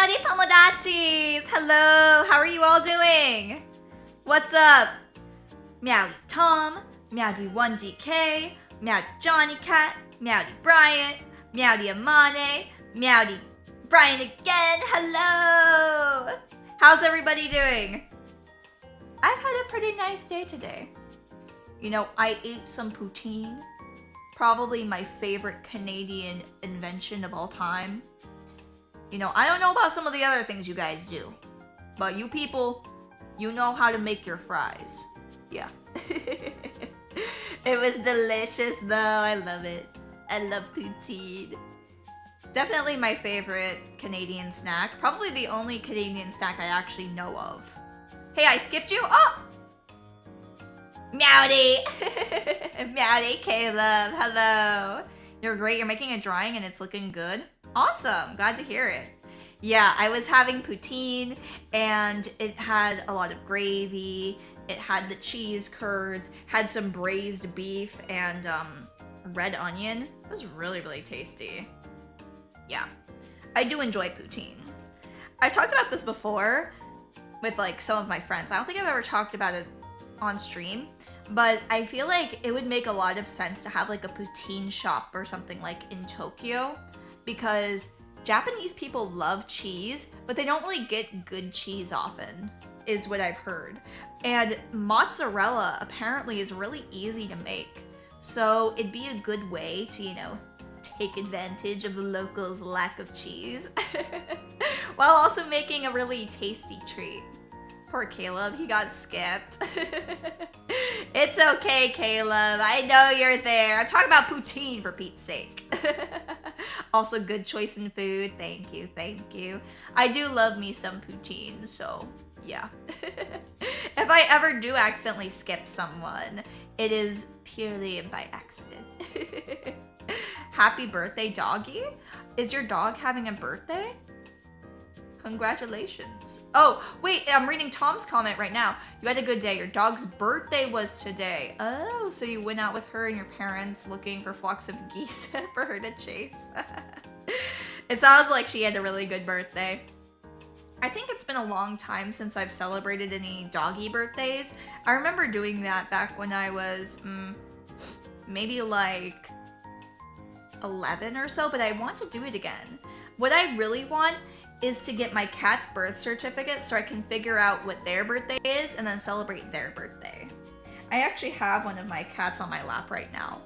everybody, Pomodachis! Hello, how are you all doing? What's up? Meowdy Tom, Meowdy 1GK, Meowdy Johnny Cat, Meowdy Bryant, Meowdy Amane, Meowdy Brian again, hello! How's everybody doing? I've had a pretty nice day today. You know, I ate some poutine. Probably my favorite Canadian invention of all time. You know, I don't know about some of the other things you guys do, but you people, you know how to make your fries. Yeah. It was delicious though, I love it. I love poutine. Definitely my favorite Canadian snack. Probably the only Canadian snack I actually know of. Hey, I skipped you? Oh! Meowdy! Meowdy Caleb, hello. You're great, you're making a drawing and it's looking good. Awesome, glad to hear it. Yeah, I was having poutine and it had a lot of gravy. It had the cheese curds, had some braised beef and red onion. It was really, really tasty. Yeah, I do enjoy poutine. I've talked about this before with like some of my friends. I don't think I've ever talked about it on stream, but I feel like it would make a lot of sense to have like a poutine shop or something like in Tokyo, because Japanese people love cheese, but they don't really get good cheese often, is what I've heard. And mozzarella apparently is really easy to make. So it'd be a good way to, you know, take advantage of the locals' lack of cheese while also making a really tasty treat. Poor Caleb, he got skipped. It's okay, Caleb. I know you're there. I'm talking about poutine for Pete's sake. Also, good choice in food. Thank you, thank you. I do love me some poutine, so yeah. If I ever do accidentally skip someone, it is purely by accident. Happy birthday, doggy. Is your dog having a birthday? Congratulations. Oh, wait, I'm reading Tom's comment right now. You had a good day. Your dog's birthday was today. Oh, so you went out with her and your parents looking for flocks of geese for her to chase. It sounds like she had a really good birthday. I think it's been a long time since I've celebrated any doggy birthdays. I remember doing that back when I was maybe like 11 or so, but I want to do it again. What I really want is to get my cat's birth certificate so I can figure out what their birthday is and then celebrate their birthday. I actually have one of my cats on my lap right now.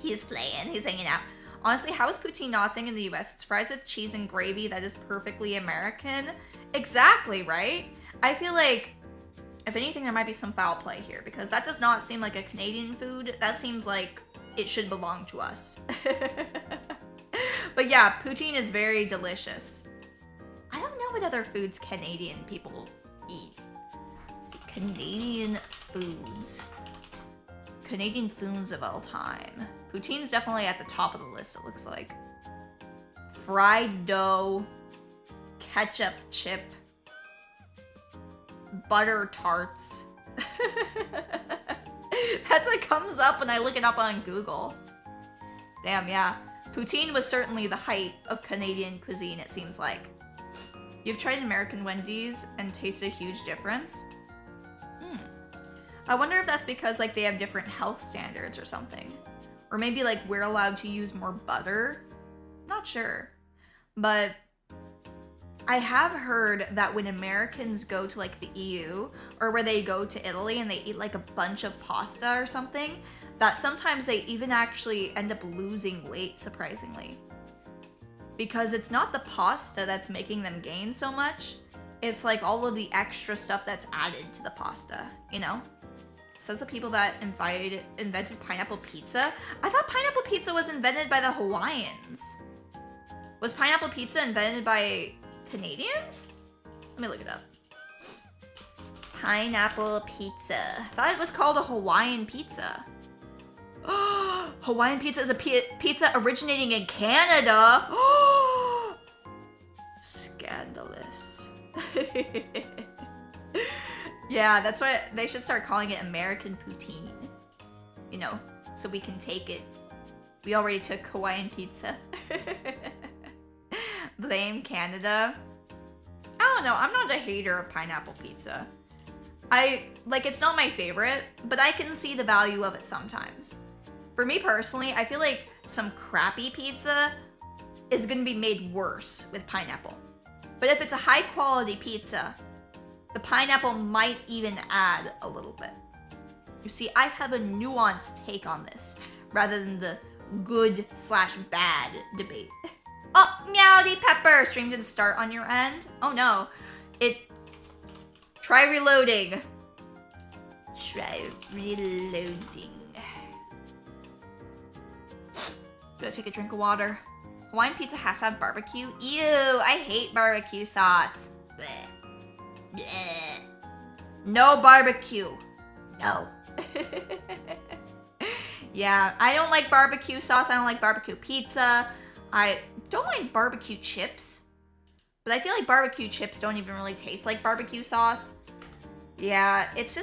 He's playing, he's hanging out. Honestly, how is poutine not a thing in the US? It's fries with cheese and gravy that is perfectly American. Exactly, right? I feel like, if anything, there might be some foul play here because that does not seem like a Canadian food. That seems like it should belong to us. But yeah, poutine is very delicious. I don't know what other foods Canadian people eat. Let's see, Canadian foods. Canadian foods of all time. Poutine's definitely at the top of the list, it looks like. Fried dough, ketchup chip, butter tarts. That's what comes up when I look it up on Google. Damn, yeah. Poutine was certainly the height of Canadian cuisine, it seems like. You've tried American Wendy's and tasted a huge difference? I wonder if that's because like they have different health standards or something. Or maybe like we're allowed to use more butter? Not sure. But I have heard that when Americans go to like the EU or where they go to Italy and they eat like a bunch of pasta or something, that sometimes they even actually end up losing weight, surprisingly. Because it's not the pasta that's making them gain so much, it's like all of the extra stuff that's added to the pasta, you know? Says the people that invented pineapple pizza. I thought pineapple pizza was invented by the Hawaiians. Was pineapple pizza invented by Canadians? Let me look it up. Pineapple pizza. I thought it was called a Hawaiian pizza. Hawaiian pizza is a pizza originating in Canada. Scandalous. Yeah, that's why they should start calling it American poutine. You know, so we can take it. We already took Hawaiian pizza. Blame Canada. I don't know, I'm not a hater of pineapple pizza. It's not my favorite, but I can see the value of it sometimes. For me personally, I feel like some crappy pizza is gonna be made worse with pineapple. But if it's a high quality pizza, the pineapple might even add a little bit. You see, I have a nuanced take on this, rather than the good/bad debate. Oh, Meowdy Pepper! Stream didn't start on your end? Oh no. Try reloading. Try reloading. Gotta take a drink of water. Hawaiian pizza has to have barbecue? Ew, I hate barbecue sauce. Blech. Blech. No barbecue. No. Yeah, I don't like barbecue sauce. I don't like barbecue pizza. I don't like barbecue chips. But I feel like barbecue chips don't even really taste like barbecue sauce. Yeah, it's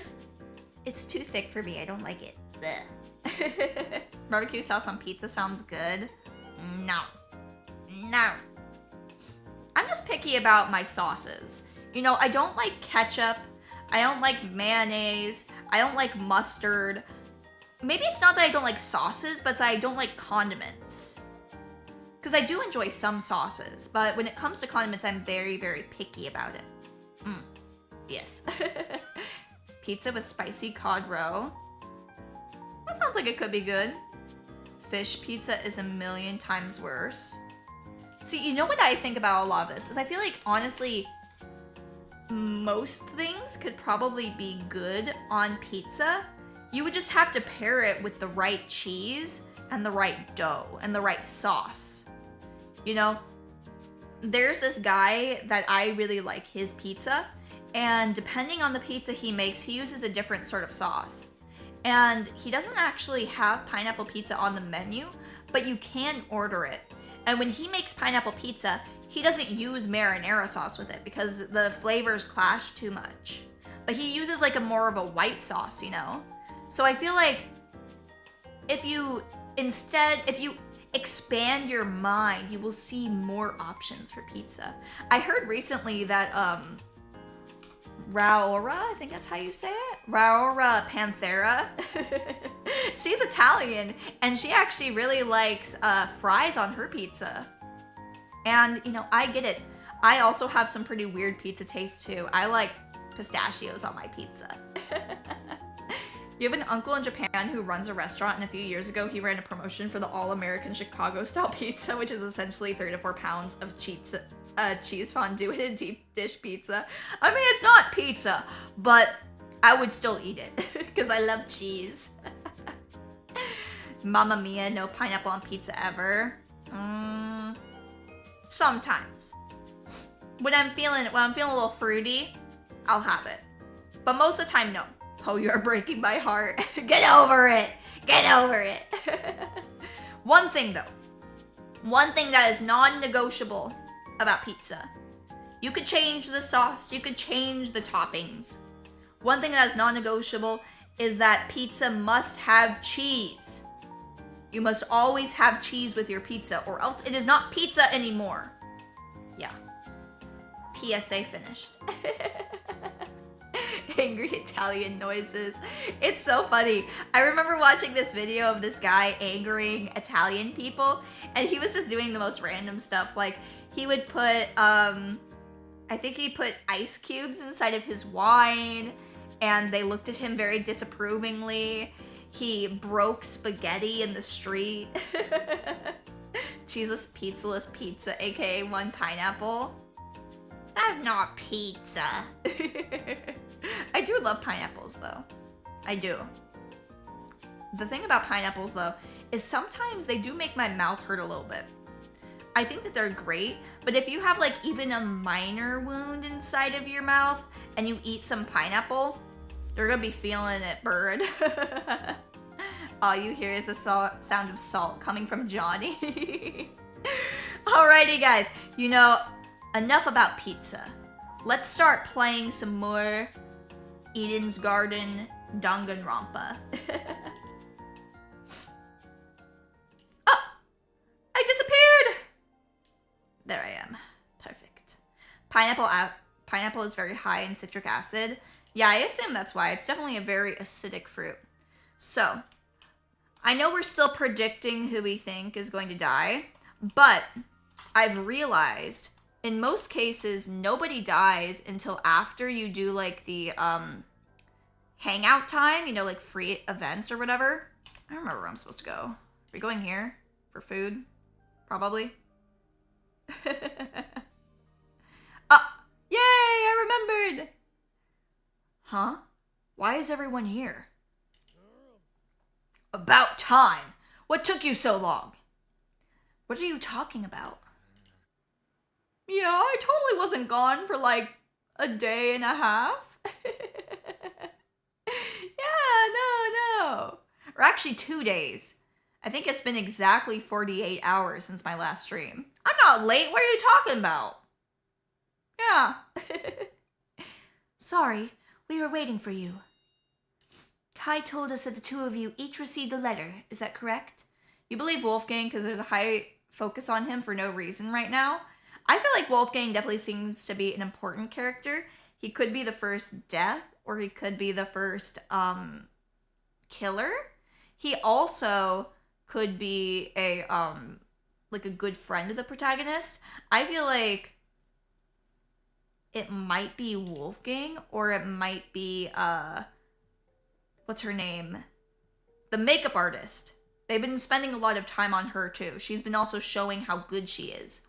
too thick for me. I don't like it. Blech. Barbecue sauce on pizza sounds good. No. No. I'm just picky about my sauces. You know, I don't like ketchup. I don't like mayonnaise. I don't like mustard. Maybe it's not that I don't like sauces, but that I don't like condiments. Because I do enjoy some sauces, but when it comes to condiments, I'm very, very picky about it. Yes. Pizza with spicy cod roe. That sounds like it could be good. Fish pizza is a million times worse. See, you know what I think about a lot of this is I feel like, honestly, most things could probably be good on pizza. You would just have to pair it with the right cheese and the right dough and the right sauce. You know, there's this guy that I really like his pizza, and depending on the pizza he makes, he uses a different sort of sauce. And he doesn't actually have pineapple pizza on the menu, but you can order it. And when he makes pineapple pizza, he doesn't use marinara sauce with it because the flavors clash too much. But he uses like a more of a white sauce, you know? So I feel like if you expand your mind, you will see more options for pizza. I heard recently that Raora, I think that's how you say it? Raora Panthera. She's Italian, and she actually really likes fries on her pizza. And, you know, I get it. I also have some pretty weird pizza taste too. I like pistachios on my pizza. You have an uncle in Japan who runs a restaurant, and a few years ago he ran a promotion for the all-American Chicago-style pizza, which is essentially 3 to 4 pounds of cheese fondue in a deep dish pizza. I mean, it's not pizza, but I would still eat it because I love cheese. Mamma mia, no pineapple on pizza ever. Sometimes. When I'm feeling a little fruity, I'll have it. But most of the time, no. Oh, you're breaking my heart. Get over it. Get over it. One thing though. One thing that is non-negotiable about pizza. You could change the sauce. You could change the toppings. One thing that is non-negotiable is that pizza must have cheese. You must always have cheese with your pizza, or else it is not pizza anymore. Yeah. PSA finished. Angry Italian noises. It's so funny. I remember watching this video of this guy angering Italian people, and he was just doing the most random stuff. Like, he would put, I think he put ice cubes inside of his wine, and they looked at him very disapprovingly. He broke spaghetti in the street. Cheeseless pizzaless pizza, aka one pineapple. That's not pizza. I do love pineapples though. I do. The thing about pineapples though is sometimes they do make my mouth hurt a little bit. I think that they're great, but if you have like even a minor wound inside of your mouth and you eat some pineapple, you're gonna be feeling it, bird. All you hear is the sound of salt coming from Johnny. Alrighty guys, you know, enough about pizza. Let's start playing some more Eden's Garden Danganronpa. Oh! I disappeared! There I am. Pineapple is very high in citric acid. Yeah, I assume that's why. It's definitely a very acidic fruit. So, I know we're still predicting who we think is going to die, but I've realized in most cases, nobody dies until after you do like the hangout time, you know, like free events or whatever. I don't remember where I'm supposed to go. Are we going here for food? Probably. Oh, yay, I remembered. Huh? Why is everyone here? About time. What took you so long? What are you talking about? Yeah, I totally wasn't gone for like a day and a half. Yeah, no. Or actually 2 days. I think it's been exactly 48 hours since my last stream. I'm not late. What are you talking about? Yeah. Sorry, we were waiting for you. Kai told us that the two of you each received a letter. Is that correct? You believe Wolfgang because there's a high focus on him for no reason right now. I feel like Wolfgang definitely seems to be an important character. He could be the first death, or he could be the first killer. He also could be a like a good friend of the protagonist. I feel like it might be Wolfgang, or it might be what's her name? The makeup artist. They've been spending a lot of time on her too. She's been also showing how good she is.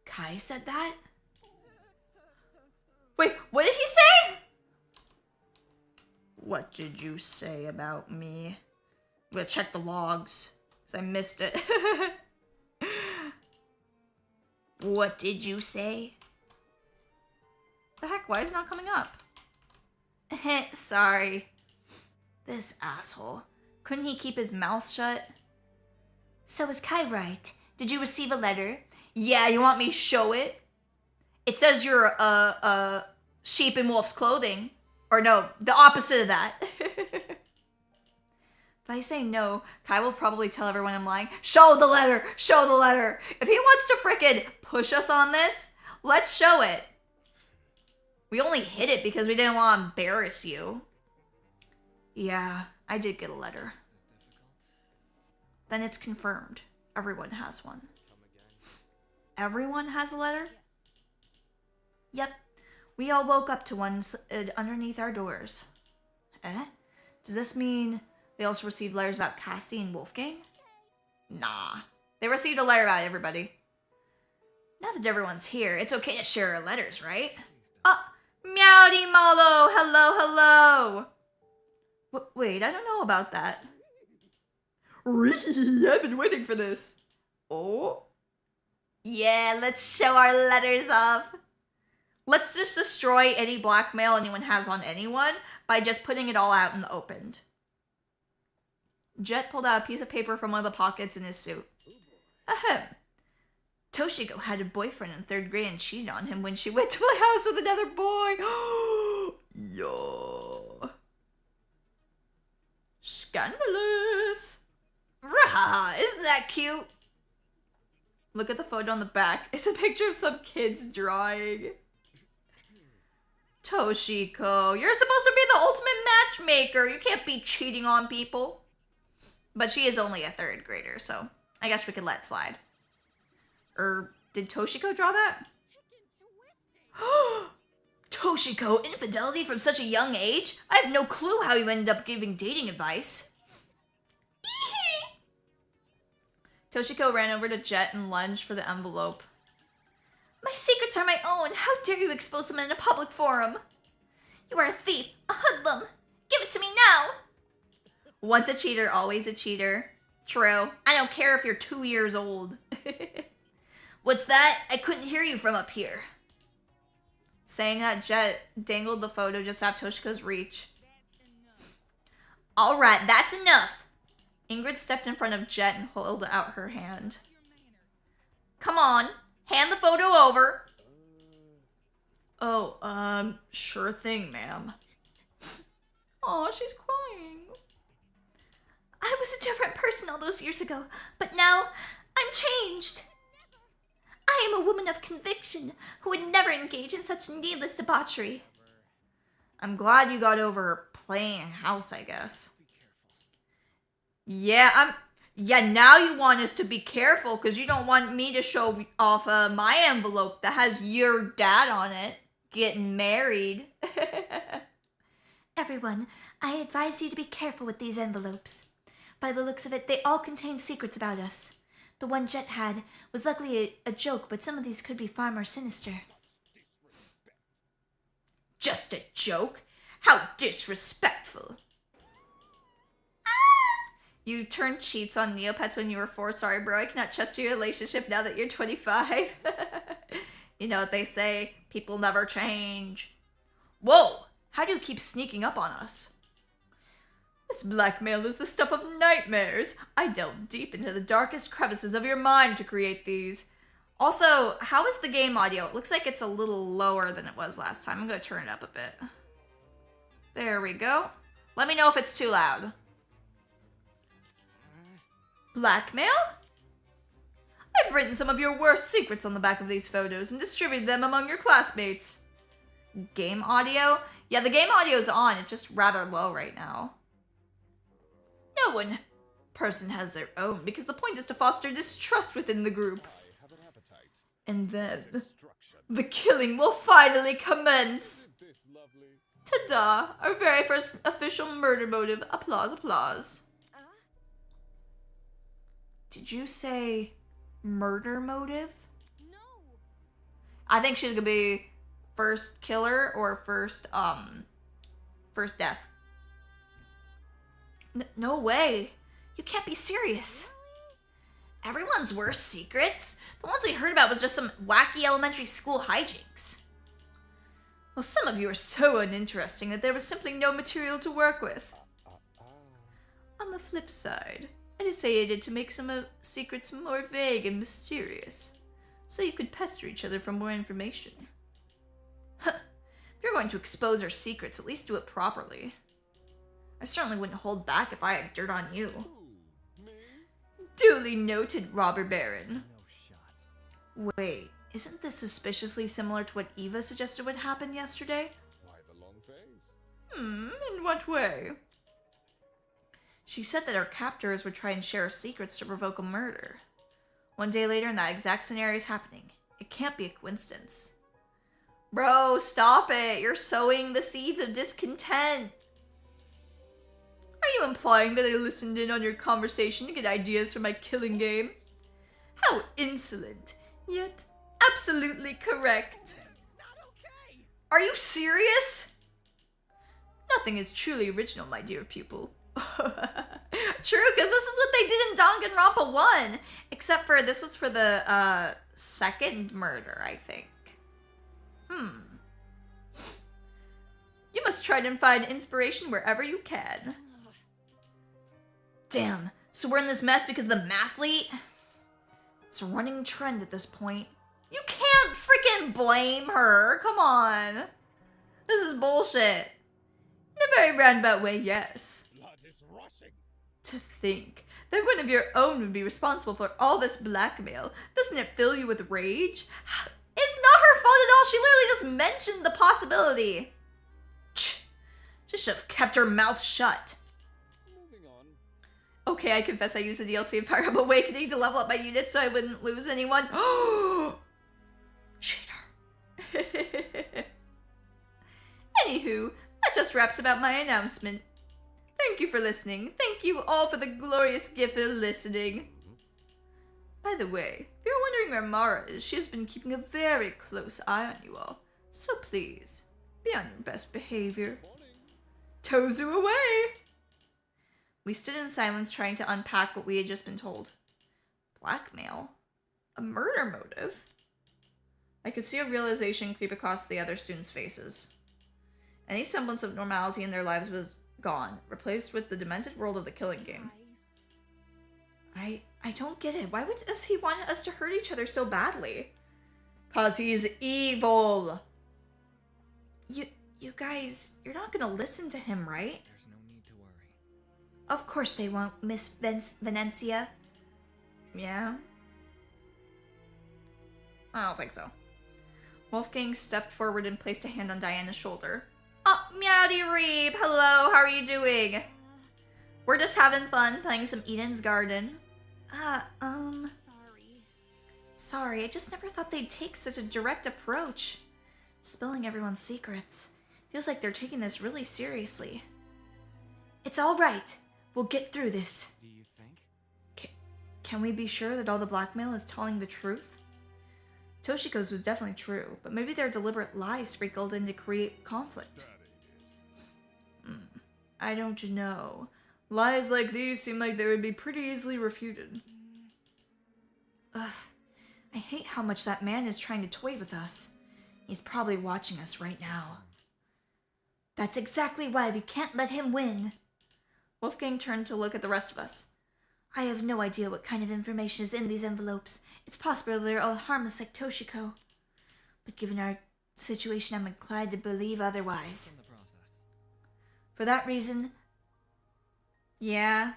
Kai said that? Wait, what did he say? What did you say about me? I'm gonna check the logs, because I missed it. What did you say? The heck, why is it not coming up? Sorry. This asshole. Couldn't he keep his mouth shut? So is Kai right? Did you receive a letter? Yeah, you want me to show it? It says you're a sheep in wolf's clothing. Or no, the opposite of that. If I say no, Kai will probably tell everyone I'm lying. Show the letter! Show the letter! If he wants to frickin' push us on this, let's show it. We only hid it because we didn't want to embarrass you. Yeah, I did get a letter. Then it's confirmed. Everyone has one. Everyone has a letter? Yep. We all woke up to one underneath our doors. Eh? Does this mean they also received letters about Cassie and Wolfgang? Nah. They received a letter about everybody. Now that everyone's here, it's okay to share our letters, right? Oh, Meowdy Malo! Hello! Wait, I don't know about that. I've been waiting for this. Oh? Yeah, let's show our letters off. Let's just destroy any blackmail anyone has on anyone by just putting it all out in the open. Jet pulled out a piece of paper from one of the pockets in his suit. Ahem. Toshiko had a boyfriend in 3rd grade and cheated on him when she went to my house with another boy. Yo. Scandalous. Rah, isn't that cute? Look at the photo on the back. It's a picture of some kids drawing. Toshiko, you're supposed to be the ultimate matchmaker. You can't be cheating on people. But she is only a 3rd grader, so I guess we could let slide. Or did Toshiko draw that? Toshiko, infidelity from such a young age? I have no clue how you ended up giving dating advice. Toshiko ran over to Jet and lunged for the envelope. My secrets are my own. How dare you expose them in a public forum? You are a thief, a hoodlum. Give it to me now. Once a cheater, always a cheater. True. I don't care if you're 2 years old. What's that? I couldn't hear you from up here. Saying that, Jet dangled the photo just off Toshiko's reach. Alright, that's enough. Ingrid stepped in front of Jet and held out her hand. Come on, hand the photo over. Oh, sure thing, ma'am. Aw, she's crying. I was a different person all those years ago, but now I'm changed. I I am a woman of conviction who would never engage in such needless debauchery. I'm glad you got over playing house, I guess. Yeah, now you want us to be careful because you don't want me to show off my envelope that has your dad on it getting married. Everyone, I advise you to be careful with these envelopes. By the looks of it, they all contain secrets about us. The one Jet had was luckily a joke, but some of these could be far more sinister. Just a joke? How disrespectful. You turned cheats on Neopets when you were 4. Sorry, bro. I cannot trust your relationship now that you're 25. You know what they say. People never change. Whoa! How do you keep sneaking up on us? This blackmail is the stuff of nightmares. I delved deep into the darkest crevices of your mind to create these. Also, how is the game audio? It looks like it's a little lower than it was last time. I'm going to turn it up a bit. There we go. Let me know if it's too loud. Blackmail? I've written some of your worst secrets on the back of these photos and distributed them among your classmates. Game audio? Yeah, the game audio is on. It's just rather low right now. No one person has their own because the point is to foster distrust within the group. And then the killing will finally commence. Ta-da! Our very first official murder motive. Applause, applause. Did you say murder motive? No. I think she's gonna be first killer or first death. No way. You can't be serious. Everyone's worst secrets? The ones we heard about was just some wacky elementary school hijinks. Well, some of you are so uninteresting that there was simply no material to work with. On the flip side, I decided to make some secrets more vague and mysterious, so you could pester each other for more information. Huh. If you're going to expose our secrets, at least do it properly. I certainly wouldn't hold back if I had dirt on you. Duly noted, Robber Baron. Wait, isn't this suspiciously similar to what Eva suggested would happen yesterday? Why the long face? In what way? She said that our captors would try and share secrets to provoke a murder. One day later, and that exact scenario is happening. It can't be a coincidence. Bro, stop it. You're sowing the seeds of discontent. Are you implying that I listened in on your conversation to get ideas for my killing game? How insolent, yet absolutely correct. Not okay. Are you serious? Nothing is truly original, my dear pupil. True, because this is what they did in Danganronpa 1. Except for, this was for the, second murder, I think. You must try to find inspiration wherever you can. Damn, so we're in this mess because of the mathlete? It's a running trend at this point. You can't freaking blame her, come on. This is bullshit. In a very roundabout way, yes. Blood is rushing. To think that one of your own would be responsible for all this blackmail, doesn't it fill you with rage? It's not her fault at all, she literally just mentioned the possibility. She should have kept her mouth shut. Moving on. Okay, I confess I used the DLC of Fire Emblem Awakening to level up my units so I wouldn't lose anyone. Cheater. Anywho, that just wraps about my announcement. Thank you for listening. Thank you all for the glorious gift of listening. By the way, if you're wondering where Mara is, she has been keeping a very close eye on you all. So please, be on your best behavior. Tozu away! We stood in silence trying to unpack what we had just been told. Blackmail? A murder motive? I could see a realization creep across the other students' faces. Any semblance of normality in their lives was gone, replaced with the demented world of the killing game. I don't get it. Why does he want us to hurt each other so badly? 'Cause he's evil! You guys, you're not gonna listen to him, right? There's no need to worry. Of course they won't, Miss Venencia. Yeah? I don't think so. Wolfgang stepped forward and placed a hand on Diana's shoulder. Oh, Meowdy Reeb! Hello, how are you doing? We're just having fun playing some Eden's Garden. Sorry, I just never thought they'd take such a direct approach. Spilling everyone's secrets. Feels like they're taking this really seriously. It's all right. We'll get through this. Do you think? Can we be sure that all the blackmail is telling the truth? Toshiko's was definitely true, but maybe they're deliberate lies sprinkled in to create conflict. I don't know. Lies like these seem like they would be pretty easily refuted. Ugh. I hate how much that man is trying to toy with us. He's probably watching us right now. That's exactly why we can't let him win. Wolfgang turned to look at the rest of us. I have no idea what kind of information is in these envelopes. It's possible they're all harmless like Toshiko. But given our situation, I'm inclined to believe otherwise. In the process. For that reason... Yeah.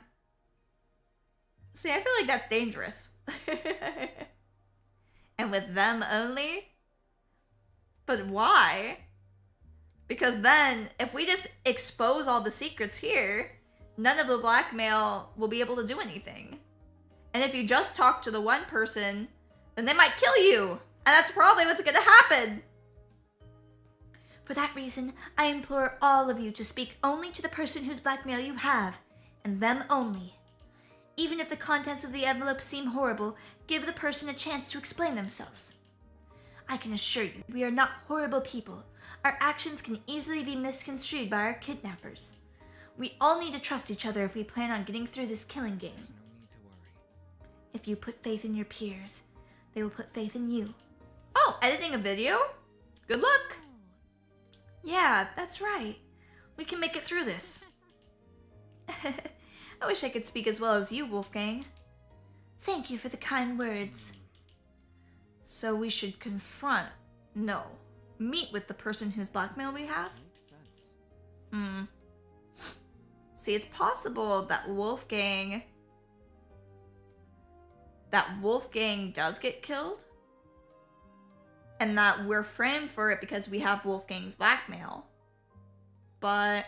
See, I feel like that's dangerous. And with them only? But why? Because then, if we just expose all the secrets here, none of the blackmail will be able to do anything. And if you just talk to the one person, then they might kill you. And that's probably what's gonna happen. For that reason, I implore all of you to speak only to the person whose blackmail you have, and them only. Even if the contents of the envelope seem horrible, give the person a chance to explain themselves. I can assure you, we are not horrible people. Our actions can easily be misconstrued by our kidnappers. We all need to trust each other if we plan on getting through this killing game. There's no need to worry. If you put faith in your peers, they will put faith in you. Oh, editing a video? Good luck! Yeah, that's right. We can make it through this. I wish I could speak as well as you, Wolfgang. Thank you for the kind words. So we should meet with the person whose blackmail we have? Makes sense. See, it's possible that Wolfgang does get killed, and that we're framed for it because we have Wolfgang's blackmail. But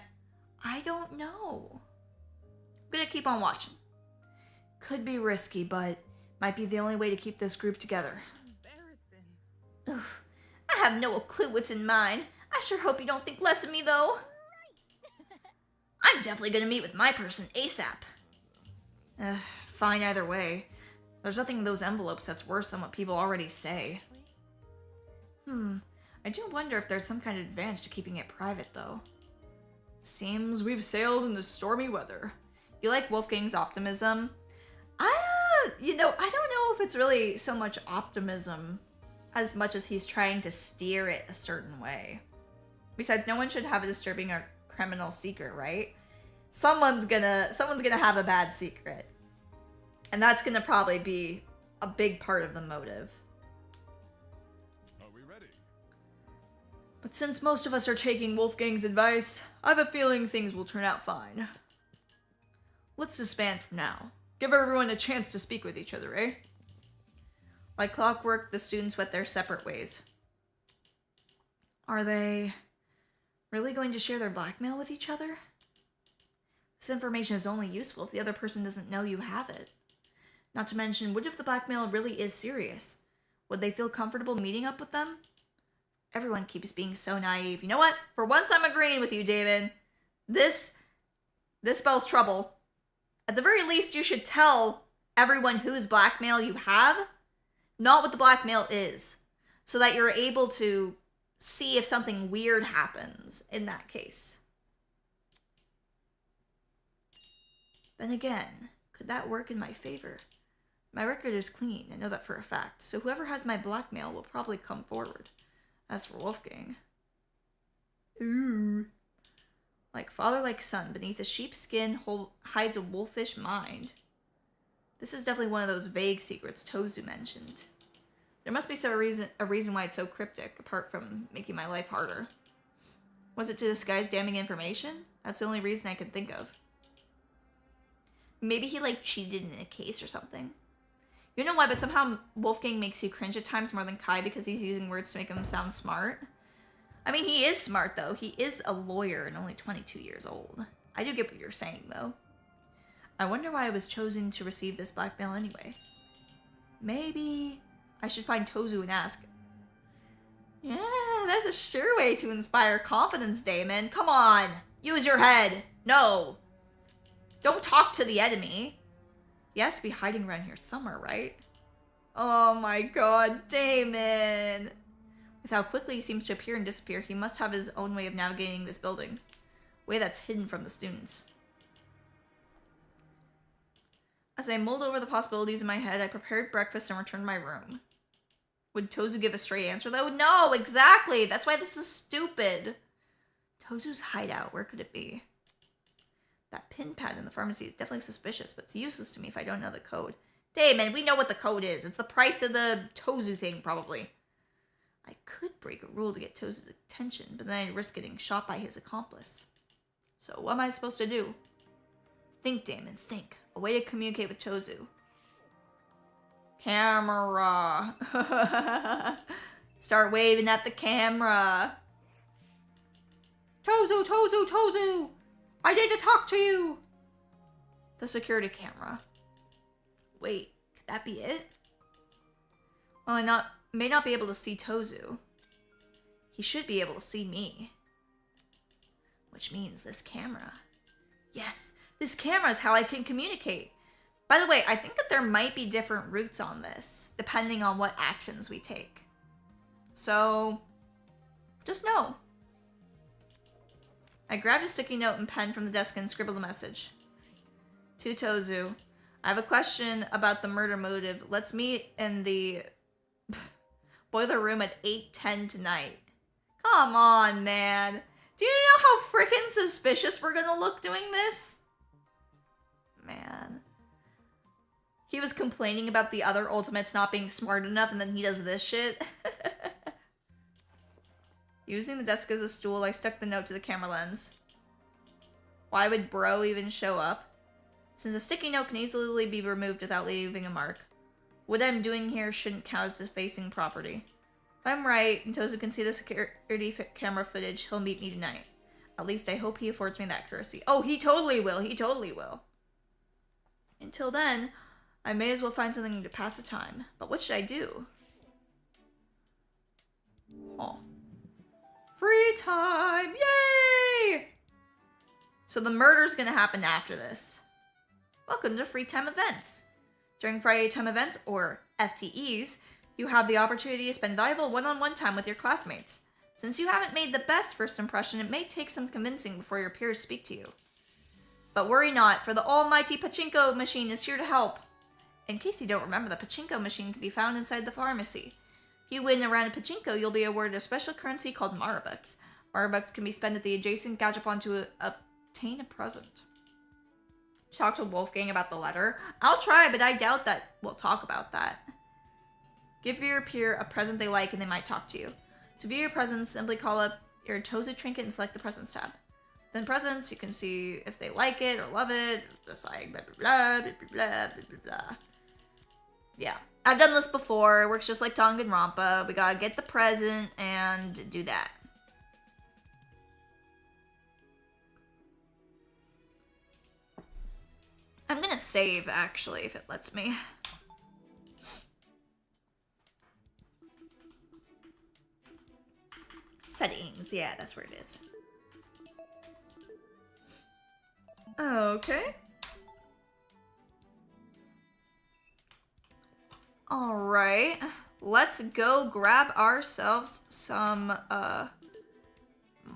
I don't know. I'm gonna keep on watching. Could be risky, but might be the only way to keep this group together. Embarrassing. Oof, I have no clue what's in mine. I sure hope you don't think less of me, though. I'm definitely gonna meet with my person ASAP. Fine either way. There's nothing in those envelopes that's worse than what people already say. I do wonder if there's some kind of advantage to keeping it private, though. Seems we've sailed into stormy weather. You like Wolfgang's optimism? I don't know if it's really so much optimism as much as he's trying to steer it a certain way. Besides, no one should have a disturbing or criminal secret, right? Someone's gonna have a bad secret. And that's gonna probably be a big part of the motive. Are we ready? But since most of us are taking Wolfgang's advice, I have a feeling things will turn out fine. Let's disband for now. Give everyone a chance to speak with each other, eh? Like clockwork, the students went their separate ways. Are they really going to share their blackmail with each other? This information is only useful if the other person doesn't know you have it. Not to mention, what if the blackmail really is serious? Would they feel comfortable meeting up with them? Everyone keeps being so naive. You know what? For once I'm agreeing with you, David. This spells trouble. At the very least, you should tell everyone whose blackmail you have, not what the blackmail is, so that you're able to see if something weird happens in that case. Then again, could that work in my favor? My record is clean, I know that for a fact, so whoever has my blackmail will probably come forward. As for Wolfgang... Ooh. Like father, like son, beneath a sheep's skin hides a wolfish mind. This is definitely one of those vague secrets Tozu mentioned. There must be a reason why it's so cryptic, apart from making my life harder. Was it to disguise damning information? That's the only reason I could think of. Maybe he, like, cheated in a case or something. You know why, but somehow Wolfgang makes you cringe at times more than Kai because he's using words to make him sound smart. I mean, he is smart, though. He is a lawyer and only 22 years old. I do get what you're saying, though. I wonder why I was chosen to receive this blackmail anyway. Maybe I should find Tozu and ask. Yeah, that's a sure way to inspire confidence, Damon. Come on, use your head. No. Don't talk to the enemy. He has to be hiding around here somewhere, right? Oh my god, Damon. With how quickly he seems to appear and disappear, he must have his own way of navigating this building. A way that's hidden from the students. As I mulled over the possibilities in my head, I prepared breakfast and returned to my room. Would Tozu give a straight answer though? No, exactly! That's why this is stupid. Tozu's hideout, where could it be? That pin pad in the pharmacy is definitely suspicious, but it's useless to me if I don't know the code. Damon, we know what the code is. It's the price of the Tozu thing, probably. I could break a rule to get Tozu's attention, but then I'd risk getting shot by his accomplice. So what am I supposed to do? Think, Damon, think. A way to communicate with Tozu. Camera. Start waving at the camera. Tozu, Tozu, Tozu! I need to talk to you! The security camera. Wait, could that be it? Well, I may not be able to see Tozu. He should be able to see me. Which means this camera. Yes, this camera is how I can communicate. By the way, I think that there might be different routes on this, depending on what actions we take. So, just know. I grabbed a sticky note and pen from the desk and scribbled a message. To Tozu, I have a question about the murder motive. Let's meet in the boiler room at 8:10 tonight. Come on, man. Do you know how freaking suspicious we're gonna look doing this? Man. He was complaining about the other Ultimates not being smart enough, and then he does this shit. Using the desk as a stool, I stuck the note to the camera lens. Why would bro even show up? Since a sticky note can easily be removed without leaving a mark, what I'm doing here shouldn't count as defacing property. If I'm right, and Tozu can see the security camera footage, he'll meet me tonight. At least I hope he affords me that courtesy. Oh, he totally will. He totally will. Until then, I may as well find something to pass the time. But what should I do? Oh. Free time! Yay! So the murder's gonna happen after this. Welcome to Free Time Events. During Friday Time Events, or FTEs, you have the opportunity to spend valuable one-on-one time with your classmates. Since you haven't made the best first impression, it may take some convincing before your peers speak to you. But worry not, for the almighty pachinko machine is here to help. In case you don't remember, the pachinko machine can be found inside the pharmacy. If you win a round of pachinko, you'll be awarded a special currency called Marabucks. Marabucks can be spent at the adjacent Gachapon to obtain a present. Talk to Wolfgang about the letter. I'll try, but I doubt that we'll talk about that. Give your peer a present they like and they might talk to you. To view your presents, simply call up your Tozu trinket and select the presents tab. Then presents, you can see if they like it or love it, just like blah blah blah blah blah blah blah blah. Yeah, I've done this before. It works just like Danganronpa. We gotta get the present and do that. I'm gonna save, actually, if it lets me. Settings, yeah, that's where it is. Okay. Alright. Let's go grab ourselves some,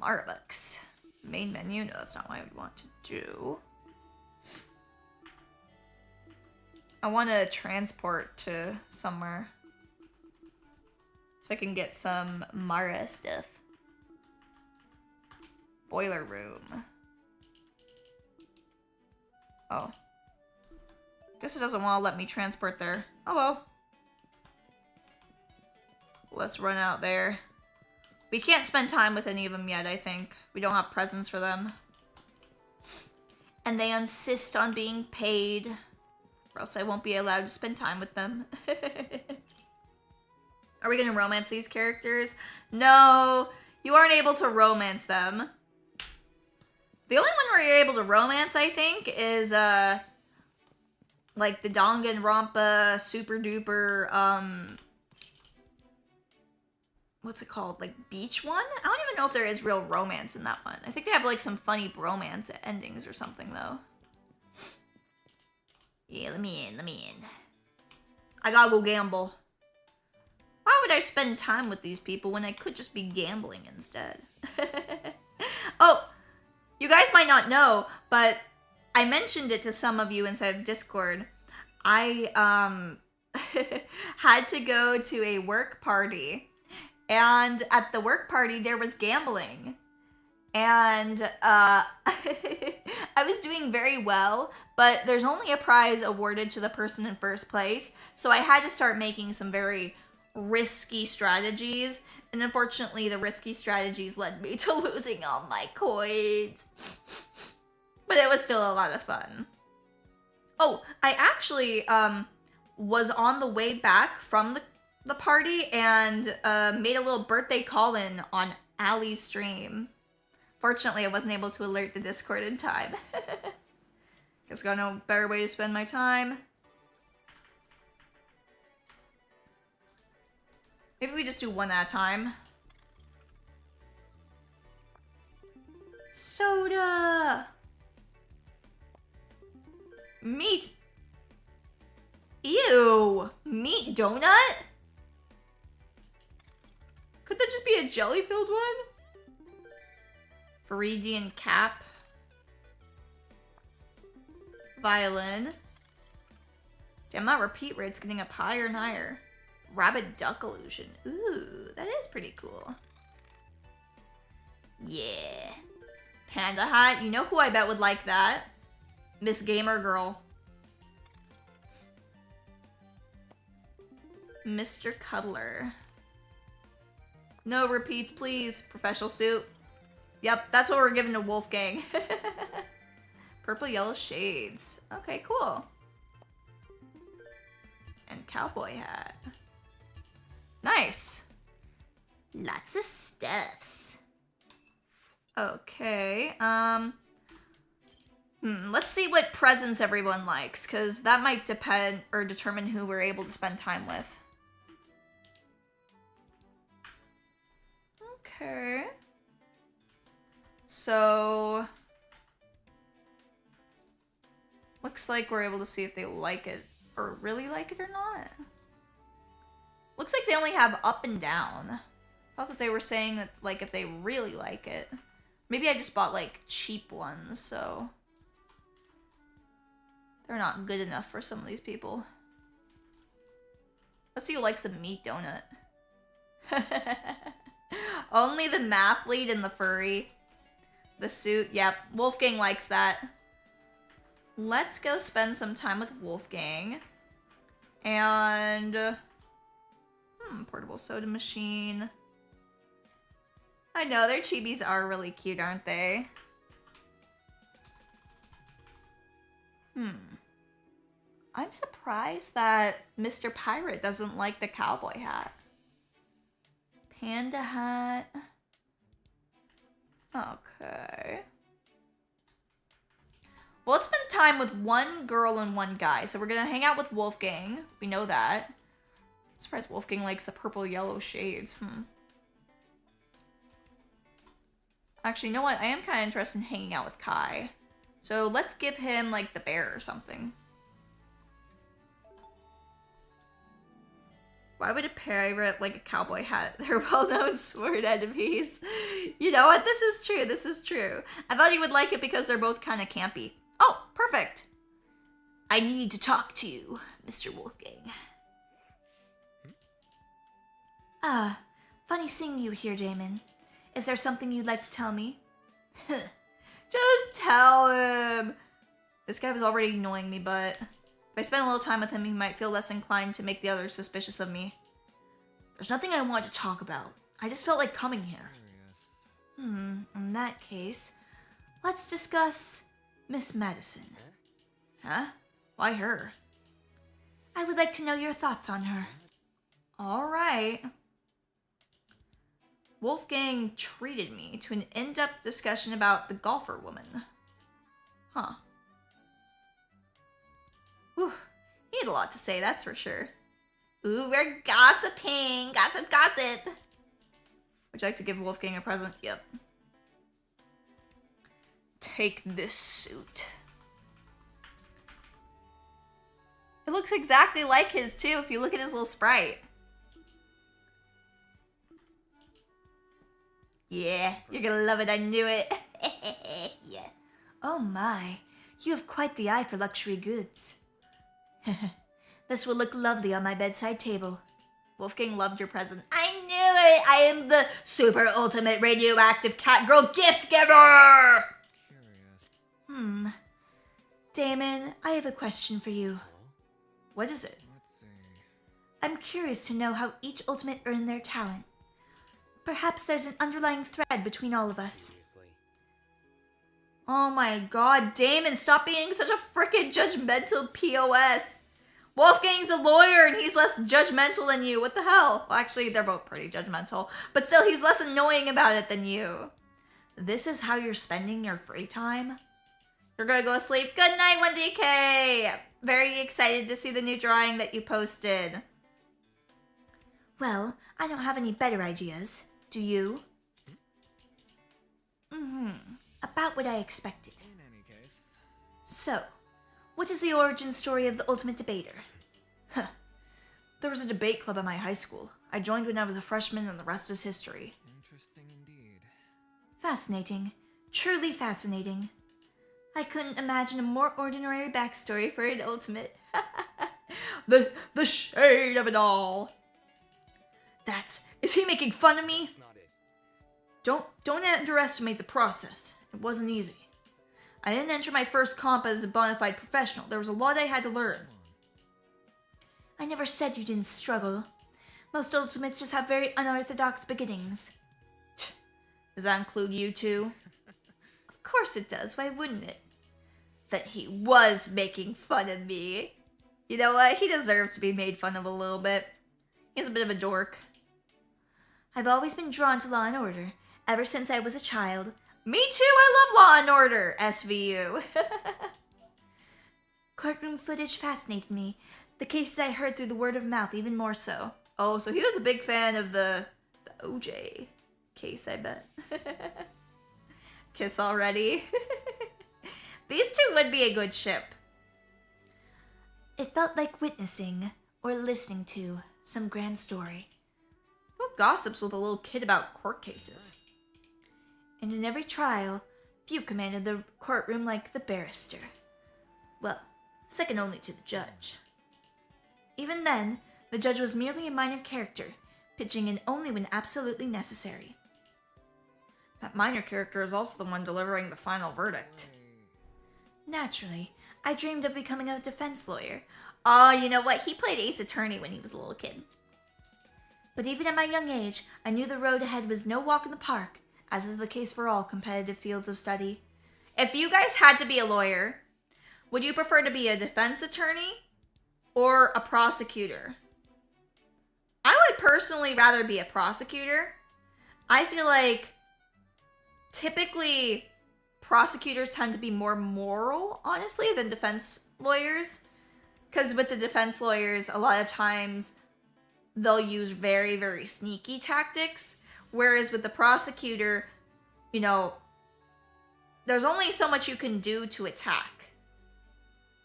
Marabucks. Main menu? No, that's not what I would want to do. I want to transport to somewhere. So I can get some Mara stuff. Boiler room. Oh. Guess it doesn't want to let me transport there. Oh well. Let's run out there. We can't spend time with any of them yet, I think. We don't have presents for them. And they insist on being paid. Or else I won't be allowed to spend time with them. Are we gonna romance these characters? No, you aren't able to romance them. The only one where you're able to romance, I think, is like the Danganronpa super duper what's it called? Like beach one? I don't even know if there is real romance in that one. I think they have like some funny bromance endings or something though. Yeah, let me in. I gotta go gamble. Why would I spend time with these people when I could just be gambling instead? Oh, you guys might not know, but I mentioned it to some of you inside of Discord. I had to go to a work party, and at the work party there was gambling. And I was doing very well, but there's only a prize awarded to the person in first place. So I had to start making some very risky strategies. And unfortunately, the risky strategies led me to losing all my coins. But it was still a lot of fun. Oh, I actually was on the way back from the party and made a little birthday call-in on Allie's stream. Fortunately, I wasn't able to alert the Discord in time. Guess I got no better way to spend my time. Maybe we just do one at a time. Soda! Meat! Ew! Meat donut? Could that just be a jelly-filled one? Viridian cap. Violin. Damn, that repeat rate's getting up higher and higher. Rabbit duck illusion. Ooh, that is pretty cool. Yeah. Panda hat. You know who I bet would like that? Miss Gamer Girl. Mr. Cuddler. No repeats, please. Professional suit. Yep, that's what we're giving to Wolfgang. Purple yellow shades. Okay, cool. And cowboy hat. Nice. Lots of stuffs. Okay, let's see what presents everyone likes, because that might depend or determine who we're able to spend time with. Okay. So, looks like we're able to see if they like it or really like it or not. Looks like they only have up and down. Thought that they were saying that like if they really like it. Maybe I just bought like cheap ones, so they're not good enough for some of these people. Let's see who likes the meat donut. Only the mathlete and the furry. The suit, yep. Wolfgang likes that. Let's go spend some time with Wolfgang. And portable soda machine. I know, their chibis are really cute, aren't they? I'm surprised that Mr. Pirate doesn't like the cowboy hat. Panda hat. Okay. Well, let's spend time with one girl and one guy. So we're gonna hang out with Wolfgang. We know that. I'm surprised Wolfgang likes the purple yellow shades. Actually, you know what? I am kind of interested in hanging out with Kai. So let's give him, like, the bear or something. Why would a pirate like a cowboy hat? They're well-known sword enemies. You know what? This is true. This is true. I thought you would like it because they're both kind of campy. Oh, perfect. I need to talk to you, Mr. Wolfgang. Funny seeing you here, Damon. Is there something you'd like to tell me? Just tell him. This guy was already annoying me, but if I spend a little time with him, he might feel less inclined to make the others suspicious of me. There's nothing I want to talk about. I just felt like coming here. In that case, let's discuss Miss Madison. Huh? Why her? I would like to know your thoughts on her. Alright. Wolfgang treated me to an in-depth discussion about the golfer woman. Huh. Whew. He had a lot to say, that's for sure. Ooh, we're gossiping! Gossip, gossip! Would you like to give Wolfgang a present? Yep. Take this suit. It looks exactly like his too, if you look at his little sprite. Yeah, you're gonna love it, I knew it. Yeah. Oh my, you have quite the eye for luxury goods. This will look lovely on my bedside table. Wolfgang loved your present. I knew it! I am the super ultimate radioactive cat girl gift giver! Curious. Damon, I have a question for you. What is it? Let's see. I'm curious to know how each ultimate earned their talent. Perhaps there's an underlying thread between all of us. Oh my god, Damon, stop being such a frickin' judgmental POS. Wolfgang's a lawyer and he's less judgmental than you. What the hell? Well, actually, they're both pretty judgmental. But still, he's less annoying about it than you. This is how you're spending your free time? You're gonna go to sleep. Good night, 1DK! Very excited to see the new drawing that you posted. Well, I don't have any better ideas. Do you? About what I expected. In any case, So, what is the origin story of the ultimate debater? Huh. There was a debate club at my high school. I joined when I was a freshman and the rest is history. interesting indeed. Fascinating. Truly fascinating. I couldn't imagine a more ordinary backstory for an ultimate. the shade of it all. Is he making fun of me? Not it. Don't underestimate the process. It wasn't easy. I didn't enter my first comp as a bona fide professional. There was a lot I had to learn. I never said you didn't struggle. Most ultimates just have very unorthodox beginnings. Does that include you too? Of course it does. Why wouldn't it? That he was making fun of me. You know what? He deserves to be made fun of a little bit. He's a bit of a dork. I've always been drawn to Law and Order, ever since I was a child. Me too, I love Law and Order, SVU. Courtroom footage fascinated me. The cases I heard through the word of mouth even more so. Oh, so he was a big fan of the OJ case, I bet. Kiss already. These two would be a good ship. It felt like witnessing or listening to some grand story. Who gossips with a little kid about court cases? And in every trial, few commanded the courtroom like the barrister. Well, second only to the judge. Even then, the judge was merely a minor character, pitching in only when absolutely necessary. That minor character is also the one delivering the final verdict. Naturally, I dreamed of becoming a defense lawyer. Oh, you know what? He played Ace Attorney when he was a little kid. But even at my young age, I knew the road ahead was no walk in the park, as is the case for all competitive fields of study. If you guys had to be a lawyer, would you prefer to be a defense attorney or a prosecutor? I would personally rather be a prosecutor. I feel like typically prosecutors tend to be more moral, honestly, than defense lawyers. Because with the defense lawyers, a lot of times they'll use very, very sneaky tactics. Whereas with the prosecutor, you know, there's only so much you can do to attack.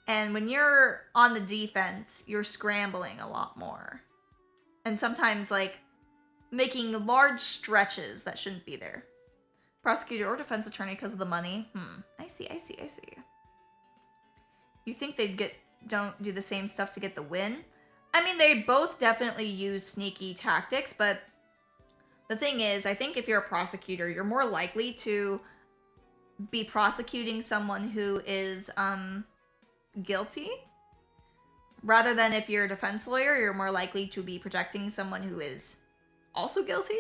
And when you're on the defense, you're scrambling a lot more. And sometimes, like, making large stretches that shouldn't be there. Prosecutor or defense attorney because of the money. I see. You think don't do the same stuff to get the win? I mean, they both definitely use sneaky tactics, but the thing is, I think if you're a prosecutor, you're more likely to be prosecuting someone who is guilty. Rather than if you're a defense lawyer, you're more likely to be protecting someone who is also guilty.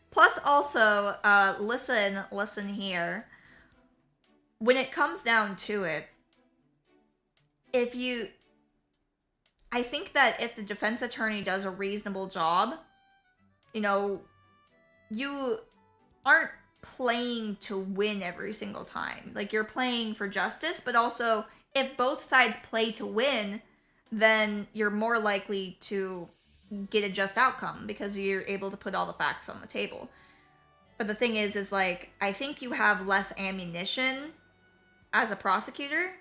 Plus also, listen here. When it comes down to it, if you I think that if the defense attorney does a reasonable job, you know, you aren't playing to win every single time. Like, you're playing for justice, but also if both sides play to win, then you're more likely to get a just outcome because you're able to put all the facts on the table. But the thing is like, I think you have less ammunition as a prosecutor.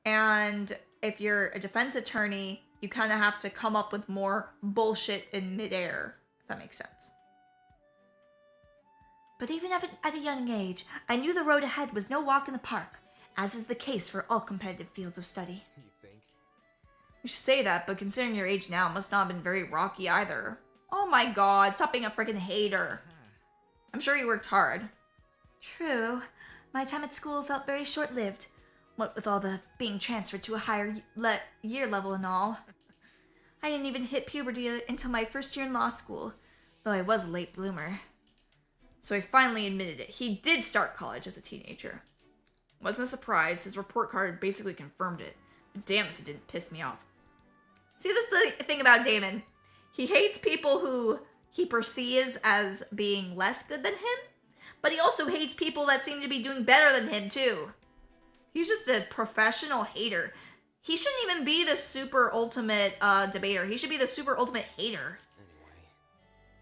And if you're a defense attorney, you kind of have to come up with more bullshit in midair, if that makes sense. But even at a young age, I knew the road ahead was no walk in the park, as is the case for all competitive fields of study. You think? You should say that, but considering your age now, it must not have been very rocky either. Oh my god, stop being a freaking hater. I'm sure you worked hard. True. My time at school felt very short-lived. What with all the being transferred to a higher year level and all. I didn't even hit puberty until my first year in law school, though I was a late bloomer. So he finally admitted it. He did start college as a teenager. Wasn't a surprise, his report card basically confirmed it. But damn if it didn't piss me off. See, this is the thing about Damon. He hates people who he perceives as being less good than him, but he also hates people that seem to be doing better than him too. He's just a professional hater. He shouldn't even be the super ultimate debater. He should be the super ultimate hater. Anyway.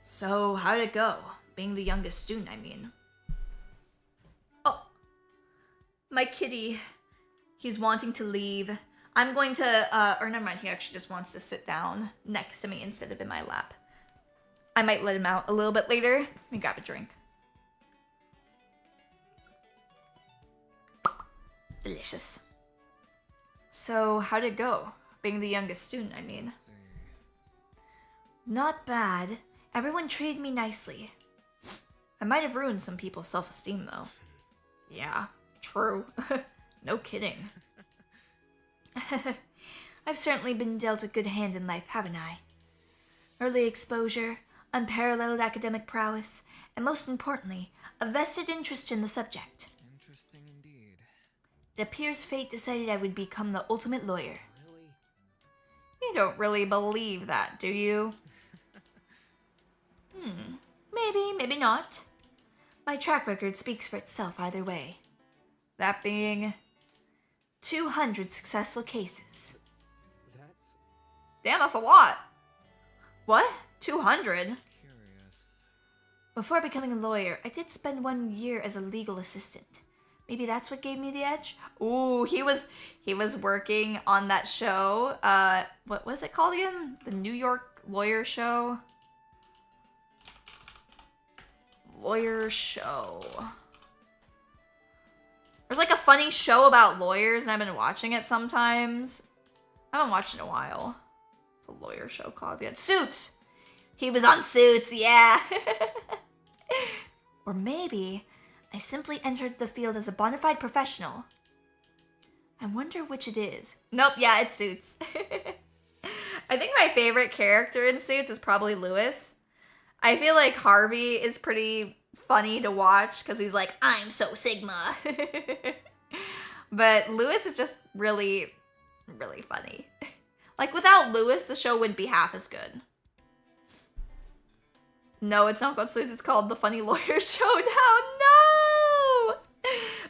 So, how'd it go? Being the youngest student, I mean. Oh. My kitty. He's wanting to leave. I'm going to, or never mind, he actually just wants to sit down next to me instead of in my lap. I might let him out a little bit later. Let me grab a drink. Delicious. So, how'd it go? Being the youngest student, I mean. Not bad. Everyone treated me nicely. I might have ruined some people's self-esteem, though. Yeah, true. No kidding. I've certainly been dealt a good hand in life, haven't I? Early exposure, unparalleled academic prowess, and most importantly, a vested interest in the subject. Interesting indeed. It appears fate decided I would become the ultimate lawyer. Really? You don't really believe that, do you? Maybe, maybe not. My track record speaks for itself either way. That being 200 successful cases. That's Damn, that's a lot. What? 200? curious. Before becoming a lawyer, I did spend 1 year as a legal assistant. Maybe that's what gave me the edge? Ooh, he was working on that show. What was it called again? The New York Lawyer Show? Lawyer Show. There's like a funny show about lawyers, and I've been watching it sometimes. I haven't watched it in a while. It's a lawyer show called Suits! He was on Suits, yeah! Or maybe I simply entered the field as a bona fide professional. I wonder which it is. Nope, yeah, it's Suits. I think my favorite character in Suits is probably Lewis. I feel like Harvey is pretty funny to watch because he's like, I'm so Sigma. But Lewis is just really, really funny. Like, without Lewis, the show wouldn't be half as good. No, it's not called Suits, it's called The Funny Lawyer Show now. No!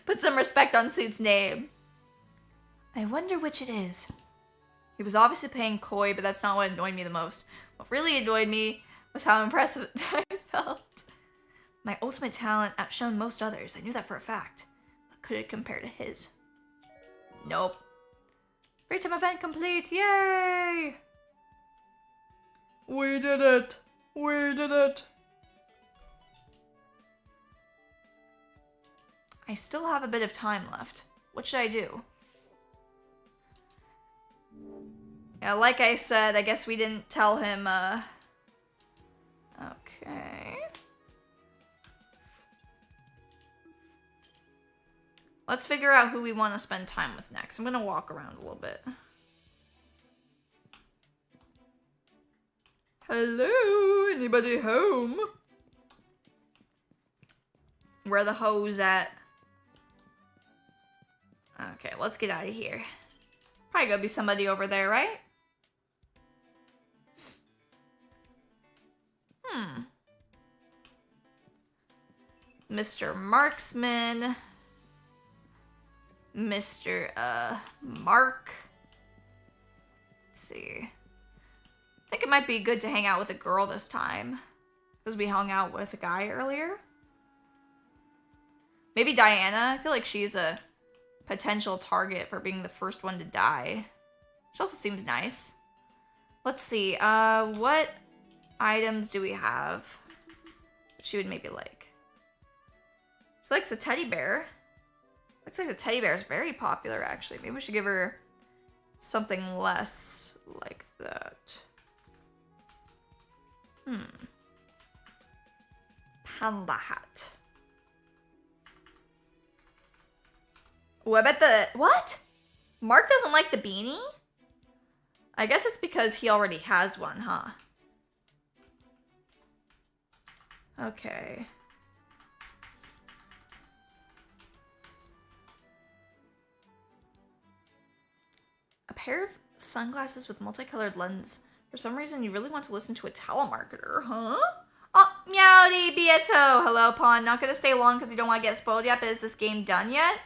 Put some respect on Suits' name. I wonder which it is. He was obviously playing coy, but that's not what annoyed me the most. What really annoyed me was how impressive I felt. My ultimate talent outshone most others. I knew that for a fact. But could it compare to his? Nope. Free time event complete. Yay! We did it. We did it. I still have a bit of time left. What should I do? Yeah, like I said, I guess we didn't tell him, Okay. Let's figure out who we want to spend time with next. I'm gonna walk around a little bit. Hello? Anybody home? Where are the hoes at? Okay, let's get out of here. Probably gonna be somebody over there, right? Mr. Marksman. Mr. Mark. Let's see. I think it might be good to hang out with a girl this time. Because we hung out with a guy earlier. Maybe Diana. I feel like she's a potential target for being the first one to die. She also seems nice. Let's see. What items do we have that she would maybe like? She likes the teddy bear. Looks like the teddy bear is very popular, actually. Maybe we should give her something less like that. Panda hat. Oh, I bet the... What? Mark doesn't like the beanie? I guess it's because he already has one, huh? Okay. A pair of sunglasses with multicolored lens. For some reason, you really want to listen to a telemarketer, huh? Oh, meowdy, Beato. Hello, Pawn. Not gonna stay long because you don't want to get spoiled yet, but is this game done yet?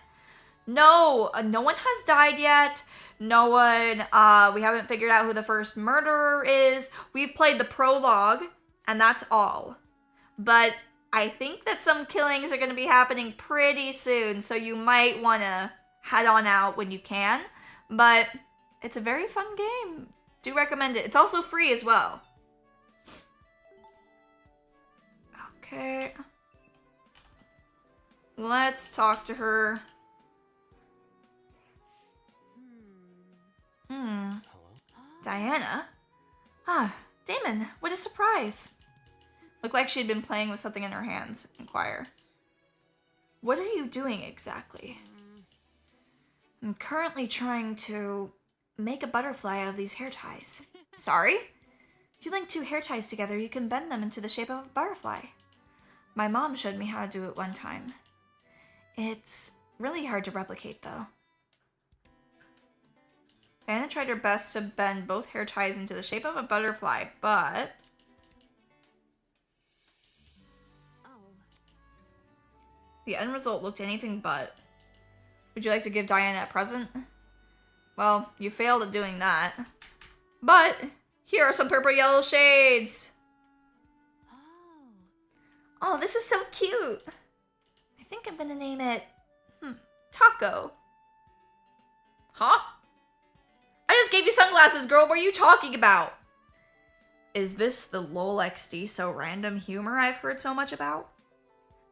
No, no one has died yet. No one, we haven't figured out who the first murderer is. We've played the prologue, and that's all. But I think that some killings are going to be happening pretty soon, so you might want to head on out when you can. But it's a very fun game. Do recommend it. It's also free as well. Okay. Let's talk to her. Diana? Ah, Damon, what a surprise. Looked like she'd been playing with something in her hands. Inquire. What are you doing exactly? I'm currently trying to make a butterfly out of these hair ties. Sorry? If you link two hair ties together, you can bend them into the shape of a butterfly. My mom showed me how to do it one time. It's really hard to replicate, though. Diana tried her best to bend both hair ties into the shape of a butterfly, but... the end result looked anything but. Would you like to give Diana a present? Well, you failed at doing that. But, here are some purple yellow shades! Oh, this is so cute! I think I'm gonna name it... Taco. Huh? I just gave you sunglasses, girl. What are you talking about? Is this the lol XD so random humor I've heard so much about?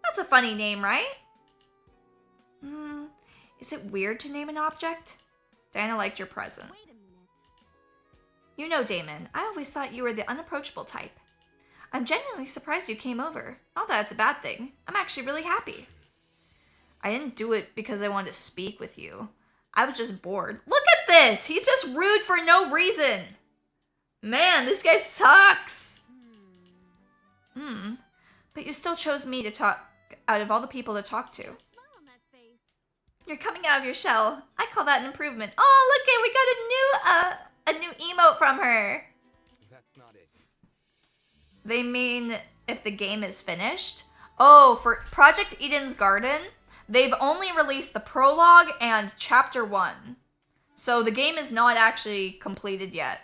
That's a funny name, right? Is it weird to name an object? Diana liked your present. Wait a minute. You know, Damon, I always thought you were the unapproachable type. I'm genuinely surprised you came over. Not that it's a bad thing. I'm actually really happy. I didn't do it because I wanted to speak with you. I was just bored. Look at this! He's just rude for no reason! Man, this guy sucks! But you still chose me to talk out of all the people to talk to. Smile on that face. You're coming out of your shell. I call that an improvement. Oh, look it! We got a new emote from her. That's not it. They mean if the game is finished? Oh, for Project Eden's Garden, they've only released the prologue and chapter 1. So the game is not actually completed yet.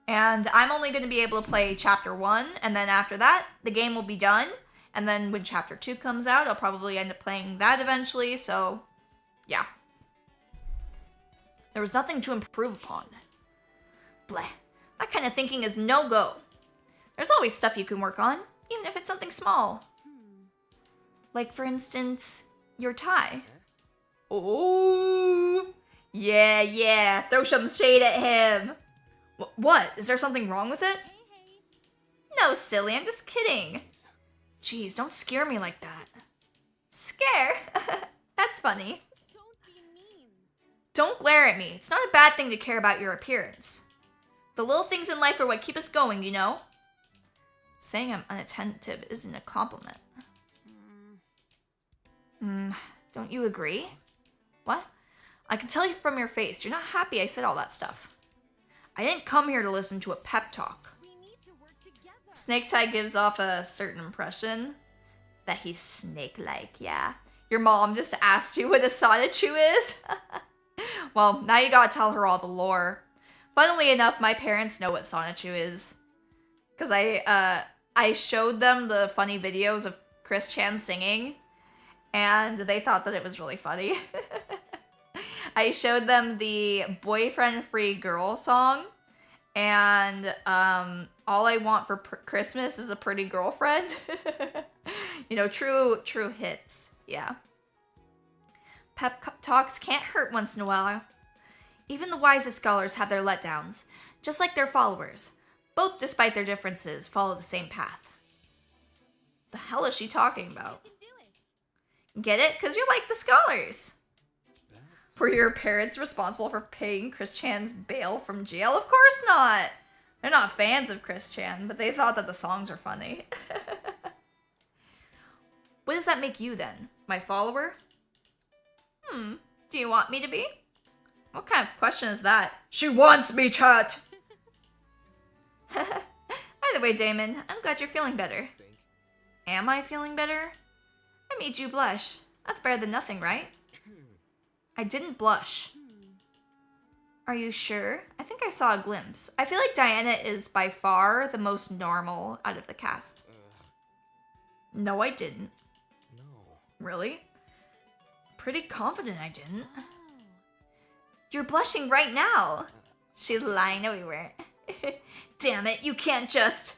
And I'm only going to be able to play chapter 1, and then after that, the game will be done. And then when chapter 2 comes out, I'll probably end up playing that eventually, so yeah. There was nothing to improve upon. Bleh. That kind of thinking is no-go. There's always stuff you can work on, even if it's something small. Like, for instance, your tie. Oh, yeah. Throw some shade at him. What? Is there something wrong with it? Hey. No, silly. I'm just kidding. Jeez, don't scare me like that. Scare? That's funny. Don't be mean. Don't glare at me. It's not a bad thing to care about your appearance. The little things in life are what keep us going, you know? Saying I'm unattentive isn't a compliment. Don't you agree? What? I can tell you from your face, you're not happy I said all that stuff. I didn't come here to listen to a pep talk. We need to work together. Snake gives off a certain impression that he's snake-like, yeah. Your mom just asked you what a Sonichu is? Well, now you gotta tell her all the lore. Funnily enough, my parents know what Sonichu is. Because I showed them the funny videos of Chris Chan singing, and they thought that it was really funny. I showed them the boyfriend-free girl song, and all I want for Christmas is a pretty girlfriend. You know, true hits, yeah. Pep talks can't hurt once in a while. Even the wisest scholars have their letdowns, just like their followers. Both, despite their differences, follow the same path. The hell is she talking about? You can do it. Get it? Because you're like the scholars. That's... Were your parents responsible for paying Chris Chan's bail from jail? Of course not! They're not fans of Chris Chan, but they thought that the songs were funny. What does that make you then? My follower? Do you want me to be? What kind of question is that? She wants me, chat! Either way, Damon, I'm glad you're feeling better. Think. Am I feeling better? I made you blush. That's better than nothing, right? I didn't blush. Are you sure? I think I saw a glimpse. I feel like Diana is by far the most normal out of the cast. No, I didn't. No. Really? Pretty confident I didn't. Oh. You're blushing right now. She's lying. No, we weren't. Damn it, you can't just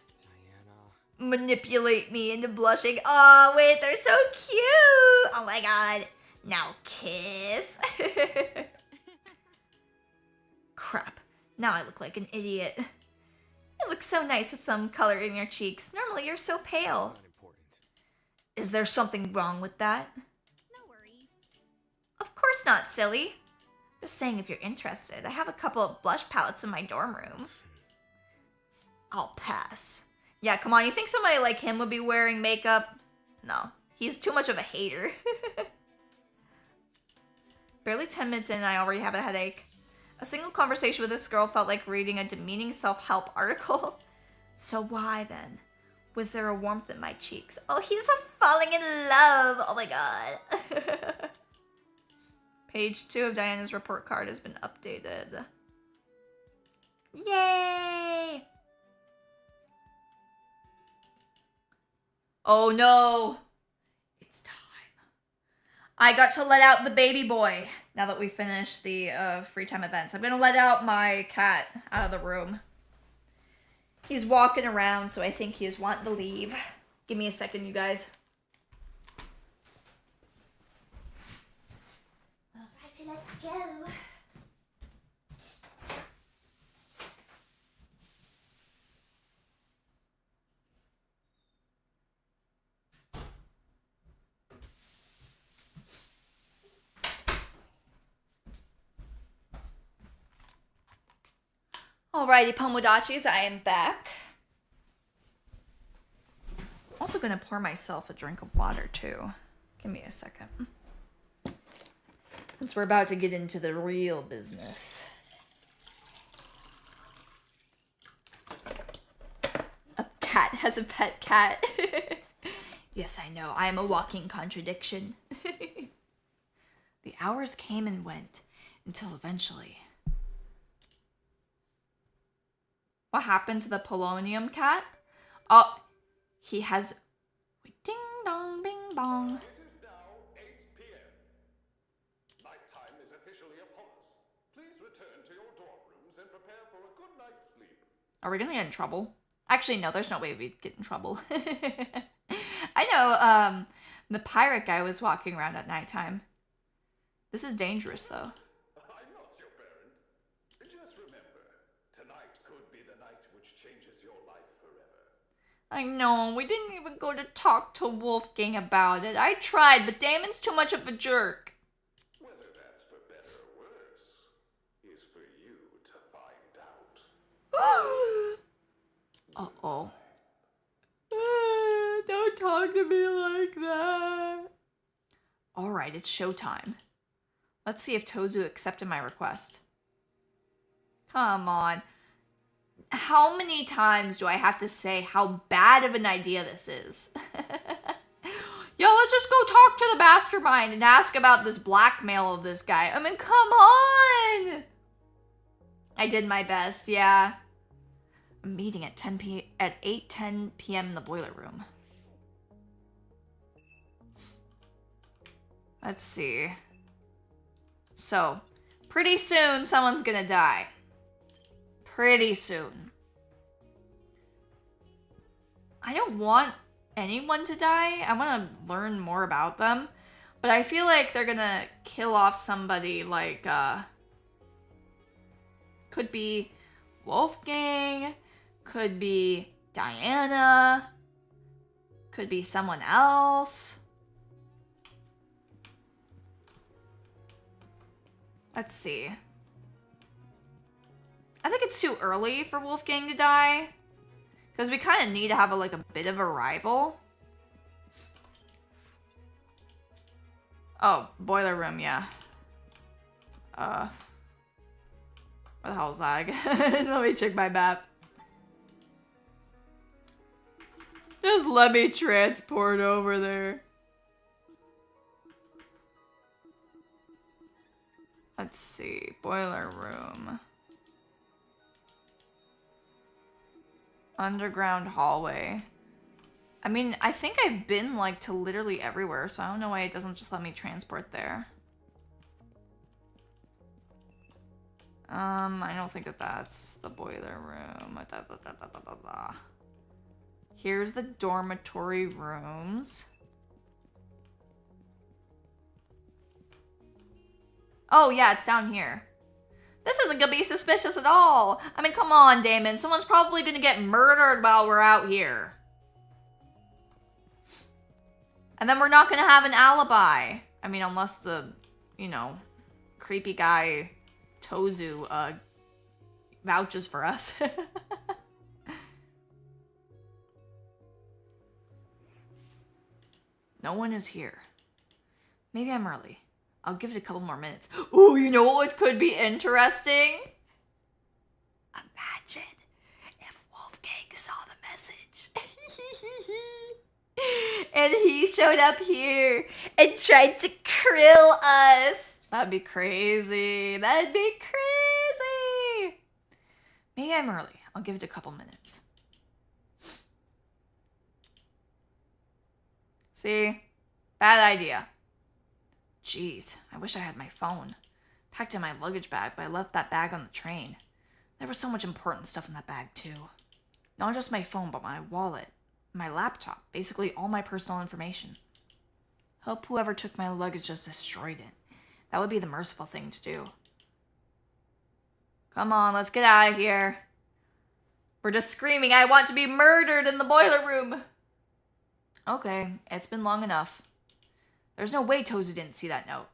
Diana. manipulate me into blushing. Oh, wait, they're so cute. Oh my god. Now kiss. Crap. Now I look like an idiot. You look so nice with some color in your cheeks. Normally you're so pale. Not important. Is there something wrong with that? No worries. Of course not, silly. Just saying if you're interested. I have a couple of blush palettes in my dorm room. I'll pass. Yeah, come on, you think somebody like him would be wearing makeup? No, he's too much of a hater. Barely 10 minutes in and I already have a headache. A single conversation with this girl felt like reading a demeaning self-help article. So why then? Was there a warmth in my cheeks? Oh, he's falling in love. Oh my god. Page 2 of Diana's report card has been updated. Yay! Oh no! It's time. I got to let out the baby boy now that we finished the free time events. I'm gonna let out my cat out of the room. He's walking around, so I think he is wanting to leave. Give me a second, you guys. Alrighty, let's go. Alrighty, Pomodachis, I am back. Also gonna pour myself a drink of water too. Give me a second. Since we're about to get into the real business. A cat has a pet cat. Yes, I know, I am a walking contradiction. The hours came and went until eventually... What happened to the polonium cat? Oh, he has... Ding dong, bing bong. It is now 8 p.m. Nighttime is officially upon us. Please return to your dorm rooms and prepare for a good night's sleep. Are we gonna get in trouble? Actually, no, there's no way we'd get in trouble. I know, the pirate guy was walking around at nighttime. This is dangerous, though. I'm not your parent. Just remember, tonight could be the night which changes your life forever. I know, we didn't even go to talk to Wolfgang about it. I tried, but Damon's too much of a jerk. Whether that's for better or worse is for you to find out. Uh-oh. Don't talk to me like that. Alright, it's showtime. Let's see if Tozu accepted my request. Come on. How many times do I have to say how bad of an idea this is? Yo, let's just go talk to the mastermind and ask about this blackmail of this guy. I mean, come on! I did my best, yeah. A meeting at 8:10 p.m. in the boiler room. Let's see. So, pretty soon someone's gonna die. Pretty soon. I don't want anyone to die. I want to learn more about them. But I feel like they're gonna kill off somebody like, could be Wolfgang, could be Diana, could be someone else. Let's see. I think it's too early for Wolfgang to die. Because we kind of need to have a bit of a rival. Oh, boiler room, yeah. Where the hell is that? Let me check my map. Just let me transport over there. Let's see. Boiler room. Underground hallway. I mean, I think I've been to literally everywhere, so I don't know why it doesn't just let me transport there. I don't think that that's the boiler room. Here's the dormitory rooms. Oh yeah, it's down here. This isn't gonna be suspicious at all. I mean, come on, Damon. Someone's probably gonna get murdered while we're out here. And then we're not gonna have an alibi. I mean, unless the, creepy guy Tozu vouches for us. No one is here. Maybe I'm early. I'll give it a couple more minutes. Ooh, you know what could be interesting? Imagine if Wolfgang saw the message. And he showed up here and tried to krill us. That'd be crazy. That'd be crazy. Maybe I'm early. I'll give it a couple minutes. See? Bad idea. Jeez, I wish I had my phone. Packed in my luggage bag, but I left that bag on the train. There was so much important stuff in that bag, too. Not just my phone, but my wallet, my laptop, basically all my personal information. Hope whoever took my luggage just destroyed it. That would be the merciful thing to do. Come on, let's get out of here. We're just screaming, I want to be murdered in the boiler room. Okay, it's been long enough. There's no way Tozu didn't see that note.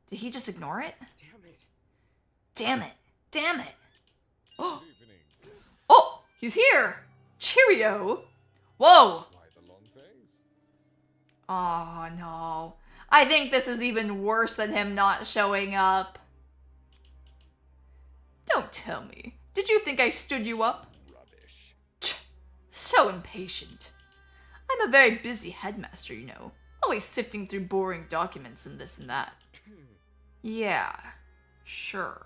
Did he just ignore it? Damn it. Damn it. Damn it. Oh, he's here. Cheerio. Whoa. Why the long face? Oh, no. I think this is even worse than him not showing up. Don't tell me. Did you think I stood you up? Rubbish. Tch, so impatient. I'm a very busy headmaster, you know. Always sifting through boring documents and this and that. Yeah, sure.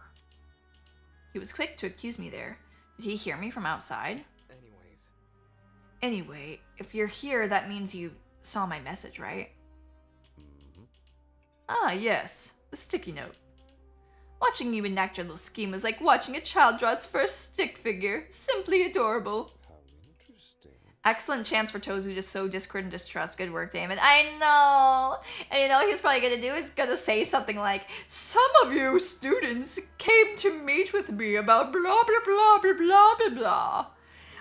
He was quick to accuse me there. Did he hear me from outside? Anyway, if you're here, that means you saw my message, right? Mm-hmm. Ah, yes. The sticky note. Watching you enact your little scheme is like watching a child draw its first stick figure. Simply adorable. How interesting. Excellent chance for Tozu to sow discord and distrust. Good work, Damon. I know! And you know what he's probably gonna do? He's gonna say something like, some of you students came to meet with me about blah, blah, blah, blah, blah, blah, blah.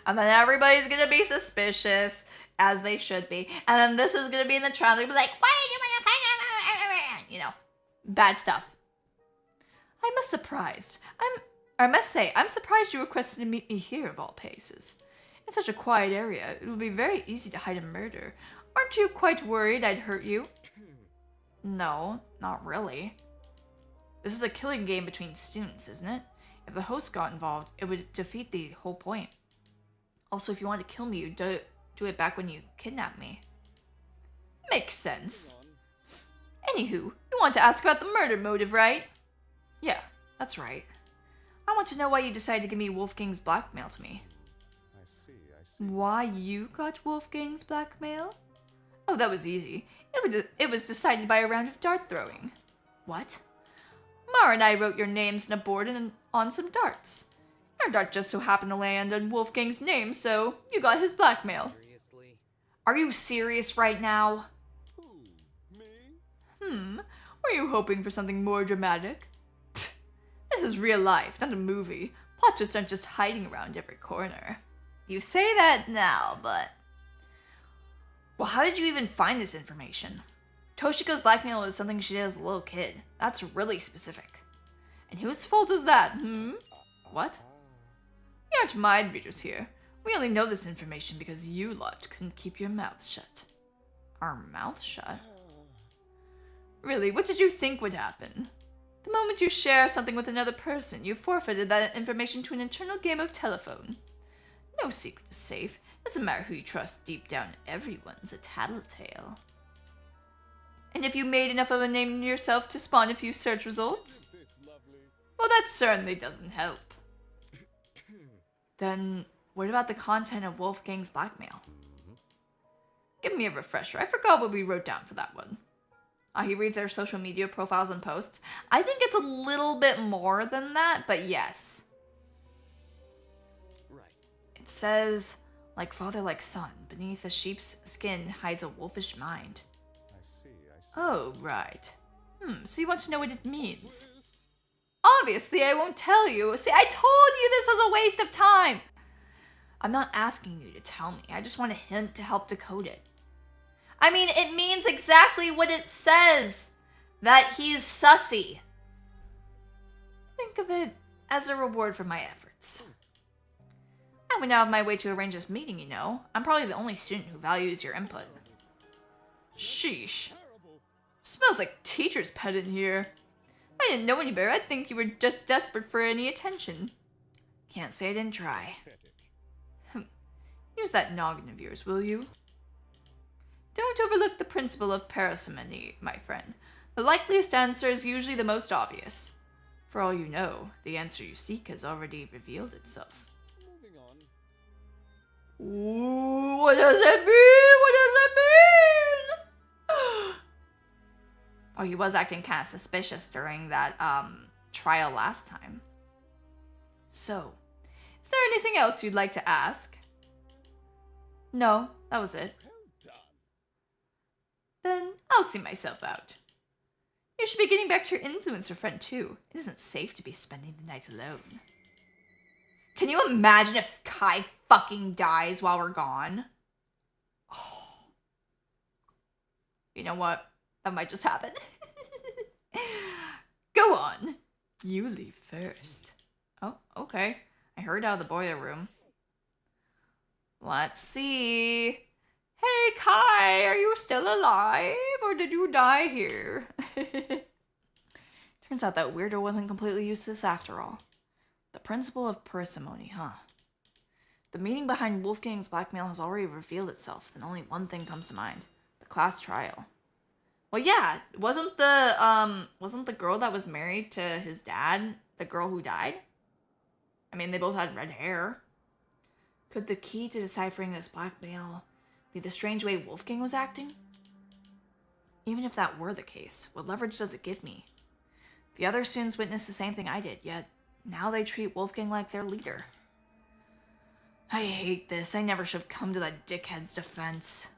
And then everybody's gonna be suspicious, as they should be. And then this is gonna be in the trial. They'll be like, why are you gonna find, you know, bad stuff. I must say, I'm surprised you requested to meet me here of all places. In such a quiet area, it would be very easy to hide a murder. Aren't you quite worried I'd hurt you? No, not really. This is a killing game between students, isn't it? If the host got involved, it would defeat the whole point. Also, if you want to kill me, you do it back when you kidnapped me. Makes sense. Anywho, you want to ask about the murder motive, right? Yeah, that's right. I want to know why you decided to give me Wolfgang's blackmail to me. I see. Why you got Wolfgang's blackmail? Oh, that was easy. It was decided by a round of dart throwing. What? Mara and I wrote your names on a board and on some darts. Your dart just so happened to land on Wolfgang's name, so you got his blackmail. Seriously? Are you serious right now? Who? Me? Were you hoping for something more dramatic? Pfft, this is real life, not a movie. Plot twists aren't just hiding around every corner. You say that now, but... Well, how did you even find this information? Toshiko's blackmail is something she did as a little kid. That's really specific. And whose fault is that, What? We aren't mind readers here. We only know this information because you lot couldn't keep your mouths shut. Our mouths shut? Really, what did you think would happen? The moment you share something with another person, you forfeited that information to an eternal game of telephone. No secret is safe. Doesn't matter who you trust, deep down, everyone's a tattletale. And if you made enough of a name to yourself to spawn a few search results? This lovely. Well, that certainly doesn't help. Then, what about the content of Wolfgang's blackmail? Give me a refresher. I forgot what we wrote down for that one. He reads their social media profiles and posts. I think it's a little bit more than that, but yes. Right. It says, like father, like son, beneath a sheep's skin hides a wolfish mind. I see. Oh, right. So you want to know what it means? Buddhist? Obviously, I won't tell you. See, I told you this was a waste of time. I'm not asking you to tell me. I just want a hint to help decode it. I mean, it means exactly what it says. That he's sussy. Think of it as a reward for my efforts. I went out of my way to arrange this meeting, you know. I'm probably the only student who values your input. Sheesh. Terrible. Smells like teacher's pet in here. If I didn't know any better, I'd think you were just desperate for any attention. Can't say I didn't try. Pathetic. Use that noggin of yours, will you? Don't overlook the principle of parsimony, my friend. The likeliest answer is usually the most obvious. For all you know, the answer you seek has already revealed itself. Moving on. Ooh, what does it mean? What does it mean? Oh, he was acting kind of suspicious during that trial last time. So, is there anything else you'd like to ask? No, that was it. Well done. Then I'll see myself out. You should be getting back to your influencer friend too. It isn't safe to be spending the night alone. Can you imagine if Kai fucking dies while we're gone? Oh. You know what? That might just happen. Go on. You leave first. Oh, okay. I heard out of the boiler room. Let's see. Hey, Kai, are you still alive? Or did you die here? Turns out that weirdo wasn't completely useless after all. The principle of parsimony, huh? The meaning behind Wolfgang's blackmail has already revealed itself, then only one thing comes to mind. The class trial. Well, yeah, wasn't the girl that was married to his dad the girl who died? I mean, they both had red hair. Could the key to deciphering this blackmail be the strange way Wolfgang was acting? Even if that were the case, what leverage does it give me? The other students witnessed the same thing I did, yet now they treat Wolfgang like their leader. I hate this. I never should have come to that dickhead's defense.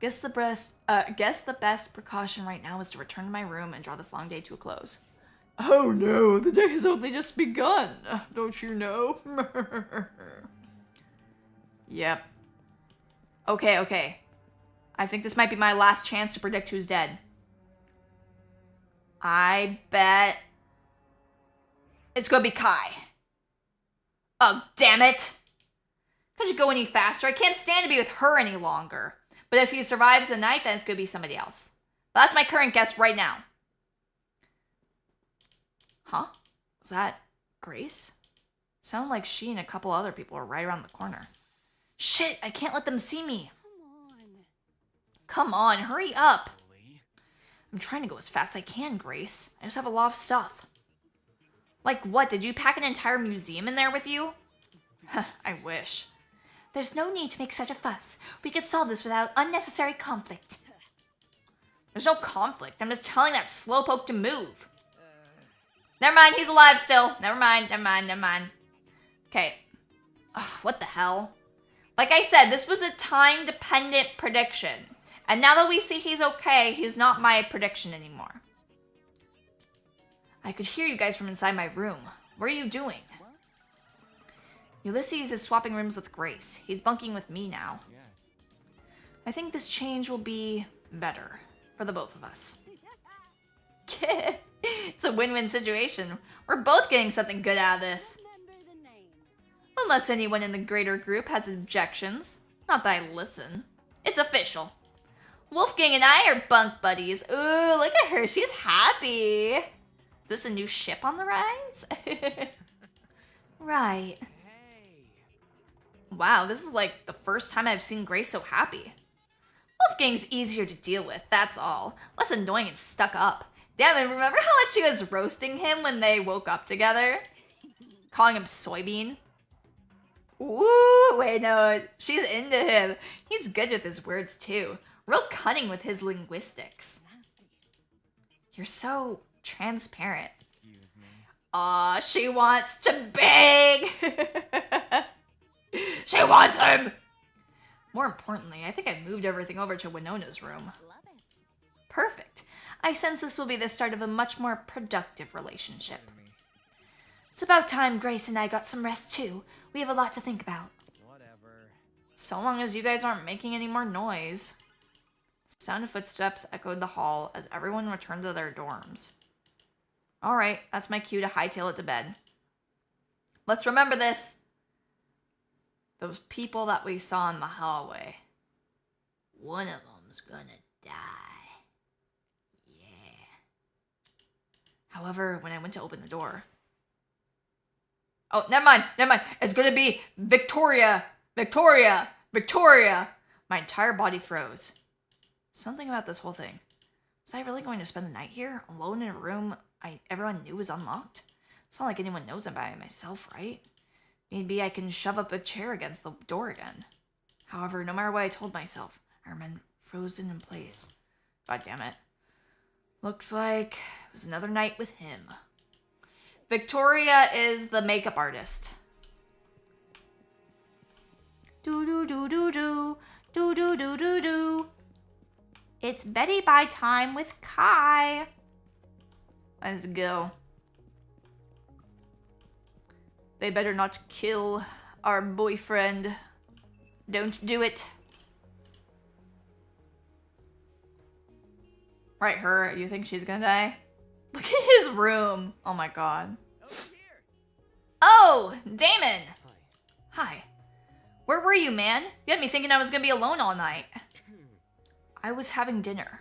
Guess the best precaution right now is to return to my room and draw this long day to a close. Oh no, the day has only just begun. Don't you know? Yep. Okay. I think this might be my last chance to predict who's dead. I bet it's gonna be Kai. Oh, damn it. Could you go any faster? I can't stand to be with her any longer. But if he survives the night, then it's gonna be somebody else. But that's my current guess right now. Huh? Was that Grace? Sounded like she and a couple other people were right around the corner. Shit, I can't let them see me. Come on, hurry up. I'm trying to go as fast as I can, Grace. I just have a lot of stuff. Like what? Did you pack an entire museum in there with you? I wish. There's no need to make such a fuss. We could solve this without unnecessary conflict. There's no conflict. I'm just telling that slowpoke to move. Never mind, he's alive still. Never mind. Okay. Ugh, what the hell? Like I said, this was a time-dependent prediction. And now that we see he's okay, he's not my prediction anymore. I could hear you guys from inside my room. What are you doing? Ulysses is swapping rooms with Grace. He's bunking with me now. I think this change will be better for the both of us. It's a win-win situation. We're both getting something good out of this. Unless anyone in the greater group has objections. Not that I listen. It's official. Wolfgang and I are bunk buddies. Ooh, look at her. She's happy. This a new ship on the rise? Right. Wow, this is like the first time I've seen Grace so happy. Wolfgang's easier to deal with, that's all. Less annoying and stuck up. Damn it, remember how much she was roasting him when they woke up together? Calling him soybean? Ooh, wait, no, she's into him. He's good with his words, too. Real cunning with his linguistics. You're so transparent. Aw, she wants to bang! She wants him! More importantly, I think I moved everything over to Winona's room. Perfect. I sense this will be the start of a much more productive relationship. It's about time Grace and I got some rest too. We have a lot to think about. Whatever. So long as you guys aren't making any more noise. Sound of footsteps echoed the hall as everyone returned to their dorms. Alright, that's my cue to hightail it to bed. Let's remember this. Those people that we saw in the hallway. One of them's gonna die. Yeah. However, when I went to open the door... Oh, never mind. It's gonna be Victoria. My entire body froze. Something about this whole thing. Was I really going to spend the night here, alone in a room everyone knew was unlocked? It's not like anyone knows I'm by myself, right? Maybe I can shove up a chair against the door again. However, no matter what I told myself, I remained frozen in place. God damn it. Looks like it was another night with him. Victoria is the makeup artist. Do. It's Betty by time with Kai. Let's go. They better not kill our boyfriend. Don't do it. Right, her. You think she's gonna die? Look at his room. Oh my god. Oh, Damon. Hi. Where were you, man? You had me thinking I was gonna be alone all night. I was having dinner.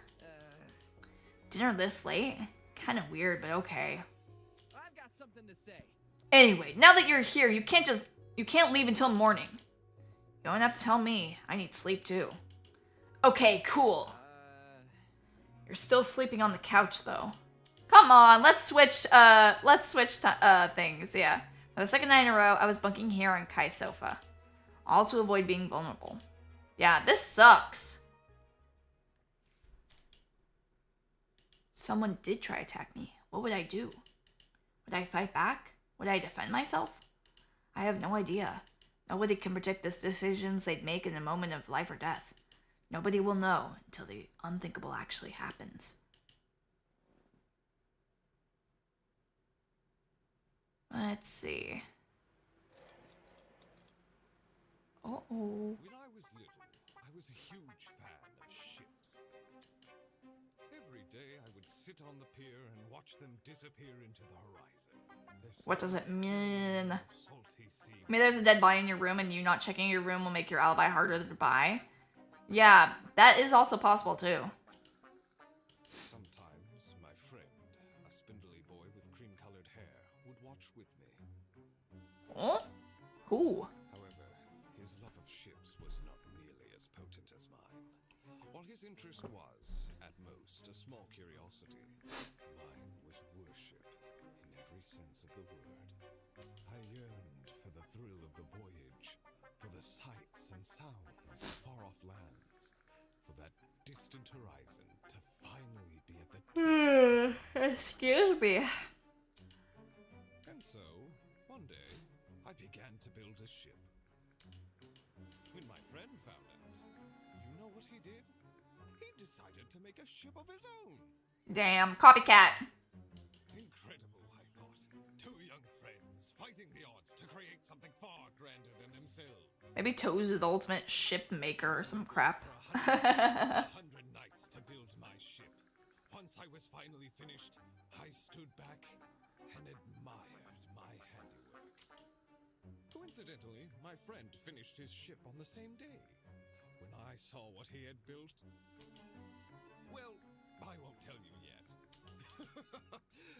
Dinner this late? Kind of weird, but okay. I've got something to say. Anyway, now that you're here, you can't leave until morning. You don't have to tell me. I need sleep too. Okay, cool. You're still sleeping on the couch though. Come on, let's switch things, yeah. For the second night in a row, I was bunking here on Kai's sofa. All to avoid being vulnerable. Yeah, this sucks. Someone did try to attack me. What would I do? Would I fight back? Would I defend myself? I have no idea. Nobody can predict the decisions they'd make in a moment of life or death. Nobody will know until the unthinkable actually happens. Let's see. Uh-oh. When I was little, I was a huge fan of ships. Every day I would sit on the pier and watch them disappear into the horizon. What does it mean? Salty sea. I mean, there's a dead body in your room and you not checking your room will make your alibi harder to buy. Yeah, that is also possible too. Sometimes my friend, a spindly boy with cream-colored colored hair would watch with me. Oh? Who? However, his love of ships was not nearly as potent as mine. While his interest was, at most, a small curiosity, mine was worship in every sense of the word. I yearned for the thrill of the voyage, for the sights and sounds of far-off lands, for that distant horizon to finally be at the Excuse me. And so, one day, I began to build a ship. When my friend found out, you know what he did? He decided to make a ship of his own. Damn, copycat. Incredible, I thought. Two young friends fighting the odds to create something far grander than themselves. Maybe Toes is the ultimate ship maker or some crap. For 100 nights to build my ship. Once I was finally finished, I stood back and admired my handiwork. Coincidentally, my friend finished his ship on the same day. When I saw what he had built, well, I won't tell you yet.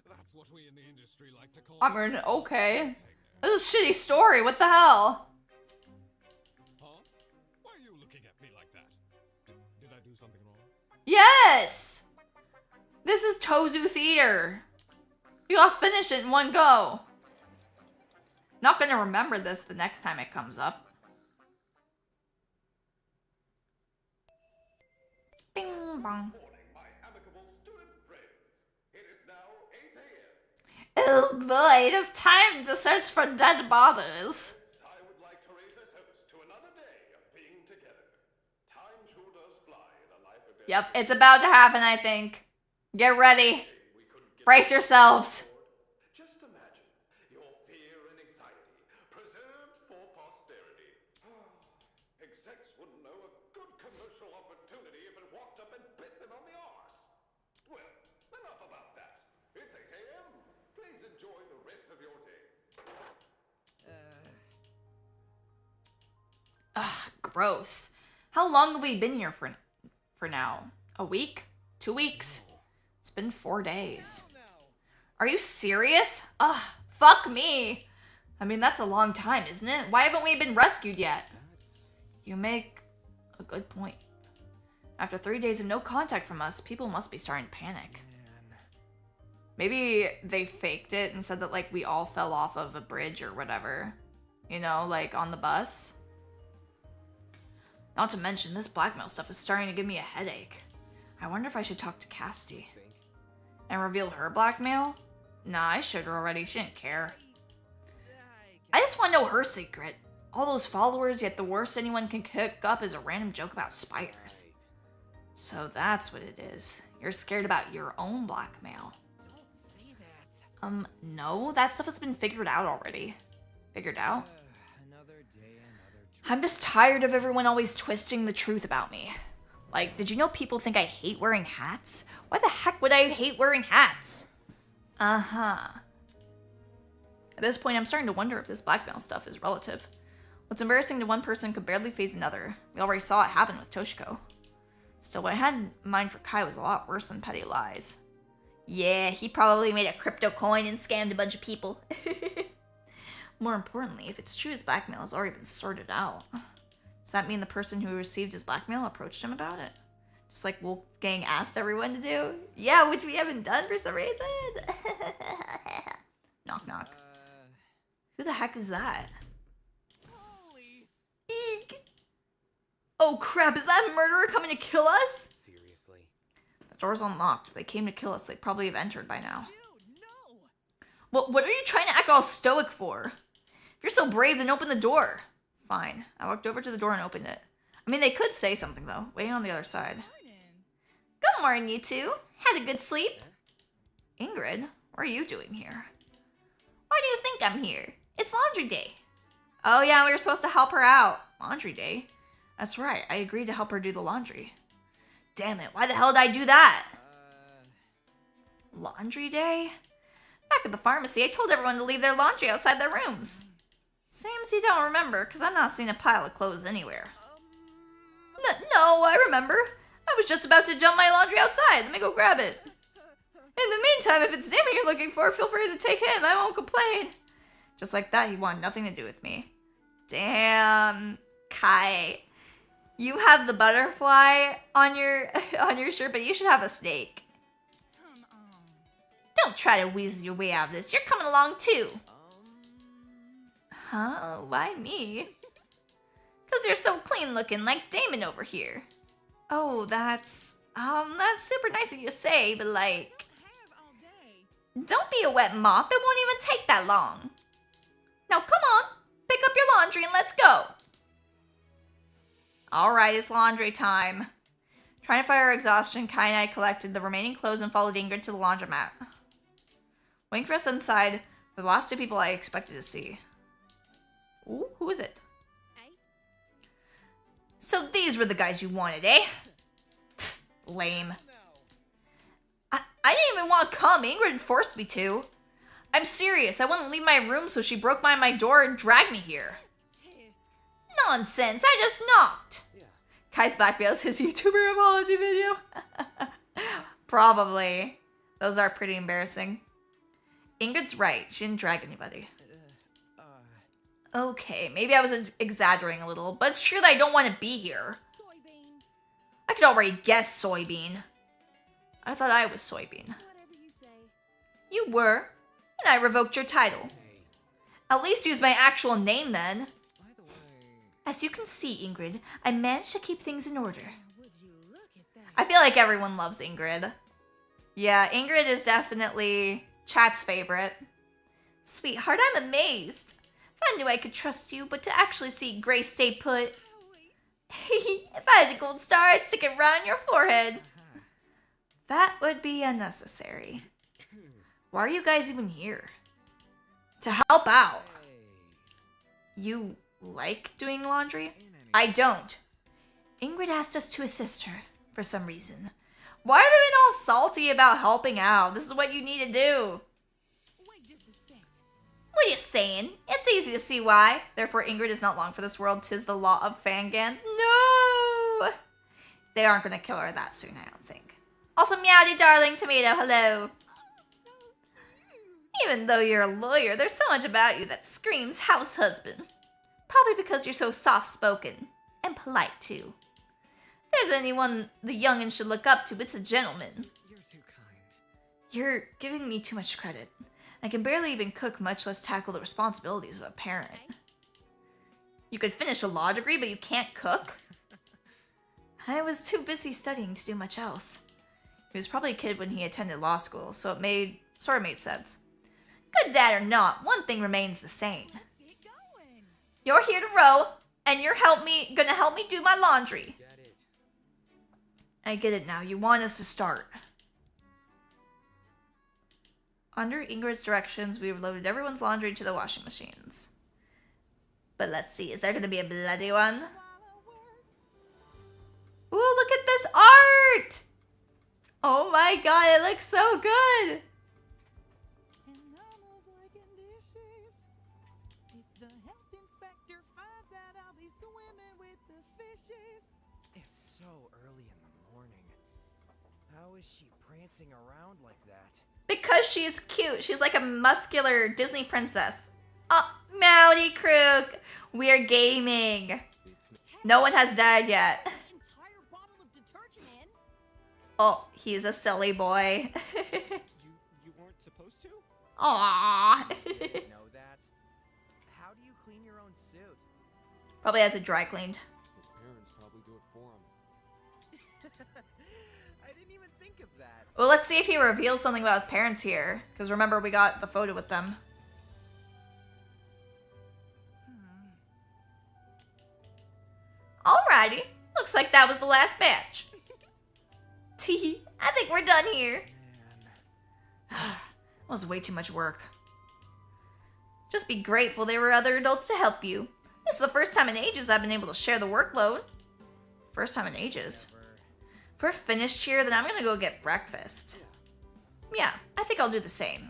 That's what we in the industry like to call. I mean, okay. This is a shitty story. What the hell? Huh? Why are you looking at me like that? Did I do something wrong? Yes! This is Tozu Theater. You gotta finish it in one go. Not gonna remember this the next time it comes up. Bing bong. Morning, my amicable student friends. It is now 8 a.m. Oh boy, it is time to search for dead bodies. I would like to raise a toast to another day of being together. Time sure does fly in a life of Yep, it's about to happen, I think. Get ready. we couldn't get Brace yourselves. Just imagine your fear and anxiety preserved for posterity. Execs wouldn't know a good commercial opportunity if it walked up and bit them on the arse. Well, enough about that. It's 8 a.m. Please enjoy the rest of your day. Ugh, gross. How long have we been here for now? A week? 2 weeks? It's been 4 days. Hell no. Are you serious? Ugh, fuck me. I mean, that's a long time, isn't it? Why haven't we been rescued yet? You make a good point. After 3 days of no contact from us, people must be starting to panic. Man. Maybe they faked it and said that, like, we all fell off of a bridge or whatever. You know, like, on the bus. Not to mention, this blackmail stuff is starting to give me a headache. I wonder if I should talk to Cassidy. Think? And reveal her blackmail? Nah, I showed her already. She didn't care. I I just want to know her secret. All those followers, yet the worst anyone can cook up is a random joke about spiders. So that's what it is. You're scared about your own blackmail. Don't say that. No, that stuff has been figured out already. Figured out? Another day, another I'm just tired of everyone always twisting the truth about me. Like, did you know people think I hate wearing hats? Why the heck would I hate wearing hats? Uh-huh. At this point, I'm starting to wonder if this blackmail stuff is relative. What's embarrassing to one person could barely faze another. We already saw it happen with Toshiko. Still, what I had in mind for Kai was a lot worse than petty lies. Yeah, he probably made a crypto coin and scammed a bunch of people. More importantly, if it's true his blackmail has already been sorted out, does that mean the person who received his blackmail approached him about it? Just like Wolfgang asked everyone to do? Yeah, which we haven't done for some reason. Knock knock. Who the heck is that? Holy. Eek! Oh crap, is that a murderer coming to kill us? Seriously. The door's unlocked. If they came to kill us, they probably have entered by now. Dude, no. What are you trying to act all stoic for? If you're so brave, then open the door. Fine. I walked over to the door and opened it. I mean, they could say something, though. Waiting on the other side. Good morning, you two. Had a good sleep? Ingrid, what are you doing here? Why do you think I'm here? It's laundry day. Oh yeah, we were supposed to help her out. Laundry day? That's right, I agreed to help her do the laundry. Damn it, why the hell did I do that? Laundry day? Back at the pharmacy, I told everyone to leave their laundry outside their rooms. Seems you don't remember, because I'm not seeing a pile of clothes anywhere. No, I remember. I was just about to dump my laundry outside. Let me go grab it. In the meantime, if it's Damon you're looking for, feel free to take him. I won't complain. Just like that, he wanted nothing to do with me. Damn, Kai. You have the butterfly on your shirt, but you should have a snake. Come on. Don't try to weasel your way out of this. You're coming along too. Huh? Why me? Because you're so clean looking, like Damon over here. Oh, that's super nice of you to say, but like, Have all day. don't be a wet mop. It won't even take that long. Now come on, pick up your laundry and let's go. All right, it's laundry time. Trying to fight our exhaustion, Kai and I collected the remaining clothes and followed Ingrid to the laundromat. Waiting for us inside were the last two people I expected to see. Ooh, who is it? Eh? So these were the guys you wanted, eh? Lame. I didn't even want to come. Ingrid forced me to. I'm serious. I wouldn't leave my room, so she broke my door and dragged me here. Tisk. Nonsense. I just knocked. Yeah. Kai's backbails his YouTuber apology video. Probably. Those are pretty embarrassing. Ingrid's right. She didn't drag anybody. Okay, maybe I was exaggerating a little, but it's true that I don't want to be here. Soybean. I could already guess soybean. I thought I was soybean. Whatever you say. You were, and I revoked your title. Hey, At least use my actual name then. by the way, As you can see, Ingrid, I managed to keep things in order. Now, would you look at that? I feel like everyone loves Ingrid. Yeah, Ingrid is definitely chat's favorite. Sweetheart, I'm amazed. If I knew I could trust you, but to actually see Grace stay put. If I had a gold star, I'd stick it right on your forehead. That would be unnecessary. Why are you guys even here? To help out. hey. You like doing laundry? In any I don't. Ingrid asked us to assist her for some reason. Why are they being all salty about helping out? This is what you need to do. Wait just a sec. What are you saying? It's easy to see why. Therefore, Ingrid is not long for this world. 'Tis the law of Fangans. No! They aren't going to kill her that soon, I don't think. Also, meowdy darling tomato, hello. Even though you're a lawyer, there's so much about you that screams house husband. Probably because you're so soft-spoken. And polite, too. If there's anyone the youngin' should look up to, it's a gentleman. You're too kind. You're giving me too much credit. I can barely even cook, much less tackle the responsibilities of a parent. You could finish a law degree, but you can't cook? I was too busy studying to do much else. He was probably a kid when he attended law school, so it sort of made sense. Good dad or not, one thing remains the same. Let's get going. You're here to row, and you're gonna help me do my laundry. Get it. I get it now. You want us to start. Under Ingrid's directions, we loaded everyone's laundry to the washing machines. But let's see, is there gonna be a bloody one? Ooh, look at this art! Oh my god, it looks so good! And almost like in dishes. If the health inspector finds out, I'll be swimming with the fishes. It's so early in the morning. How is she prancing around like that? Because she's cute. She's like a muscular Disney princess. Oh, Mowdy Crook! We're gaming. It's me. No one has died yet. Entire bottle of detergent in. Oh, he's a silly boy. You weren't supposed to? Aww. Know that? How do you clean your own suit? Probably has it dry cleaned. His parents probably do it for him. I didn't even think of that. Well, let's see if he reveals something about his parents here. Because remember, we got the photo with them. Alrighty. Looks like that was the last batch. Tee, I think we're done here. Man. That was way too much work. Just be grateful there were other adults to help you. This is the first time in ages I've been able to share the workload. First time in ages. Never. If we're finished here, then I'm gonna go get breakfast. Yeah, I think I'll do the same.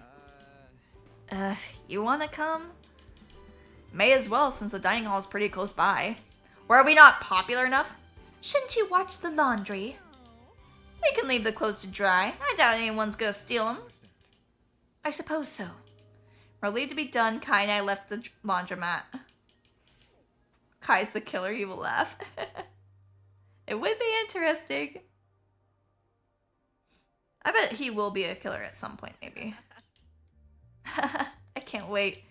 You wanna come? May as well, since the dining hall is pretty close by. Or are we not popular enough? Shouldn't you watch the laundry? We can leave the clothes to dry. I doubt anyone's gonna steal them. I suppose so. Relieved to be done, Kai and I left the laundromat. Kai's the killer, you will laugh. It would be interesting. I bet he will be a killer at some point, maybe. I can't wait.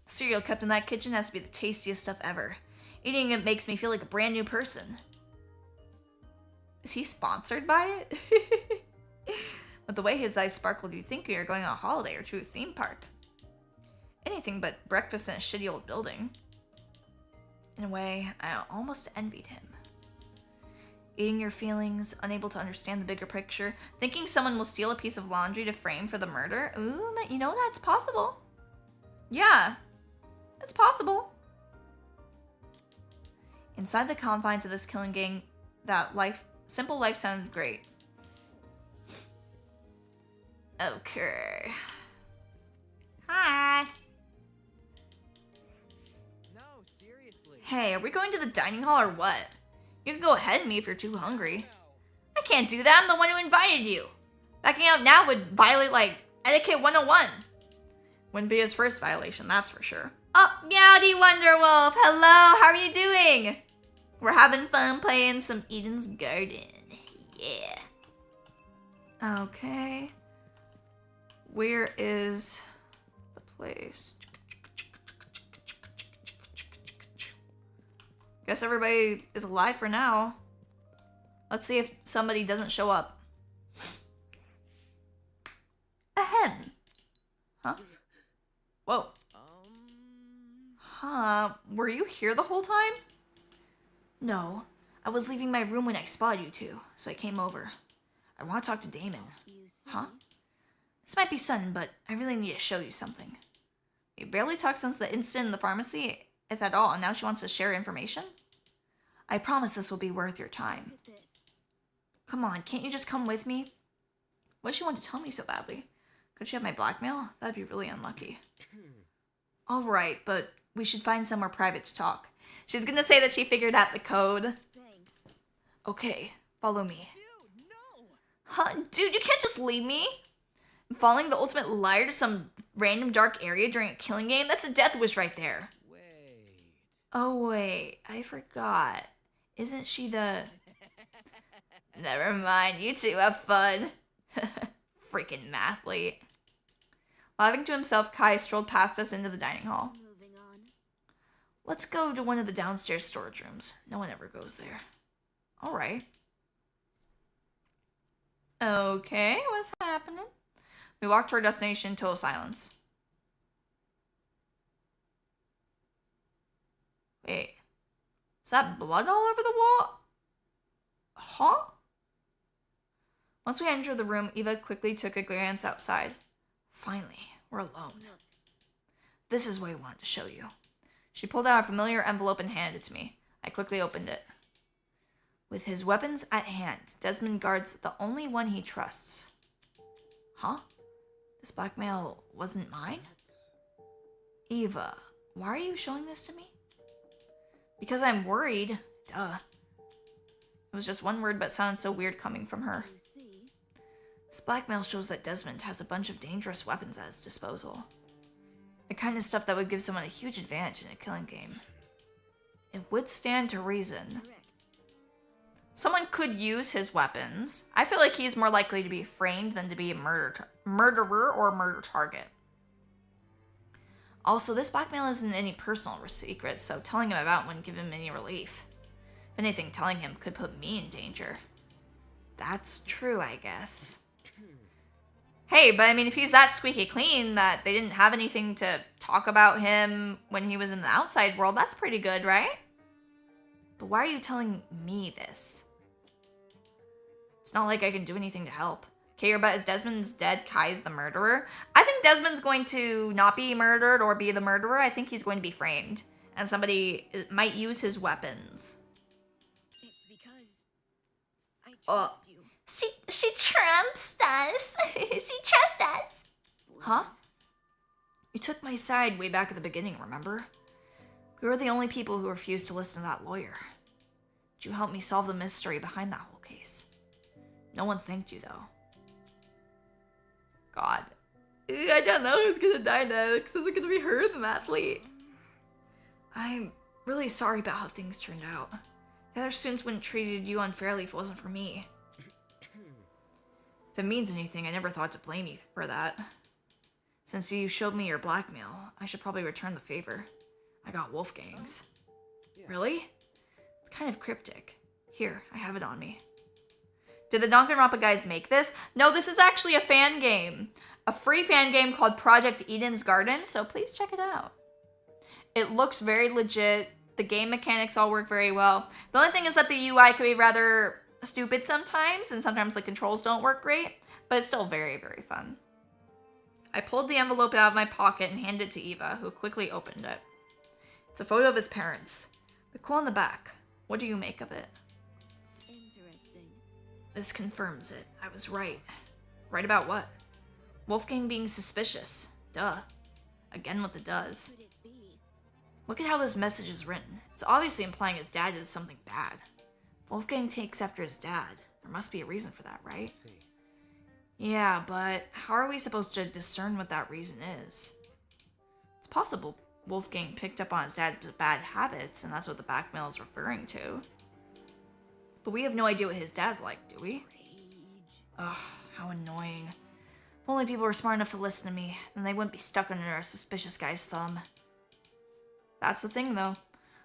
The cereal kept in that kitchen has to be the tastiest stuff ever. Eating it makes me feel like a brand new person. Is he sponsored by it? With the way his eyes sparkled, you'd think we were going on a holiday or to a theme park. Anything but breakfast in a shitty old building. In a way, I almost envied him. Eating your feelings, unable to understand the bigger picture, thinking someone will steal a piece of laundry to frame for the murder. Ooh, you know that's possible. Yeah, it's possible. Inside the confines of this killing gang, that simple life sounded great. Okay. Hi. No, seriously. Hey, are we going to the dining hall or what? You can go ahead of me if you're too hungry. I can't do that. I'm the one who invited you. Backing out now would violate, like, etiquette 101. Wouldn't be his first violation, that's for sure. Oh, Meowdy Wonderwolf. Hello, how are you doing? We're having fun playing some Eden's Garden. Yeah. Okay. Where is the place? Guess everybody is alive for now. Let's see if somebody doesn't show up. Ahem. Huh? Whoa. Huh? Were you here the whole time? No. I was leaving my room when I spotted you two, so I came over. I want to talk to Damon. Huh? This might be sudden, but I really need to show you something. We barely talked since the incident in the pharmacy, if at all, and now she wants to share information? I promise this will be worth your time. Come on, can't you just come with me? What does she want to tell me so badly? Could she have my blackmail? That'd be really unlucky. Alright, but we should find somewhere private to talk. She's gonna say that she figured out the code. Thanks. Okay, follow me. Dude, no! Huh? Dude, you can't just leave me. Following the ultimate liar to some random dark area during a killing game? That's a death wish right there. Wait. Oh wait, I forgot. Isn't she the... Never mind, you two have fun. Freaking mathlete. Laughing to himself, Kai strolled past us into the dining hall. Moving on. Let's go to one of the downstairs storage rooms. No one ever goes there. Alright. Okay, what's happening? We walked to our destination in total silence. Wait. Is that blood all over the wall? Huh? Once we entered the room, Eva quickly took a glance outside. Finally, we're alone. This is what I wanted to show you. She pulled out a familiar envelope and handed it to me. I quickly opened it. With his weapons at hand, Desmond guards the only one he trusts. Huh? This blackmail wasn't mine? Eva, why are you showing this to me? Because I'm worried. Duh. It was just one word, but sounded so weird coming from her. You see? This blackmail shows that Desmond has a bunch of dangerous weapons at his disposal. The kind of stuff that would give someone a huge advantage in a killing game. It would stand to reason. Correct. Someone could use his weapons. I feel like he's more likely to be framed than to be a murderer or murder target. Also, this blackmail isn't any personal secret, so telling him about wouldn't give him any relief. If anything, telling him could put me in danger. That's true, I guess. Hey, but I mean, if he's that squeaky clean that they didn't have anything to talk about him when he was in the outside world, that's pretty good, right? But why are you telling me this? It's not like I can do anything to help. Okay, your bet is Desmond's dead, Kai's the murderer. I think Desmond's going to not be murdered or be the murderer. I think he's going to be framed. And somebody might use his weapons. It's because I trust you. She trusts us. She trusts us. Huh? You took my side way back at the beginning, remember? We were the only people who refused to listen to that lawyer. Did you help me solve the mystery behind that whole case? No one thanked you, though. God. I don't know who's gonna die next. Is it gonna be her, the mathlete? I'm really sorry about how things turned out. The other students wouldn't have treated you unfairly if it wasn't for me. If it means anything, I never thought to blame you for that. Since you showed me your blackmail, I should probably return the favor. I got Wolfgang's. Really? It's kind of cryptic. Here, I have it on me. Did the Danganronpa guys make this? No, this is actually a fan game. A free fan game called Project Eden's Garden, so please check it out. It looks very legit. The game mechanics all work very well. The only thing is that the UI can be rather stupid sometimes, and sometimes the controls don't work great, but it's still very, very fun. I pulled the envelope out of my pocket and handed it to Eva, who quickly opened it. It's a photo of his parents. The quote on the back. What do you make of it? Interesting. This confirms it. I was right. Right about what? Wolfgang being suspicious. Duh. Again with the does. Could it be? Look at how this message is written. It's obviously implying his dad did something bad. Wolfgang takes after his dad. There must be a reason for that, right? See. Yeah, but how are we supposed to discern what that reason is? It's possible Wolfgang picked up on his dad's bad habits, and that's what the blackmail is referring to. But we have no idea what his dad's like, do we? Rage. Ugh, how annoying. If only people were smart enough to listen to me, then they wouldn't be stuck under a suspicious guy's thumb. That's the thing, though.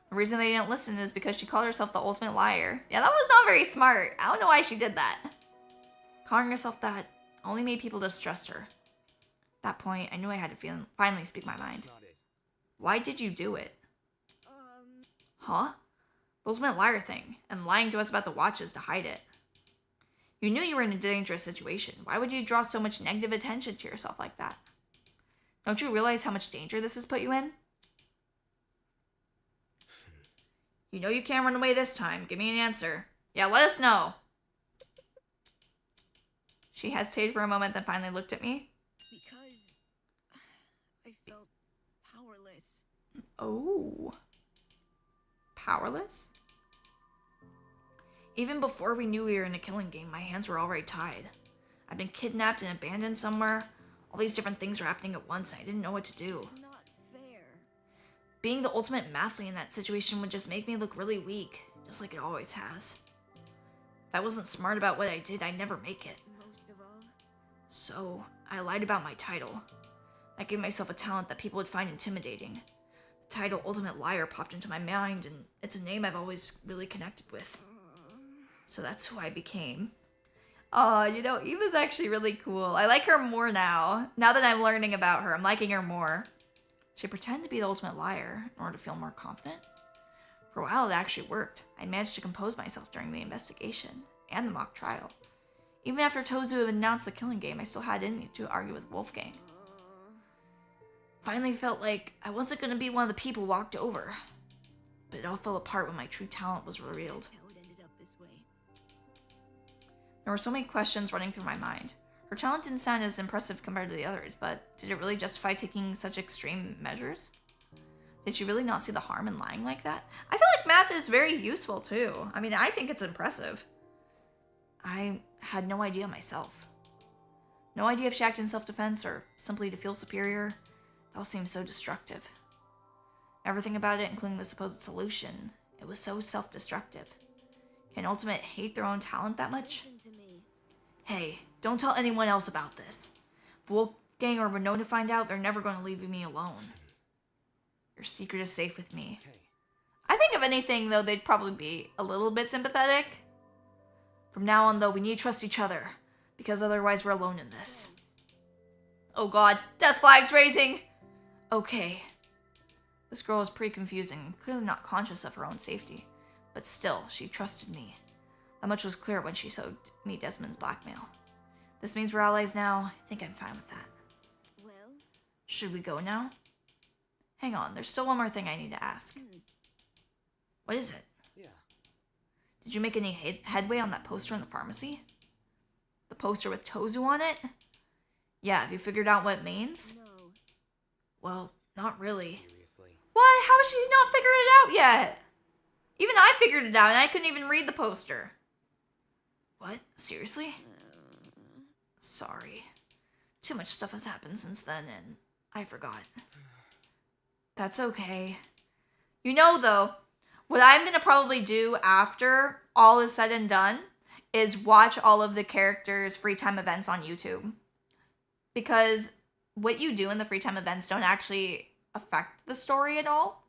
The reason they didn't listen is because she called herself the ultimate liar. Yeah, that was not very smart. I don't know why she did that. Calling herself that only made people distrust her. At that point, I knew I had to finally speak my mind. Not it. Why did you do it? Huh? The ultimate liar thing, and lying to us about the watches to hide it. You knew you were in a dangerous situation. Why would you draw so much negative attention to yourself like that? Don't you realize how much danger this has put you in? You know you can't run away this time. Give me an answer. Yeah, let us know. She hesitated for a moment, then finally looked at me. Because I felt powerless. Oh. Powerless? Even before we knew we were in a killing game, my hands were already tied. I'd been kidnapped and abandoned somewhere. All these different things were happening at once, and I didn't know what to do. Not fair. Being the ultimate mathlete in that situation would just make me look really weak, just like it always has. If I wasn't smart about what I did, I'd never make it. Most of all, So, I lied about my title. I gave myself a talent that people would find intimidating. The title Ultimate Liar popped into my mind, and it's a name I've always really connected with. So that's who I became. Aw, you know, Eva's actually really cool. I like her more now. Now that I'm learning about her, I'm liking her more. She pretended to be the ultimate liar in order to feel more confident. For a while, it actually worked. I managed to compose myself during the investigation and the mock trial. Even after Tozu had announced the killing game, I still had it in me to argue with Wolfgang. Finally felt like I wasn't going to be one of the people walked over. But it all fell apart when my true talent was revealed. how it ended up this way. There were so many questions running through my mind. Her talent didn't sound as impressive compared to the others, but did it really justify taking such extreme measures? Did she really not see the harm in lying like that? I feel like math is very useful too. I mean, I think it's impressive. I had no idea myself. No idea if she acted in self-defense or simply to feel superior. It all seemed so destructive. Everything about it, including the supposed solution, it was so self-destructive. Can Ultimate hate their own talent that much? Listen to me. Hey, don't tell anyone else about this. If Wolfgang or Winona find out, they're never going to leave me alone. Your secret is safe with me. Okay. I think if anything, though, they'd probably be a little bit sympathetic. From now on, though, we need to trust each other, because otherwise we're alone in this. Oh god, death flag's raising! Okay. This girl is pretty confusing, clearly not conscious of her own safety. But still, she trusted me. That much was clear when she showed me Desmond's blackmail. This means we're allies now. I think I'm fine with that. Well, Should we go now? Hang on, there's still one more thing I need to ask. What is it? Yeah. Did you make any headway on that poster in the pharmacy? The poster with Tozu on it? Yeah, have you figured out what it means? no. Well, not really. Seriously. What? How has she not figured it out yet? Even I figured it out and I couldn't even read the poster. What? Seriously? Sorry. Too much stuff has happened since then, and I forgot. That's okay. You know, though, what I'm gonna probably do after all is said and done is watch all of the characters' free time events on YouTube. Because what you do in the free time events don't actually affect the story at all.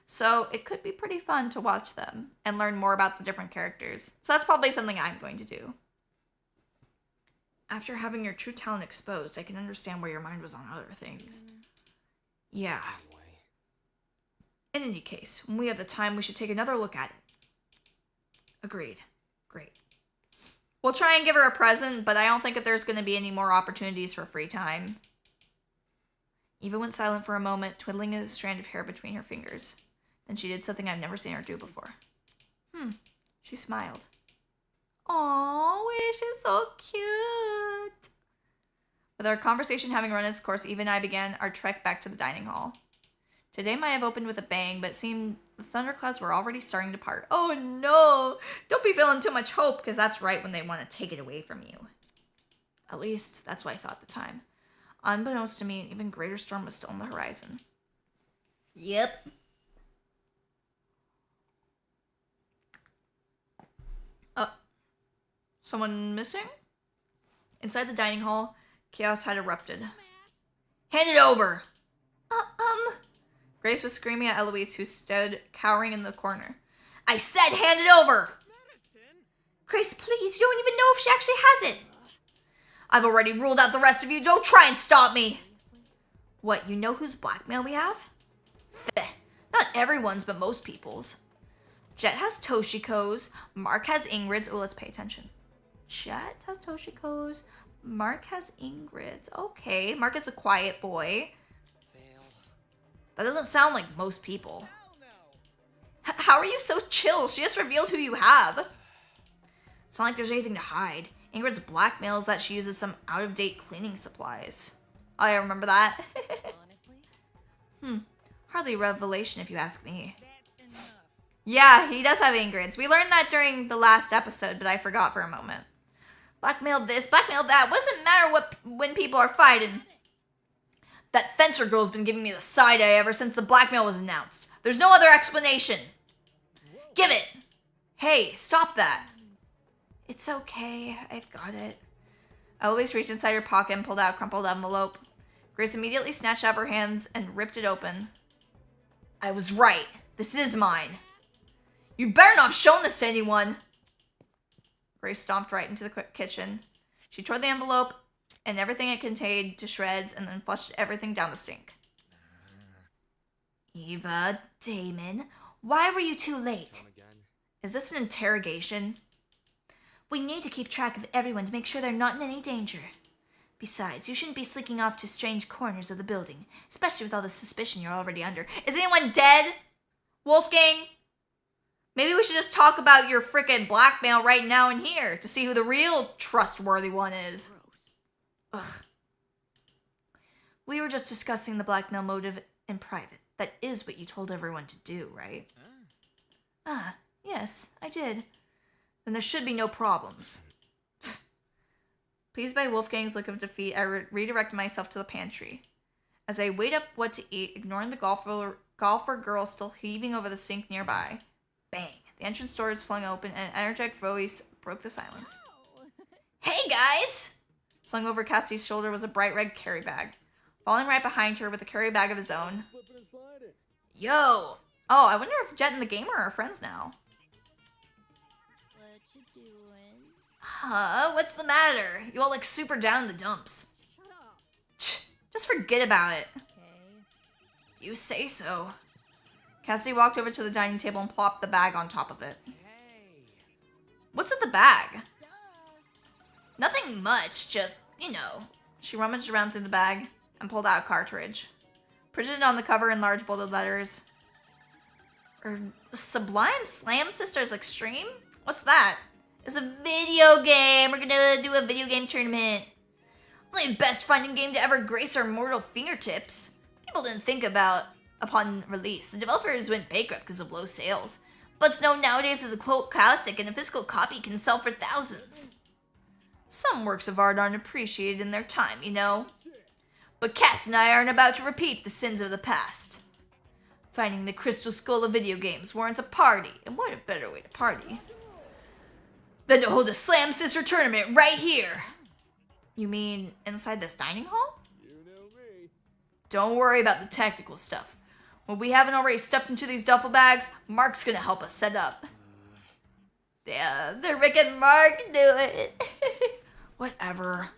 So it could be pretty fun to watch them and learn more about the different characters. So that's probably something I'm going to do. After having your true talent exposed, I can understand where your mind was on other things. Yeah. In any case, when we have the time, we should take another look at it. Agreed. Great. We'll try and give her a present, but I don't think that there's going to be any more opportunities for free time. Eva went silent for a moment, twiddling a strand of hair between her fingers. Then she did something I've never seen her do before. She smiled. Aww, Wish is so cute. With our conversation having run its course, Eva and I began our trek back to the dining hall. Today might have opened with a bang, but it seemed the thunderclouds were already starting to part. Oh no! Don't be feeling too much hope, because that's right when they want to take it away from you. At least, that's what I thought at the time. Unbeknownst to me, an even greater storm was still on the horizon. Yep. Someone missing? Inside the dining hall, chaos had erupted. Hand it over! Grace was screaming at Eloise, who stood cowering in the corner. I said hand it over! Grace, please, you don't even know if she actually has it. I've already ruled out the rest of you. Don't try and stop me. What, you know whose blackmail we have? Feh. Not everyone's, but most people's. Jet has Toshiko's. Mark has Ingrid's. Oh, let's pay attention. Jet has Toshiko's. Mark has Ingrid's. Okay, Mark is the quiet boy. That doesn't sound like most people. How are you so chill? She just revealed who you have. It's not like there's anything to hide. Ingrid's blackmail is that she uses some out-of-date cleaning supplies. Oh, I remember that. Hardly a revelation if you ask me. Yeah, he does have Ingrid's. We learned that during the last episode, but I forgot for a moment. Blackmail this, blackmail that. What does it matter when people are fighting? That fencer girl's been giving me the side eye ever since the blackmail was announced. There's no other explanation. Give it! Hey, stop that. It's okay. I've got it. Eloise reached inside her pocket and pulled out a crumpled envelope. Grace immediately snatched out of her hands and ripped it open. I was right. This is mine. You better not have shown this to anyone. Grace stomped right into the kitchen. She tore the envelope and everything it contained to shreds and then flushed everything down the sink. Eva, Damon, why were you too late? Is this an interrogation? We need to keep track of everyone to make sure they're not in any danger. Besides, you shouldn't be sneaking off to strange corners of the building, especially with all the suspicion you're already under. Is anyone dead? Wolfgang? Maybe we should just talk about your frickin' blackmail right now and here to see who the real trustworthy one is. Ugh. We were just discussing the blackmail motive in private. That is what you told everyone to do, right? Ah, yes, I did. Then there should be no problems. Pleased by Wolfgang's look of defeat, I redirected myself to the pantry. As I weighed up what to eat, ignoring the golfer girl still heaving over the sink nearby. Bang! The entrance doors flung open and an energetic voice broke the silence. Hey guys! Slung over Cassie's shoulder was a bright red carry bag. Falling right behind her with a carry bag of his own. Yo! Oh, I wonder if Jet and the gamer are friends now. What you doing? Huh? What's the matter? You all look super down in the dumps. Shut up. Just forget about it. Okay. You say so. Cassie walked over to the dining table and plopped the bag on top of it. What's in the bag? Duh. Nothing much, just, you know. She rummaged around through the bag and pulled out a cartridge. Printed on the cover in large bolded letters. Sublime Slam Sisters Extreme? What's that? It's a video game. We're gonna do a video game tournament. Only the best fighting game to ever grace our mortal fingertips. People didn't think about upon release. The developers went bankrupt because of low sales. But it's known nowadays as a cult classic and a physical copy can sell for thousands. Some works of art aren't appreciated in their time, you know. But Cass and I aren't about to repeat the sins of the past. Finding the crystal skull of video games warrants a party, and what a better way to party than to hold a Slam Sister tournament right here. You mean inside this dining hall? You know me. Don't worry about the technical stuff. What we haven't already stuffed into these duffel bags, Mark's gonna help us set up. Yeah, they're making Mark do it. Whatever.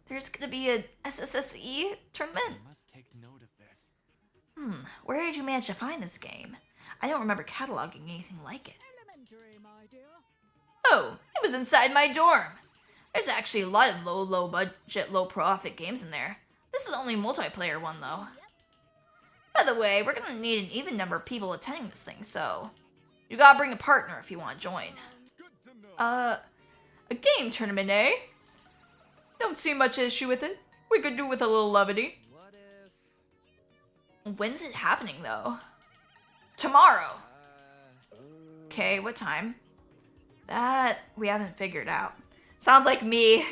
There's gonna be a SSSE tournament. Must take note of this. Where did you manage to find this game? I don't remember cataloging anything like it. Elementary, my dear. Oh, it was inside my dorm. There's actually a lot of low budget, low profit games in there. This is the only multiplayer one though. By the way, we're gonna need an even number of people attending this thing, so you gotta bring a partner if you want to join. Good to know. A game tournament, eh? Don't see much issue with it. We could do with a little levity. What if... When's it happening though? Tomorrow. Okay, what time? That we haven't figured out. Sounds like me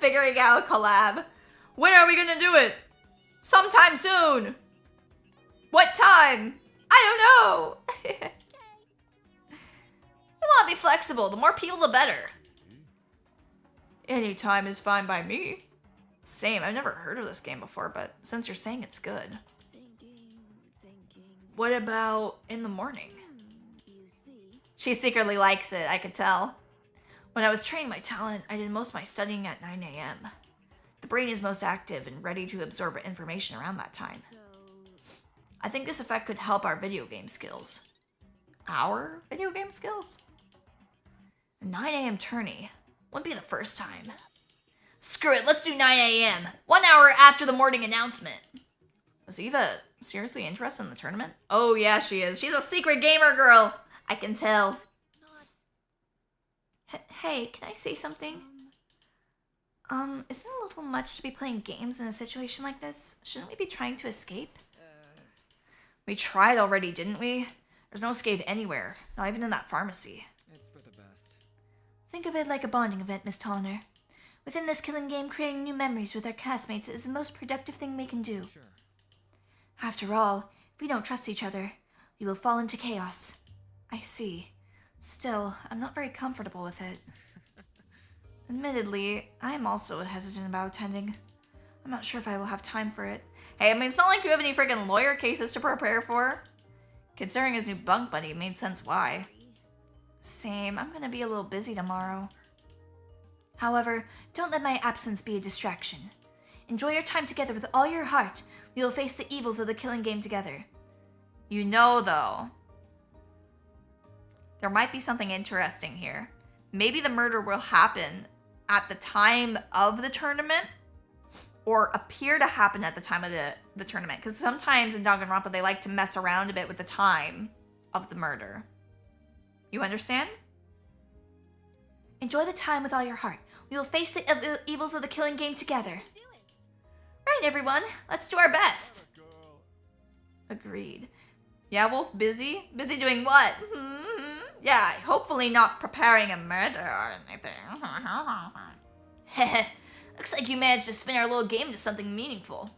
figuring out a collab. When are we gonna do it? Sometime soon. What time? I don't know. We want to be flexible. The more people, the better. Any time is fine by me. Same. I've never heard of this game before, but since you're saying it's good. Thinking. What about in the morning? You see? She secretly likes it, I could tell. When I was training my talent, I did most of my studying at 9 a.m. The brain is most active and ready to absorb information around that time. So, I think this effect could help our video game skills. Our video game skills? A 9 a.m. tourney. Wouldn't be the first time. Screw it, let's do 9 a.m. 1 hour after the morning announcement. Was Eva seriously interested in the tournament? Oh yeah, she is. She's a secret gamer girl. I can tell. Hey, can I say something? Isn't it a little much to be playing games in a situation like this? Shouldn't we be trying to escape? We tried already, didn't we? There's no escape anywhere, not even in that pharmacy. It's for the best. Think of it like a bonding event, Miss Tollner. Within this killing game, creating new memories with our castmates is the most productive thing we can do. Sure. After all, if we don't trust each other, we will fall into chaos. I see. Still, I'm not very comfortable with it. Admittedly, I am also hesitant about attending. I'm not sure if I will have time for it. Hey, I mean, it's not like you have any freaking lawyer cases to prepare for. Considering his new bunk buddy, it made sense why. Same, I'm gonna be a little busy tomorrow. However, don't let my absence be a distraction. Enjoy your time together with all your heart. We will face the evils of the killing game together. You know, though, there might be something interesting here. Maybe the murder will happen at the time of the tournament, or appear to happen at the time of the tournament. Because sometimes in Danganronpa, they like to mess around a bit with the time of the murder. You understand? Enjoy the time with all your heart. We will face the evils of the killing game together. Right, everyone, let's do our best. Agreed. Yeah, Wolf, busy? Busy doing what? Yeah, hopefully not preparing a murder or anything. Looks like you managed to spin our little game into something meaningful.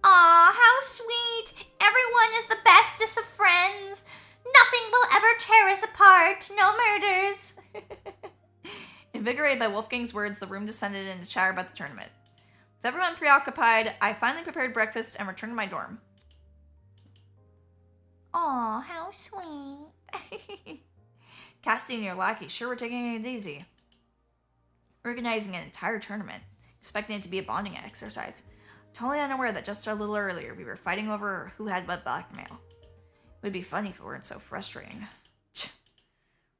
Aw, how sweet. Everyone is the bestest of friends. Nothing will ever tear us apart. No murders. Invigorated by Wolfgang's words, the room descended into chatter about the tournament. With everyone preoccupied, I finally prepared breakfast and returned to my dorm. Aw, how sweet. Casting and your lackey sure were taking it easy. Organizing an entire tournament, expecting it to be a bonding exercise. Totally unaware that just a little earlier we were fighting over who had what blackmail. It would be funny if it weren't so frustrating. For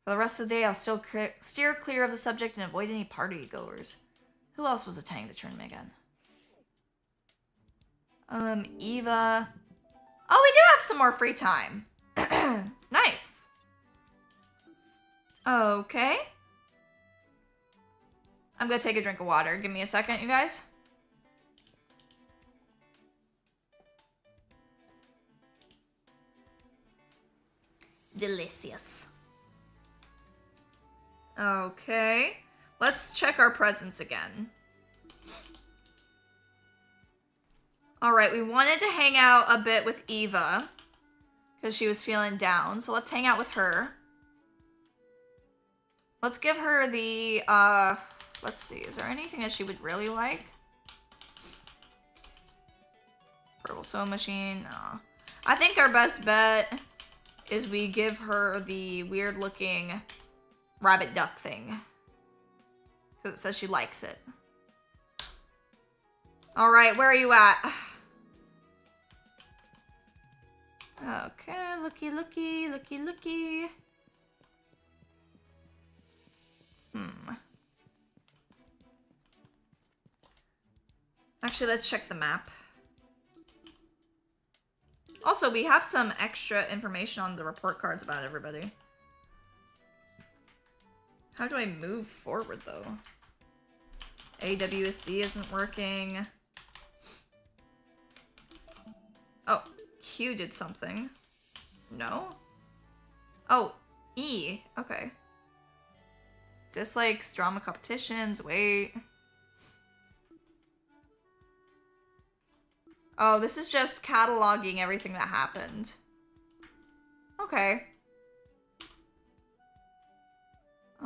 the rest of the day, I'll still steer clear of the subject and avoid any party goers. Who else was attending the tournament again? Eva. Oh, we do have some more free time. Nice. Okay. I'm gonna take a drink of water. Give me a second, you guys. Delicious. Okay. Let's check our presents again. Alright, we wanted to hang out a bit with Eva. Because she was feeling down. So let's hang out with her. Let's give her the, let's see. Is there anything that she would really like? Portable sewing machine. No. I think our best bet is we give her the weird looking rabbit duck thing. Because it says she likes it. Alright, where are you at? Okay, looky. Actually, let's check the map. Also, we have some extra information on the report cards about everybody. How do I move forward, though? AWSD isn't working. Oh, Q did something. No? Oh, E. Okay. Dislikes, drama competitions, wait. Oh, this is just cataloging everything that happened. Okay.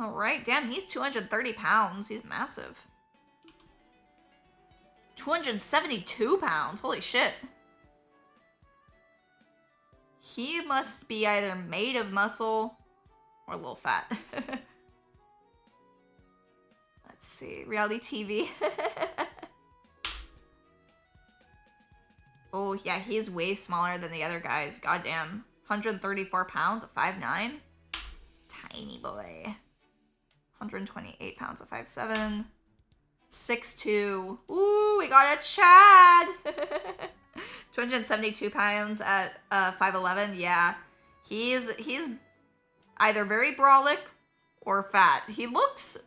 Alright, damn, he's 230 pounds. He's massive. 272 pounds, holy shit. He must be either made of muscle or a little fat. Let's see, reality TV. Oh, yeah, he's way smaller than the other guys. Goddamn. 134 pounds at 5'9". Tiny boy. 128 pounds at 5'7". 6'2". Ooh, we got a Chad! 272 pounds at 5'11". Yeah. He's either very brolic or fat. He looks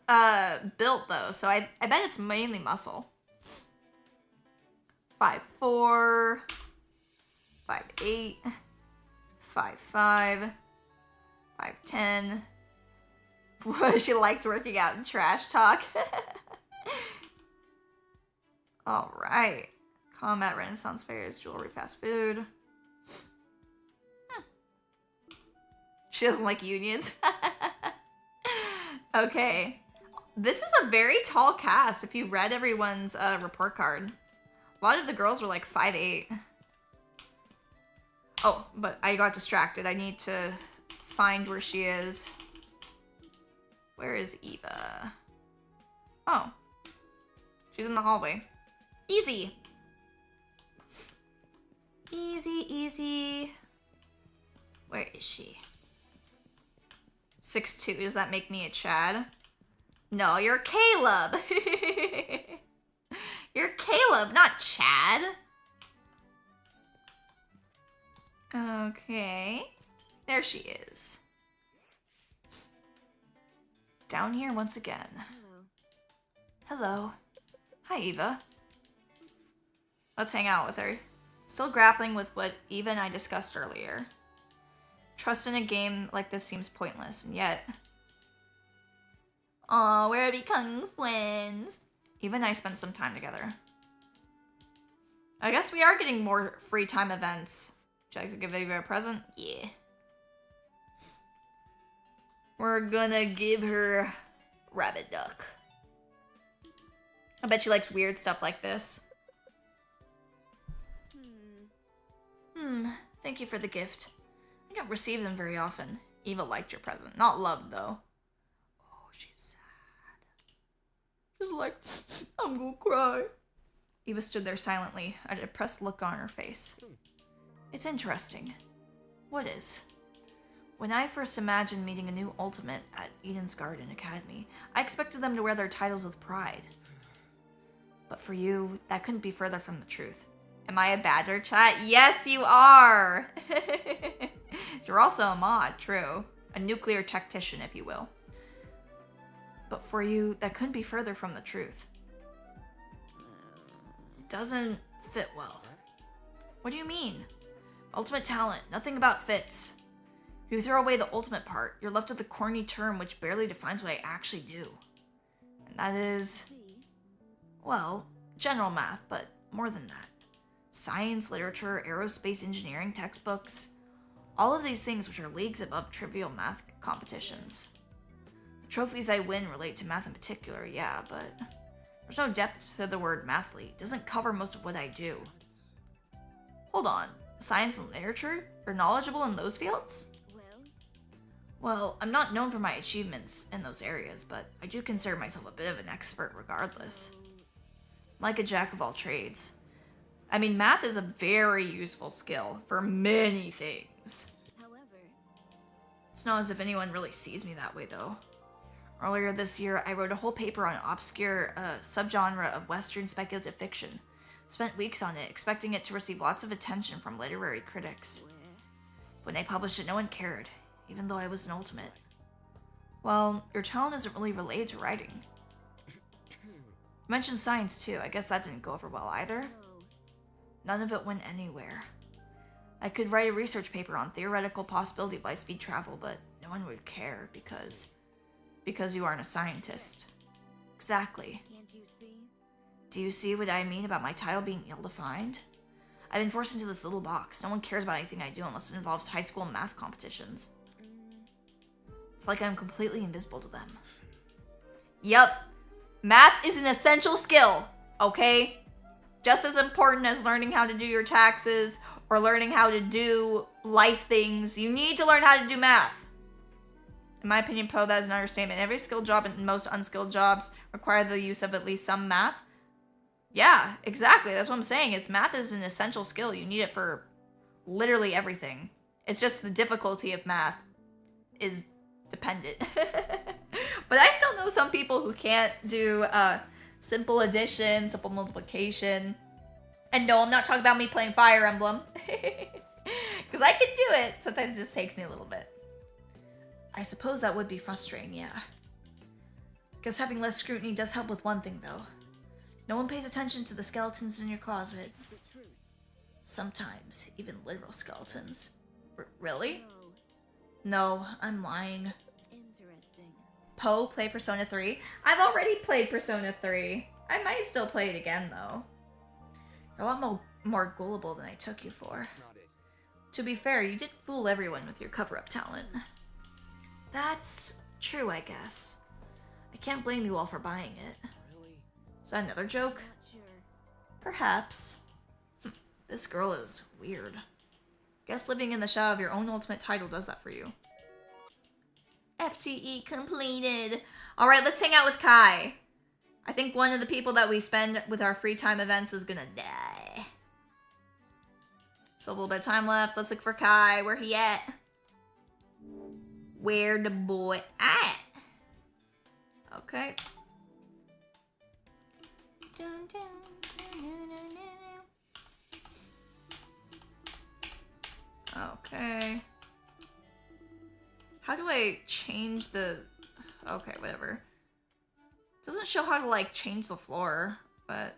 built, though, so I bet it's mainly muscle. 5'4", 5'8", 5'5", 5'10". She likes working out and trash talk. Alright. Combat, Renaissance fairs, jewelry, fast food. She doesn't like unions. Okay. This is a very tall cast if you read everyone's report card. A lot of the girls were like 5'8". Oh, but I got distracted. I need to find where she is. Where is Eva? Oh. She's in the hallway. Easy. Easy, easy. Where is she? 6'2". Does that make me a Chad? No, you're Caleb. You're Caleb, not Chad. Okay. There she is. Down here once again. Hello. Hi, Eva. Let's hang out with her. Still grappling with what Eva and I discussed earlier. Trust in a game like this seems pointless, and yet... Aw, we're becoming friends. Eva and I spent some time together. I guess we are getting more free time events. Would you like to give Eva a present? Yeah. We're gonna give her rabbit duck. I bet she likes weird stuff like this. Thank you for the gift. I don't receive them very often. Eva liked your present. Not loved, though. Oh, she's sad. She's like, I'm gonna cry. Eva stood there silently, a depressed look on her face. It's interesting. What is? When I first imagined meeting a new ultimate at Eden's Garden Academy, I expected them to wear their titles with pride. But for you, that couldn't be further from the truth. Am I a badger, chat? Yes, you are! You're also a mod, true. A nuclear tactician, if you will. But for you, that couldn't be further from the truth. It doesn't fit well. What do you mean? Ultimate talent, nothing about fits. If you throw away the ultimate part, you're left with a corny term which barely defines what I actually do. That is, See? well, general math, but more than that. Science, literature, aerospace engineering textbooks. All of these things which are leagues above trivial math competitions. The trophies I win relate to math in particular, yeah, but there's no depth to the word mathlete. It doesn't cover most of what I do. Hold on. Science and literature? You're knowledgeable in those fields? Well, I'm not known for my achievements in those areas, but I do consider myself a bit of an expert regardless. Like a jack of all trades. I mean, math is a very useful skill for many things. However, It's not as if anyone really sees me that way, though. Earlier this year, I wrote a whole paper on an obscure subgenre of Western speculative fiction. Spent weeks on it, expecting it to receive lots of attention from literary critics. When I published it, no one cared, even though I was an ultimate. Well, your talent isn't really related to writing. You mentioned science, too. I guess that didn't go over well either. no. None of it went anywhere. I could write a research paper on theoretical possibility of light-speed travel, but no one would care because you aren't a scientist. Exactly. Can't you see? Do you see what I mean about my title being ill-defined? I've been forced into this little box. No one cares about anything I do unless it involves high school math competitions. It's like I'm completely invisible to them. Yep. Math is an essential skill, okay? Just as important as learning how to do your taxes or learning how to do life things, you need to learn how to do math. In my opinion, Poe, that is an understatement. Every skilled job and most unskilled jobs require the use of at least some math. Yeah, exactly. That's what I'm saying, is math is an essential skill. You need it for literally everything. It's just the difficulty of math is dependent. But I still know some people who can't do simple addition, simple multiplication. And no, I'm not talking about me playing Fire Emblem. Because I can do it. Sometimes it just takes me a little bit. I suppose that would be frustrating, yeah. Guess having less scrutiny does help with one thing, though. No one pays attention to the skeletons in your closet. The truth. Sometimes, even literal skeletons. Really? No. No, I'm lying. Interesting. Poe, play Persona 3. I've already played Persona 3. I might still play it again, though. You're a lot more gullible than I took you for. Not it. To be fair, you did fool everyone with your cover-up talent. That's true, I guess. I can't blame you all for buying it. Really? Is that another joke? Not sure. Perhaps. This girl is weird. Guess living in the shadow of your own ultimate title does that for you. FTE completed. Alright, let's hang out with Kai. I think one of the people that we spend with our free time events is gonna die. So a little bit of time left. Let's look for Kai. Where he at? Where the boy at? Okay. Dun, dun, dun, dun, dun, dun. Okay. How do I change the... Okay, whatever. Doesn't show how to, like, change the floor, but...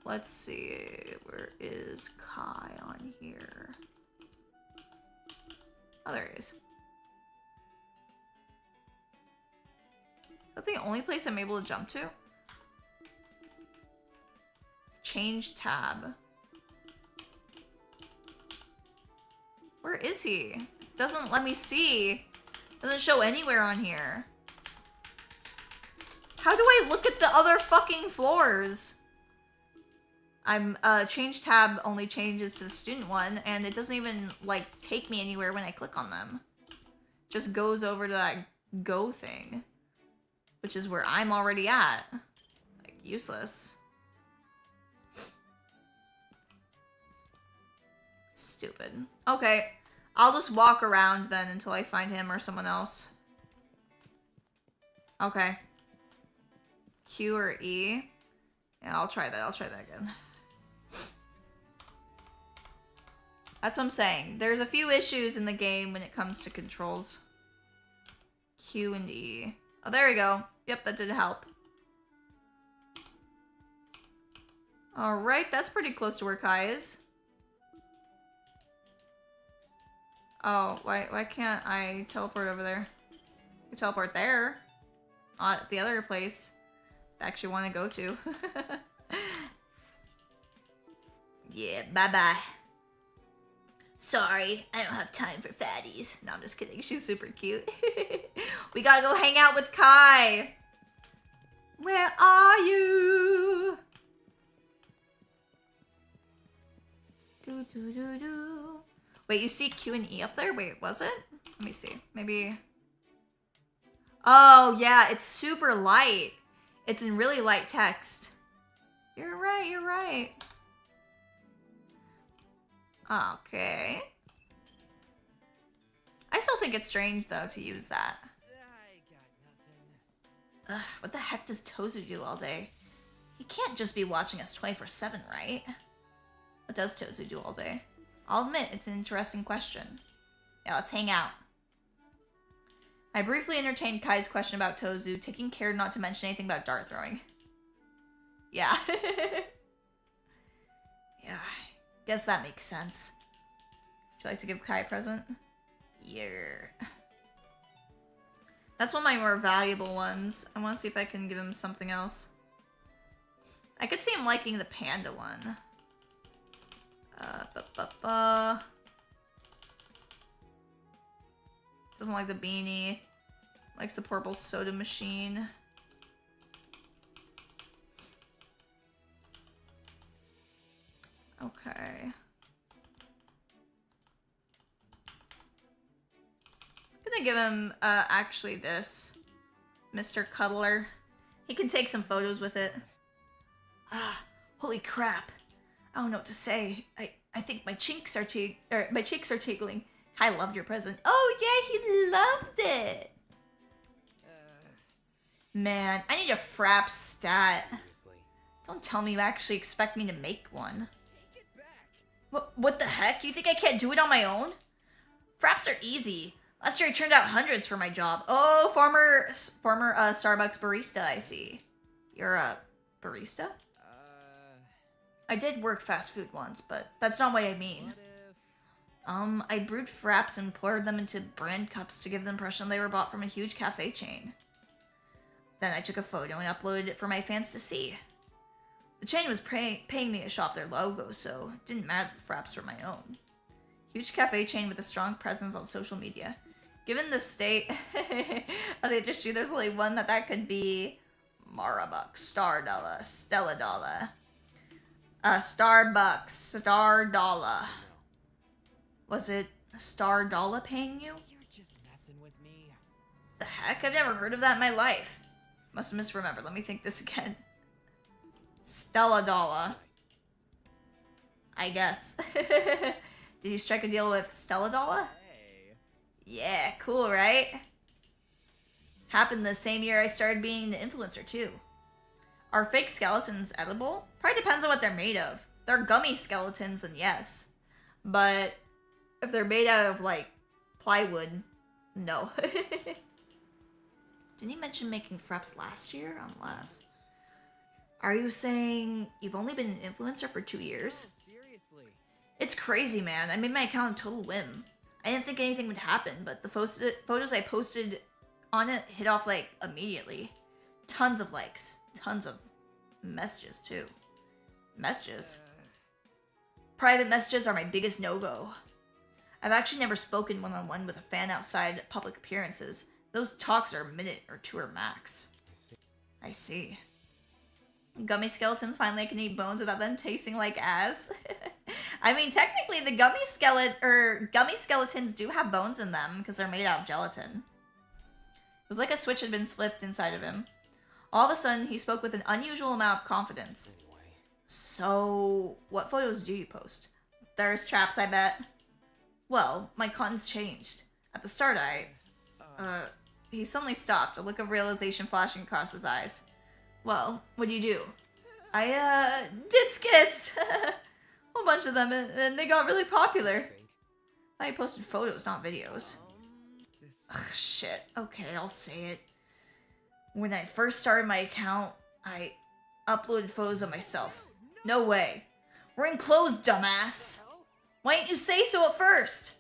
Let's see. Where is Kai on here? Oh, there he is. That's the only place I'm able to jump to? Change tab. Where is he? Doesn't let me see. Doesn't show anywhere on here. How do I look at the other fucking floors? I'm, change tab only changes to the student one, and it doesn't even, like, take me anywhere when I click on them. Just goes over to that go thing. Which is where I'm already at. Like, useless. Stupid. Okay. I'll just walk around then until I find him or someone else. Okay. Q or E? Yeah, I'll try that. I'll try that again. That's what I'm saying. There's a few issues in the game when it comes to controls. Q and E. Oh, there we go. Yep, that did help. Alright, that's pretty close to where Kai is. Oh, why can't I teleport over there? I can teleport there. Not at the other place. actually want to go to. Yeah, bye-bye. Sorry, I don't have time for fatties. No, I'm just kidding. She's super cute. We gotta go hang out with Kai. Where are you? Do do do do. Wait, you see Q and E up there? Wait, was it? Let me see. Maybe. Oh yeah, it's super light. It's in really light text. You're right. You're right. Okay. I still think it's strange though to use that. I got nothing. Ugh, what the heck does Tozu do all day? He can't just be watching us 24/7, right? What does Tozu do all day? I'll admit, it's an interesting question. Yeah, let's hang out. I briefly entertained Kai's question about Tozu, taking care not to mention anything about dart throwing. Yeah. Yeah, guess that makes sense. Would you like to give Kai a present? Yeah. That's one of my more valuable ones. I want to see if I can give him something else. I could see him liking the panda one. Doesn't like the beanie. Likes the purple soda machine. Okay. I'm gonna give him, actually this. Mr. Cuddler. He can take some photos with it. Ah, holy crap. I don't know what to say. I think my cheeks are tingling. I loved your present. Oh yeah, he loved it. Man, I need a frap stat. Seriously. Don't tell me you actually expect me to make one. Take it back. What the heck? You think I can't do it on my own? Fraps are easy. Last year I turned out hundreds for my job. Oh, former Starbucks barista, I see. You're a barista? I did work fast food once, but that's not what I mean. What if... I brewed fraps and poured them into brand cups to give the impression they were bought from a huge cafe chain. Then I took a photo and uploaded it for my fans to see. The chain was paying me to show off their logo, so it didn't matter that the fraps were my own. Huge cafe chain with a strong presence on social media. Given the state of the industry, there's only one that could be Marabuck, Star Dollar, Stella Dollar. Starbucks, Star Dollar. Was it Star Dollar paying you? You're just messing with me. The heck? I've never heard of that in my life. Must have misremembered. Let me think this again. Stella Dollar. I guess. Did you strike a deal with Stella Dollar? Hey. Yeah, cool, right? Happened the same year I started being an influencer, too. Are fake skeletons edible? Probably depends on what they're made of. If they're gummy skeletons, then yes. But if they're made out of, like, plywood, no. Didn't you mention making fraps last year? Unless. Are you saying you've only been an influencer for 2 years? No, seriously. It's crazy, man. I made my account on total whim. I didn't think anything would happen, but the photos I posted on it hit off, like, immediately. Tons of likes. Tons of messages, too. Messages? Private messages are my biggest no-go. I've actually never spoken one-on-one with a fan outside public appearances. Those talks are a minute or two or max. I see. Gummy skeletons finally can eat bones without them tasting like ass. I mean, technically, the gummy skeletons do have bones in them because they're made out of gelatin. It was like a switch had been flipped inside of him. All of a sudden, he spoke with an unusual amount of confidence. So, what photos do you post? Thirst traps, I bet. Well, my content's changed. At the start, he suddenly stopped, a look of realization flashing across his eyes. Well, what do? I, did skits! A whole bunch of them, and they got really popular. I posted photos, not videos. Ugh, shit. Okay, I'll say it. When I first started my account, I uploaded photos of myself. No way. We're enclosed, dumbass. Why didn't you say so at first?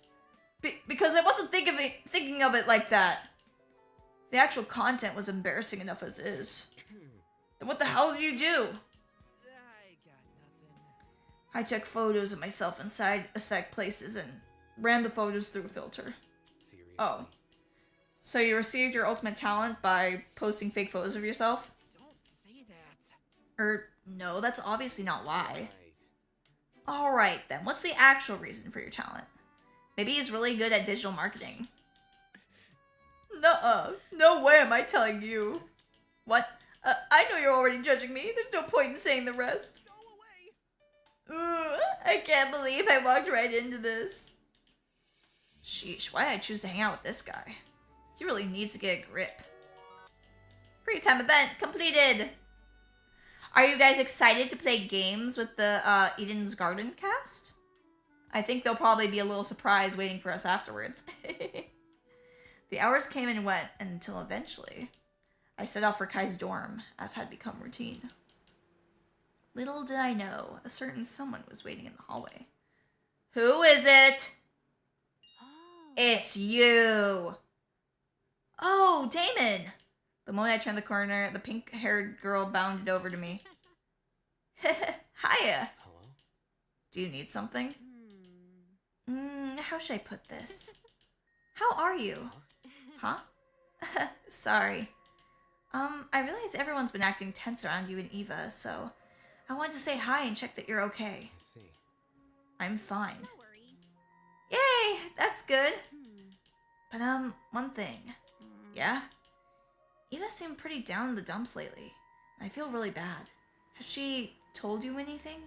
Because I wasn't thinking of it like that. The actual content was embarrassing enough as is. What the hell did you do? I got nothing. I took photos of myself inside aesthetic places and ran the photos through a filter. Seriously? Oh. So you received your ultimate talent by posting fake photos of yourself? Don't say that. No, that's obviously not why. Right. Alright then, what's the actual reason for your talent? Maybe he's really good at digital marketing. Nuh-uh. No way am I telling you. What? I know you're already judging me. There's no point in saying the rest. Go away. I can't believe I walked right into this. Sheesh, why did I choose to hang out with this guy? He really needs to get a grip. Free time event completed. Are you guys excited to play games with the Eden's Garden cast? I think they'll probably be a little surprise waiting for us afterwards. The hours came and went until eventually I set off for Kai's dorm, as had become routine. Little did I know, a certain someone was waiting in the hallway. Who is it? Oh. It's you! Oh, Damon! The moment I turned the corner, the pink-haired girl bounded over to me. Hiya! Hello? Do you need something? Hmm. How should I put this? How are you? Huh? Sorry. I realize everyone's been acting tense around you and Eva, so I wanted to say hi and check that you're okay. I see. I'm fine. No worries. Yay! That's good. Hmm. But, one thing. Hmm. Yeah? Eva seemed pretty down in the dumps lately. I feel really bad. Has she told you anything?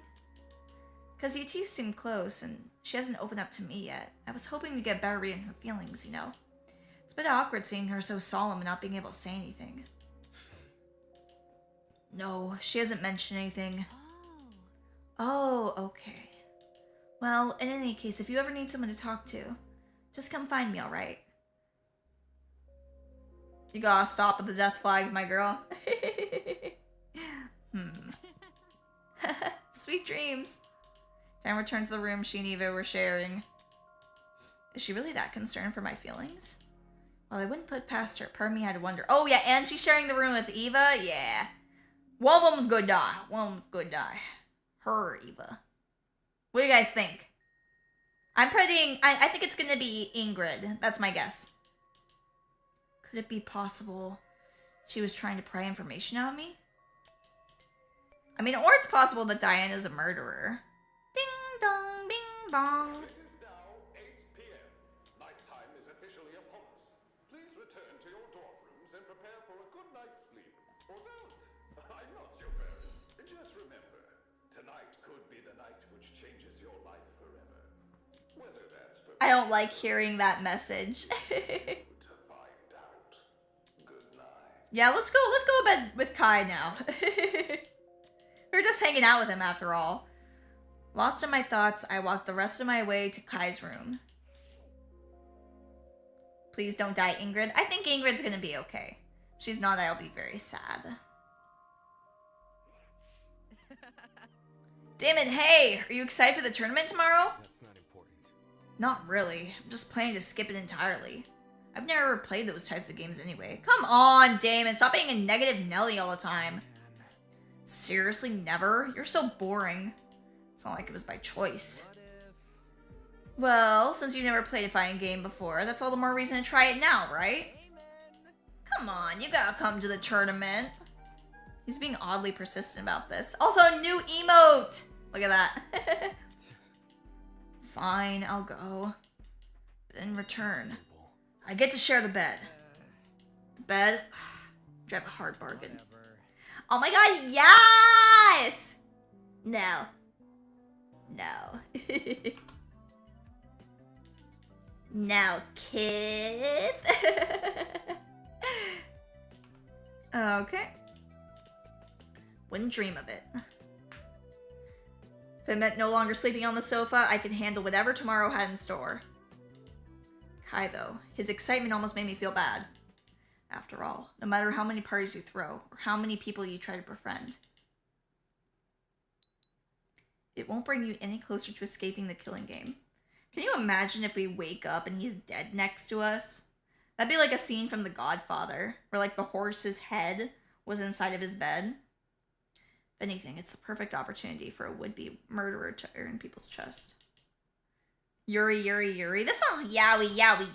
Because you two seem close, and she hasn't opened up to me yet. I was hoping to get better reading her feelings, you know? It's a bit awkward seeing her so solemn and not being able to say anything. No, she hasn't mentioned anything. Oh. Oh, okay. Well, in any case, if you ever need someone to talk to, just come find me, alright? You gotta stop at the death flags, my girl. Sweet dreams. Dan returned to the room she and Eva were sharing. Is she really that concerned for my feelings? Well, I wouldn't put it past her. Part of me had to wonder. Oh, yeah, and she's sharing the room with Eva? Yeah. One of them's gonna die. One of them's gonna die. Her, Eva. What do you guys think? I'm putting... I think it's gonna be Ingrid. That's my guess. Could it be possible she was trying to pry information out of me? I mean, or it's possible that Diane is a murderer. Ding dong, bing bong. It is now 8 p.m. Nighttime is officially upon us. Please return to your dorm rooms and prepare for a good night's sleep. Or don't. I'm not your parent. Just remember, tonight could be the night which changes your life forever. Whether that's for I don't like hearing that message. to find out. Good night. Yeah, let's go to bed with Kai now. We're just hanging out with him after all. Lost in my thoughts, I walked the rest of my way to Kai's room. Please don't die, Ingrid. I think Ingrid's gonna be okay. If she's not, I'll be very sad. Damn it, hey! Are you excited for the tournament tomorrow? That's not important. Not really. I'm just planning to skip it entirely. I've never played those types of games anyway. Come on, Damon. Stop being a negative Nelly all the time. Man. Seriously, never? You're so boring. It's not like it was by choice. What if... Well, since you never played a fighting game before, that's all the more reason to try it now, right? Amen. Come on, you gotta come to the tournament. He's being oddly persistent about this. Also, new emote! Look at that. Fine, I'll go. But in return, I get to share the bed. The bed? Drive a hard bargain. Whatever. Oh my god, yes! No. No. Now, kid. Okay. Wouldn't dream of it. If it meant no longer sleeping on the sofa, I could handle whatever tomorrow had in store. Kai, though, his excitement almost made me feel bad. After all, no matter how many parties you throw, or how many people you try to befriend, it won't bring you any closer to escaping the killing game. Can you imagine if we wake up and he's dead next to us? That'd be like a scene from The Godfather, where like the horse's head was inside of his bed. If anything, it's the perfect opportunity for a would-be murderer to earn people's trust. Yuri, Yuri, Yuri. This one's yowie, yowie,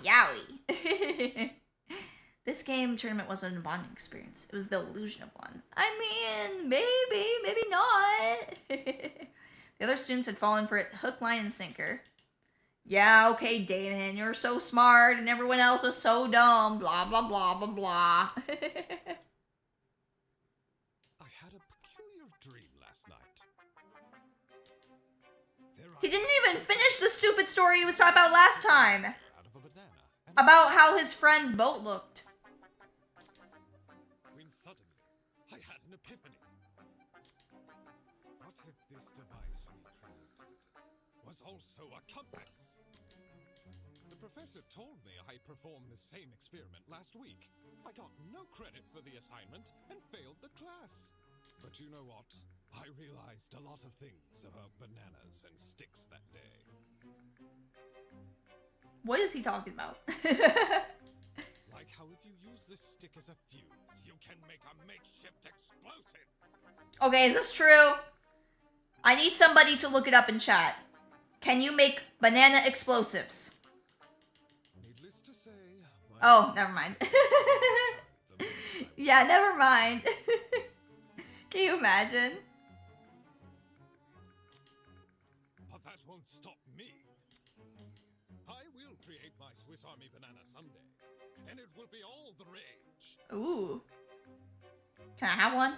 yowie. This game tournament wasn't a bonding experience. It was the illusion of one. I mean, maybe not. The other students had fallen for it hook, line, and sinker. Yeah, okay, Damon, you're so smart, and everyone else is so dumb. Blah, blah, blah, blah, blah. I had a peculiar dream last night. He didn't even finish the stupid story he was talking about last time. Out of a banana. And About how his friend's boat looked. when suddenly I had an epiphany. What if this device we created was also a compass? The professor told me I performed the same experiment last week. I got no credit for the assignment and failed the class. But you know what? I realized a lot of things about bananas and sticks that day. What is he talking about? Like how if you use this stick as a fuse, you can make a makeshift explosive. Okay, is this true? I need somebody to look it up in chat. Can you make banana explosives? Needless to say, my Oh, never mind. Yeah, never mind. Can you imagine? But that won't stop me. I will create my Swiss Army banana someday, and it will be all the rage. Ooh. Can I have one?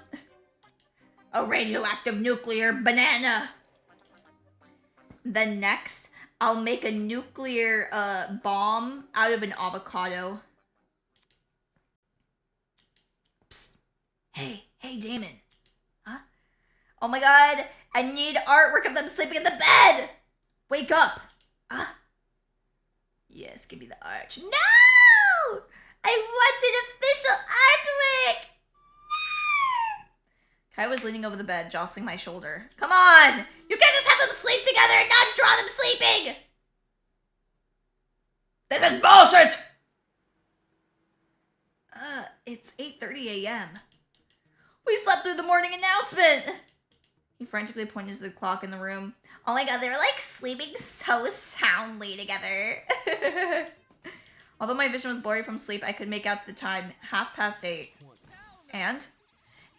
A radioactive nuclear banana. Then next, I'll make a nuclear bomb out of an avocado. Psst. Hey, Damon. Huh? Oh my god, I need artwork of them sleeping in the bed! Wake up! Yes, give me the art. No! I wanted official artwork! No! Kai was leaning over the bed, jostling my shoulder. Come on! You can't just have them sleep together and not draw them sleeping! This is bullshit! It's 8:30 a.m. We slept through the morning announcement! He frantically pointed to the clock in the room. Oh my god, they were like sleeping so soundly together. Although my vision was blurry from sleep, I could make out the time, 8:30.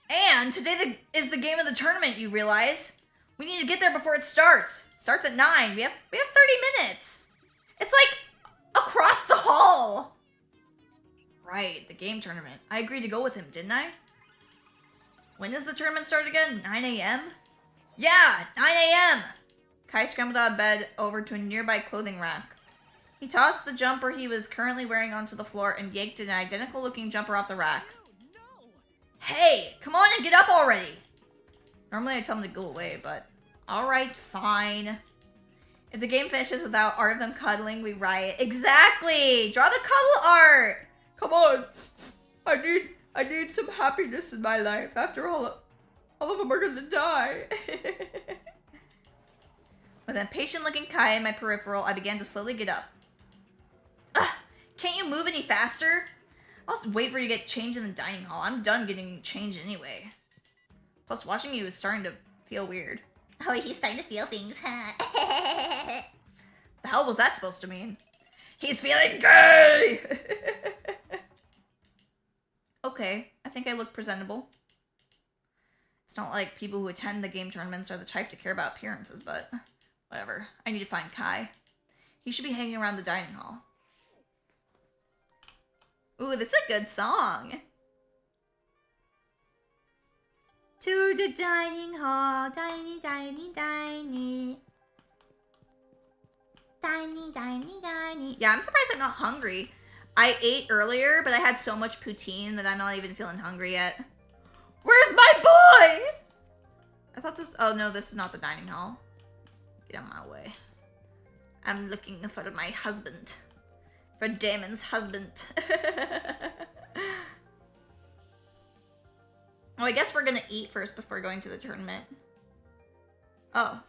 And today is the game of the tournament, you realize? We need to get there before it starts. It starts at 9. We have 30 minutes. It's like across the hall. Right, the game tournament. I agreed to go with him, didn't I? When does the tournament start again? 9 a.m.? Yeah, 9 a.m. Kai scrambled out of bed over to a nearby clothing rack. He tossed the jumper he was currently wearing onto the floor and yanked an identical-looking jumper off the rack. Hey, come on and get up already! Normally I tell him to go away, but alright, fine. If the game finishes without art of them cuddling, we riot. Exactly! Draw the cuddle art! Come on! I need some happiness in my life. After all of them are gonna die. With an impatient-looking Kai in my peripheral, I began to slowly get up. Ugh, can't you move any faster? I'll just wait for you to get changed in the dining hall. I'm done getting changed anyway. Plus, watching you is starting to feel weird. Oh, he's starting to feel things, huh? The hell was that supposed to mean? He's feeling gay! Okay, I think I look presentable. It's not like people who attend the game tournaments are the type to care about appearances, but whatever. I need to find Kai. He should be hanging around the dining hall. Ooh, this is a good song. To the dining hall, tiny, tiny, tiny. Tiny, tiny, tiny. Yeah, I'm surprised I'm not hungry. I ate earlier, but I had so much poutine that I'm not even feeling hungry yet. Where's my boy? I thought this, oh no, this is not the dining hall. Get out of my way. I'm looking for my husband. For Damon's husband. Oh, I guess we're gonna eat first before going to the tournament. Oh.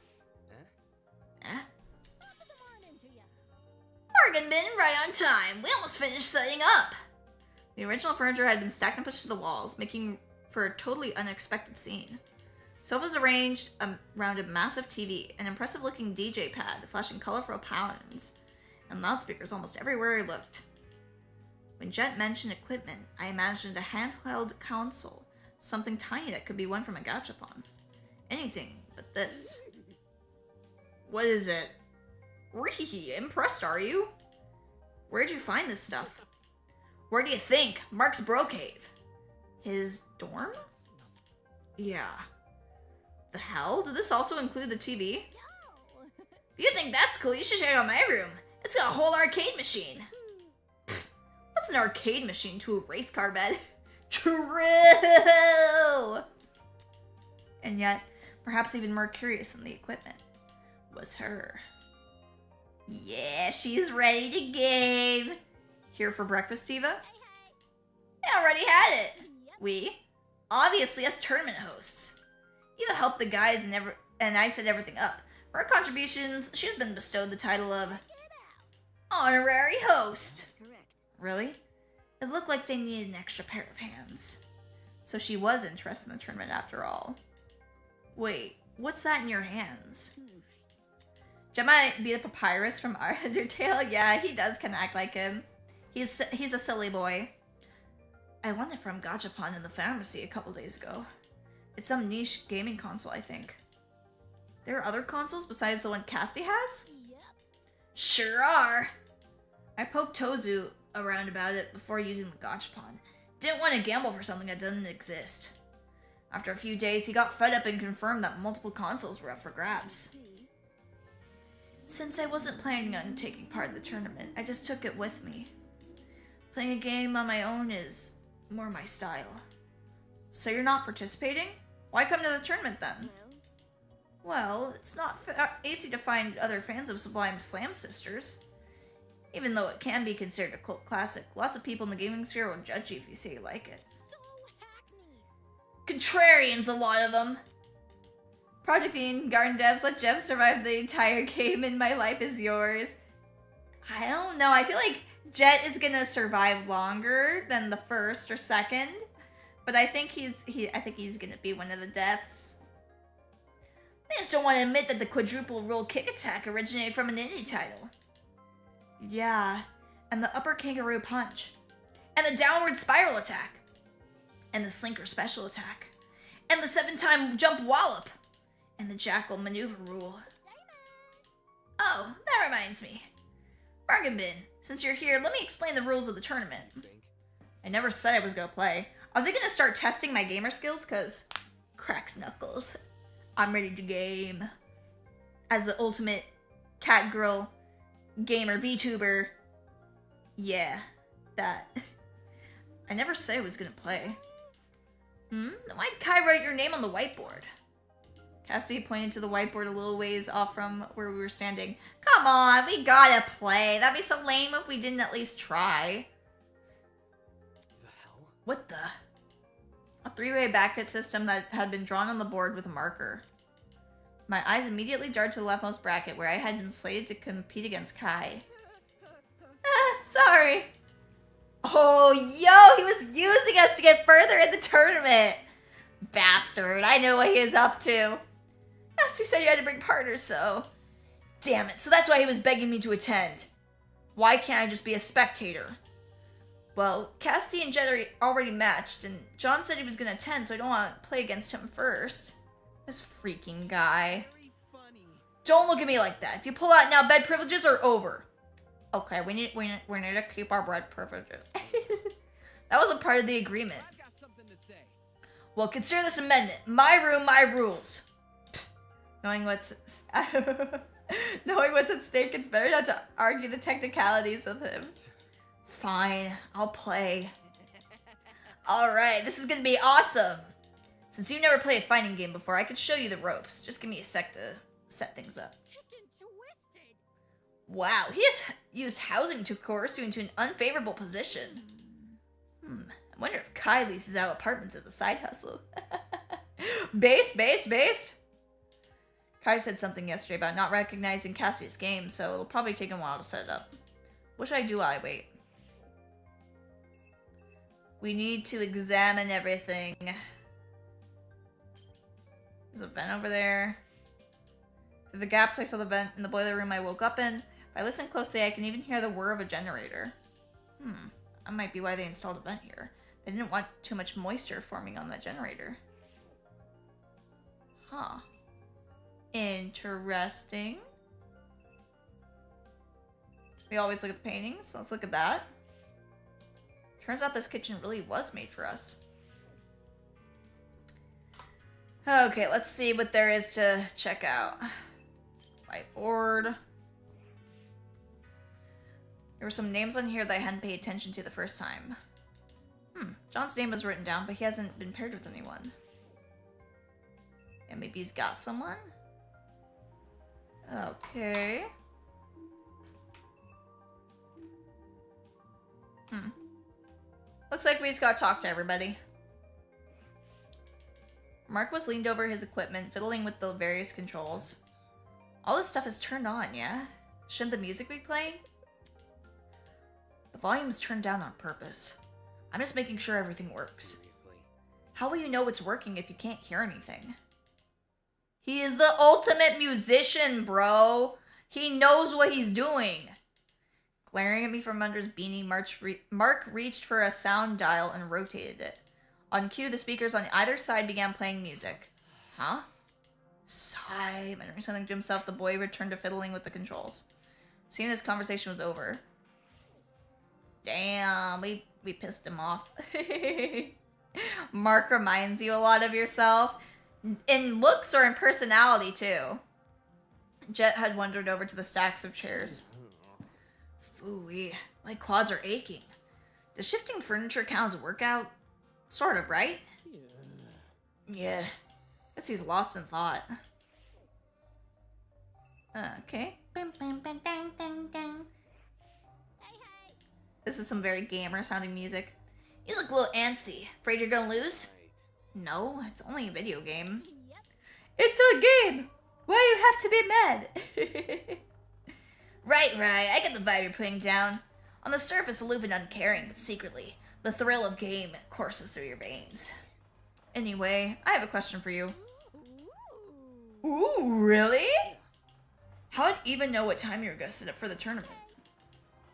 Morgan been right on time. We almost finished setting up. The original furniture had been stacked and pushed to the walls, making for a totally unexpected scene. Sofas arranged around a massive TV, an impressive-looking DJ pad flashing colorful patterns, and loudspeakers almost everywhere I looked. When Jet mentioned equipment, I imagined a handheld console, something tiny that could be won from a gachapon. Anything but this. What is it? Ree, impressed, are you? Where'd you find this stuff? Where do you think? Mark's bro cave. His dorm? Yeah. The hell? Did this also include the TV? If you think that's cool, you should check out my room. It's got a whole arcade machine. Pfft, what's an arcade machine to a race car bed? True! And yet, perhaps even more curious than the equipment was her. Yeah, she's ready to game. Here for breakfast, Diva? I already had it. We? Obviously, as tournament hosts. Eva helped the guys and I set everything up. For her contributions, she's been bestowed the title of Honorary Host. Correct. Really? It looked like they needed an extra pair of hands. So she was interested in the tournament after all. Wait, what's that in your hands? Jet might be the papyrus from our Undertale. Yeah, he does kind of act like him. He's a silly boy. I won it from Gachapon in the pharmacy a couple days ago. It's some niche gaming console, I think. There are other consoles besides the one Casty has? Yep. Sure are! I poked Tozu around about it before using the Gachapon. Didn't want to gamble for something that doesn't exist. After a few days, he got fed up and confirmed that multiple consoles were up for grabs. Since I wasn't planning on taking part in the tournament, I just took it with me. Playing a game on my own is more my style. So you're not participating? Why come to the tournament then? Well, it's not easy to find other fans of Sublime Slam Sisters. Even though it can be considered a cult classic, lots of people in the gaming sphere will judge you if you say you like it. So hackneyed. Contrarians, the lot of them! Project Dean, Garden Devs, let Jeff survive the entire game and my life is yours. I don't know, I feel like Jet is gonna survive longer than the first or second. But I think he's gonna be one of the deaths. I just don't want to admit that the quadruple roll kick attack originated from an indie title. Yeah, and the upper kangaroo punch. And the downward spiral attack. And the slinker special attack. And the 7-time jump wallop. And the jackal maneuver rule. Oh, that reminds me. Bargain Bin, since you're here, let me explain the rules of the tournament. I never said I was gonna play. Are they gonna start testing my gamer skills? Cause cracks knuckles. I'm ready to game. As the ultimate cat girl gamer VTuber. Yeah, that. I never said I was gonna play. Why'd Kai write your name on the whiteboard? Cassie pointed to the whiteboard a little ways off from where we were standing. Come on, we gotta play. That'd be so lame if we didn't at least try. The hell? What the? A 3-way back-hit system that had been drawn on the board with a marker. My eyes immediately darted to the leftmost bracket where I had been slated to compete against Kai. Sorry. Oh, yo, he was using us to get further in the tournament. Bastard, I know what he is up to. Yes, you said you had to bring partners, so... Damn it, so that's why he was begging me to attend. Why can't I just be a spectator? Well, Casty and Jet are already matched, and John said he was going to attend, so I don't want to play against him first. This freaking guy. Very funny. Don't look at me like that. If you pull out now, bed privileges are over. Okay, we need to keep our bed privileges. That wasn't part of the agreement. I've got something to say. Well, consider this amendment. My room, my rules. Knowing what's at stake, it's better not to argue the technicalities with him. Fine, I'll play. Alright, this is gonna be awesome. Since you've never played a fighting game before, I could show you the ropes. Just give me a sec to set things up. Sick and twisted. Wow, he just used housing to coerce you into an unfavorable position. I wonder if Kai leases out apartments as a side hustle. Based. Kai said something yesterday about not recognizing Cassie's game, so it'll probably take him a while to set it up. What should I do while I wait? We need to examine everything. There's a vent over there. Through the gaps I saw the vent in the boiler room I woke up in. If I listen closely, I can even hear the whir of a generator. That might be why they installed a vent here. They didn't want too much moisture forming on that generator. Huh. Interesting. We always look at the paintings, so let's look at that. Turns out this kitchen really was made for us. Okay, let's see what there is to check out. Whiteboard. There were some names on here that I hadn't paid attention to the first time. John's name was written down, but he hasn't been paired with anyone. And maybe he's got someone? Okay. Looks like we just gotta talk to everybody. Mark was leaned over his equipment, fiddling with the various controls. All this stuff is turned on, yeah? Shouldn't the music be playing? The volume's turned down on purpose. I'm just making sure everything works. Seriously. How will you know it's working if you can't hear anything? He is the ultimate musician, bro. He knows what he's doing. Glaring at me from under his beanie, Mark reached for a sound dial and rotated it. On cue, the speakers on either side began playing music. Huh? Sigh, muttering something to himself, the boy returned to fiddling with the controls. Seeing this conversation was over. Damn, we pissed him off. Mark reminds you a lot of yourself. In looks or in personality, too. Jet had wandered over to the stacks of chairs. Phooey, my quads are aching. Does shifting furniture count as a workout? Sort of, right? Yeah. Guess he's lost in thought. Okay. Bang, bang, bang, bang, bang, bang. This is some very gamer sounding music. You look a little antsy. Afraid you're gonna lose? No, it's only a video game. Yep. It's a game! Why you have to be mad? Right. I get the vibe you're putting down. On the surface, aloof and uncaring, but secretly, the thrill of game courses through your veins. Anyway, I have a question for you. Ooh, really? How'd Eva know what time you were gonna sit up for the tournament?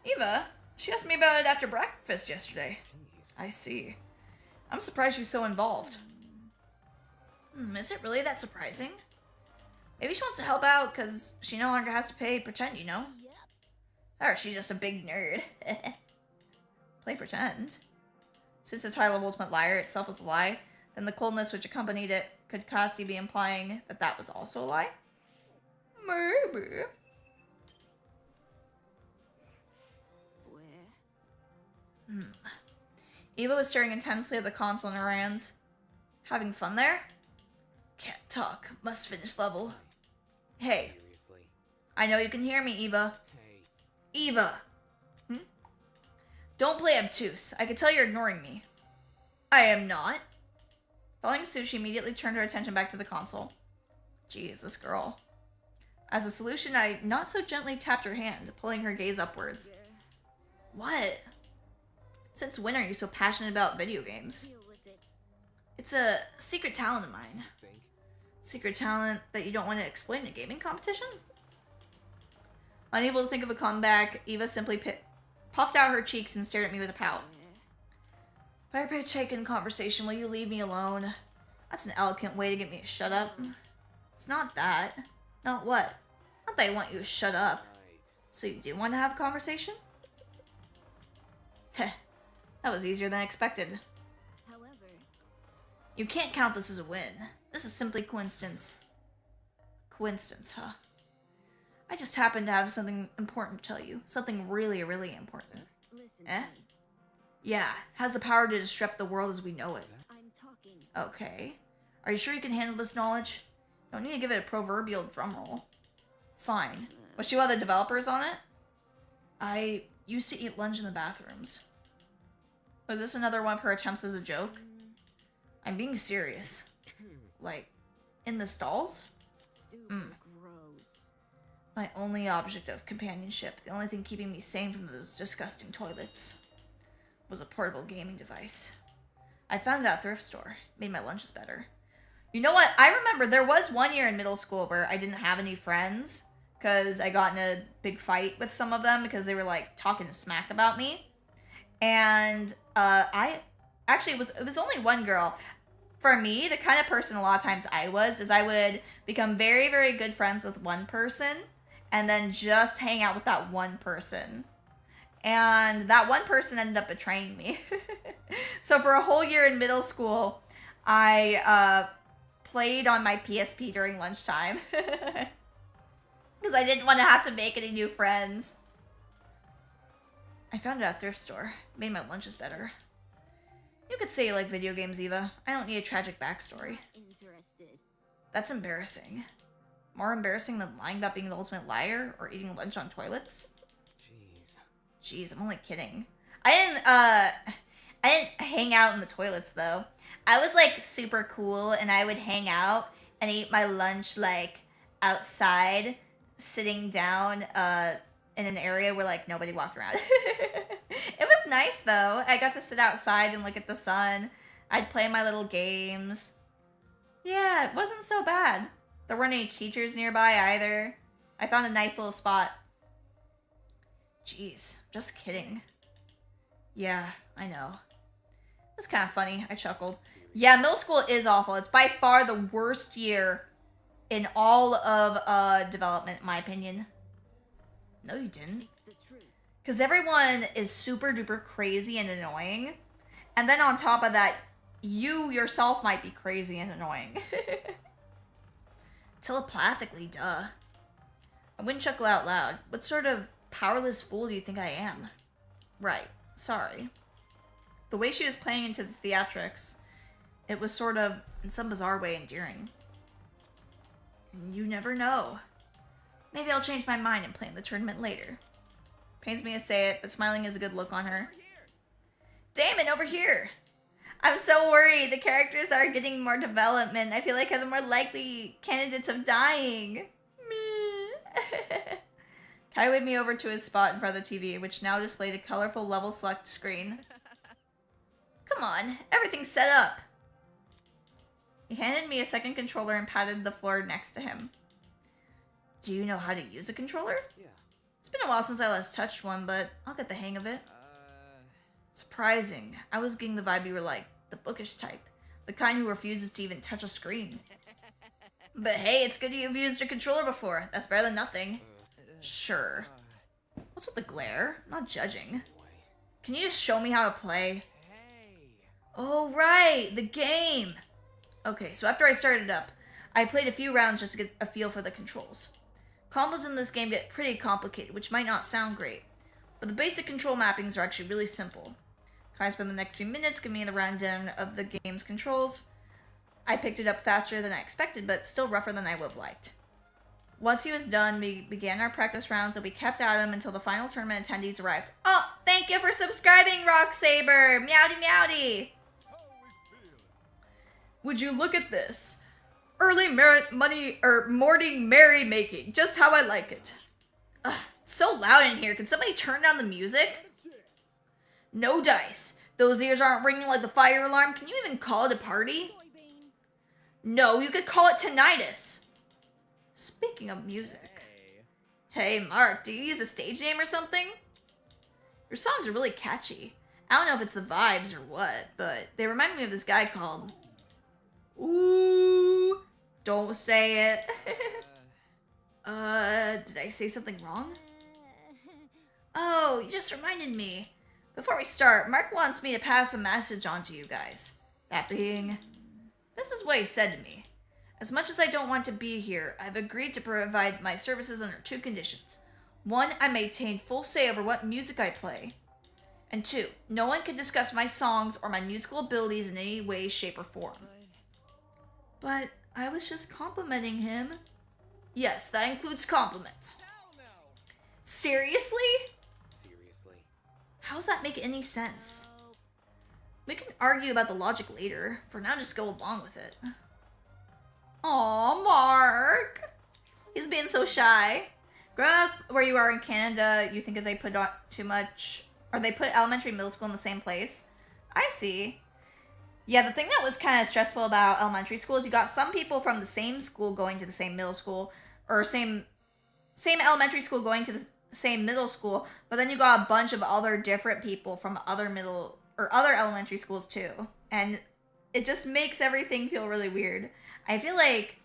Eva? She asked me about it after breakfast yesterday. I see. I'm surprised she's so involved. Is it really that surprising? Maybe she wants to help out because she no longer has to pretend, you know? Yep. Or she's just a big nerd. Play pretend. Since his high-level ultimate liar itself was a lie, then the coldness which accompanied it could Casti be implying that that was also a lie? Maybe. Where? Eva was staring intensely at the console in her hands. Having fun there? Can't talk. Must finish level. Hey, Seriously. I know you can hear me, Eva. Hey. Eva! Don't play obtuse. I can tell you're ignoring me. I am not. Following suit, she immediately turned her attention back to the console. Jeez, this girl. As a solution, I not so gently tapped her hand, pulling her gaze upwards. What? Since when are you so passionate about video games? Deal with it. It's a secret talent of mine. Think? Secret talent that you don't want to explain in a gaming competition? Unable to think of a comeback, Eva simply puffed out her cheeks and stared at me with a pout. If I partake in conversation, will you leave me alone? That's an elegant way to get me to shut up. It's not that. Not what? Not that I want you to shut up. Right. So you do want to have a conversation? Heh. That was easier than I expected. However, You can't count this as a win. This is simply coincidence. Coincidence, huh? I just happen to have something important to tell you. Something really, really important. listen Eh? to me. Yeah, has the power to disrupt the world as we know it. I'm talking. Okay. Are you sure you can handle this knowledge? Don't need to give it a proverbial drumroll. Fine. Was she one of the developers on it? I used to eat lunch in the bathrooms. Was this another one of her attempts as a joke? I'm being serious. Like, in the stalls? Super gross. My only object of companionship, the only thing keeping me sane from those disgusting toilets, was a portable gaming device. I found it at a thrift store. Made my lunches better. You know what? I remember there was one year in middle school where I didn't have any friends because I got in a big fight with some of them because they were like talking smack about me. And I actually it was only one girl. For me, the kind of person a lot of times I would become very, very good friends with one person and then just hang out with that one person. And that one person ended up betraying me. So for a whole year in middle school, I played on my PSP during lunchtime. Because I didn't want to have to make any new friends. I found it at a thrift store. Made my lunches better. You could say you like video games, Eva. I don't need a tragic backstory. Interested. That's embarrassing. More embarrassing than lying about being the ultimate liar or eating lunch on toilets? Jeez, I'm only kidding. I didn't hang out in the toilets though. I was like super cool and I would hang out and eat my lunch like outside, sitting down in an area where like nobody walked around. It was nice though. I got to sit outside and look at the sun. I'd play my little games. Yeah, it wasn't so bad. There weren't any teachers nearby either. I found a nice little spot. Jeez, just kidding. Yeah, I know. It was kind of funny. I chuckled. Yeah, middle school is awful. It's by far the worst year in all of development, in my opinion. No, you didn't. It's the truth. Because everyone is super duper crazy and annoying. And then on top of that, you yourself might be crazy and annoying. Telepathically, duh. I wouldn't chuckle out loud. What sort of powerless fool do you think I am? Right. Sorry. The way she was playing into the theatrics, it was sort of, in some bizarre way, endearing. And you never know. Maybe I'll change my mind and play in the tournament later. Pains me to say it, but smiling is a good look on her. Damon, over here! I'm so worried. The characters that are getting more development, I feel like are the more likely candidates of dying. Kai waved me over to his spot in front of the TV, which now displayed a colorful level select screen. Come on, everything's set up. He handed me a second controller and patted the floor next to him. Do you know how to use a controller? Yeah. It's been a while since I last touched one, but I'll get the hang of it. Surprising. I was getting the vibe you were like the bookish type. The kind who refuses to even touch a screen. But hey, it's good you've used a controller before. That's better than nothing. Sure. What's with the glare? I'm not judging. Can you just show me how to play? Oh, right. The game. Okay, so after I started up, I played a few rounds just to get a feel for the controls. Combos in this game get pretty complicated, which might not sound great. But the basic control mappings are actually really simple. Kai spent the next few minutes giving me the rundown of the game's controls. I picked it up faster than I expected, but still rougher than I would have liked. Once he was done, we began our practice rounds and we kept at him until the final tournament attendees arrived. Oh, thank you for subscribing, Rock Saber! Meowdy meowdy! Would you look at this? Early morning merrymaking, just how I like it. Ugh, it's so loud in here. Can somebody turn down the music? No dice. Those ears aren't ringing like the fire alarm. Can you even call it a party? No, you could call it tinnitus. Speaking of music. Hey, Mark, do you use a stage name or something? Your songs are really catchy. I don't know if it's the vibes or what, but they remind me of this guy called... Ooh, don't say it. Did I say something wrong? Oh, you just reminded me. Before we start, Mark wants me to pass a message on to you guys. That being, this is what he said to me. As much as I don't want to be here, I've agreed to provide my services under 2 conditions. 1, I maintain full say over what music I play. And 2, no one can discuss my songs or my musical abilities in any way, shape, or form. But I was just complimenting him. Yes, that includes compliments. Seriously? How does that make any sense? We can argue about the logic later. For now, just go along with it. Aw, Mark. He's being so shy. Growing up where you are in Canada, you think that they put on too much... Or they put elementary and middle school in the same place? I see. Yeah, the thing that was kind of stressful about elementary school is you got some people from the same school going to the same middle school, or same elementary school going to the same middle school, but then you got a bunch of other different people from other elementary schools too. And it just makes everything feel really weird. I feel like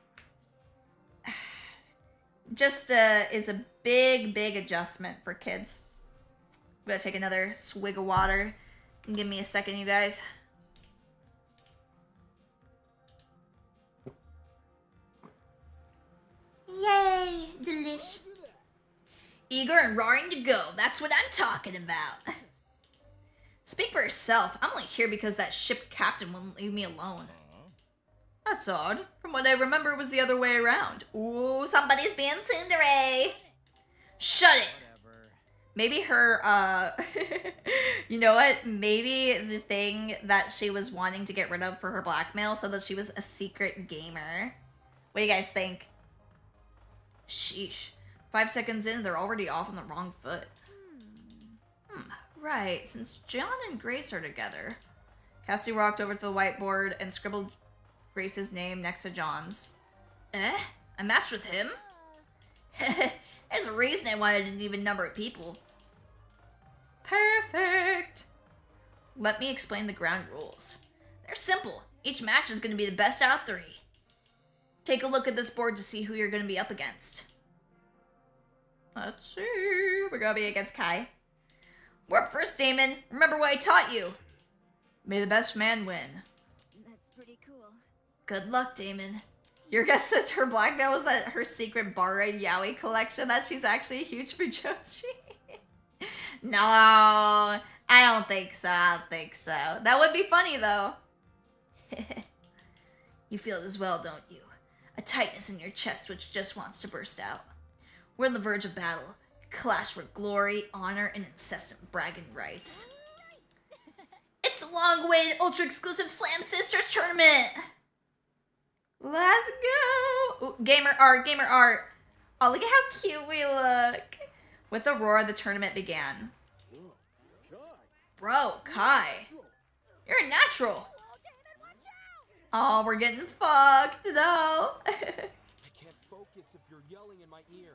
just is a big adjustment for kids. I'm gonna take another swig of water. Give me a second, you guys. Yay! Delish. Eager and roaring to go. That's what I'm talking about. Speak for yourself. I'm only here because that ship captain wouldn't leave me alone. That's odd. From what I remember, it was the other way around. Ooh, somebody's being tsundere. Shut it. Whatever. Maybe her, you know what? Maybe the thing that she was wanting to get rid of for her blackmail so that she was a secret gamer. What do you guys think? Sheesh. 5 seconds in, they're already off on the wrong foot. Right, since John and Grace are together. Cassie walked over to the whiteboard and scribbled Grace's name next to John's. I matched with him? There's a reason I wanted an even number of people. Perfect! Let me explain the ground rules. They're simple. Each match is going to be the best out of 3. Take a look at this board to see who you're going to be up against. Let's see. We're going to be against Kai. We're up first, Damon. Remember what I taught you. May the best man win. That's pretty cool. Good luck, Damon. Your guess that her blackmail was that her secret Bara Yaoi collection that she's actually a huge Fujoshi? No, I don't think so. That would be funny, though. You feel it as well, don't you? A tightness in your chest which just wants to burst out. We're on the verge of battle. Clash for glory, honor, and incessant bragging rights. It's the long-awaited ultra-exclusive Slam Sisters tournament! Let's go! Ooh, gamer art. Oh, look at how cute we look. With a roar, the tournament began. Bro, Kai. You're a natural. Oh, we're getting fucked, though. I can't focus if you're yelling in my ear.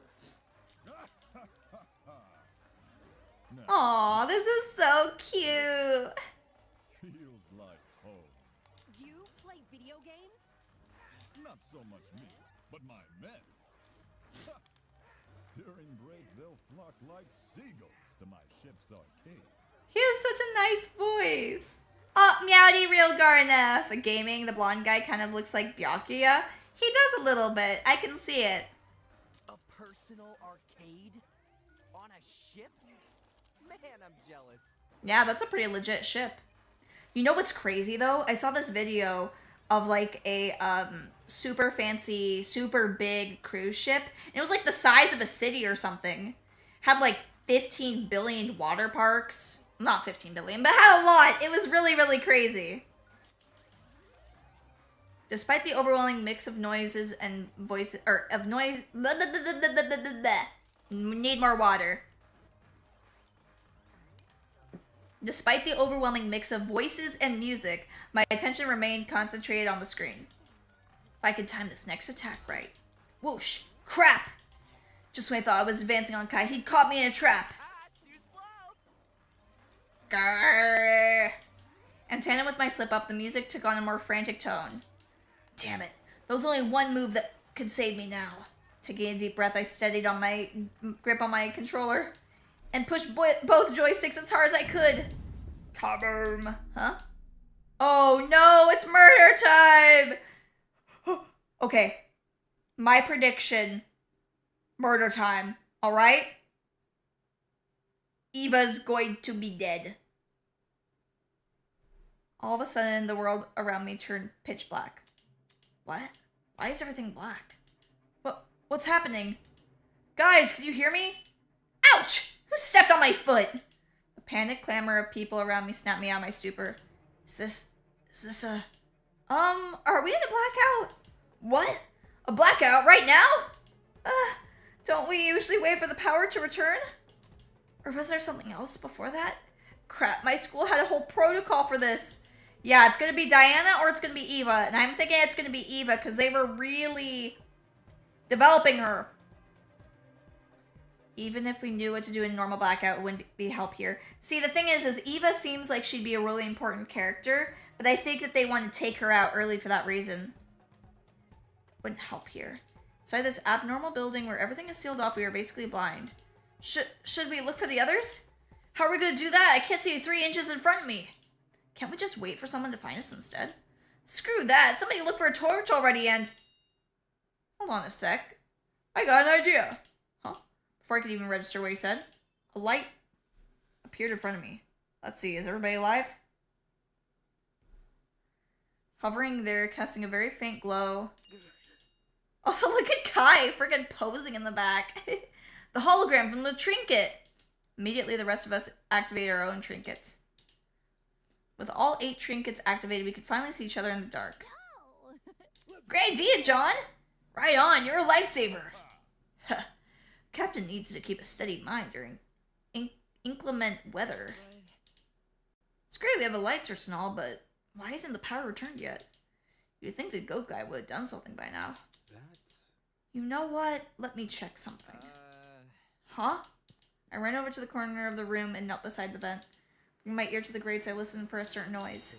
Aw, this is so cute. Feels like home. You play video games? Not so much me, but my men. During break, they'll flock like seagulls to my ship's arcade. He has such a nice voice. Oh, Meowdy Real Garneth. The gaming, the blonde guy kind of looks like Byakuya. He does a little bit. I can see it. A personal arcade? On a ship? Man, I'm jealous. Yeah, that's a pretty legit ship. You know what's crazy, though? I saw this video of, like, a super fancy, super big cruise ship. And it was, like, the size of a city or something. Had, like, 15 billion water parks. Not 15 billion, but had a lot. It was really, really crazy. Despite the overwhelming mix of noises and voices, or of noise, need more water. Despite the overwhelming mix of voices and music, my attention remained concentrated on the screen. If I could time this next attack right. Whoosh! Crap! Just when I thought I was advancing on Kai, he'd caught me in a trap. Too slow. Grrr. In tandem with my slip-up, the music took on a more frantic tone. Damn it. There was only one move that could save me now. Taking a deep breath, I steadied on my grip on my controller and pushed both joysticks as hard as I could. Kaboom. Huh? Oh no, it's murder time! Okay. My prediction. Murder time. Alright? Eva's going to be dead. All of a sudden, the world around me turned pitch black. What? Why is everything black? What's happening? Guys, can you hear me? Ouch! Who stepped on my foot? The panic clamor of people around me snapped me out of my stupor. Is this a... are we in a blackout? What? A blackout right now? Don't we usually wait for the power to return? Or was there something else before that? Crap, my school had a whole protocol for this. Yeah, it's gonna be Diana or it's gonna be Eva. And I'm thinking it's gonna be Eva because they were really developing her. Even if we knew what to do in normal blackout, it wouldn't be help here. See, the thing is Eva seems like she'd be a really important character, but I think that they want to take her out early for that reason. Wouldn't help here. Inside this abnormal building where everything is sealed off, we are basically blind. Should we look for the others? How are we gonna do that? I can't see 3 inches in front of me. Can't we just wait for someone to find us instead? Screw that. Somebody look for a torch already and... Hold on a sec. I got an idea. Huh? Before I could even register what he said, a light appeared in front of me. Let's see, is everybody alive? Hovering there, casting a very faint glow. Also, look at Kai freaking posing in the back. The hologram from the trinket. Immediately, the rest of us activated our own trinkets. With all 8 trinkets activated, we could finally see each other in the dark. Great idea, John! Right on, you're a lifesaver. Captain needs to keep a steady mind during inclement weather. It's great we have a light source and all, but why isn't the power returned yet? You'd think the goat guy would have done something by now. You know what? Let me check something. Huh? I ran over to the corner of the room and knelt beside the vent. Bringing my ear to the grates, I listened for a certain noise.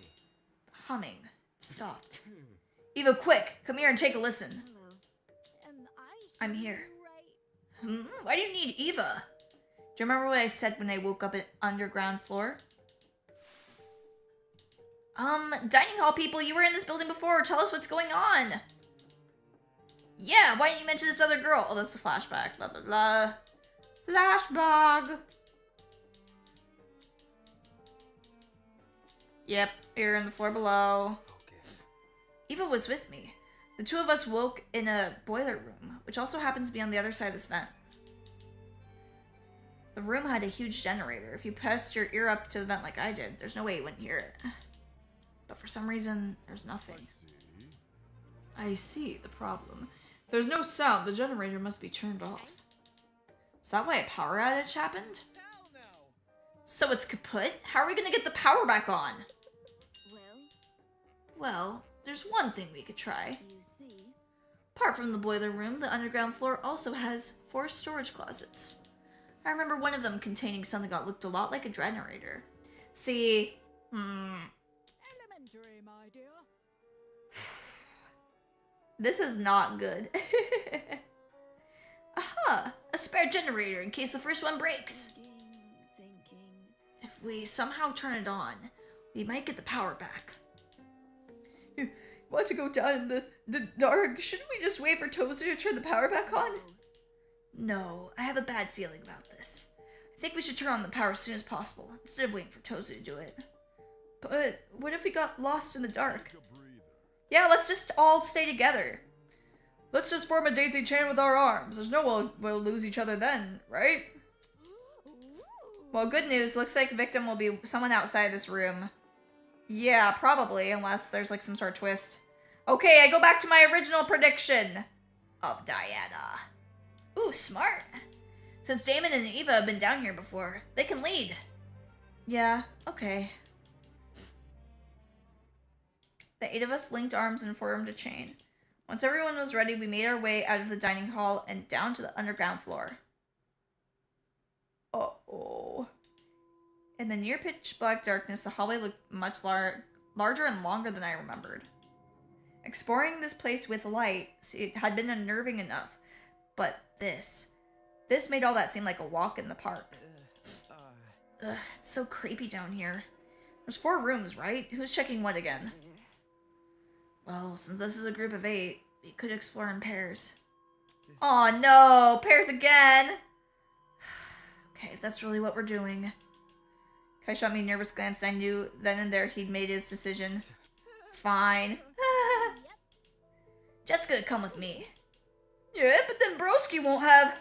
The humming. It stopped. Eva, quick! Come here and take a listen. Hello. Am I I'm here. right? Why do you need Eva? Do you remember what I said when I woke up at underground floor? Dining hall people, you were in this building before. Tell us what's going on. Yeah, why didn't you mention this other girl? Oh, that's a flashback. Blah, blah, blah. Flashback. Yep, you're in the floor below. Focus. Eva was with me. The two of us woke in a boiler room, which also happens to be on the other side of this vent. The room had a huge generator. If you pressed your ear up to the vent like I did, there's no way you wouldn't hear it. But for some reason, there's nothing. I see the problem. If there's no sound, the generator must be turned off. Is that why a power outage happened? So it's kaput? How are we gonna get the power back on? Well, there's one thing we could try. You see. Apart from the boiler room, the underground floor also has 4 storage closets. I remember one of them containing something that looked a lot like a generator. See, Elementary, my dear. this is not good. Aha! A spare generator in case the first one breaks. Thinking. If we somehow turn it on, we might get the power back. You want to go down in the dark? Shouldn't we just wait for Tozer to turn the power back on? No, I have a bad feeling about this. I think we should turn on the power as soon as possible, instead of waiting for Tozer to do it. But what if we got lost in the dark? Yeah, let's just all stay together. Let's just form a daisy chain with our arms. There's no way we'll lose each other then, right? Well, good news. Looks like the victim will be someone outside this room. Yeah, probably, unless there's like some sort of twist. Okay, I go back to my original prediction of Diana. Ooh, smart. Since Damon and Eva have been down here before, they can lead. Yeah, okay. The 8 of us linked arms and formed a chain. Once everyone was ready, we made our way out of the dining hall and down to the underground floor. Uh-oh. In the near pitch black darkness, the hallway looked much larger and longer than I remembered. Exploring this place with light had been unnerving enough, but this made all that seem like a walk in the park. Ugh, it's so creepy down here. There's 4 rooms, right? Who's checking what again? Well, since this is a group of 8, we could explore in pairs. Oh no, pairs again! Okay, if that's really what we're doing. Kai shot me a nervous glance and I knew then and there he'd made his decision. Fine. Jessica, come with me. Yeah, but then Broski won't have...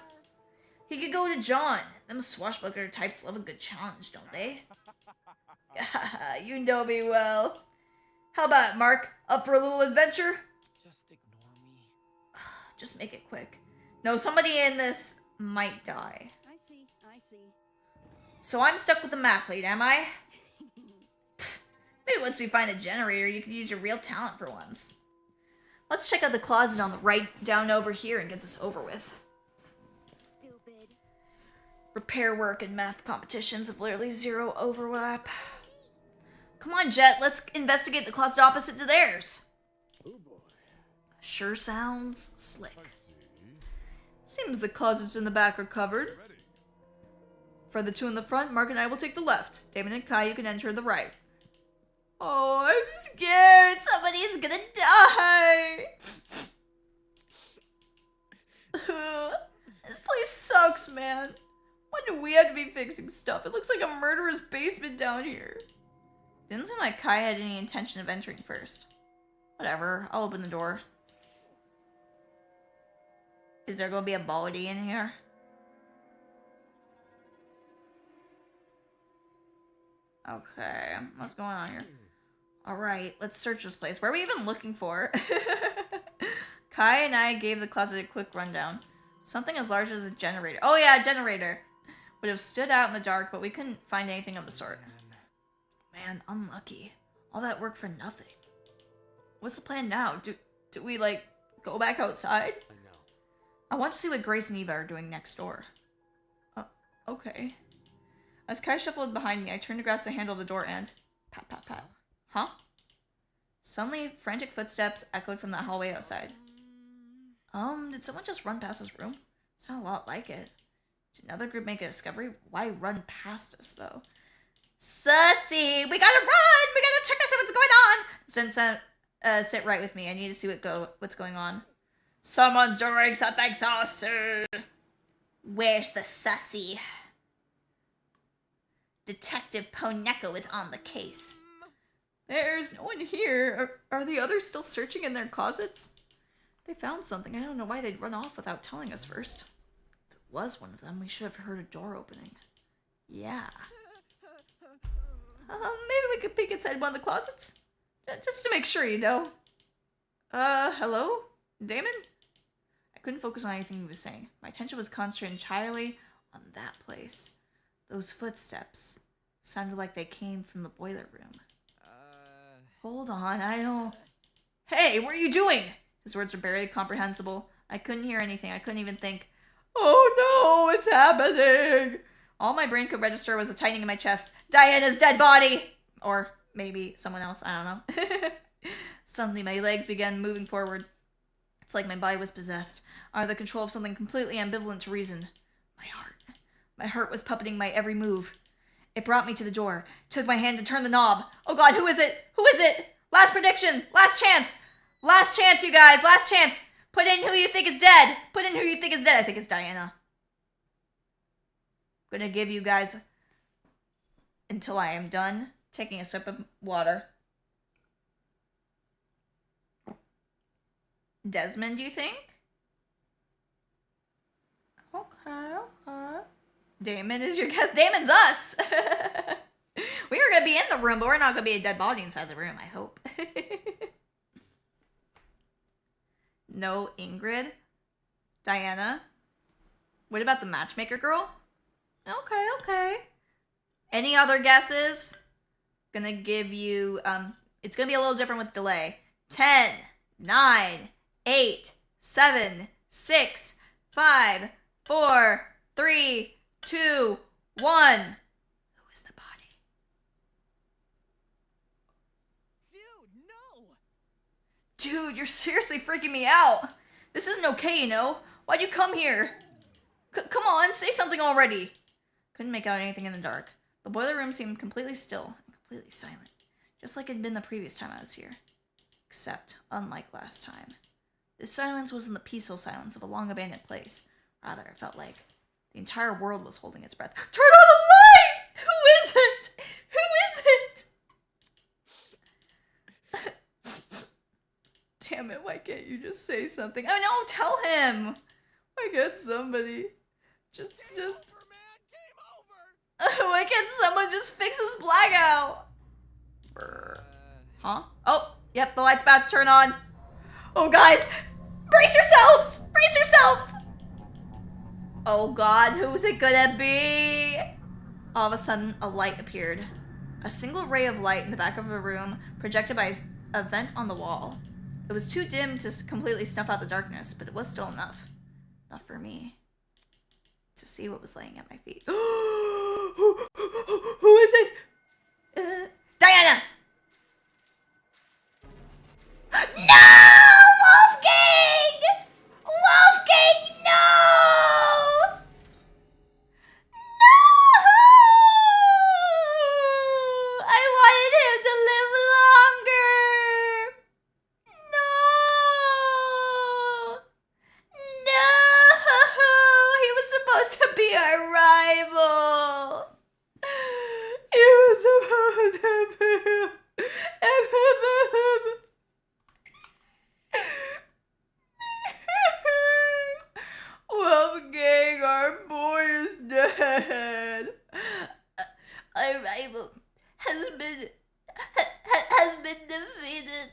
He could go to John. Them swashbuckler types love a good challenge, don't they? You know me well. How about it, Mark? Up for a little adventure? Just ignore me. Just make it quick. No, somebody in this might die. I see. So I'm stuck with a mathlete, am I? Pfft, Maybe once we find a generator, you could use your real talent for once. Let's check out the closet on the right down over here and get this over with. Stupid. Repair work and math competitions have literally zero overlap. Come on, Jet, let's investigate the closet opposite to theirs. Oh boy. Sure sounds slick. I see. Seems the closets in the back are covered. Ready. For the two in the front, Mark and I will take the left. Damon and Kai, you can enter the right. Oh, I'm scared. Somebody's gonna die. This place sucks, man. Why do we have to be fixing stuff? It looks like a murderer's basement down here. Didn't seem like Kai had any intention of entering first. Whatever, I'll open the door. Is there gonna be a body in here? Okay, what's going on here? Alright, let's search this place. Where are we even looking for? Kai and I gave the closet a quick rundown. Something as large as a generator. Oh yeah, a generator. Would have stood out in the dark, but we couldn't find anything of the sort. Man, unlucky. All that work for nothing. What's the plan now? Do we, like, go back outside? I know. I want to see what Grace and Eva are doing next door. Okay. As Kai shuffled behind me, I turned to grasp the handle of the door and... Pat, pat, pat. Huh? Suddenly, frantic footsteps echoed from the hallway outside. Did someone just run past this room? It's not a lot like it. Did another group make a discovery? Why run past us, though? Sussy! We gotta run! We gotta check out what's going on! Sit right with me. I need to see what's going on. Someone's doing something saucy! Where's the sussy? Detective Poneko is on the case. There's no one here. Are the others still searching in their closets? They found something. I don't know why they'd run off without telling us first. If it was one of them, we should have heard a door opening. Yeah. Maybe we could peek inside one of the closets? Just to make sure, you know. Hello? Damon? I couldn't focus on anything he was saying. My attention was concentrated entirely on that place. Those footsteps sounded like they came from the boiler room. Hold on, I don't... Hey, what are you doing? His words were barely comprehensible. I couldn't hear anything. I couldn't even think. Oh no, it's happening! All my brain could register was a tightening in my chest. Diana's dead body! Or maybe someone else, I don't know. Suddenly, my legs began moving forward. It's like my body was possessed, under the control of something completely ambivalent to reason. My heart. My heart was puppeting my every move. It brought me to the door, took my hand to turn the knob. Oh god, who is it? Who is it? Last prediction! Last chance! Last chance, you guys! Last chance! Put in who you think is dead! Put in who you think is dead! I think it's Diana. I'm gonna give you guys until I am done taking a sip of water. Desmond, do you think? Okay. Damon is your guess. Damon's us! We were gonna be in the room, but we're not gonna be a dead body inside the room, I hope. No Ingrid. Diana. What about the matchmaker girl? Okay. Any other guesses? Gonna give you, it's gonna be a little different with delay. 10, 9, 8, 7, 6, 5, 4, 3, 2, 1. Who is the body? Dude, no! Dude, you're seriously freaking me out. This isn't okay, you know? Why'd you come here? Come on, say something already. Couldn't make out anything in the dark. The boiler room seemed completely still and completely silent, just like it had been the previous time I was here. Except, unlike last time, this silence wasn't the peaceful silence of a long-abandoned place. Rather, it felt like the entire world was holding its breath. Turn on the light! Who is it? Who is it? Damn it, why can't you just say something? I mean, no, tell him! Why can't somebody just... Game over, man! Game over! Why can't someone just fix this blackout? Huh? Oh, yep, the light's about to turn on. Oh, guys! Brace yourselves! Brace yourselves! Oh god, who's it gonna be? All of a sudden, a light appeared. A single ray of light in the back of the room projected by a vent on the wall. It was too dim to completely snuff out the darkness, but it was still enough. Enough for me to see what was laying at my feet. Who is it? Diana! No! Wolfgang! Wolfgang, no! No! I wanted him to live longer. No! No! He was supposed to be our rival. He was supposed to be. Wolfgang, our boy is dead. Our rival has been defeated.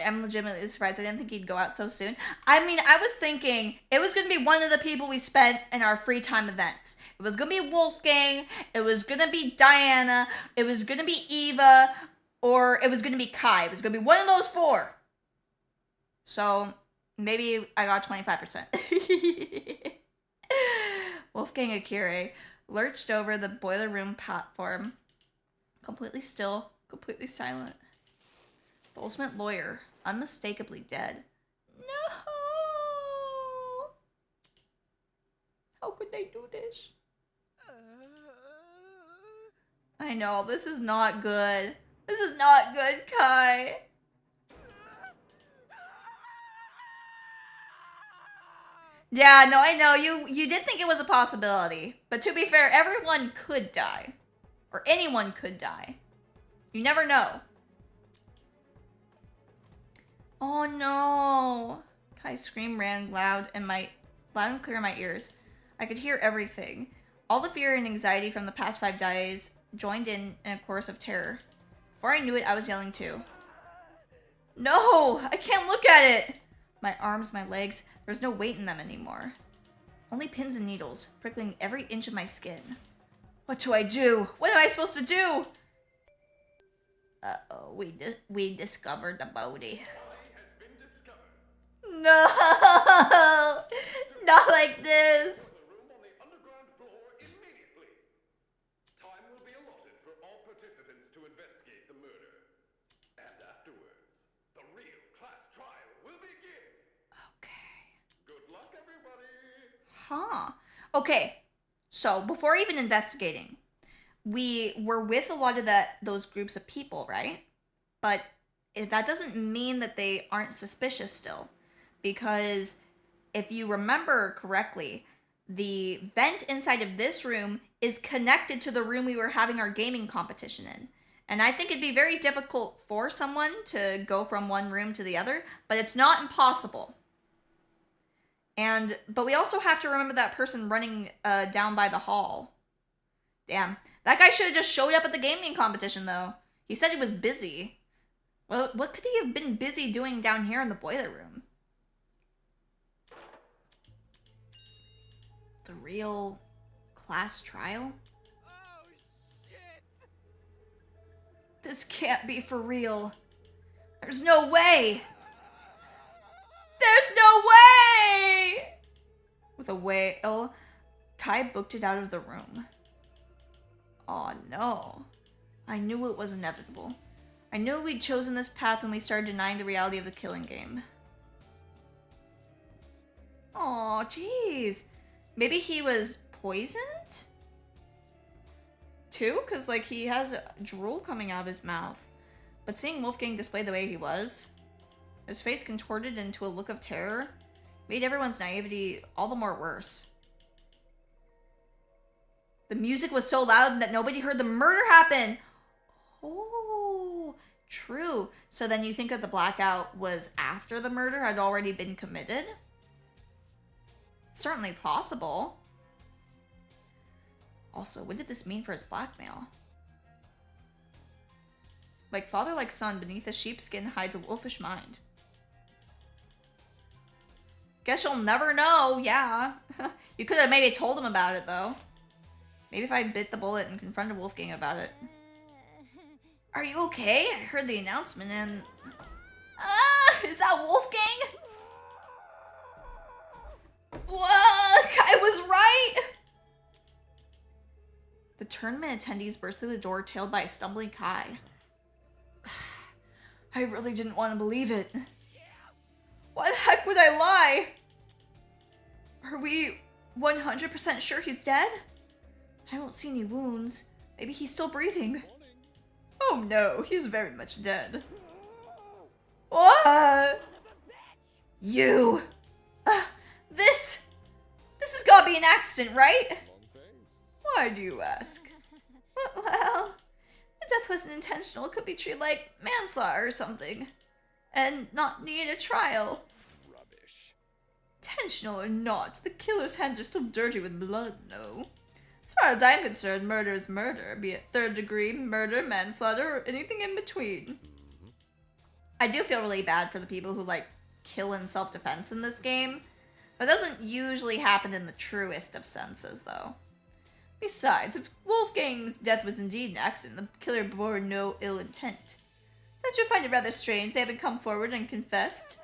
I'm legitimately surprised. I didn't think he'd go out so soon. I mean, I was thinking it was going to be one of the people we spent in our free time events. It was going to be Wolfgang. It was going to be Diana. It was going to be Eva. Or it was going to be Kai. It was going to be one of those four. So maybe I got 25%. Wolfgang Akire lurched over the boiler room platform. Completely still, completely silent. The ultimate lawyer, unmistakably dead. No! How could they do this? I know, this is not good. This is not good, Kai. Yeah, no, I know. You did think it was a possibility. But to be fair, everyone could die. Or anyone could die. You never know. Oh no. Kai's scream rang loud and clear in my ears. I could hear everything. All the fear and anxiety from the past 5 days joined in a chorus of terror. Before I knew it, I was yelling too. No! I can't look at it! My arms, my legs, there's no weight in them anymore. Only pins and needles, prickling every inch of my skin. What do I do? What am I supposed to do? Uh-oh, we discovered the body. No! Not like this! The room on the underground floor immediately. Time will be allotted for all participants to investigate the murder. And afterwards, the real class trial will begin. Okay. Good luck, everybody. Huh. Okay, so before even investigating, we were with a lot of those groups of people, right? But that doesn't mean that they aren't suspicious still. Because if you remember correctly, the vent inside of this room is connected to the room we were having our gaming competition in. And I think it'd be very difficult for someone to go from one room to the other, but it's not impossible. But we also have to remember that person running down by the hall. Damn. That guy should have just showed up at the gaming competition, though. He said he was busy. Well, what could he have been busy doing down here in the boiler room? The real class trial? Oh, shit! This can't be for real. There's no way! There's no way! With a wail, Kai booked it out of the room. Oh no. I knew it was inevitable. I knew we'd chosen this path when we started denying the reality of the killing game. Oh, jeez. Maybe he was poisoned? Too? Because, like, he has drool coming out of his mouth. But seeing Wolfgang display the way he was, his face contorted into a look of terror, made everyone's naivety all the more worse. The music was so loud that nobody heard the murder happen. Oh, true. So then you think that the blackout was after the murder had already been committed? Certainly possible. Also, what did this mean for his blackmail? Like father, like son, beneath a sheepskin hides a wolfish mind. Guess you'll never know, yeah. You could have maybe told him about it, though. Maybe if I bit the bullet and confronted Wolfgang about it. Are you okay? I heard the announcement and... is that Wolfgang? Whoa, Kai was right! The tournament attendees burst through the door, tailed by a stumbling Kai. I really didn't want to believe it. Why the heck would I lie? Are we 100% sure he's dead? I don't see any wounds. Maybe he's still breathing. Oh no, he's very much dead. What? You. This has got to be an accident, right? Why do you ask? Well, the death wasn't intentional. It could be treated like manslaughter or something. And not need a trial. Rubbish. Intentional or not, the killer's hands are still dirty with blood, no? As far as I'm concerned, murder is murder, be it third degree, murder, manslaughter, or anything in between. I do feel really bad for the people who, like, kill in self-defense in this game. That doesn't usually happen in the truest of senses, though. Besides, if Wolfgang's death was indeed an accident, the killer bore no ill intent. Don't you find it rather strange they haven't come forward and confessed?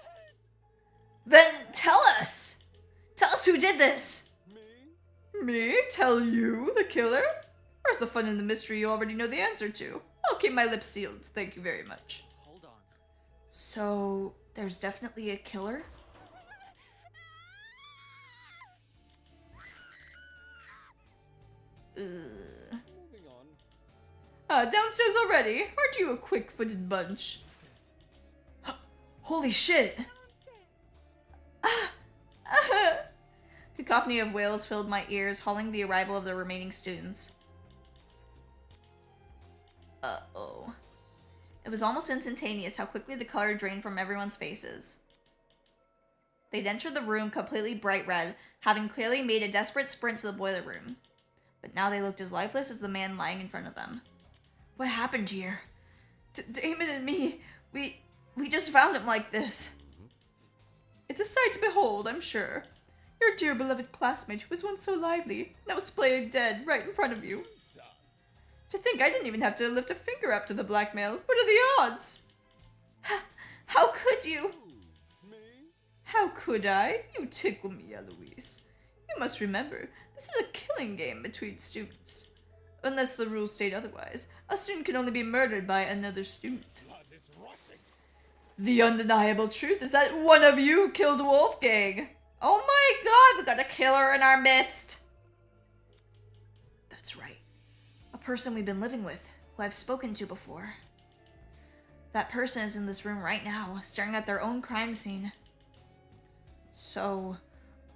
Then tell us! Tell us who did this! Me? Tell you, the killer? Where's the fun in the mystery you already know the answer to? I'll keep my lips sealed, thank you very much. Hold on. So, there's definitely a killer? Ugh. Moving on. Downstairs already? Aren't you a quick-footed bunch? Holy shit! Cacophony of wails filled my ears, hauling the arrival of the remaining students. Uh-oh. It was almost instantaneous how quickly the color drained from everyone's faces. They'd entered the room completely bright red, having clearly made a desperate sprint to the boiler room. But now they looked as lifeless as the man lying in front of them. What happened here? Damon and me, we just found him like this. It's a sight to behold, I'm sure. Your dear beloved classmate who was once so lively, now is playing dead right in front of you. To think I didn't even have to lift a finger after the blackmail. What are the odds? How could you? Me? How could I? You tickle me, Eloise. You must remember, this is a killing game between students. Unless the rules state otherwise, a student can only be murdered by another student. Blood is rushing. The undeniable truth is that one of you killed Wolfgang. Oh my god, we got a killer in our midst. That's right. A person we've been living with, who I've spoken to before. That person is in this room right now, staring at their own crime scene. So,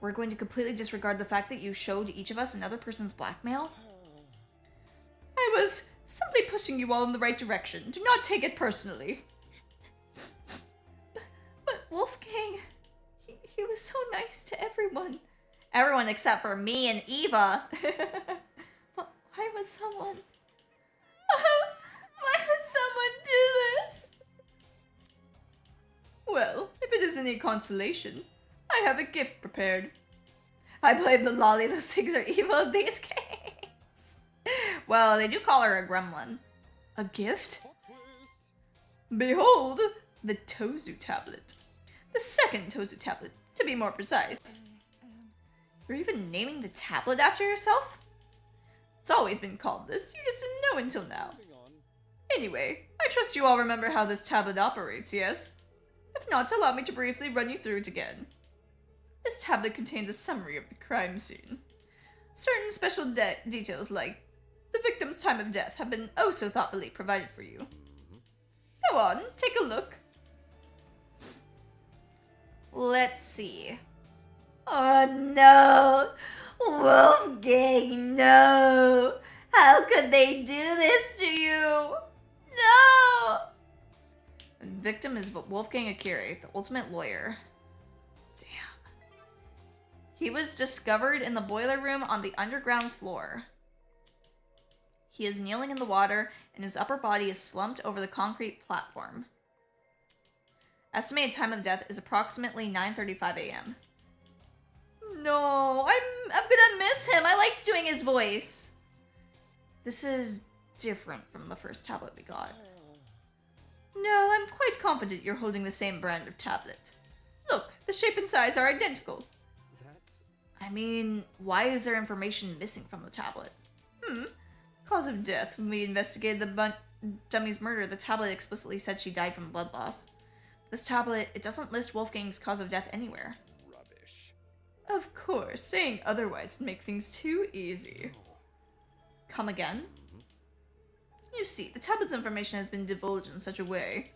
we're going to completely disregard the fact that you showed each of us another person's blackmail? I was simply pushing you all in the right direction. Do not take it personally. But Wolfgang, he was so nice to everyone. Everyone except for me and Eva. Why would someone... why would someone do this? Well, if it is any consolation, I have a gift prepared. I blame the lolly, those things are evil in these cases. Well, they do call her a gremlin. A gift? Hot twist. Behold, the Tozu tablet. The second Tozu tablet, to be more precise. You're even naming the tablet after yourself? It's always been called this, you just didn't know until now. Moving on. Anyway, I trust you all remember how this tablet operates, yes? If not, allow me to briefly run you through it again. This tablet contains a summary of the crime scene. Certain special details like the victim's time of death have been oh so thoughtfully provided for you. Go on, take a look. Let's see. Oh no! Wolfgang, no! How could they do this to you? No! The victim is Wolfgang Akiri, the ultimate lawyer. Damn. He was discovered in the boiler room on the underground floor. He is kneeling in the water, and his upper body is slumped over the concrete platform. Estimated time of death is approximately 9:35 a.m. No, I'm gonna miss him. I liked doing his voice. This is different from the first tablet we got. No, I'm quite confident you're holding the same brand of tablet. Look, the shape and size are identical. That's... I mean, why is there information missing from the tablet? Cause of death. When we investigated the dummy's murder, the tablet explicitly said she died from blood loss. This tablet, it doesn't list Wolfgang's cause of death anywhere. Rubbish. Of course, saying otherwise would make things too easy. Come again? You see, the tablet's information has been divulged in such a way.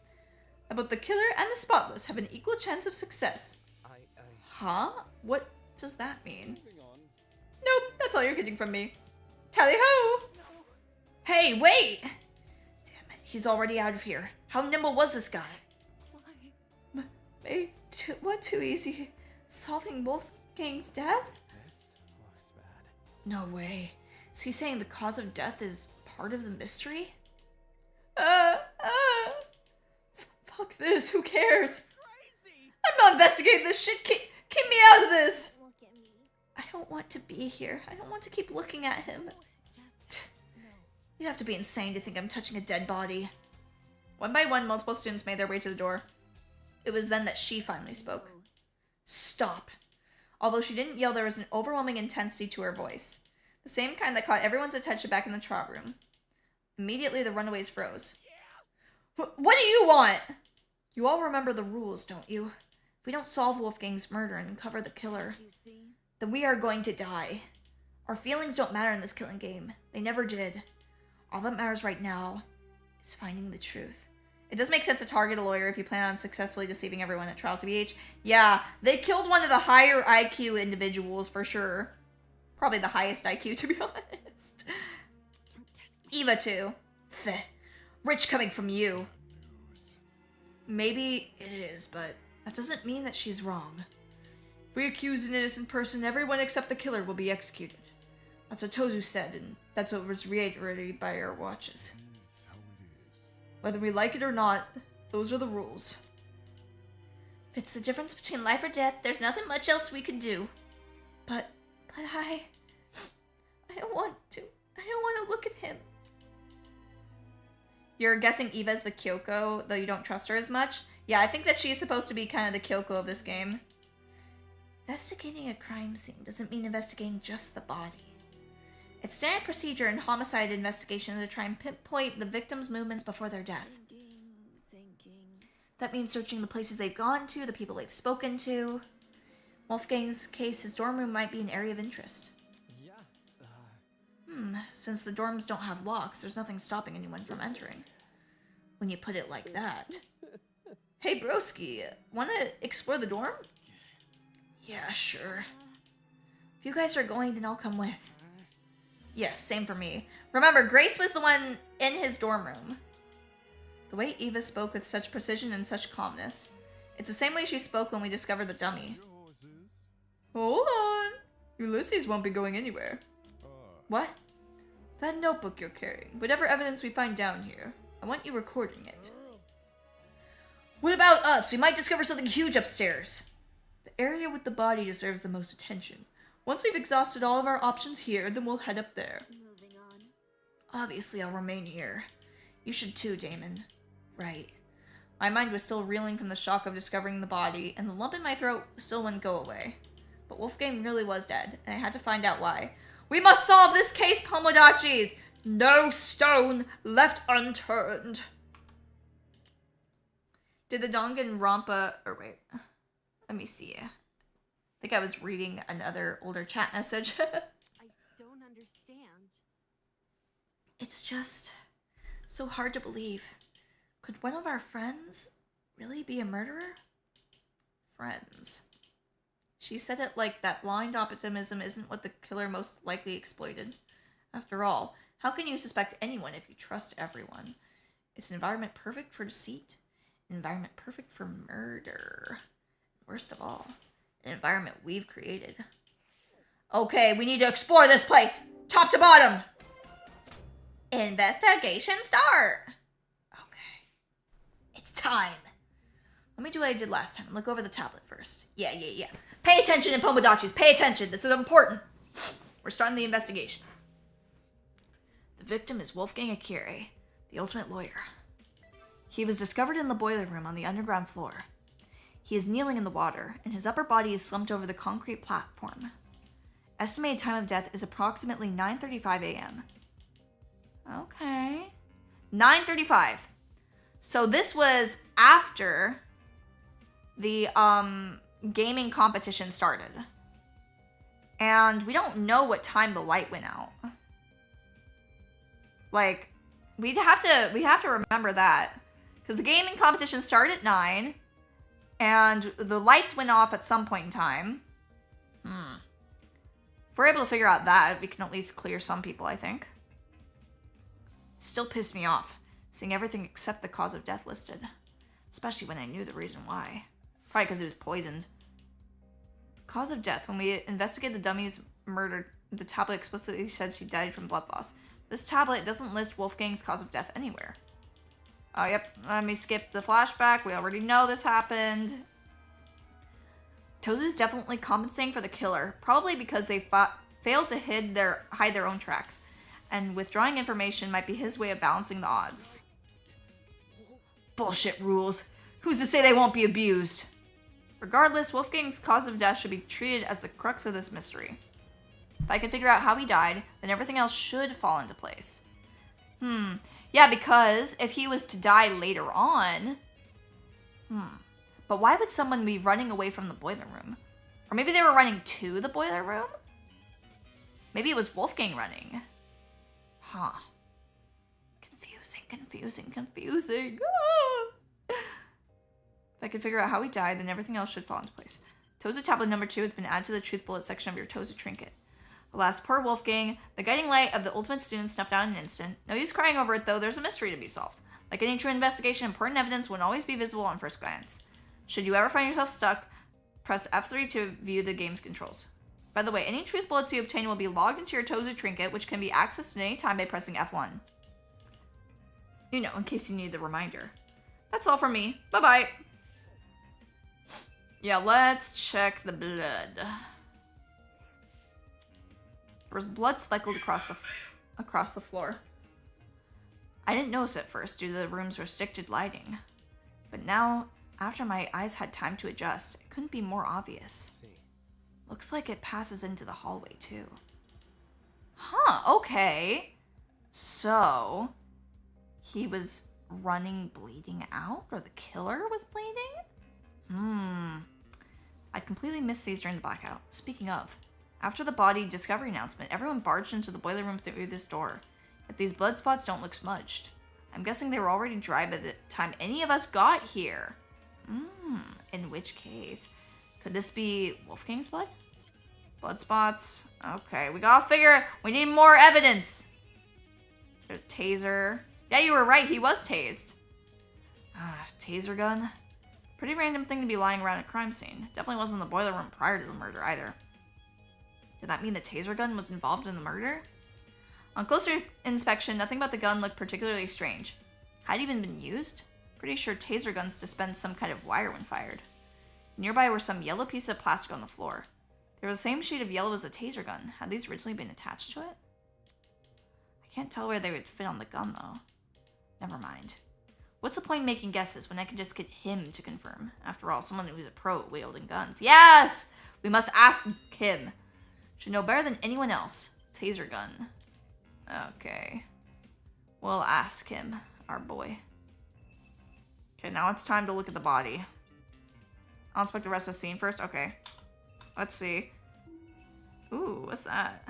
About the killer and the spotless have an equal chance of success. Huh? What does that mean? Moving on. Nope, that's all you're getting from me. Tally-ho! No. Hey, wait! Damn it, he's already out of here. How nimble was this guy? Why? What too easy? Solving Wolfgang's death? This looks bad. No way. Is he saying the cause of death is part of the mystery? Fuck this, who cares? Crazy! I'm not investigating this shit, keep me out of this! Look at me. I don't want to be here. I don't want to keep looking at him. Just no. You have to be insane to think I'm touching a dead body. One by one, multiple students made their way to the door. It was then that she finally spoke. Stop. Although she didn't yell, there was an overwhelming intensity to her voice. The same kind that caught everyone's attention back in the trial room. Immediately, the runaways froze. What do you want? You all remember the rules, don't you? If we don't solve Wolfgang's murder and uncover the killer, You see? then we are going to die. Our feelings don't matter in this killing game. They never did. All that matters right now is finding the truth. It does make sense to target a lawyer if you plan on successfully deceiving everyone at trial, TBH. Yeah, they killed one of the higher IQ individuals for sure. Probably the highest IQ, to be honest. Don't test me. Eva, too. Pheh. Rich coming from you. Maybe it is, but that doesn't mean that she's wrong. If we accuse an innocent person, everyone except the killer will be executed. That's what Tozu said, and that's what was reiterated by our watches. Whether we like it or not, those are the rules. If it's the difference between life or death, there's nothing much else we can do. But I don't want to. I don't want to look at him. You're guessing Eva's the Kyoko, though you don't trust her as much? Yeah, I think that she's supposed to be kind of the Kyoko of this game. Investigating a crime scene doesn't mean investigating just the body. It's standard procedure in homicide investigation to try and pinpoint the victim's movements before their death. Thinking. That means searching the places they've gone to, the people they've spoken to. Wolfgang's case, his dorm room might be an area of interest. Yeah, Since the dorms don't have locks, there's nothing stopping anyone from entering. When you put it like that. Hey, broski, wanna explore the dorm? Yeah, sure. If you guys are going, then I'll come with. Yes, same for me. Remember, Grace was the one in his dorm room. The way Eva spoke with such precision and such calmness. It's the same way she spoke when we discovered the dummy. Hold on. Ulysses won't be going anywhere. What? That notebook you're carrying. Whatever evidence we find down here, I want you recording it. What about us? We might discover something huge upstairs. The area with the body deserves the most attention. Once we've exhausted all of our options here, then we'll head up there. Moving on. Obviously, I'll remain here. You should too, Damon. Right. My mind was still reeling from the shock of discovering the body, and the lump in my throat still wouldn't go away. But Wolfgang really was dead, and I had to find out why. We must solve this case, Pomodachis! No stone left unturned. Did the Danganronpa... Or wait. Let me see. I think I was reading another older chat message. I don't understand. It's just so hard to believe. Could one of our friends really be a murderer? Friends. She said it like that blind optimism isn't what the killer most likely exploited. After all, how can you suspect anyone if you trust everyone? It's an environment perfect for deceit. An environment perfect for murder. Worst of all, an environment we've created. Okay, we need to explore this place! Top to bottom! Investigation start! Okay. It's time. Let me do what I did last time. Look over the tablet first. Yeah. Pay attention, Pomodachis. Pay attention. This is important. We're starting the investigation. The victim is Wolfgang Akire, the ultimate lawyer. He was discovered in the boiler room on the underground floor. He is kneeling in the water, and his upper body is slumped over the concrete platform. Estimated time of death is approximately 9:35 a.m. Okay. 9:35. So this was after the gaming competition started. And we don't know what time the light went out. Like, we have to remember that. Because the gaming competition started at 9, and the lights went off at some point in time. If we're able to figure out that, we can at least clear some people, I think. Still pissed me off, seeing everything except the cause of death listed. Especially when I knew the reason why. Probably because he was poisoned. Cause of death. When we investigated the dummy's murder, the tablet explicitly said she died from blood loss. This tablet doesn't list Wolfgang's cause of death anywhere. Oh, yep. Let me skip the flashback. We already know this happened. Tozu's definitely compensating for the killer, probably because they failed to hide their own tracks, and withdrawing information might be his way of balancing the odds. Bullshit rules. Who's to say they won't be abused? Regardless, Wolfgang's cause of death should be treated as the crux of this mystery. If I can figure out how he died, then everything else should fall into place. Yeah, because if he was to die later on... But why would someone be running away from the boiler room? Or maybe they were running to the boiler room? Maybe it was Wolfgang running. Huh. Confusing. If I can figure out how he died, then everything else should fall into place. Tozu tablet number 2 has been added to the truth bullet section of your Tozu trinket. Alas, poor Wolfgang. The guiding light of the ultimate student snuffed out in an instant. No use crying over it, though. There's a mystery to be solved. Like any true investigation, important evidence won't always be visible on first glance. Should you ever find yourself stuck, press F3 to view the game's controls. By the way, any truth bullets you obtain will be logged into your Tozu trinket, which can be accessed at any time by pressing F1. You know, in case you need the reminder. That's all from me. Bye-bye. Yeah, let's check the blood. There was blood speckled across the floor. I didn't notice at first due to the room's restricted lighting. But now, after my eyes had time to adjust, it couldn't be more obvious. Looks like it passes into the hallway too. Huh, okay. So, he was running bleeding out? Or the killer was bleeding? I'd completely missed these during the blackout. Speaking of, after the body discovery announcement, everyone barged into the boiler room through this door. Yet these blood spots don't look smudged. I'm guessing they were already dry by the time any of us got here. In which case, could this be Wolfgang's blood? Blood spots. Okay, we gotta figure. We need more evidence. There's a taser. Yeah, you were right. He was tased. Taser gun. Pretty random thing to be lying around a crime scene. Definitely wasn't in the boiler room prior to the murder either. Did that mean the taser gun was involved in the murder? On closer inspection, nothing about the gun looked particularly strange. Had it even been used? Pretty sure taser guns dispense some kind of wire when fired. Nearby were some yellow pieces of plastic on the floor. They were the same shade of yellow as the taser gun. Had these originally been attached to it? I can't tell where they would fit on the gun, though. Never mind. What's the point in making guesses when I can just get him to confirm? After all, someone who's a pro at wielding guns. Yes! We must ask him. Should know better than anyone else. Taser gun. Okay. We'll ask him, our boy. Okay, now it's time to look at the body. I'll inspect the rest of the scene first. Okay. Let's see. Ooh, what's that?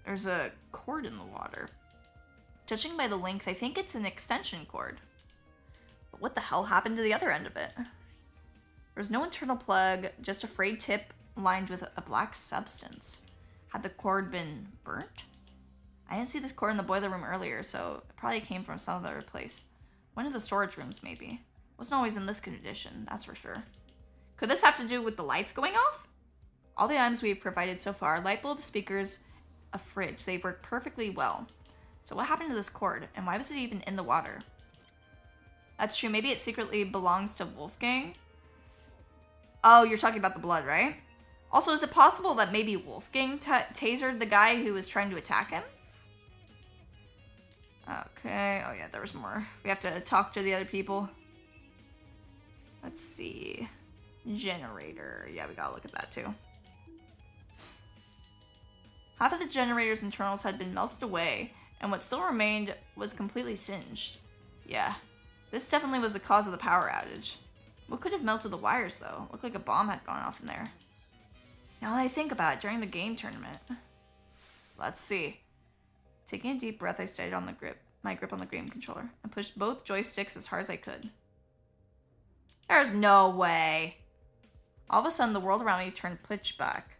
There's a cord in the water. Judging by the length, I think it's an extension cord. But what the hell happened to the other end of it? There's no internal plug, just a frayed tip lined with a black substance. Had the cord been burnt? I didn't see this cord in the boiler room earlier, so it probably came from some other place. One of the storage rooms, maybe. Wasn't always in this condition, that's for sure. Could this have to do with the lights going off? All the items we've provided so far, light bulbs, speakers, a fridge, they've worked perfectly well. So what happened to this cord, and why was it even in the water? That's true, maybe it secretly belongs to Wolfgang? Oh, you're talking about the blood, right? Also, is it possible that maybe Wolfgang tasered the guy who was trying to attack him? Okay. Oh yeah, there was more. We have to talk to the other people. Let's see. Generator. Yeah, we gotta look at that too. Half of the generator's internals had been melted away, and what still remained was completely singed. Yeah, this definitely was the cause of the power outage. What could have melted the wires, though? Looked like a bomb had gone off in there. Now that I think about it, during the game tournament. Let's see. Taking a deep breath, I stayed on my grip on the game controller and pushed both joysticks as hard as I could. There's no way. All of a sudden, the world around me turned pitch black.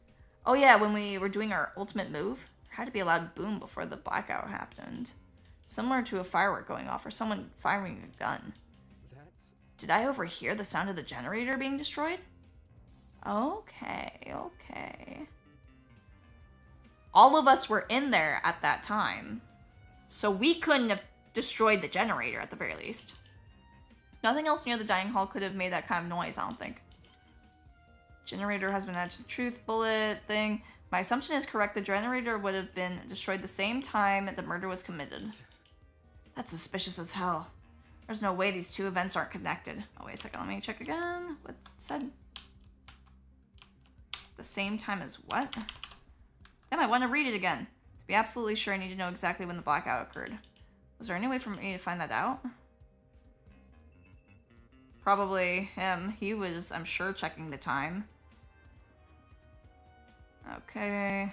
Oh yeah, when we were doing our ultimate move, there had to be a loud boom before the blackout happened. Similar to a firework going off or someone firing a gun. Did I overhear the sound of the generator being destroyed? Okay. All of us were in there at that time, so we couldn't have destroyed the generator at the very least. Nothing else near the dining hall could have made that kind of noise, I don't think. Generator has been added to the truth bullet thing. My assumption is correct. The generator would have been destroyed the same time the murder was committed. That's suspicious as hell. There's no way these two events aren't connected. Oh, wait a second. Let me check again. What said? The same time as what? Damn, I want to read it again. To be absolutely sure, I need to know exactly when the blackout occurred. Was there any way for me to find that out? Probably him. He was, I'm sure, checking the time. Okay.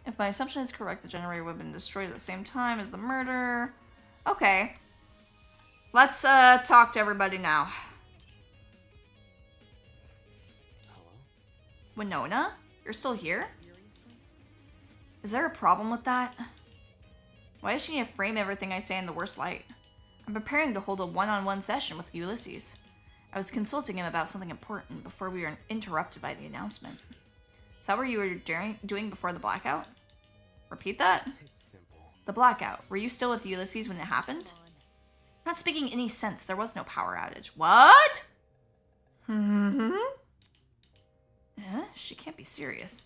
If my assumption is correct, the generator would have been destroyed at the same time as the murder. Okay. Let's talk to everybody now. Hello? Winona? You're still here? Is there a problem with that? Why does she need to frame everything I say in the worst light? I'm preparing to hold a one-on-one session with Ulysses. I was consulting him about something important before we were interrupted by the announcement. Is that what you were doing before the blackout? Repeat that? It's simple. The blackout. Were you still with Ulysses when it happened? Not speaking any sense. There was no power outage. What? She can't be serious.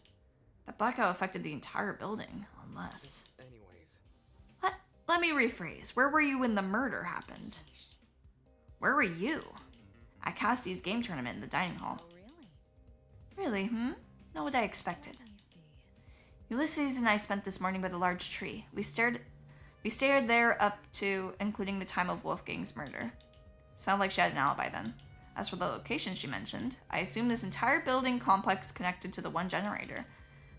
That blackout affected the entire building, unless... Anyways. Let me rephrase. Where were you when the murder happened? Where were you? At Cassie's game tournament in the dining hall. Really, Not what I expected. Ulysses and I spent this morning by the large tree. We stayed there up to, including the time of Wolfgang's murder. Sounded like she had an alibi then. As for the location she mentioned, I assumed this entire building complex connected to the one generator.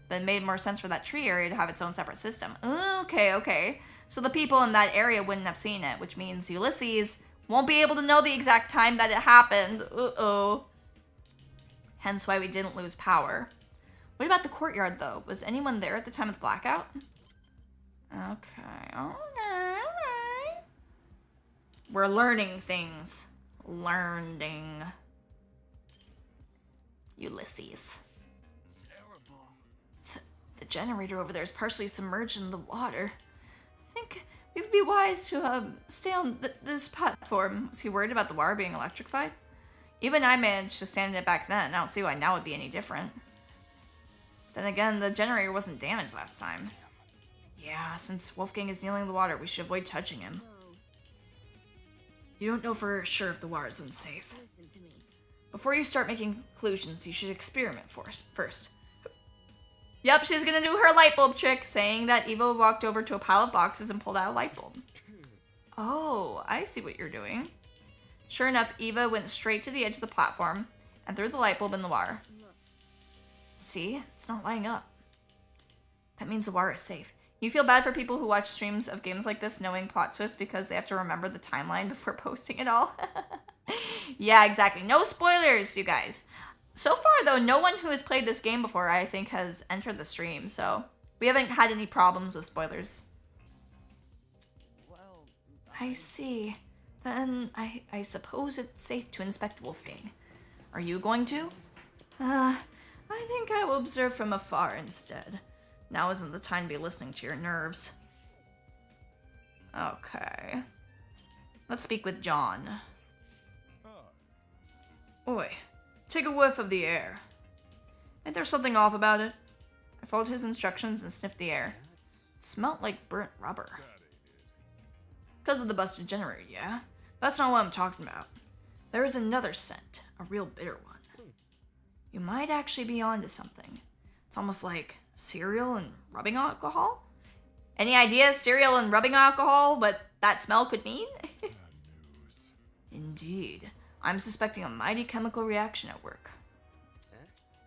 But it made more sense for that tree area to have its own separate system. Okay. So the people in that area wouldn't have seen it, which means Ulysses won't be able to know the exact time that it happened. Uh-oh. Hence why we didn't lose power. What about the courtyard, though? Was anyone there at the time of the blackout? Okay, alright. We're learning things. Learning. Ulysses. Terrible. The generator over there is partially submerged in the water. I think it would be wise to stay on this platform. Was he worried about the wire being electrified? Even I managed to stand in it back then. I don't see why now would be any different. Then again, the generator wasn't damaged last time. Yeah, since Wolfgang is kneeling in the water, we should avoid touching him. You don't know for sure if the wire is unsafe. Listen to me. Before you start making conclusions, you should experiment first. Yep, she's gonna do her light bulb trick, saying that Eva walked over to a pile of boxes and pulled out a light bulb. Oh, I see what you're doing. Sure enough, Eva went straight to the edge of the platform and threw the light bulb in the wire. See? It's not lighting up. That means the wire is safe. You feel bad for people who watch streams of games like this knowing plot twists because they have to remember the timeline before posting it all. Yeah, exactly. No spoilers, you guys. So far, though, no one who has played this game before, I think, has entered the stream, so we haven't had any problems with spoilers. Well, I see. Then I suppose it's safe to inspect Wolfgang. Are you going to? I think I will observe from afar instead. Now isn't the time to be listening to your nerves. Okay. Let's speak with John. Oi. Take a whiff of the air. Ain't there something off about it? I followed his instructions and sniffed the air. It smelled like burnt rubber. Because of the busted generator, yeah? That's not what I'm talking about. There is another scent, a real bitter one. You might actually be onto something. It's almost like cereal and rubbing alcohol? Any ideas, cereal and rubbing alcohol, what that smell could mean? Indeed. I'm suspecting a mighty chemical reaction at work.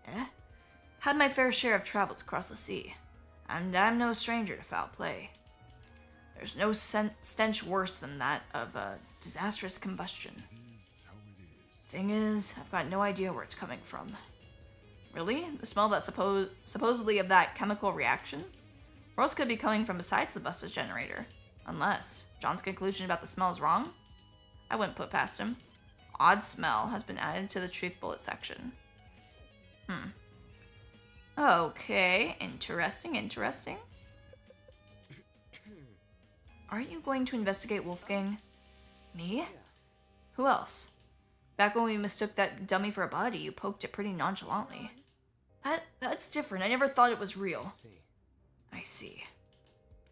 Eh? Had my fair share of travels across the sea, and I'm no stranger to foul play. There's no stench worse than that of a disastrous combustion. Thing is, I've got no idea where it's coming from. Really? The smell that supposedly of that chemical reaction? Where else could it be coming from besides the busted generator? Unless John's conclusion about the smell is wrong? I wouldn't put past him. Odd smell has been added to the truth bullet section. Okay, interesting. Aren't you going to investigate Wolfgang? Me? Who else? Back when we mistook that dummy for a body, you poked it pretty nonchalantly. That's different. I never thought it was real. I see.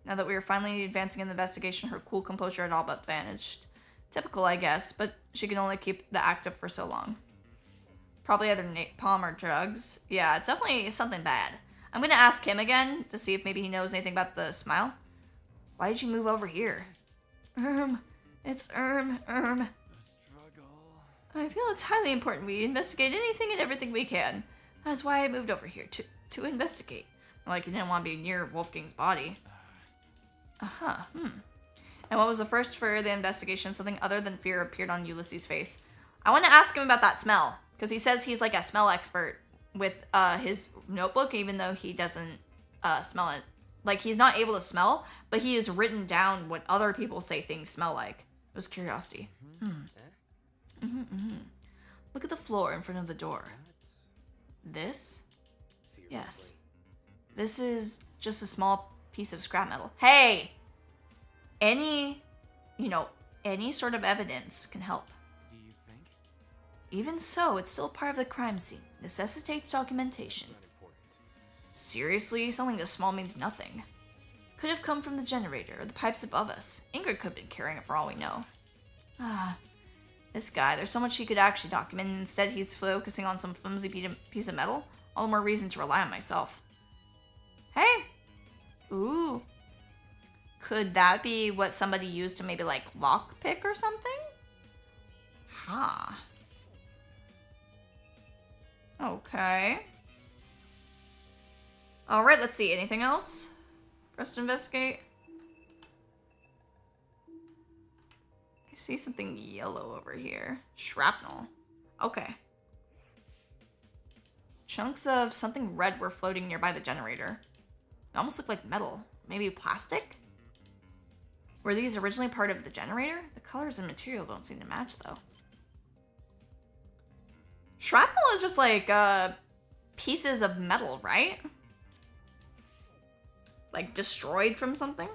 Now that we are finally advancing in the investigation, her cool composure had all but vanished. Typical, I guess, but she can only keep the act up for so long. Probably either napalm or drugs. Yeah, it's definitely something bad. I'm gonna ask him again to see if maybe he knows anything about the smile. Why did you move over here? It's The struggle. I feel it's highly important we investigate anything and everything we can. That's why I moved over here, to investigate. Like you didn't want to be near Wolfgang's body. And what was the first for the investigation? Something other than fear appeared on Ulysses' face. I want to ask him about that smell, because he says he's like a smell expert with his notebook, even though he doesn't smell it. Like, he's not able to smell, but he has written down what other people say things smell like. It was curiosity. Look at the floor in front of the door. This? Yes. This is just a small piece of scrap metal. Hey! Any sort of evidence can help. Do you think? Even so, it's still part of the crime scene. Necessitates documentation. Not important. Seriously? Something this small means nothing. Could have come from the generator or the pipes above us. Ingrid could have been carrying it for all we know. This guy, there's so much he could actually document, and instead he's focusing on some flimsy piece of metal. All the more reason to rely on myself. Hey! Ooh. Could that be what somebody used to maybe like lockpick or something? Okay. Alright, let's see. Anything else for us to investigate? I see something yellow over here. Shrapnel. Okay. Chunks of something red were floating nearby the generator. It almost looked like metal. Maybe plastic? Were these originally part of the generator? The colors and material don't seem to match, though. Shrapnel is just like, pieces of metal, right? Like, destroyed from something?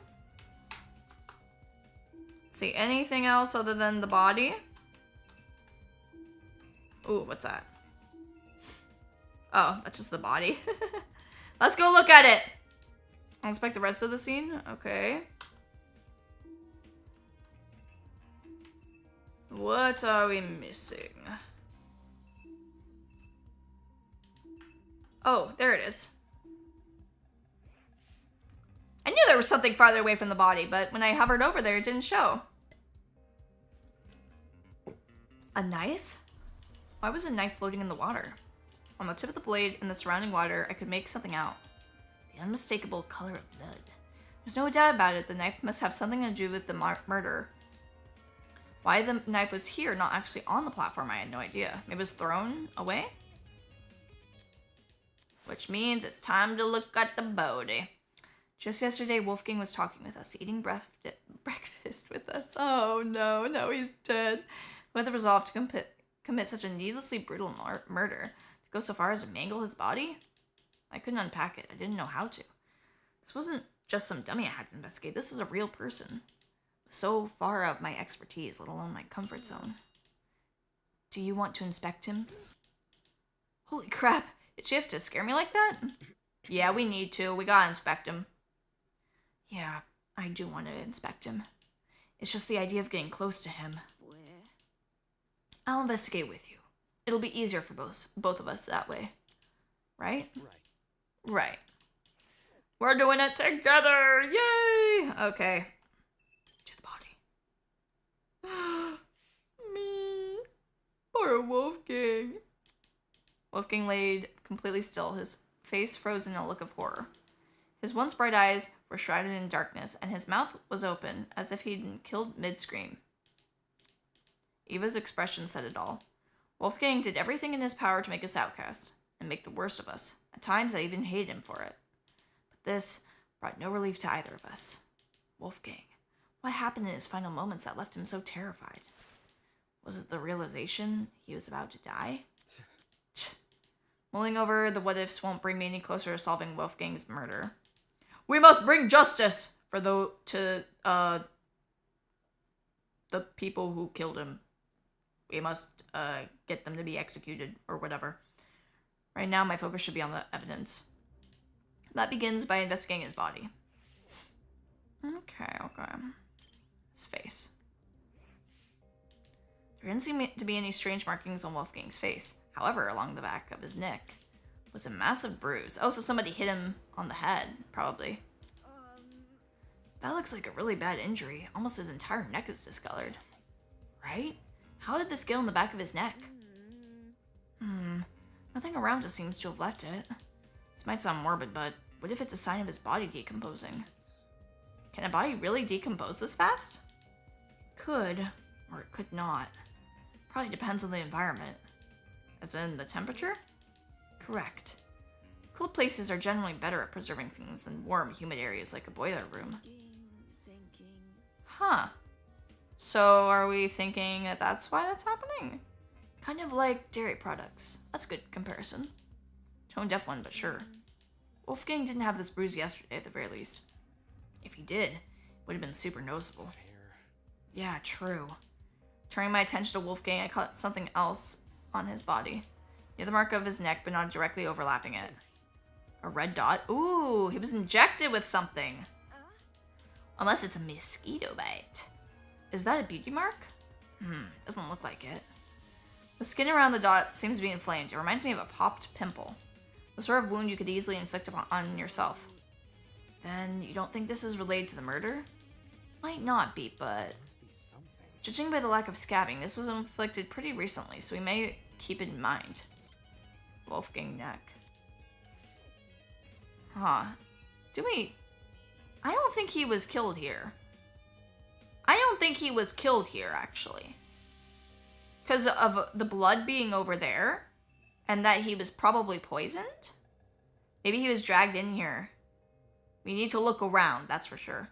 See, anything else other than the body? Ooh, what's that? Oh, that's just the body. Let's go look at it! I'll inspect the rest of the scene. Okay. What are we missing? Oh, there it is. I knew there was something farther away from the body, but when I hovered over there, it didn't show. A knife? Why was a knife floating in the water? On the tip of the blade in the surrounding water, I could make something out. The unmistakable color of blood. There's no doubt about it, the knife must have something to do with the murder. Why the knife was here, not actually on the platform, I had no idea. Maybe it was thrown away? Which means it's time to look at the body. Just yesterday, Wolfgang was talking with us, eating breakfast with us. Oh no, he's dead. With the resolve to commit such a needlessly brutal murder, to go so far as to mangle his body? I couldn't unpack it. I didn't know how to. This wasn't just some dummy I had to investigate. This is a real person. So far out of my expertise, let alone my comfort zone. Do you want to inspect him? Holy crap, did she have to scare me like that? Yeah, we need to. We gotta inspect him. Yeah, I do want to inspect him. It's just the idea of getting close to him. Where? I'll investigate with you. It'll be easier for both of us that way. Right? Right. Right. We're doing it together! Yay! Okay. To the body. Me. Poor Wolfgang. Wolfgang laid completely still, his face frozen in a look of horror. His once bright eyes were shrouded in darkness, and his mouth was open, as if he'd been killed mid-scream. Eva's expression said it all. Wolfgang did everything in his power to make us outcast, and make the worst of us. At times, I even hated him for it. But this brought no relief to either of us. Wolfgang, what happened in his final moments that left him so terrified? Was it the realization he was about to die? Mulling over the what-ifs won't bring me any closer to solving Wolfgang's murder. We must bring justice for the people who killed him. We must get them to be executed or whatever. Right now, my focus should be on the evidence. That begins by investigating his body. Okay. His face. There didn't seem to be any strange markings on Wolfgang's face. However, along the back of his neck was a massive bruise. Oh, so somebody hit him on the head, probably. That looks like a really bad injury. Almost his entire neck is discolored. Right? How did this get on the back of his neck? Nothing around us seems to have left it. This might sound morbid, but what if it's a sign of his body decomposing? Can a body really decompose this fast? Could, or it could not. Probably depends on the environment. As in the temperature? Correct. Cool places are generally better at preserving things than warm, humid areas like a boiler room. Thinking. Huh. So are we thinking that that's why that's happening? Kind of like dairy products. That's a good comparison. Tone-deaf one, but sure. Wolfgang didn't have this bruise yesterday at the very least. If he did, it would have been super noticeable. Yeah, true. Turning my attention to Wolfgang, I caught something else on his body. Near the mark of his neck, but not directly overlapping it. A red dot? Ooh, he was injected with something. Unless it's a mosquito bite. Is that a beauty mark? Doesn't look like it. The skin around the dot seems to be inflamed. It reminds me of a popped pimple. The sort of wound you could easily inflict on yourself. Then you don't think this is related to the murder? Might not be, but judging by the lack of scabbing, this was inflicted pretty recently, so we may keep it in mind. Wolfgang neck. Huh. I don't think he was killed here. I don't think he was killed here, actually. Because of the blood being over there, and that he was probably poisoned? Maybe he was dragged in here. We need to look around, that's for sure.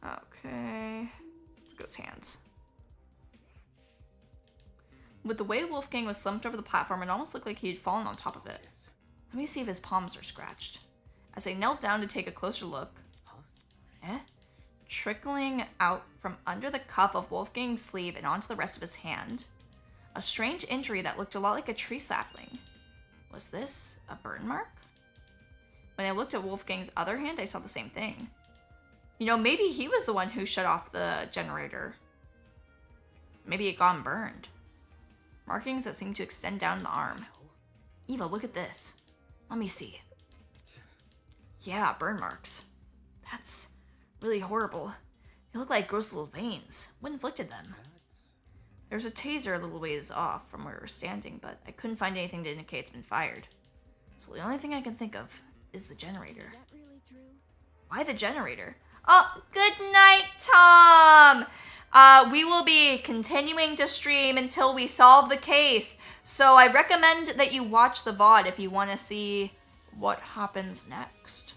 Okay. Let's go his hands. With the way Wolfgang was slumped over the platform, it almost looked like he had fallen on top of it. Let me see if his palms are scratched. As I knelt down to take a closer look, trickling out from under the cuff of Wolfgang's sleeve and onto the rest of his hand, a strange injury that looked a lot like a tree sapling. Was this a burn mark? When I looked at Wolfgang's other hand, I saw the same thing. You know, maybe he was the one who shut off the generator. Maybe it got burned. Markings that seem to extend down the arm. Eva, look at this. Let me see. Yeah, burn marks. That's really horrible. They look like gross little veins. What inflicted them? There's a taser a little ways off from where we were standing, but I couldn't find anything to indicate it's been fired. So the only thing I can think of is the generator. Is that really true? Why the generator? Oh, good night, Tom! We will be continuing to stream until we solve the case. So I recommend that you watch the VOD if you want to see what happens next.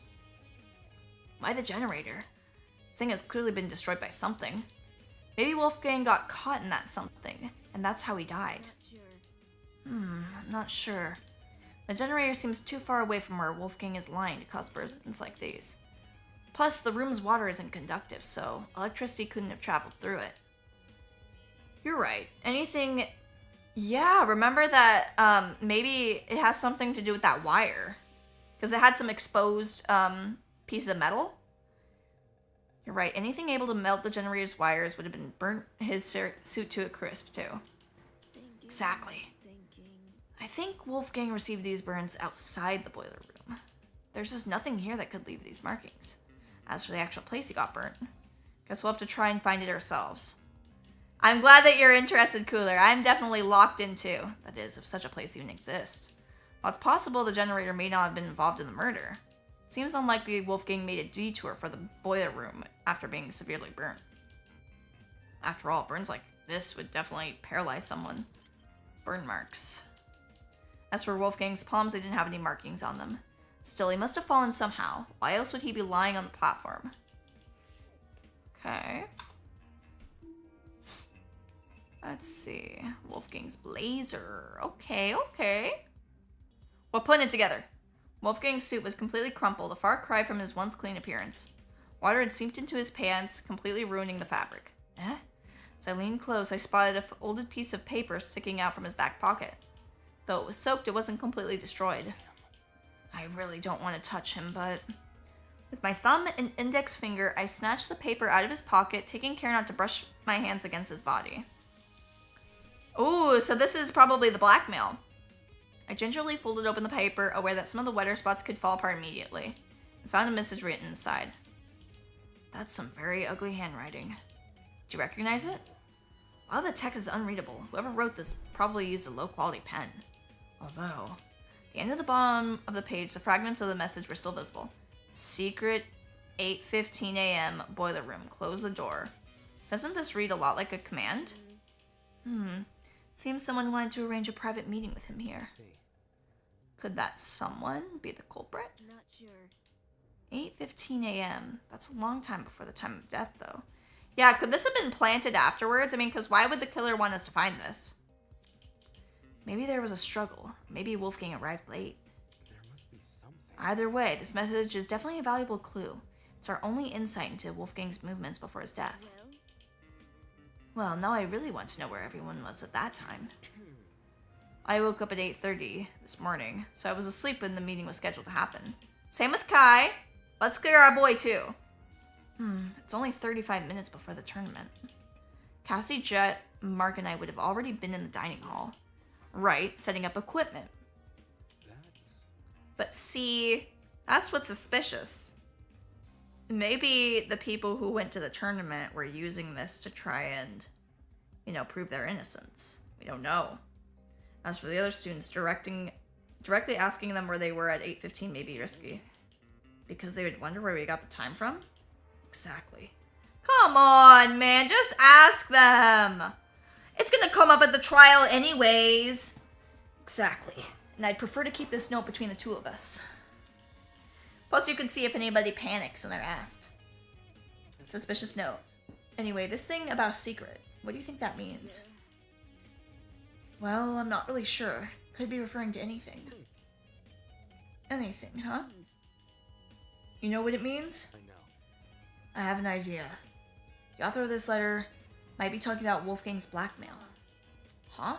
Why the generator? The thing has clearly been destroyed by something. Maybe Wolfgang got caught in that something, and that's how he died. Not sure. I'm not sure. The generator seems too far away from where Wolfgang is lying to cause burns like these. Plus, the room's water isn't conductive, so electricity couldn't have traveled through it. You're right. Anything Yeah, remember that maybe it has something to do with that wire. Because it had some exposed pieces of metal. You're right. Anything able to melt the generator's wires would have been burnt his suit to a crisp, too. Thinking, Exactly. thinking. I think Wolfgang received these burns outside the boiler room. There's just nothing here that could leave these markings. As for the actual place he got burnt, guess we'll have to try and find it ourselves. I'm glad that you're interested, Cooler. I'm definitely locked in too. That is, if such a place even exists. While it's possible the generator may not have been involved in the murder, it seems unlikely Wolfgang made a detour for the boiler room after being severely burnt. After all, burns like this would definitely paralyze someone. Burn marks. As for Wolfgang's palms, they didn't have any markings on them. Still, he must have fallen somehow. Why else would he be lying on the platform? Okay. Let's see. Wolfgang's blazer. Okay, okay. We're putting it together. Wolfgang's suit was completely crumpled, a far cry from his once clean appearance. Water had seeped into his pants, completely ruining the fabric. Eh? As I leaned close, I spotted a folded piece of paper sticking out from his back pocket. Though it was soaked, it wasn't completely destroyed. I really don't want to touch him, but... With my thumb and index finger, I snatched the paper out of his pocket, taking care not to brush my hands against his body. Ooh, so this is probably the blackmail. I gingerly folded open the paper, aware that some of the wetter spots could fall apart immediately, and found a message written inside. That's some very ugly handwriting. Do you recognize it? A lot of the text is unreadable. Whoever wrote this probably used a low-quality pen. Although, at the end of the bottom of the page, the fragments of the message were still visible. Secret 8:15 a.m. boiler room. Close the door. Doesn't this read a lot like a command? Seems someone wanted to arrange a private meeting with him here. Could that someone be the culprit? Not sure. 8:15 a.m. That's a long time before the time of death, though. Yeah, could this have been planted afterwards? I mean, because why would the killer want us to find this? Maybe there was a struggle. Maybe Wolfgang arrived late. There must be something. Either way, this message is definitely a valuable clue. It's our only insight into Wolfgang's movements before his death. Well, now I really want to know where everyone was at that time. I woke up at 8:30 this morning, so I was asleep when the meeting was scheduled to happen. Same with Kai. Let's clear our boy, too. It's only 35 minutes before the tournament. Cassie, Jet, Mark, and I would have already been in the dining hall. Right, setting up equipment. But see, that's what's suspicious. Maybe the people who went to the tournament were using this to try and, prove their innocence. We don't know. As for the other students, directly asking them where they were at 8:15 may be risky. Because they would wonder where we got the time from? Exactly. Come on, man, just ask them. It's gonna come up at the trial anyways. Exactly. And I'd prefer to keep this note between the two of us. Plus, you can see if anybody panics when they're asked. Suspicious note. Anyway, this thing about secret, what do you think that means? Well, I'm not really sure. Could be referring to anything. Anything, huh? You know what it means? I know. I have an idea. The author of this letter might be talking about Wolfgang's blackmail. Huh?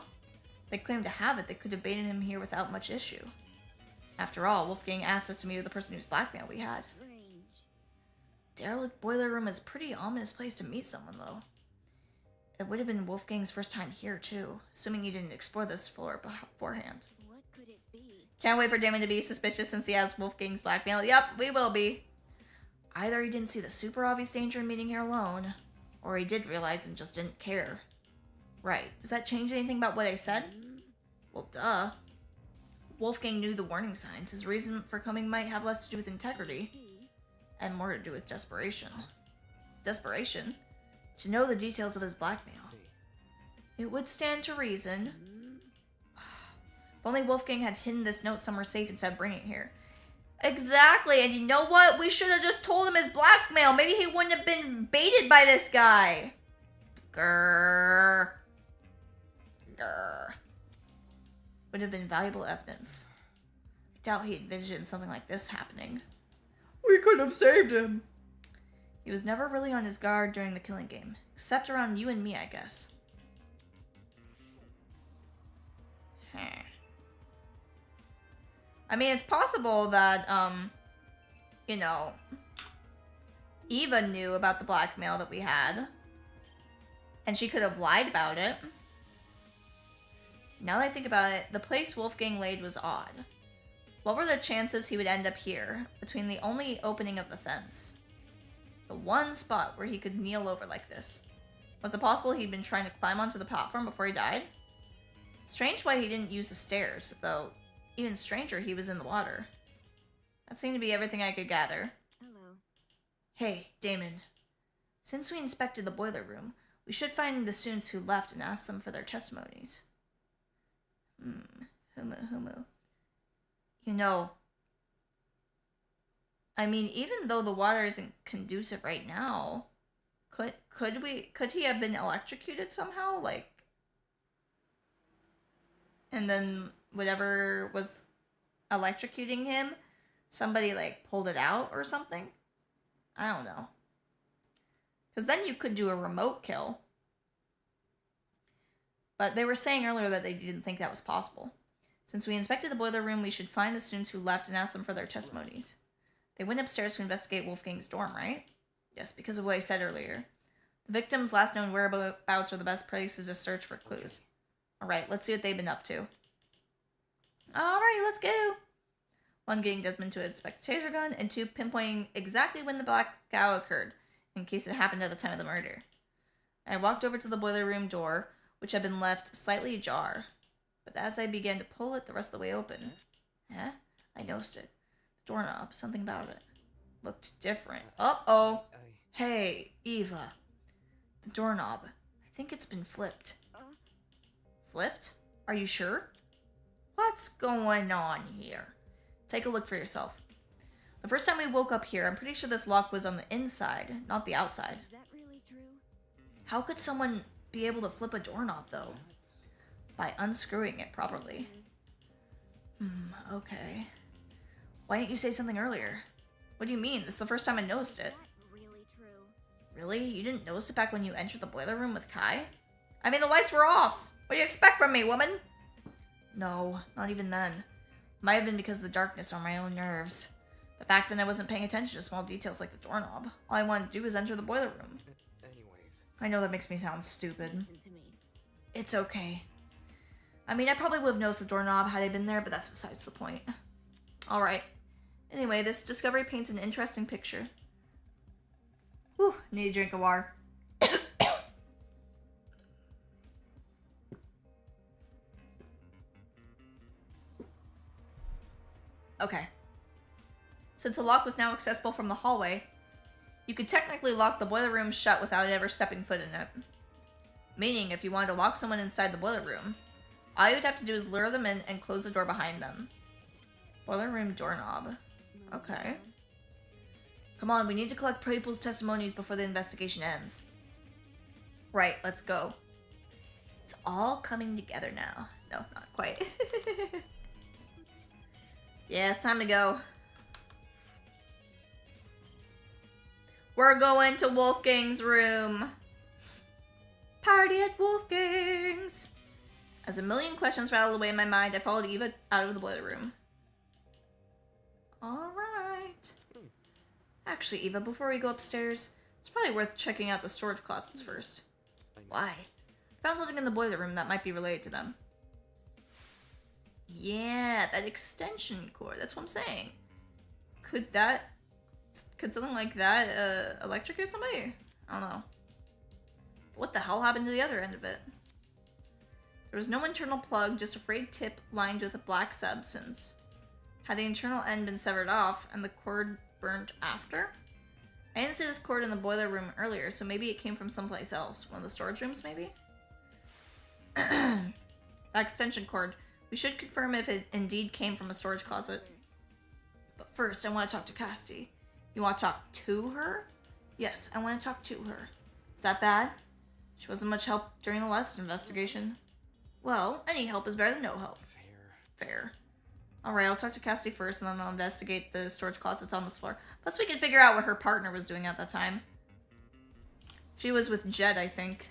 They claim to have it. They could have baited him here without much issue. After all, Wolfgang asked us to meet with the person whose blackmail we had. Strange. Derelict boiler room is a pretty ominous place to meet someone, though. It would have been Wolfgang's first time here, too, assuming he didn't explore this floor beforehand. What could it be? Can't wait for Damon to be suspicious since he has Wolfgang's blackmail. Yep, we will be. Either he didn't see the super obvious danger in meeting here alone, or he did realize and just didn't care. Right. Does that change anything about what I said? Well, duh. Wolfgang knew the warning signs. His reason for coming might have less to do with integrity, and more to do with desperation. Desperation? To know the details of his blackmail. It would stand to reason. If only Wolfgang had hidden this note somewhere safe instead of bringing it here. Exactly, and you know what? We should have just told him his blackmail. Maybe he wouldn't have been baited by this guy. Grrr. Grrr. Would have been valuable evidence. I doubt he envisioned something like this happening. We could have saved him. He was never really on his guard during the killing game. Except around you and me, I guess. I mean, it's possible that, you know, Eva knew about the blackmail that we had. And she could have lied about it. Now that I think about it, the place Wolfgang laid was odd. What were the chances he would end up here, between the only opening of the fence? The one spot where he could kneel over like this. Was it possible he'd been trying to climb onto the platform before he died? Strange why he didn't use the stairs, though even stranger he was in the water. That seemed to be everything I could gather. Hello. Hey, Damon. Since we inspected the boiler room, we should find the students who left and ask them for their testimonies. Humu. You know, I mean, even though the water isn't conducive right now, could he have been electrocuted somehow? Like, and then whatever was electrocuting him, somebody like pulled it out or something? I don't know. Because then you could do a remote kill. But they were saying earlier that they didn't think that was possible. Since we inspected the boiler room, we should find the students who left and ask them for their testimonies. They went upstairs to investigate Wolfgang's dorm, right? Yes, because of what I said earlier. The victim's last known whereabouts are the best places to search for clues. Alright, let's see what they've been up to. Alright, let's go! 1, getting Desmond to inspect the taser gun, and 2, pinpointing exactly when the blackout occurred, in case it happened at the time of the murder. I walked over to the boiler room door, which had been left slightly ajar, but as I began to pull it the rest of the way open, I noticed it. The doorknob, something about it, looked different. Uh-oh! Hey, Eva. The doorknob. I think it's been flipped. Flipped? Are you sure? What's going on here? Take a look for yourself. The first time we woke up here, I'm pretty sure this lock was on the inside, not the outside. Is that really true? How could someone be able to flip a doorknob, though? By unscrewing it properly. Okay. Why didn't you say something earlier? What do you mean? This is the first time I noticed it. Is that really true? Really? You didn't notice it back when you entered the boiler room with Kai? I mean, the lights were off! What do you expect from me, woman? No, not even then. Might have been because of the darkness or my own nerves. But back then I wasn't paying attention to small details like the doorknob. All I wanted to do was enter the boiler room. Anyways. I know that makes me sound stupid. Listen to me. It's okay. I mean, I probably would have noticed the doorknob had I been there, but that's besides the point. Alright. Anyway, this discovery paints an interesting picture. Whew, need a drink of water. Okay. Since the lock was now accessible from the hallway, you could technically lock the boiler room shut without ever stepping foot in it. Meaning, if you wanted to lock someone inside the boiler room, all you would have to do is lure them in and close the door behind them. Boiler room doorknob. Okay. Come on, we need to collect people's testimonies before the investigation ends. Right, let's go. It's all coming together now. No, not quite. Yeah, it's time to go. We're going to Wolfgang's room. Party at Wolfgang's. As a million questions rattled away in my mind, I followed Eva out of the boiler room. Alright. Actually, Eva, before we go upstairs, it's probably worth checking out the storage closets first. Why? I found something in the boiler room that might be related to them. Yeah, that extension cord. That's what I'm saying. Could something like that electrocute somebody? I don't know. What the hell happened to the other end of it? There was no internal plug, just a frayed tip lined with a black substance. Had the internal end been severed off and the cord burnt after? I didn't see this cord in the boiler room earlier, so maybe it came from someplace else. One of the storage rooms, maybe? That extension cord. We should confirm if it indeed came from a storage closet. But first, I want to talk to Casti. You want to talk to her? Yes, I want to talk to her. Is that bad? She wasn't much help during the last investigation. Well, any help is better than no help. Fair. Alright, I'll talk to Casti first, and then I'll investigate the storage closets on this floor. Plus, we can figure out what her partner was doing at that time. She was with Jed, I think.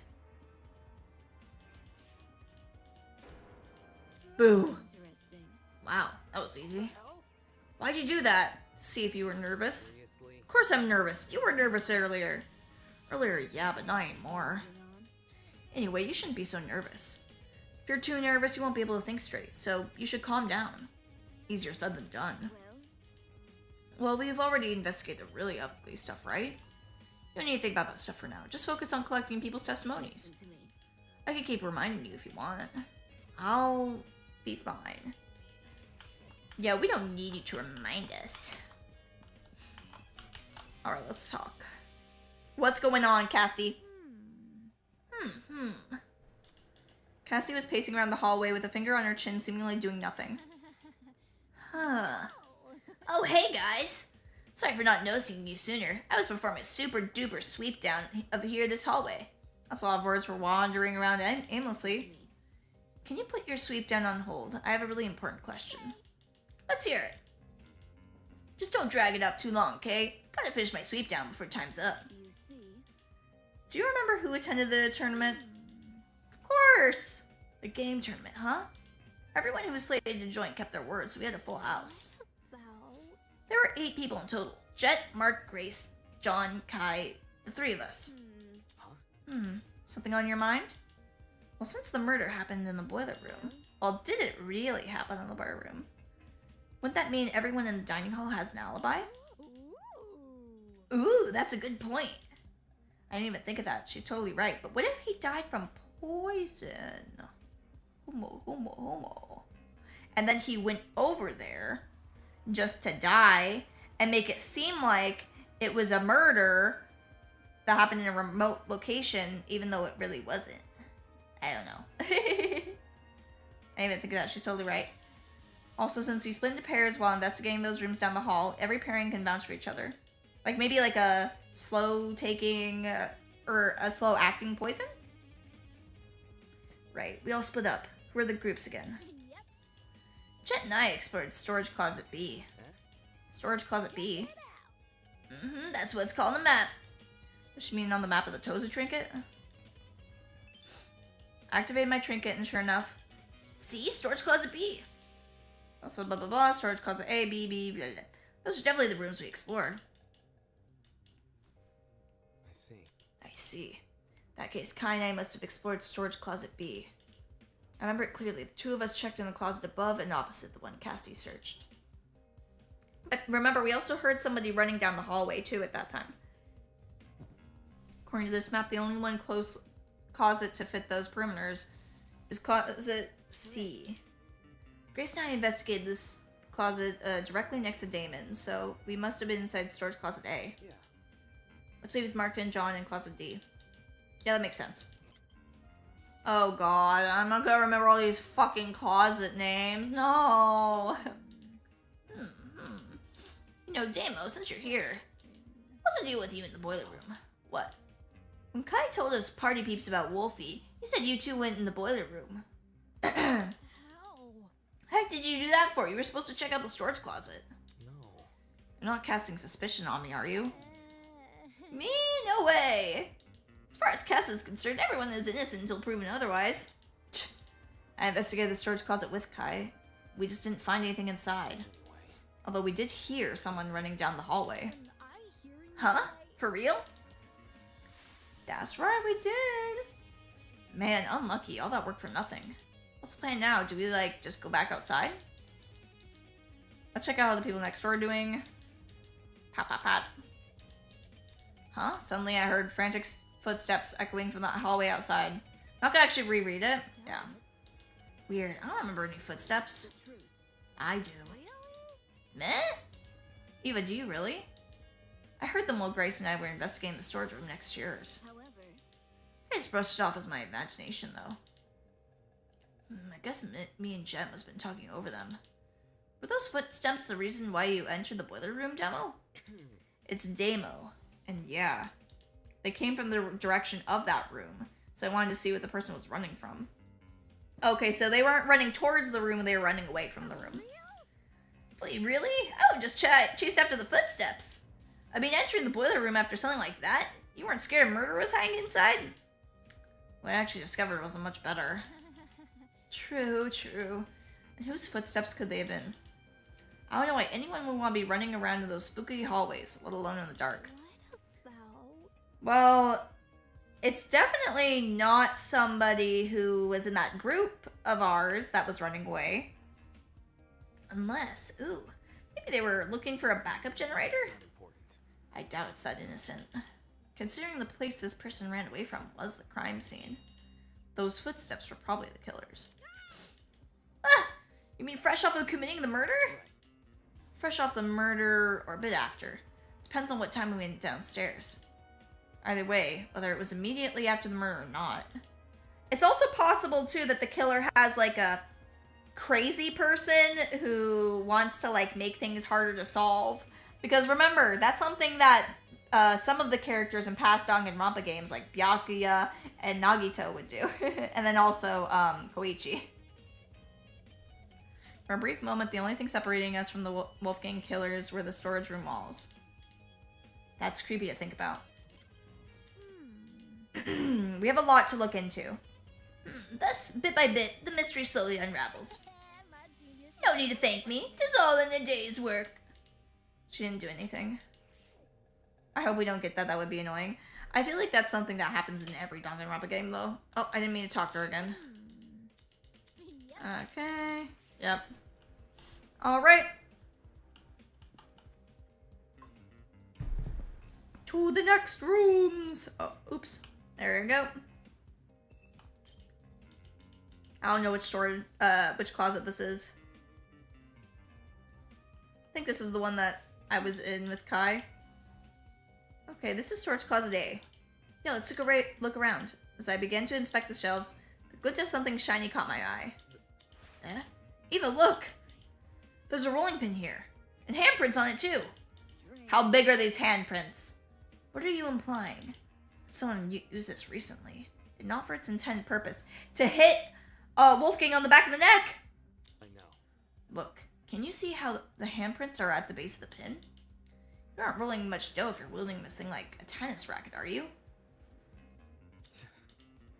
Boo. Interesting. Wow, that was easy. Why'd you do that? See if you were nervous. Seriously? Of course I'm nervous. You were nervous earlier. Earlier, yeah, but not anymore. Moving on. Anyway, you shouldn't be so nervous. If you're too nervous, you won't be able to think straight, so you should calm down. Easier said than done. Well, Well, we've already investigated the really ugly stuff, right? You don't need to think about that stuff for now. Just focus on collecting people's testimonies. listen to me. I can keep reminding you if you want. I'll be fine. Yeah, we don't need you to remind us. Alright, let's talk. What's going on, Casty? Cassie was pacing around the hallway with a finger on her chin, seemingly doing nothing. Huh. Oh, hey, guys! Sorry for not noticing you sooner. I was performing a super duper sweep down of here this hallway. That's a lot of words for wandering around aimlessly. Can you put your sweep down on hold? I have a really important question. Let's hear it. Just don't drag it up too long, okay? Gotta finish my sweep down before time's up. You see? Do you remember who attended the tournament? Of course! The game tournament, huh? Everyone who was slated to join kept their word, so we had a full house. Well, There were 8 people in total. Jet, Mark, Grace, John, Kai, the 3 of us. Something on your mind? Well, since the murder happened in the boiler room, well, did it really happen in the bar room? Wouldn't that mean everyone in the dining hall has an alibi? ooh. Ooh, that's a good point. I didn't even think of that. She's totally right. But what if he died from poison? Homo. And then he went over there just to die and make it seem like it was a murder that happened in a remote location, even though it really wasn't. I don't know. I didn't even think of that. She's totally right. Also, since we split into pairs while investigating those rooms down the hall, every pairing can vouch for each other. Like maybe like a slow taking or a slow acting poison? Right, we all split up. Who are the groups again? Yep. Jet and I explored Storage Closet B. Storage Closet B? That's what it's called on the map. Does she mean on the map of the Toza trinket? Activated my trinket and sure enough, see? Storage Closet B. Also blah blah blah, Storage Closet A, B, B, blah, blah. Those are definitely the rooms we explored. I see. I see. In that case, Kai and I must have explored Storage Closet B. I remember it clearly. The 2 of us checked in the closet above and opposite the one Cassie searched. But remember, we also heard somebody running down the hallway too at that time. According to this map, the only one close closet to fit those perimeters is Closet C. Grace and I investigated this closet directly next to Damon, so we must have been inside Storage Closet A. Yeah. Which leaves Mark and John in Closet D. Yeah, that makes sense. Oh god, I'm not gonna remember all these fucking closet names. No. You know, Damo, since you're here, what's the deal with you in the boiler room? What? When Kai told us party peeps about Wolfie, he said you two went in the boiler room. How? Heck did you do that for? You were supposed to check out the storage closet. No. You're not casting suspicion on me, are you? Me? No way! As far as Cass is concerned, everyone is innocent until proven otherwise. I investigated the storage closet with Kai. We just didn't find anything inside. Although we did hear someone running down the hallway. Am I hearing you Huh? right? For real? That's right, we did. Man, unlucky. All that work for nothing. What's the plan now? Do we, like, just go back outside? Let's check out how the people next door are doing. Pat, pat, pat. Huh? Suddenly I heard frantic footsteps echoing from that hallway outside. Not gonna actually reread it. Yeah. Weird. I don't remember any footsteps. The truth. I do. Really? Meh? Eva, do you really? I heard them while Grace and I were investigating the storage room next to yours. However, I just brushed it off as my imagination, though. I guess me and Jet must have been talking over them. Were those footsteps the reason why you entered the boiler room, Demo? It's Demo. And yeah, they came from the direction of that room, so I wanted to see what the person was running from. Okay, so they weren't running towards the room, they were running away from the room. Wait, really? I would just chased after the footsteps. I mean, entering the boiler room after something like that, you weren't scared a murderer was hiding inside? What I actually discovered wasn't much better. True. And whose footsteps could they have been? I don't know why anyone would want to be running around in those spooky hallways, let alone in the dark. What about? Well, it's definitely not somebody who was in that group of ours that was running away. Unless, ooh, maybe they were looking for a backup generator? Not important. I doubt it's that innocent. Considering the place this person ran away from was the crime scene, those footsteps were probably the killers. Ah! You mean fresh off of committing the murder? Fresh off the murder or a bit after. Depends on what time we went downstairs. Either way, whether it was immediately after the murder or not. It's also possible, too, that the killer has, like, a crazy person who wants to, like, make things harder to solve. Because remember, that's something that some of the characters in past Danganronpa games, like Byakuya and Nagito, would do. And then also Koichi. For a brief moment, the only thing separating us from the Wolfgang killers were the storage room walls. That's creepy to think about. We have a lot to look into. Thus, bit by bit, the mystery slowly unravels. No need to thank me. 'Tis all in a day's work. She didn't do anything. I hope we don't get that. That would be annoying. I feel like that's something that happens in every Danganronpa game, though. Oh, I didn't mean to talk to her again. Okay. Yep. Alright. To the next rooms. Oh, oops. There we go. I don't know which closet this is. I think this is the one that I was in with Kai. Okay, this is storage closet A. Yeah, let's look around. As I began to inspect the shelves, the glint of something shiny caught my eye. Eh? Eva, look! There's a rolling pin here. And handprints on it, too. How big are these handprints? What are you implying? That someone used this recently. And not for its intended purpose. To hit Wolfgang on the back of the neck! I know. Look, can you see how the handprints are at the base of the pin? You aren't rolling much dough if you're wielding this thing like a tennis racket, are you?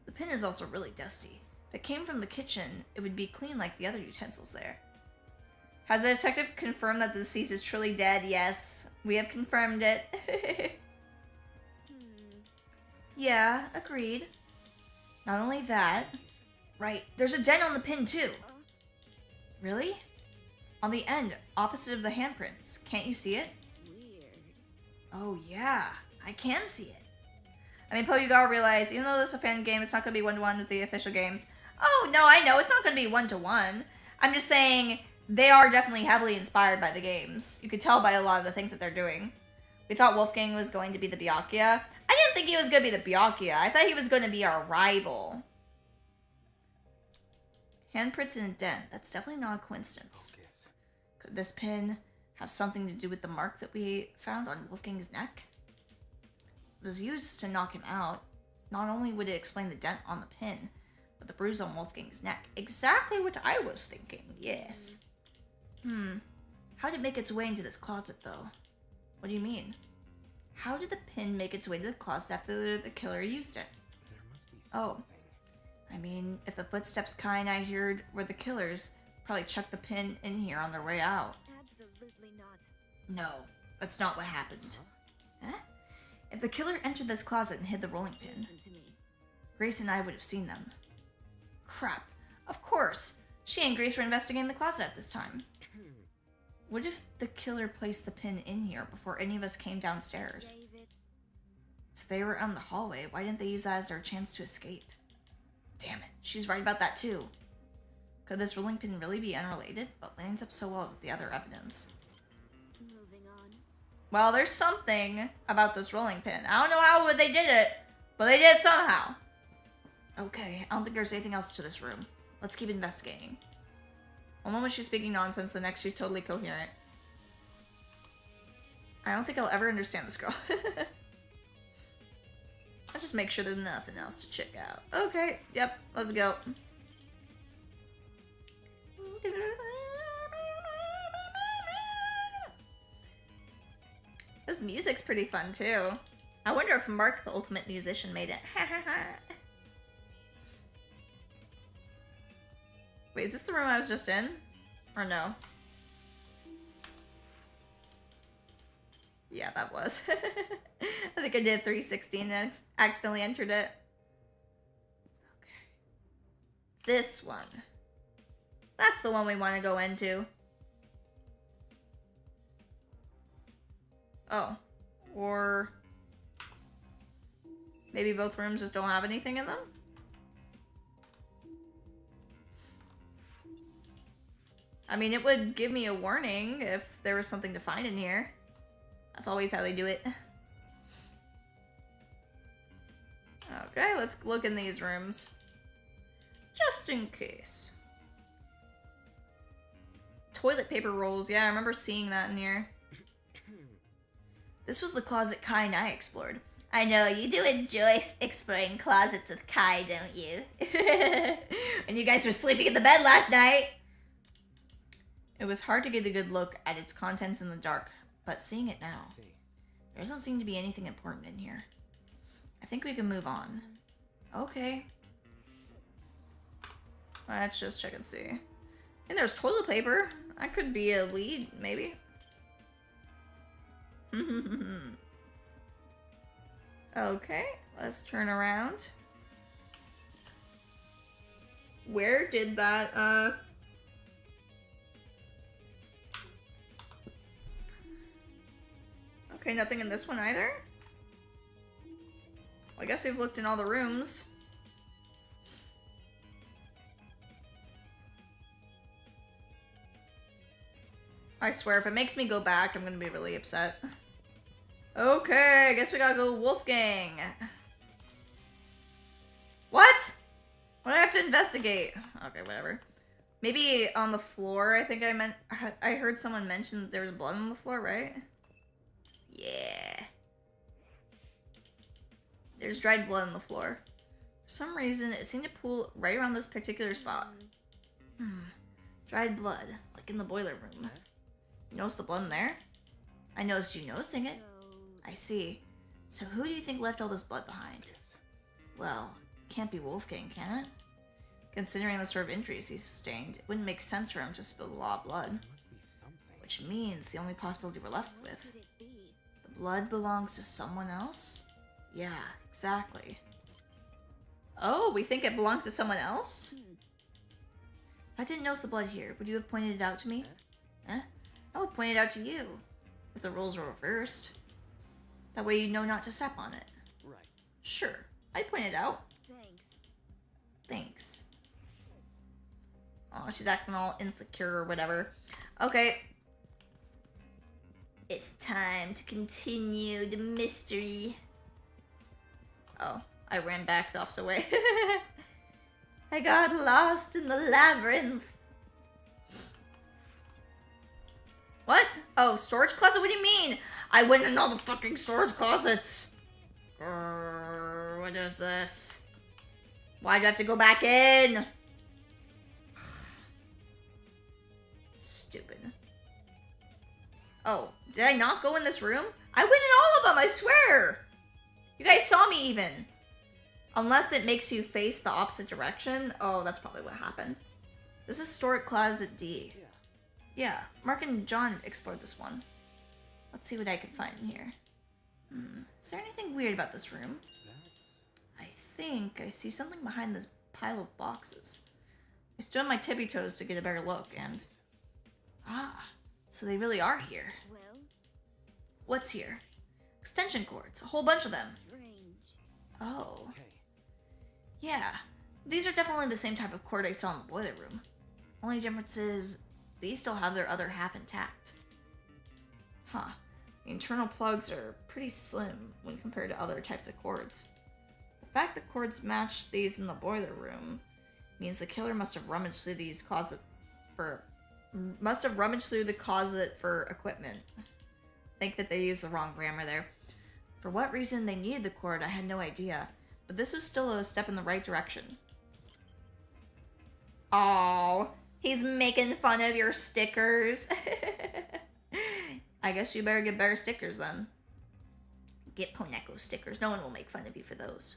The pin is also really dusty. If it came from the kitchen, it would be clean like the other utensils there. Has the detective confirmed that the deceased is truly dead? Yes, we have confirmed it. Yeah, agreed. Not only that, right, there's a dent on the pin too. Really? On the end, opposite of the handprints. Can't you see it? Weird. Oh yeah, I can see it. I mean, Poe, you gotta realize, even though this is a fan game, it's not gonna be one-to-one with the official games. Oh, no, I know, it's not gonna be one-to-one. I'm just saying, they are definitely heavily inspired by the games. You could tell by a lot of the things that they're doing. We thought Wolfgang was going to be the Byakuya. I didn't think he was gonna be the Byakuya. I thought he was gonna be our rival. Handprints in a dent. That's definitely not a coincidence. Focus. Could this pin have something to do with the mark that we found on Wolfgang's neck? It was used to knock him out. Not only would it explain the dent on the pin, but the bruise on Wolfgang's neck. Exactly what I was thinking, yes. How did it make its way into this closet, though? What do you mean? How did the pin make its way to the closet after the killer used it? There must be Oh. something. I mean, if the footsteps Kai and I heard were the killers, probably chucked the pin in here on their way out. Absolutely not. No, that's not what happened. Huh? If the killer entered this closet and hid the rolling pin, Listen to me. Grace and I would have seen them. Crap. Of course. She and Grace were investigating the closet at this time. What if the killer placed the pin in here before any of us came downstairs? David. If they were on the hallway, why didn't they use that as their chance to escape? Damn it, she's right about that too. Could this rolling pin really be unrelated, but lines up so well with the other evidence? Moving on. Well, there's something about this rolling pin. I don't know how they did it, but they did it somehow. Okay, I don't think there's anything else to this room. Let's keep investigating. One moment she's speaking nonsense, the next she's totally coherent. I don't think I'll ever understand this girl. Let's just make sure there's nothing else to check out. Okay, yep, let's go. This music's pretty fun too. I wonder if Mark the Ultimate Musician made it. Wait, is this the room I was just in? Or no? Yeah, that was. I think I did 360 and accidentally entered it. Okay. This one. That's the one we want to go into. Oh. Or maybe both rooms just don't have anything in them? I mean, it would give me a warning if there was something to find in here. That's always how they do it. Okay, let's look in these rooms. Just in case. Toilet paper rolls. Yeah, I remember seeing that in here. This was the closet Kai and I explored. I know, you do enjoy exploring closets with Kai, don't you? And you guys were sleeping in the bed last night. It was hard to get a good look at its contents in the dark, but seeing it now, there doesn't seem to be anything important in here. I think we can move on. Okay. Let's just check and see. And there's toilet paper. That could be a lead, maybe. Okay, let's turn around. Where did that, Okay, nothing in this one either? Well, I guess we've looked in all the rooms. I swear, if it makes me go back, I'm gonna be really upset. Okay, I guess we gotta go Wolfgang. What? What do I have to investigate? Okay, whatever. Maybe on the floor, I think I heard someone mention that there was blood on the floor, right? Yeah. There's dried blood on the floor. For some reason, it seemed to pool right around this particular spot. Dried blood, like in the boiler room. You notice the blood in there? I noticed you noticing it. I see. So who do you think left all this blood behind? Well, can't be Wolfgang, can it? Considering the sort of injuries he sustained, it wouldn't make sense for him to spill a lot of blood. Which means the only possibility we're left with. The blood belongs to someone else? Yeah, exactly. Oh, we think it belongs to someone else? If I didn't notice the blood here, would you have pointed it out to me? Eh? I would point it out to you. If the roles were reversed. That way you know not to step on it. Right. Sure, I'd point it out. Thanks. Thanks. Oh, she's acting all insecure or whatever. Okay. It's time to continue the mystery. Oh, I ran back the opposite way. I got lost in the labyrinth. What? Oh, storage closet? What do you mean? I went in all the fucking storage closets. What is this? Why do I have to go back in? Stupid. Oh, did I not go in this room? I went in all of them, I swear. You guys saw me even. Unless it makes you face the opposite direction. Oh, that's probably what happened. This is storage closet D. Yeah, Mark and John explored this one. Let's see what I can find in here. Is there anything weird about this room? I think I see something behind this pile of boxes. I stood on my tippy toes to get a better look, and... Ah, so they really are here. Well, What's here? Extension cords, a whole bunch of them. strange. Oh, Okay. yeah. These are definitely the same type of cord I saw in the boiler room. Only difference is, these still have their other half intact. Huh. The internal plugs are pretty slim when compared to other types of cords. The fact that cords match these in the boiler room means the killer must have rummaged through the closet for equipment. I think that they used the wrong grammar there. For what reason they needed the cord, I had no idea, but this was still a step in the right direction. Oh, he's making fun of your stickers. I guess you better get better stickers then. Get Poneko stickers. No one will make fun of you for those.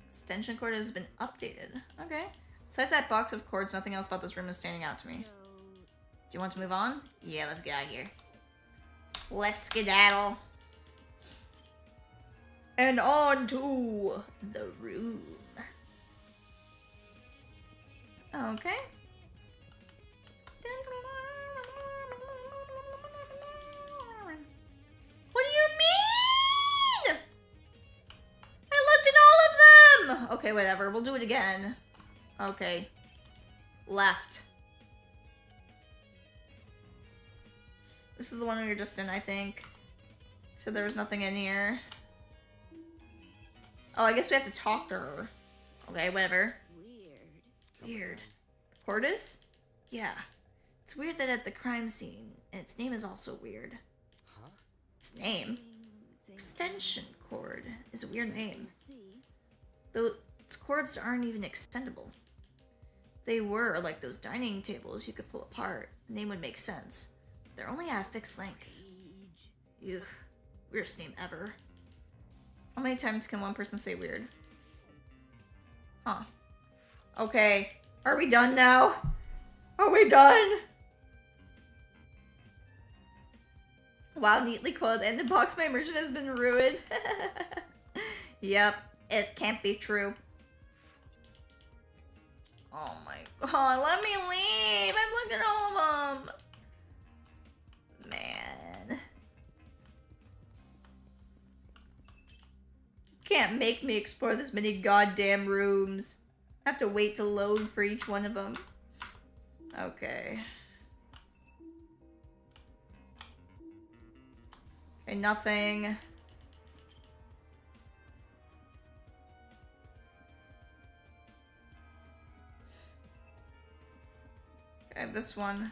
Extension cord has been updated. Okay. Besides that box of cords, nothing else about this room is standing out to me. So, Do you want to move on? Yeah, let's get out of here. Let's skedaddle. And on to the room. Okay. What do you mean? I looked at all of them! Okay, whatever. We'll do it again. Okay. Left. This is the one we were just in, I think. So there was nothing in here. Oh, I guess we have to talk to her. Okay, whatever. weird. Weird. The cord is? Yeah. It's weird that at the crime scene, and its name is also weird. Huh? Its name? Thing. Extension cord is a weird name. See? Though its cords aren't even extendable. If they were like those dining tables you could pull apart, the name would make sense. They're only at a fixed length. Age. Ugh. Weirdest name ever. How many times can one person say weird? Huh. Okay. Are we done now? Are we done? Wow, neatly coiled and in box, my merchant has been ruined. Yep, it can't be true. Oh my god, let me leave. I'm looking at all of them. Man. Can't make me explore this many goddamn rooms. I have to wait to load for each one of them. Okay. Okay, nothing. Okay, this one.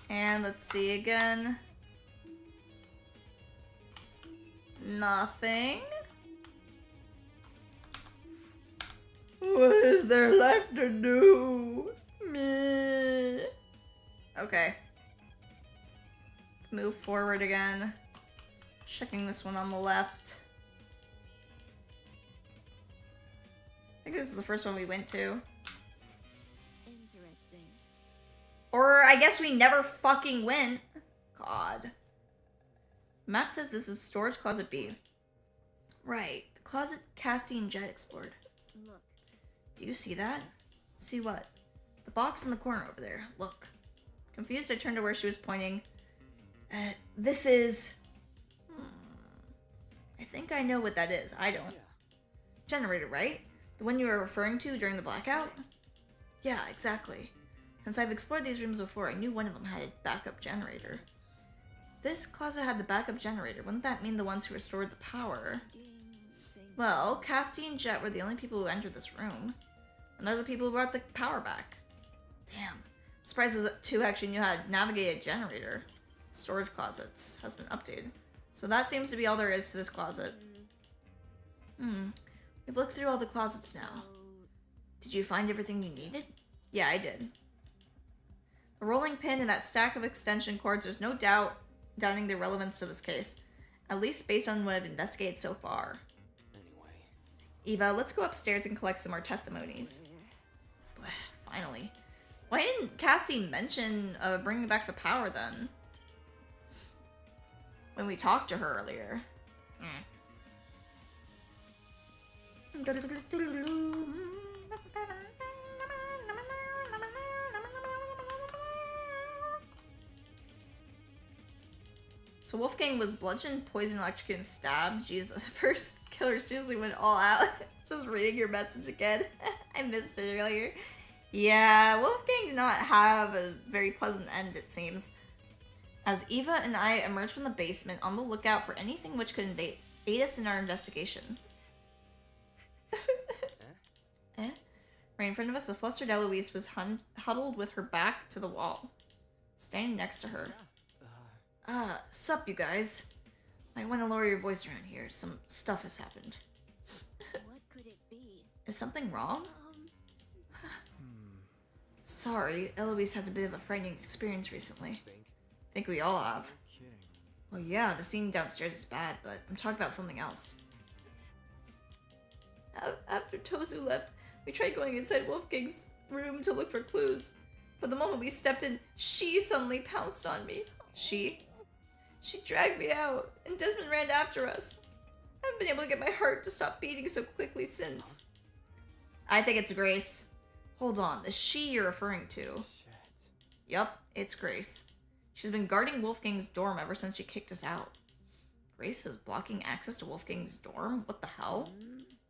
And let's see again. Nothing. What is there left to do? Meh. Okay. Let's move forward again. Checking this one on the left. I think this is the first one we went to. Interesting. Or I guess we never fucking went. God. The map says this is storage closet B. Right. The closet Castian Jet explored. Look. Do you see that? See what? The box in the corner over there. Look. Confused, I turned to where she was pointing. This is... I think I know what that is. I don't. Generator, right? The one you were referring to during the blackout? Yeah, exactly. Since I've explored these rooms before, I knew one of them had a backup generator. This closet had the backup generator. Wouldn't that mean the ones who restored the power? Game thing. Well, Casty and Jet were the only people who entered this room. And they're the people who brought the power back. Damn. I'm surprised those two actually knew how to navigate a generator. Storage closets has been updated. So that seems to be all there is to this closet. We've looked through all the closets now. So, Did you find everything you needed? Yeah, I did. The rolling pin and that stack of extension cords, there's no doubting their relevance to this case. At least based on what I've investigated so far. Anyway. Eva, let's go upstairs and collect some more testimonies. Finally. Why didn't Casty mention bringing back the power then? When we talked to her earlier. So Wolfgang was bludgeoned, poisoned, electrocuted, and stabbed. Jeez, the first killer seriously went all out. Just reading your message again. I missed it earlier. Yeah, Wolfgang did not have a very pleasant end, it seems. As Eva and I emerged from the basement on the lookout for anything which could aid us in our investigation. Eh? Right in front of us, a flustered Eloise was huddled with her back to the wall, standing next to her. Sup, you guys? Might want to lower your voice around here. Some stuff has happened. what could it be? Is something wrong? Sorry, Eloise had a bit of a frightening experience recently. Think we all have. Kidding. Well, yeah, the scene downstairs is bad, but I'm talking about something else. After Tozu left, we tried going inside Wolfgang's room to look for clues. But the moment we stepped in, she suddenly pounced on me. She dragged me out, and Desmond ran after us. I haven't been able to get my heart to stop beating so quickly since. I think it's Grace. Hold on, the she you're referring to. Shit. Yup, it's Grace. She's been guarding Wolfgang's dorm ever since she kicked us out. Grace is blocking access to Wolfgang's dorm? What the hell?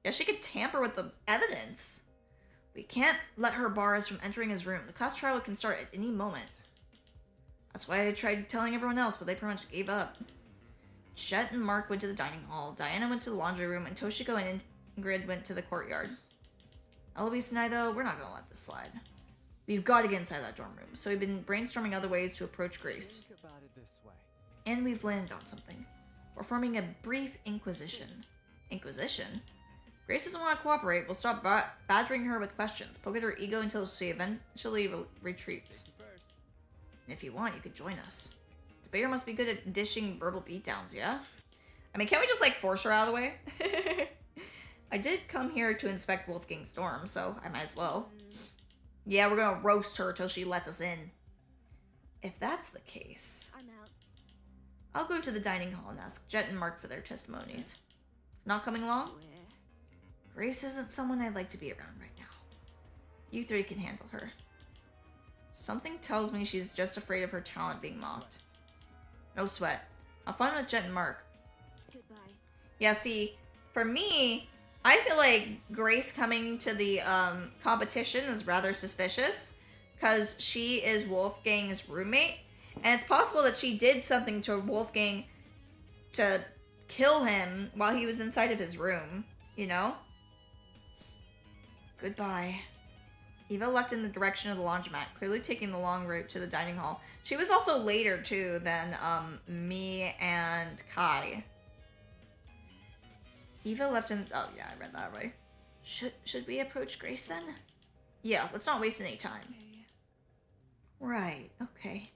Yeah, she could tamper with the evidence. We can't let her bar us from entering his room. The class trial can start at any moment. That's why I tried telling everyone else, but they pretty much gave up. Jet and Mark went to the dining hall, Diana went to the laundry room, and Toshiko and Ingrid went to the courtyard. Eloise and I, though, we're not gonna let this slide. We've got to get inside that dorm room, so we've been brainstorming other ways to approach Grace. Think about it this way. And we've landed on something. We're forming a brief inquisition. Inquisition? Grace doesn't want to cooperate. We'll stop badgering her with questions, poke at her ego until she eventually retreats. First. And if you want, you could join us. Debater must be good at dishing verbal beatdowns, yeah? I mean, can't we just, like, force her out of the way? I did come here to inspect Wolfgang's dorm, so I might as well. Yeah, we're gonna roast her till she lets us in. If that's the case, I'm out. I'll go to the dining hall and ask Jet and Mark for their testimonies. Not coming along? Where? Grace isn't someone I'd like to be around right now. You three can handle her. Something tells me she's just afraid of her talent being mocked. No sweat. I'll find with Jet and Mark. Goodbye. Yeah, see, for me, I feel like Grace coming to the competition is rather suspicious because she is Wolfgang's roommate, and it's possible that she did something to Wolfgang to kill him while he was inside of his room, you know? Goodbye. Eva left in the direction of the laundromat, clearly taking the long route to the dining hall. She was also later, too, than me and Kai. Eva left in... Oh, yeah, I read that right. Should we approach Grace, then? Yeah, let's not waste any time. Right, okay.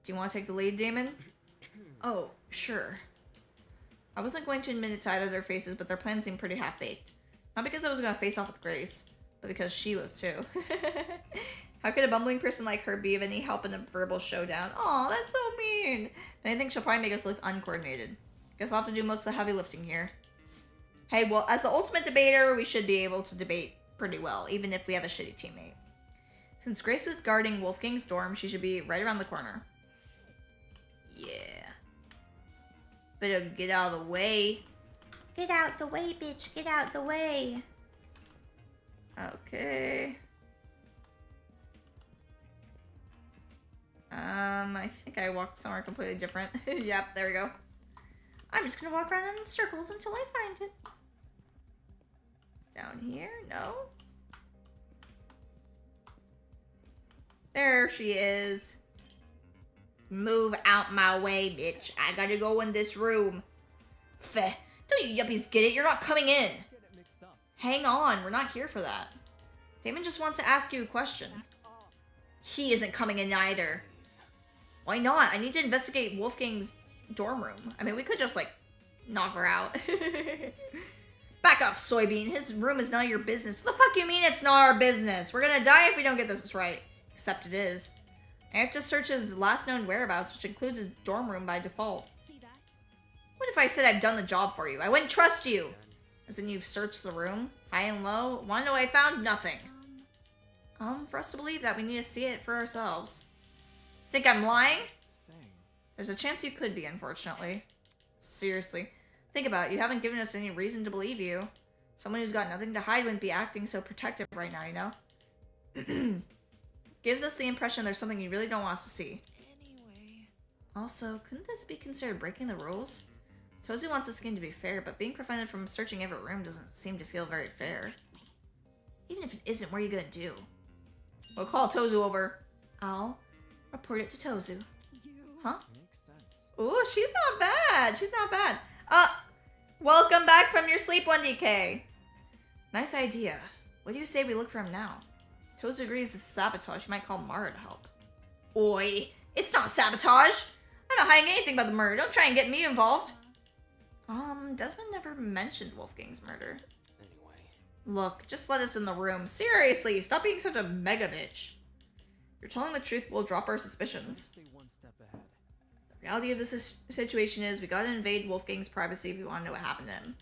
Do you want to take the lead, Damon? Oh, sure. I wasn't going to admit it to either of their faces, but their plan seemed pretty half-baked. Not because I was going to face off with Grace, but because she was, too. How could a bumbling person like her be of any help in a verbal showdown? Aw, that's so mean. And I think she'll probably make us look uncoordinated. Guess I'll have to do most of the heavy lifting here. Hey, well, as the ultimate debater, we should be able to debate pretty well, even if we have a shitty teammate. Since Grace was guarding Wolfgang's dorm, she should be right around the corner. Yeah. Better get out of the way. Get out the way, bitch. Get out the way. Okay. I think I walked somewhere completely different. Yep, there we go. I'm just gonna walk around in circles until I find it. Down here? No. There she is. Move out my way, bitch. I gotta go in this room. Feh. Don't you yuppies get it? You're not coming in. Get it mixed up. Hang on. We're not here for that. Damon just wants to ask you a question. He isn't coming in either. Why not? I need to investigate Wolfgang's dorm room. I mean, we could just, like, knock her out. Back off, Soybean. His room is none of your business. What the fuck you mean it's not our business? We're gonna die if we don't get this right. Except it is. I have to search his last known whereabouts, which includes his dorm room by default. See that? What if I said I've done the job for you? I wouldn't trust you. As in you've searched the room, high and low. Wanna know what I found? Nothing. For us to believe that, we need to see it for ourselves. Think I'm lying? Just the same. There's a chance you could be, unfortunately. Seriously. Think about it. You haven't given us any reason to believe you. Someone who's got nothing to hide wouldn't be acting so protective right now, you know? Gives us the impression there's something you really don't want us to see. Anyway. Also, couldn't this be considered breaking the rules? Tozu wants this game to be fair, but being prevented from searching every room doesn't seem to feel very fair. Even if it isn't, what are you gonna do? We'll call Tozu over. I'll report it to Tozu. Huh? Makes sense. Ooh, she's not bad. She's not bad. Welcome back from your sleep 1DK. Nice idea. What do you say we look for him now? Tozu agrees this is sabotage. You might call Mara to help. Oi, it's not sabotage. I'm not hiding anything about the murder. Don't try and get me involved. Desmond never mentioned Wolfgang's murder. Look, just let us in the room. Seriously, stop being such a mega bitch. You're telling the truth, we'll drop our suspicions. Stay one step ahead. The reality of this situation is we gotta invade Wolfgang's privacy if we want to know what happened to him.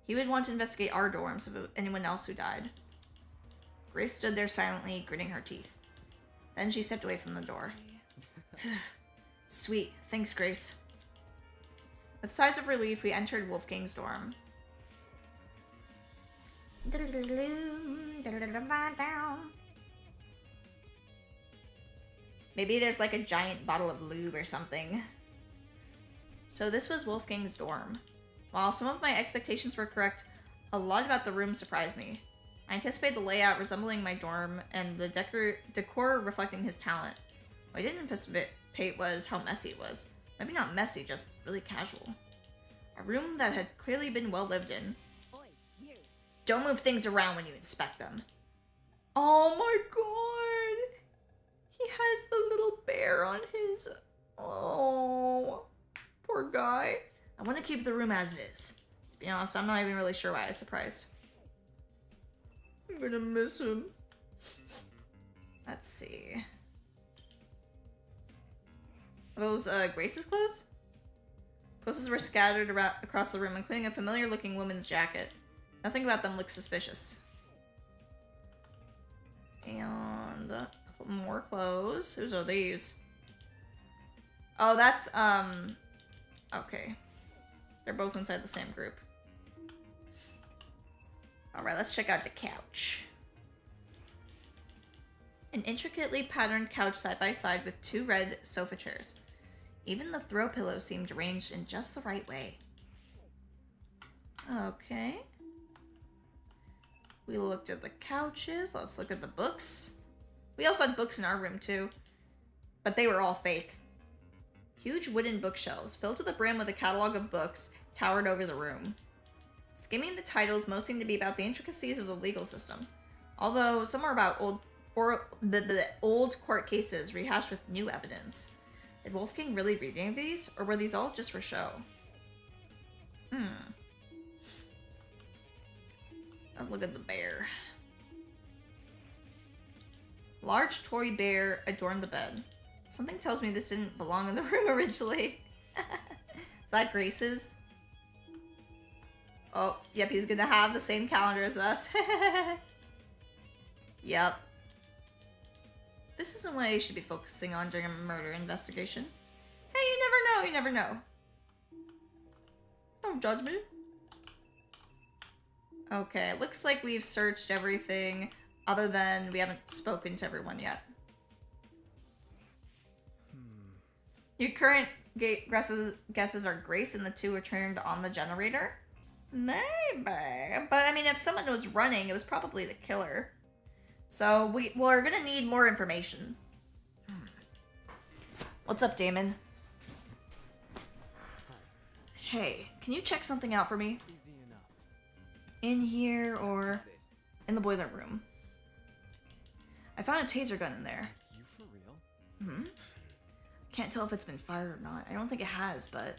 He would want to investigate our dorms if it was anyone else who died. Grace stood there silently, gritting her teeth. Then she stepped away from the door. Sweet. Thanks, Grace. With sighs of relief, we entered Wolfgang's dorm. Maybe there's like a giant bottle of lube or something. So this was Wolfgang's dorm. While some of my expectations were correct, a lot about the room surprised me. I anticipated the layout resembling my dorm and the decor reflecting his talent. What I didn't anticipate was how messy it was. Maybe not messy, just really casual. A room that had clearly been well lived in. Oi, you. Don't move things around when you inspect them. Oh my god! He has the little bear on his... Oh, poor guy. I want to keep the room as is. To be honest, I'm not even really sure why I was surprised. I'm gonna miss him. Let's see. Are those Grace's clothes? Clothes were scattered across the room, including a familiar-looking woman's jacket. Nothing about them looked suspicious. And more clothes. Whose are these? Oh, that's okay. They're both inside the same group. Alright, let's check out the couch. An intricately patterned couch side by side with two red sofa chairs. Even the throw pillow seemed arranged in just the right way. Okay. We looked at the couches. Let's look at the books. We also had books in our room too, but they were all fake. Huge wooden bookshelves filled to the brim with a catalog of books towered over the room. Skimming the titles, most seemed to be about the intricacies of the legal system, although some were about old court cases rehashed with new evidence. Did Wolfgang really read any of these, or were these all just for show? Oh, look at the bear. Large toy bear adorned the bed. Something tells me this didn't belong in the room originally. Is that Grace's? Oh, yep, he's gonna have the same calendar as us. Yep. This isn't what I should be focusing on during a murder investigation. Hey, you never know. Don't judge me. Okay, it looks like we've searched everything other than we haven't spoken to everyone yet. Your current guesses are Grace and the two were turned on the generator? Maybe. But I mean, if someone was running, it was probably the killer. So we're gonna need more information. What's up, Damon? Hey, can you check something out for me? Easy enough. In here or in the boiler room? I found a taser gun in there. You for real? Can't tell if it's been fired or not. I don't think it has, but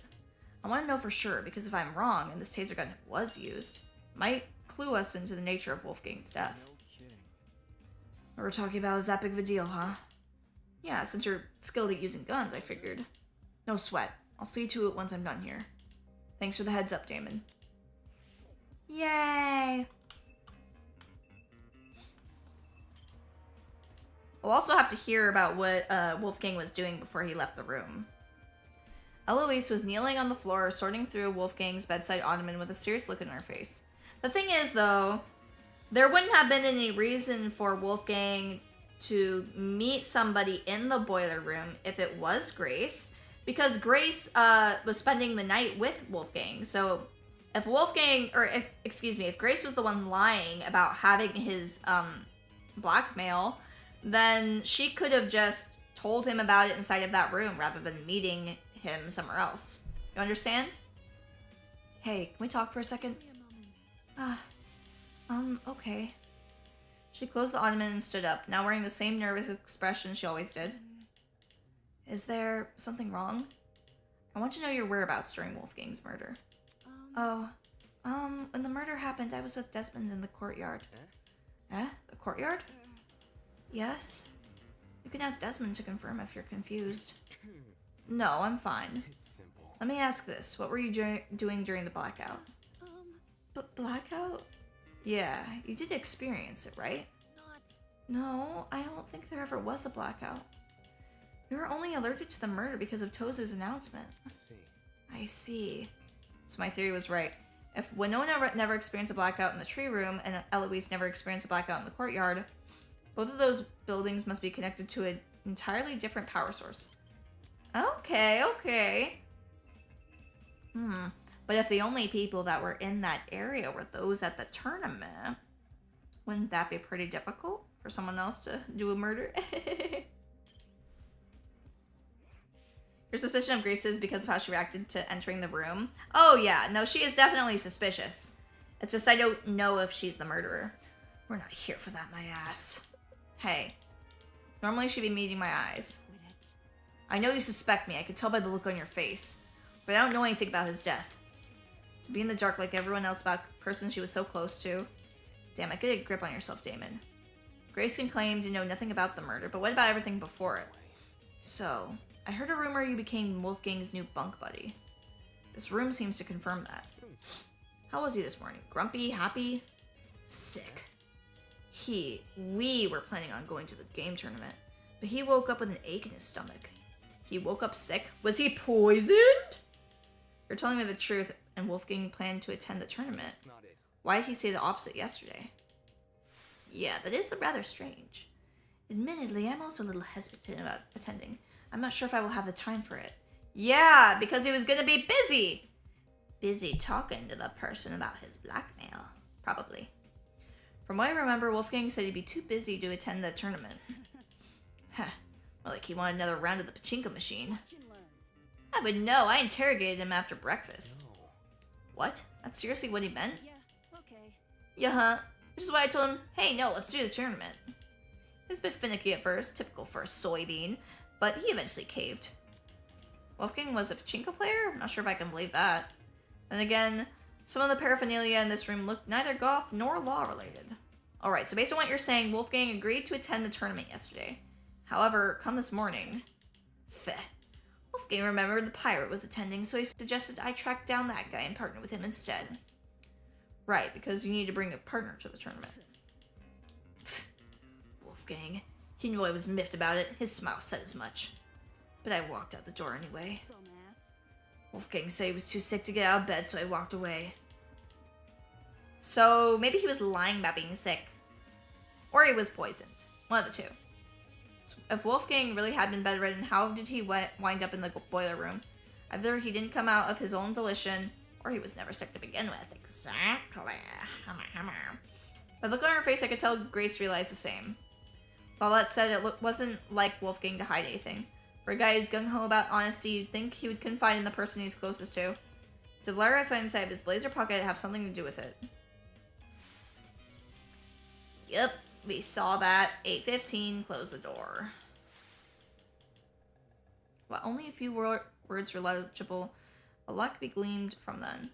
I want to know for sure, because if I'm wrong and this taser gun was used, it might clue us into the nature of Wolfgang's death. No kidding. What we're talking about is that big of a deal, huh? Yeah, since you're skilled at using guns, I figured. No sweat. I'll see to it once I'm done here. Thanks for the heads up, Damon. Yay! We'll also have to hear about what Wolfgang was doing before he left the room. Eloise was kneeling on the floor, sorting through Wolfgang's bedside ottoman with a serious look in her face. The thing is, though, there wouldn't have been any reason for Wolfgang to meet somebody in the boiler room if it was Grace, because Grace was spending the night with Wolfgang. So if if Grace was the one lying about having his blackmail, then she could have just told him about it inside of that room rather than meeting him somewhere else. You understand? Hey, can we talk for a second? Okay. She closed the ottoman and stood up, now wearing the same nervous expression she always did. Is there something wrong? I want to know your whereabouts during Wolfgang's murder. When the murder happened, I was with Desmond in the courtyard. The courtyard? Yes. You can ask Desmond to confirm if you're confused. No, I'm fine. It's simple. Let me ask this. What were you doing during the blackout? But blackout? Yeah, you did experience it, right? No, I don't think there ever was a blackout. You were only alerted to the murder because of Tozu's announcement. I see. So my theory was right. If Winona never experienced a blackout in the tree room and Eloise never experienced a blackout in the courtyard, both of those buildings must be connected to an entirely different power source. Okay. But if the only people that were in that area were those at the tournament, wouldn't that be pretty difficult for someone else to do a murder? Your suspicion of Grace is because of how she reacted to entering the room? Oh yeah, no, she is definitely suspicious. It's just I don't know if she's the murderer. We're not here for that, my ass. Hey, normally she'd be meeting my eyes. I know you suspect me, I could tell by the look on your face. But I don't know anything about his death. To be in the dark like everyone else about a person she was so close to. Damn it, get a grip on yourself, Damon. Grace can claim to know nothing about the murder, but what about everything before it? So, I heard a rumor you became Wolfgang's new bunk buddy. This room seems to confirm that. How was he this morning? Grumpy? Happy? Sick. We were planning on going to the game tournament, but he woke up with an ache in his stomach. He woke up sick? Was he poisoned? You're telling me the truth, and Wolfgang planned to attend the tournament. Not it. Why did he say the opposite yesterday? Yeah, that is rather strange. Admittedly, I'm also a little hesitant about attending. I'm not sure if I will have the time for it. Yeah, because he was gonna be busy. Busy talking to the person about his blackmail. Probably. From what I remember, Wolfgang said he'd be too busy to attend the tournament. Huh. Well, like he wanted another round of the pachinko machine. I would know. I interrogated him after breakfast. No. What? That's seriously what he meant? Yeah, okay. Yeah, which is why I told him, hey, no, let's do the tournament. He was a bit finicky at first, typical for a soybean, but he eventually caved. Wolfgang was a pachinko player? I'm not sure if I can believe that. Then again, some of the paraphernalia in this room looked neither golf nor law related. Alright, so based on what you're saying, Wolfgang agreed to attend the tournament yesterday. However, come this morning, Wolfgang remembered the pirate was attending, so he suggested I track down that guy and partner with him instead. Right, because you need to bring a partner to the tournament. Wolfgang. He knew I was miffed about it. His smile said as much. But I walked out the door anyway. Dumbass. Wolfgang said he was too sick to get out of bed, so I walked away. So maybe he was lying about being sick. Or he was poisoned. One of the two. So if Wolfgang really had been bedridden, how did he wind up in the boiler room? Either he didn't come out of his own volition, or he was never sick to begin with. Exactly. By the look on her face, I could tell Grace realized the same. While that said, it wasn't like Wolfgang to hide anything. For a guy who's gung-ho about honesty, you'd think he would confide in the person he's closest to. Did the letter I found inside of his blazer pocket have something to do with it? Yep, we saw that. 8:15, close the door. While only a few words were legible, a lot could be gleaned from them.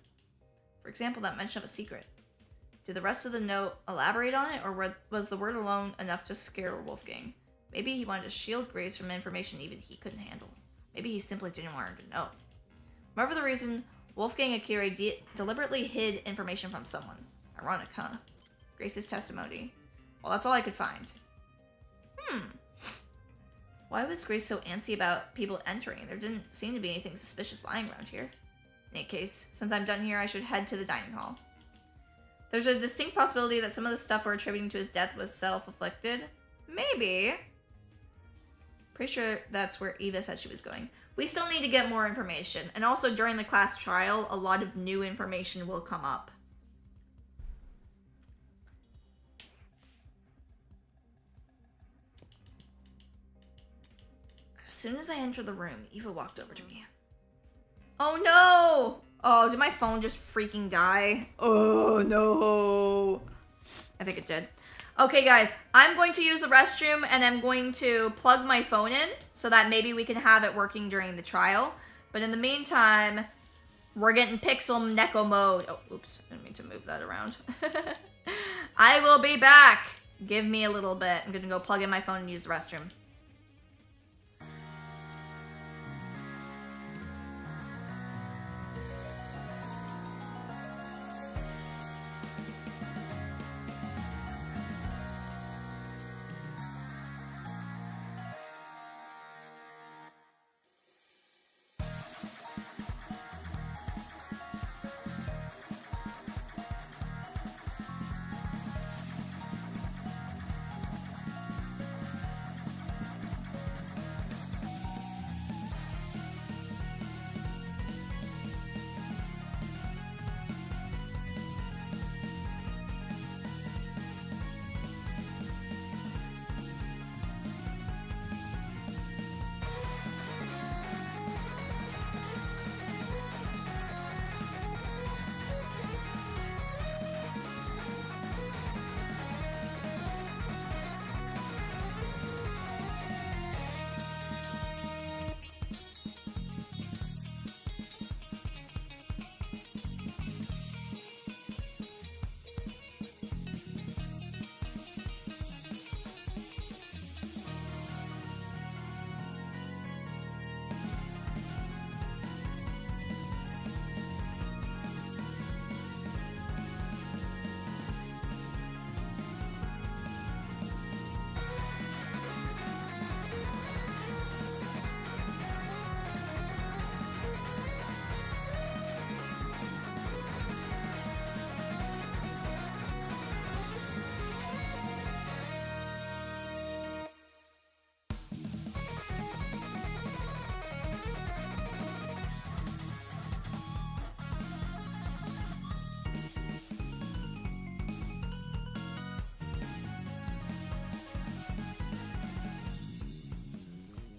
For example, that mention of a secret. Did the rest of the note elaborate on it, or was the word alone enough to scare Wolfgang? Maybe he wanted to shield Grace from information even he couldn't handle. Maybe he simply didn't want her to know. Whatever the reason, Wolfgang Akira deliberately hid information from someone. Ironic, huh? Grace's testimony. Well, that's all I could find. Why was Grace so antsy about people entering? There didn't seem to be anything suspicious lying around here. In any case, since I'm done here, I should head to the dining hall. There's a distinct possibility that some of the stuff we're attributing to his death was self-inflicted. Maybe. Pretty sure that's where Eva said she was going. We still need to get more information. And also during the class trial, a lot of new information will come up. As soon as I entered the room, Eva walked over to me. Oh no! Oh, did my phone just freaking die? Oh no. I think it did. Okay guys, I'm going to use the restroom and I'm going to plug my phone in so that maybe we can have it working during the trial. But in the meantime, We're getting pixel Neko mode. Oh, oops. I didn't mean to move that around. I will be back. Give me a little bit. I'm gonna go plug in my phone and use the restroom.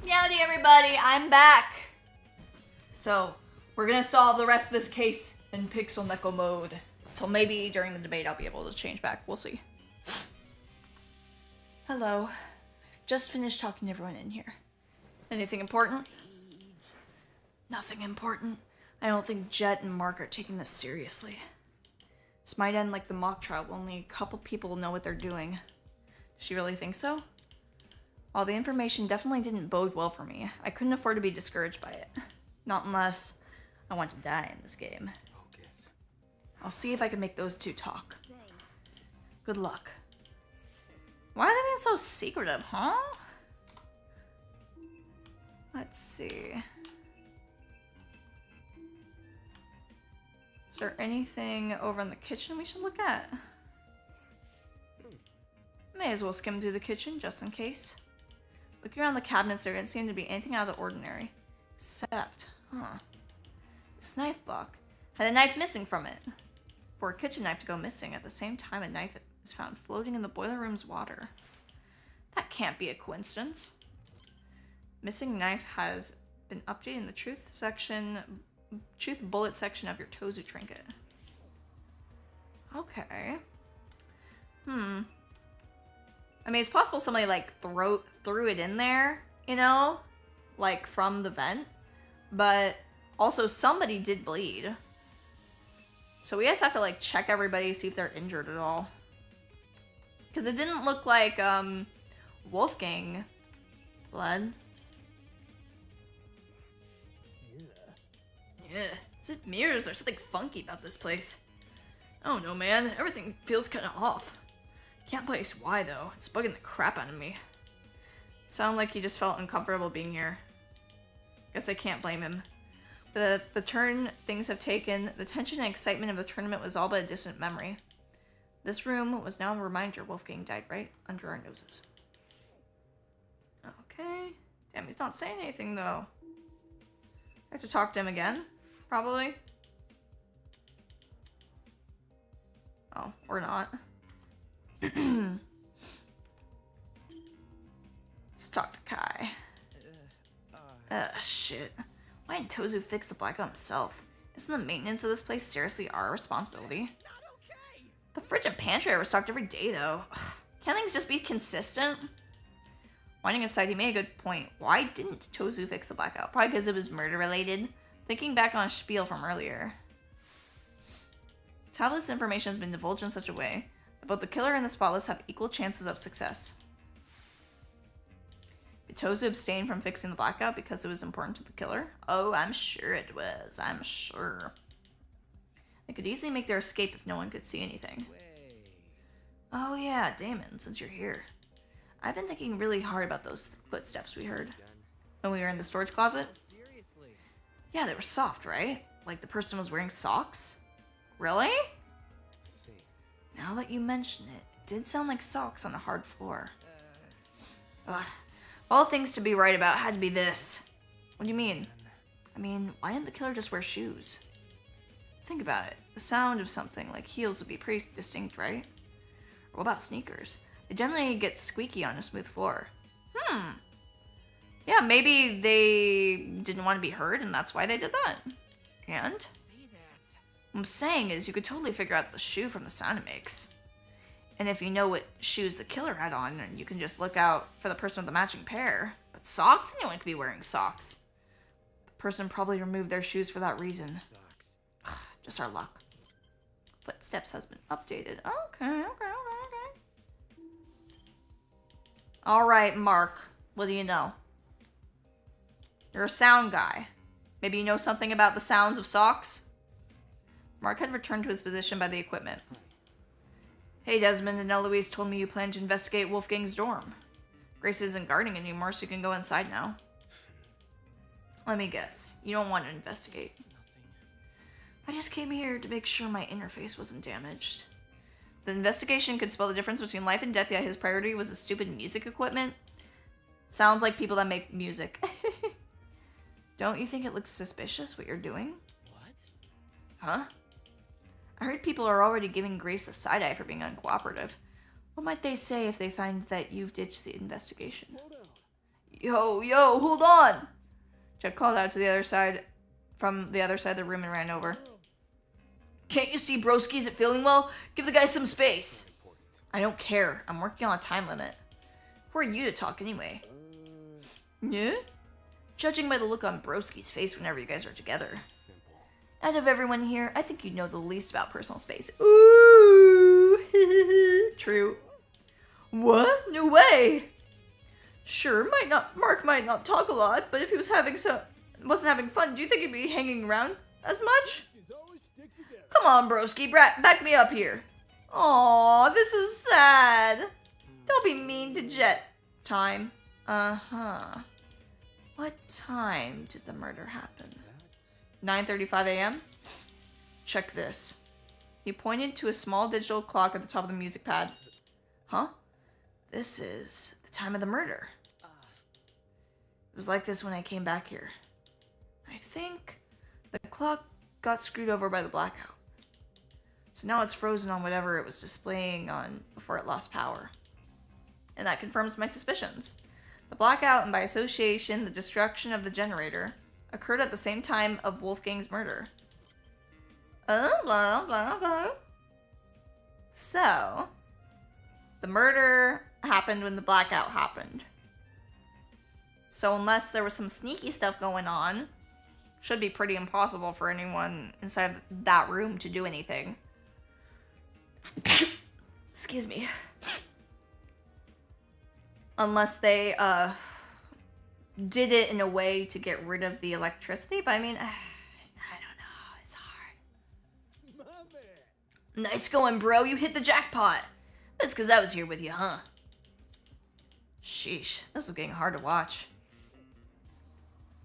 Howdy everybody, I'm back. So, we're gonna solve the rest of this case in Pixel Neko mode. Till maybe during the debate I'll be able to change back, we'll see. Hello. I've just finished talking to everyone in here. Anything important? Nothing important. I don't think Jet and Mark are taking this seriously. This might end like the mock trial, only a couple people know what they're doing. Does she really think so? While the information definitely didn't bode well for me, I couldn't afford to be discouraged by it. Not unless I want to die in this game. Focus. I'll see if I can make those two talk. Thanks. Good luck. Why are they being so secretive, huh? Let's see. Is there anything over in the kitchen we should look at? May as well skim through the kitchen just in case. Looking around the cabinets, there didn't seem to be anything out of the ordinary. Except, this knife block had a knife missing from it. For a kitchen knife to go missing at the same time a knife is found floating in the boiler room's water. That can't be a coincidence. Missing knife has been updated in the truth bullet section of your Tozu trinket. Okay. I mean, it's possible somebody, like, threw it in there, you know? Like, from the vent. But also, somebody did bleed. So we just have to, like, check everybody, see if they're injured at all. Because it didn't look like, Wolfgang bled. Yeah. Is it mirrors or something funky about this place? I don't know, man. Everything feels kind of off. Can't place why, though. It's bugging the crap out of me. Sound like he just felt uncomfortable being here. Guess I can't blame him. But the turn things have taken, the tension and excitement of the tournament was all but a distant memory. This room was now a reminder Wolfgang died right under our noses. Okay. Damn, he's not saying anything, though. I have to talk to him again, probably. Oh, or not. Let's talk to Kai. Shit. Why didn't Tozu fix the blackout himself? Isn't the maintenance of this place seriously our responsibility? The fridge and pantry are restocked every day, though. Can't things just be consistent? Winding aside, he made a good point. Why didn't Tozu fix the blackout? Probably because it was murder-related. Thinking back on a spiel from earlier. Tablet's information has been divulged in such a way that both the killer and the spotless have equal chances of success. Vtuber abstained from fixing the blackout because it was important to the killer. Oh, I'm sure it was. I'm sure. They could easily make their escape if no one could see anything. Oh yeah, Damon, since you're here. I've been thinking really hard about those footsteps we heard when we were in the storage closet. Seriously. Yeah, they were soft, right? Like the person was wearing socks? Really? I see. Now that you mention it, it did sound like socks on a hard floor. Ugh. All things to be right about had to be this. What do you mean? I mean, why didn't the killer just wear shoes? Think about it. The sound of something like heels would be pretty distinct, right? Or what about sneakers? They generally get squeaky on a smooth floor. Yeah, maybe they didn't want to be heard and that's why they did that. And? Say that. What I'm saying is you could totally figure out the shoe from the sound it makes. And if you know what shoes the killer had on, you can just look out for the person with the matching pair. But socks? Anyone could be wearing socks. The person probably removed their shoes for that reason. Sucks. Just our luck. Footsteps has been updated. Okay. Alright, Mark. What do you know? You're a sound guy. Maybe you know something about the sounds of socks? Mark had returned to his position by the equipment. Hey, Desmond and Eloise told me you plan to investigate Wolfgang's dorm. Grace isn't guarding anymore, so you can go inside now. Let me guess. You don't want to investigate. I just came here to make sure my interface wasn't damaged. The investigation could spell the difference between life and death, yet his priority was the stupid music equipment. Sounds like people that make music. Don't you think it looks suspicious what you're doing? What? Huh? I heard people are already giving Grace the side-eye for being uncooperative. What might they say if they find that you've ditched the investigation? Yo, hold on! Jack called out to the other side, from the other side of the room and ran over. Can't you see broski isn't feeling well? Give the guy some space. I don't care. I'm working on a time limit. Who are you to talk anyway? Yeah? Judging by the look on broski's face whenever you guys are together. Simple. Out of everyone here, I think you know the least about personal space. Ooh! True. What? No way! Sure, Mark might not talk a lot, but if he wasn't having fun, do you think he'd be hanging around as much? Come on, broski, back me up here. Aw, this is sad. Don't be mean to Jet. Time. Uh-huh. What time did the murder happen? 9:35 a.m.? Check this. He pointed to a small digital clock at the top of the music pad. Huh? This is the time of the murder. It was like this when I came back here. I think the clock got screwed over by the blackout. So now it's frozen on whatever it was displaying on before it lost power. And that confirms my suspicions. The blackout, and by association, the destruction of the generator, occurred at the same time of Wolfgang's murder. So, the murder happened when the blackout happened. So unless there was some sneaky stuff going on, should be pretty impossible for anyone inside that room to do anything. Excuse me. Unless they, did it in a way to get rid of the electricity, but I mean, I don't know, it's hard. Nice going, bro, you hit the jackpot. That's because I was here with you, huh? Sheesh, this is getting hard to watch.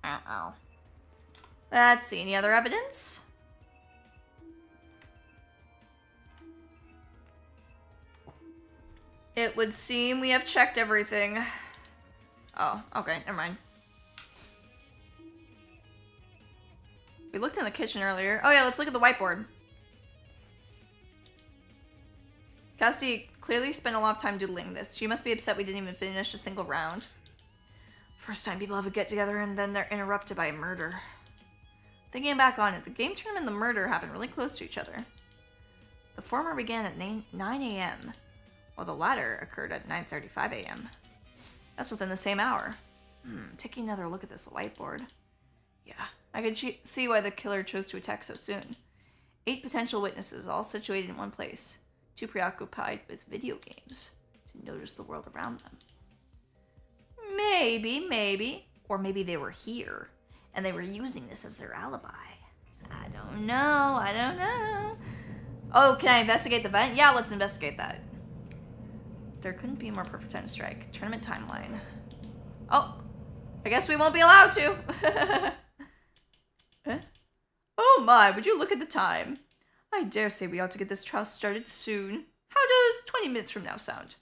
Uh-oh. Let's see, any other evidence? It would seem we have checked everything. Oh, okay, never mind. We looked in the kitchen earlier. Oh yeah, let's look at the whiteboard. Cassidy clearly spent a lot of time doodling this. She must be upset we didn't even finish a single round. First time people have a get-together and then they're interrupted by a murder. Thinking back on it, the game tournament and the murder happened really close to each other. The former began at 9 a.m., while the latter occurred at 9:35 a.m. That's within the same hour. Taking another look at this whiteboard. Yeah, I can see why the killer chose to attack so soon. 8 potential witnesses, all situated in one place, too preoccupied with video games to notice the world around them. Maybe. Or maybe they were here, and they were using this as their alibi. I don't know. Oh, can I investigate the vent? Yeah, let's investigate that. There couldn't be a more perfect time to strike. Tournament timeline. Oh, I guess we won't be allowed to. Huh? Oh my, would you look at the time? I dare say we ought to get this trial started soon. How does 20 minutes from now sound?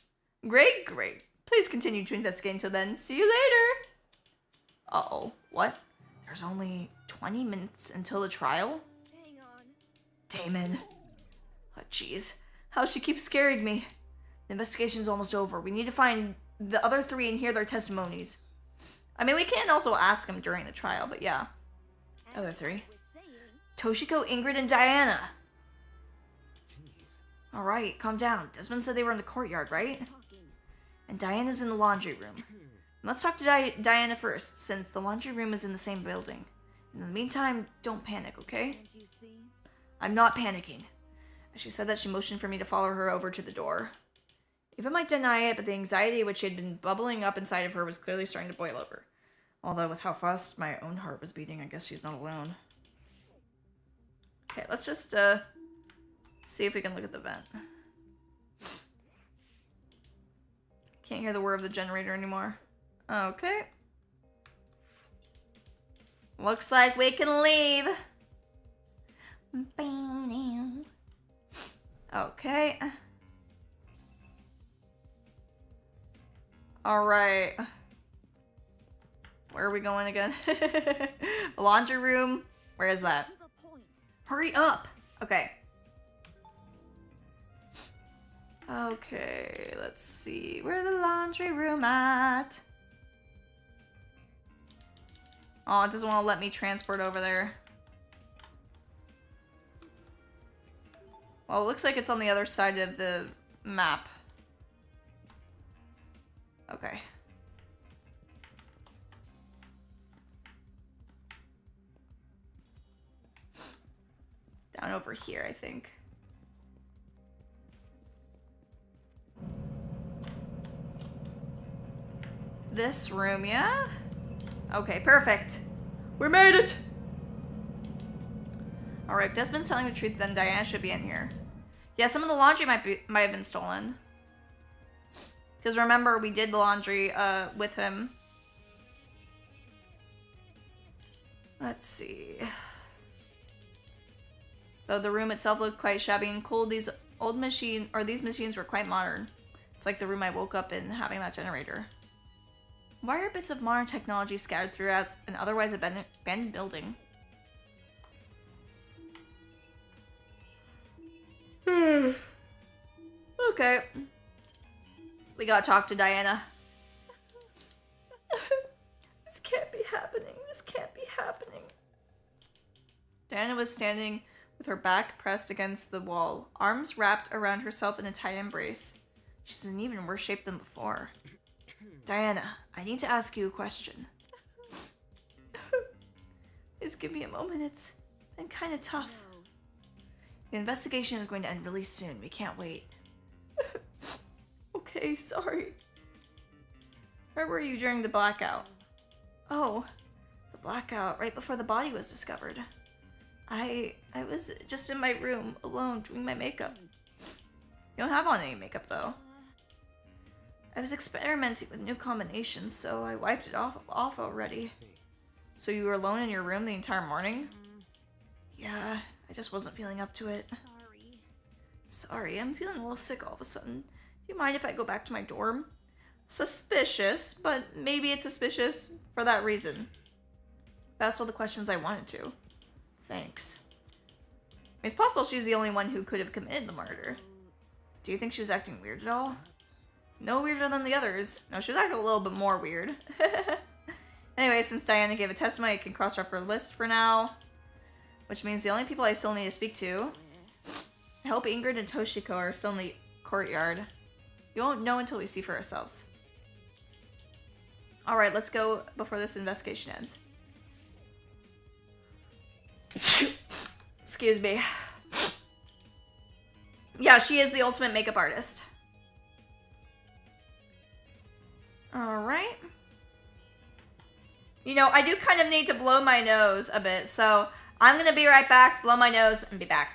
Great. Please continue to investigate until then. See you later. Uh-oh, what? There's only 20 minutes until the trial? Hang on. Damon. Oh, jeez. How she keeps scaring me. The investigation's almost over. We need to find the other 3 and hear their testimonies. I mean, we can also ask them during the trial, but yeah. Other 3. Was saying, Toshiko, Ingrid, and Diana. Jeez. Alright, calm down. Desmond said they were in the courtyard, right? talking. And Diana's in the laundry room. Let's talk to Diana first, since the laundry room is in the same building. In the meantime, don't panic, okay? Can't you see? I'm not panicking. She said that she motioned for me to follow her over to the door. Eva might deny it, but the anxiety which had been bubbling up inside of her was clearly starting to boil over. Although with how fast my own heart was beating, I guess she's not alone. Okay, let's just see if we can look at the vent. Can't hear the whir of the generator anymore. Okay. Looks like we can leave. Okay. Alright. Where are we going again? The laundry room? Where is that? To the point. Hurry up! Okay. Okay, let's see. Where's the laundry room at? Oh, it doesn't want to let me transport over there. Well, it looks like it's on the other side of the map. Okay. Down over here, I think. This room, yeah? Okay, perfect. We made it! Alright, if Desmond's telling the truth, then Diana should be in here. Yeah, some of the laundry might have been stolen. Because remember, we did the laundry with him. Let's see. Though the room itself looked quite shabby and cold, these machines were quite modern. It's like the room I woke up in having that generator. Why are bits of modern technology scattered throughout an otherwise abandoned building? Okay. We gotta talk to Diana. This can't be happening. This can't be happening. Diana was standing with her back pressed against the wall, arms wrapped around herself in a tight embrace. She's in even worse shape than before. Diana, I need to ask you a question. Please give me a moment. It's been kind of tough. No. The investigation is going to end really soon. We can't wait. Okay, sorry. Where were you during the blackout? Oh, the blackout right before the body was discovered. I was just in my room alone doing my makeup. You don't have on any makeup though. I was experimenting with new combinations, so I wiped it off already. So you were alone in your room the entire morning? Yeah, I just wasn't feeling up to it. Sorry. Sorry, I'm feeling a little sick all of a sudden. Do you mind if I go back to my dorm? Suspicious, but maybe it's suspicious for that reason. That's all the questions I wanted to. Thanks. I mean, it's possible she's the only one who could have committed the murder. Do you think she was acting weird at all? No weirder than the others. No, she was acting a little bit more weird. Anyway, since Diana gave a testimony, I can cross her off her list for now. Which means the only people I still need to speak to. I hope Ingrid and Toshiko are still in the courtyard. We won't know until we see for ourselves. Alright, let's go before this investigation ends. Excuse me. Yeah, she is the ultimate makeup artist. Alright. You know, I do kind of need to blow my nose a bit, so I'm gonna be right back, blow my nose, and be back.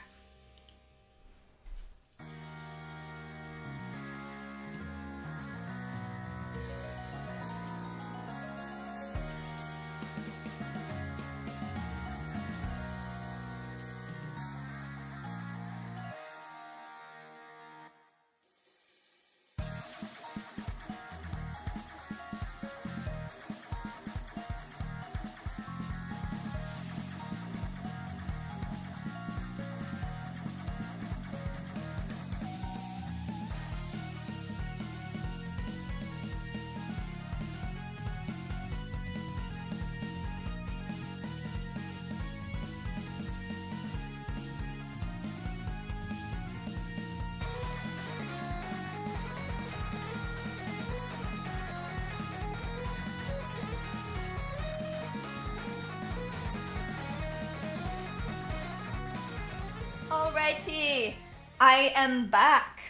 Alrighty, I am back.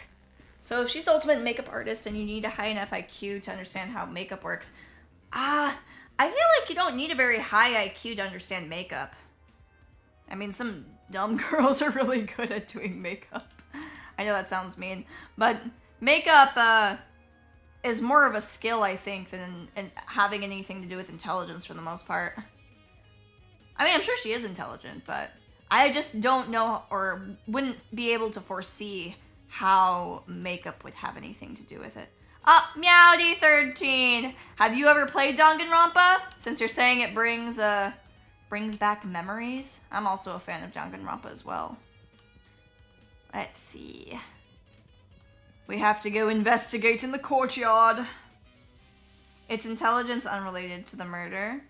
So if she's the ultimate makeup artist and you need a high enough IQ to understand how makeup works, I feel like you don't need a very high IQ to understand makeup. I mean, some dumb girls are really good at doing makeup. I know that sounds mean, but makeup is more of a skill, I think, than having anything to do with intelligence for the most part. I mean, I'm sure she is intelligent, but I just don't know or wouldn't be able to foresee how makeup would have anything to do with it. Meowdy13! Have you ever played Danganronpa? Since you're saying it brings back memories. I'm also a fan of Danganronpa as well. Let's see. We have to go investigate in the courtyard. It's intelligence unrelated to the murder.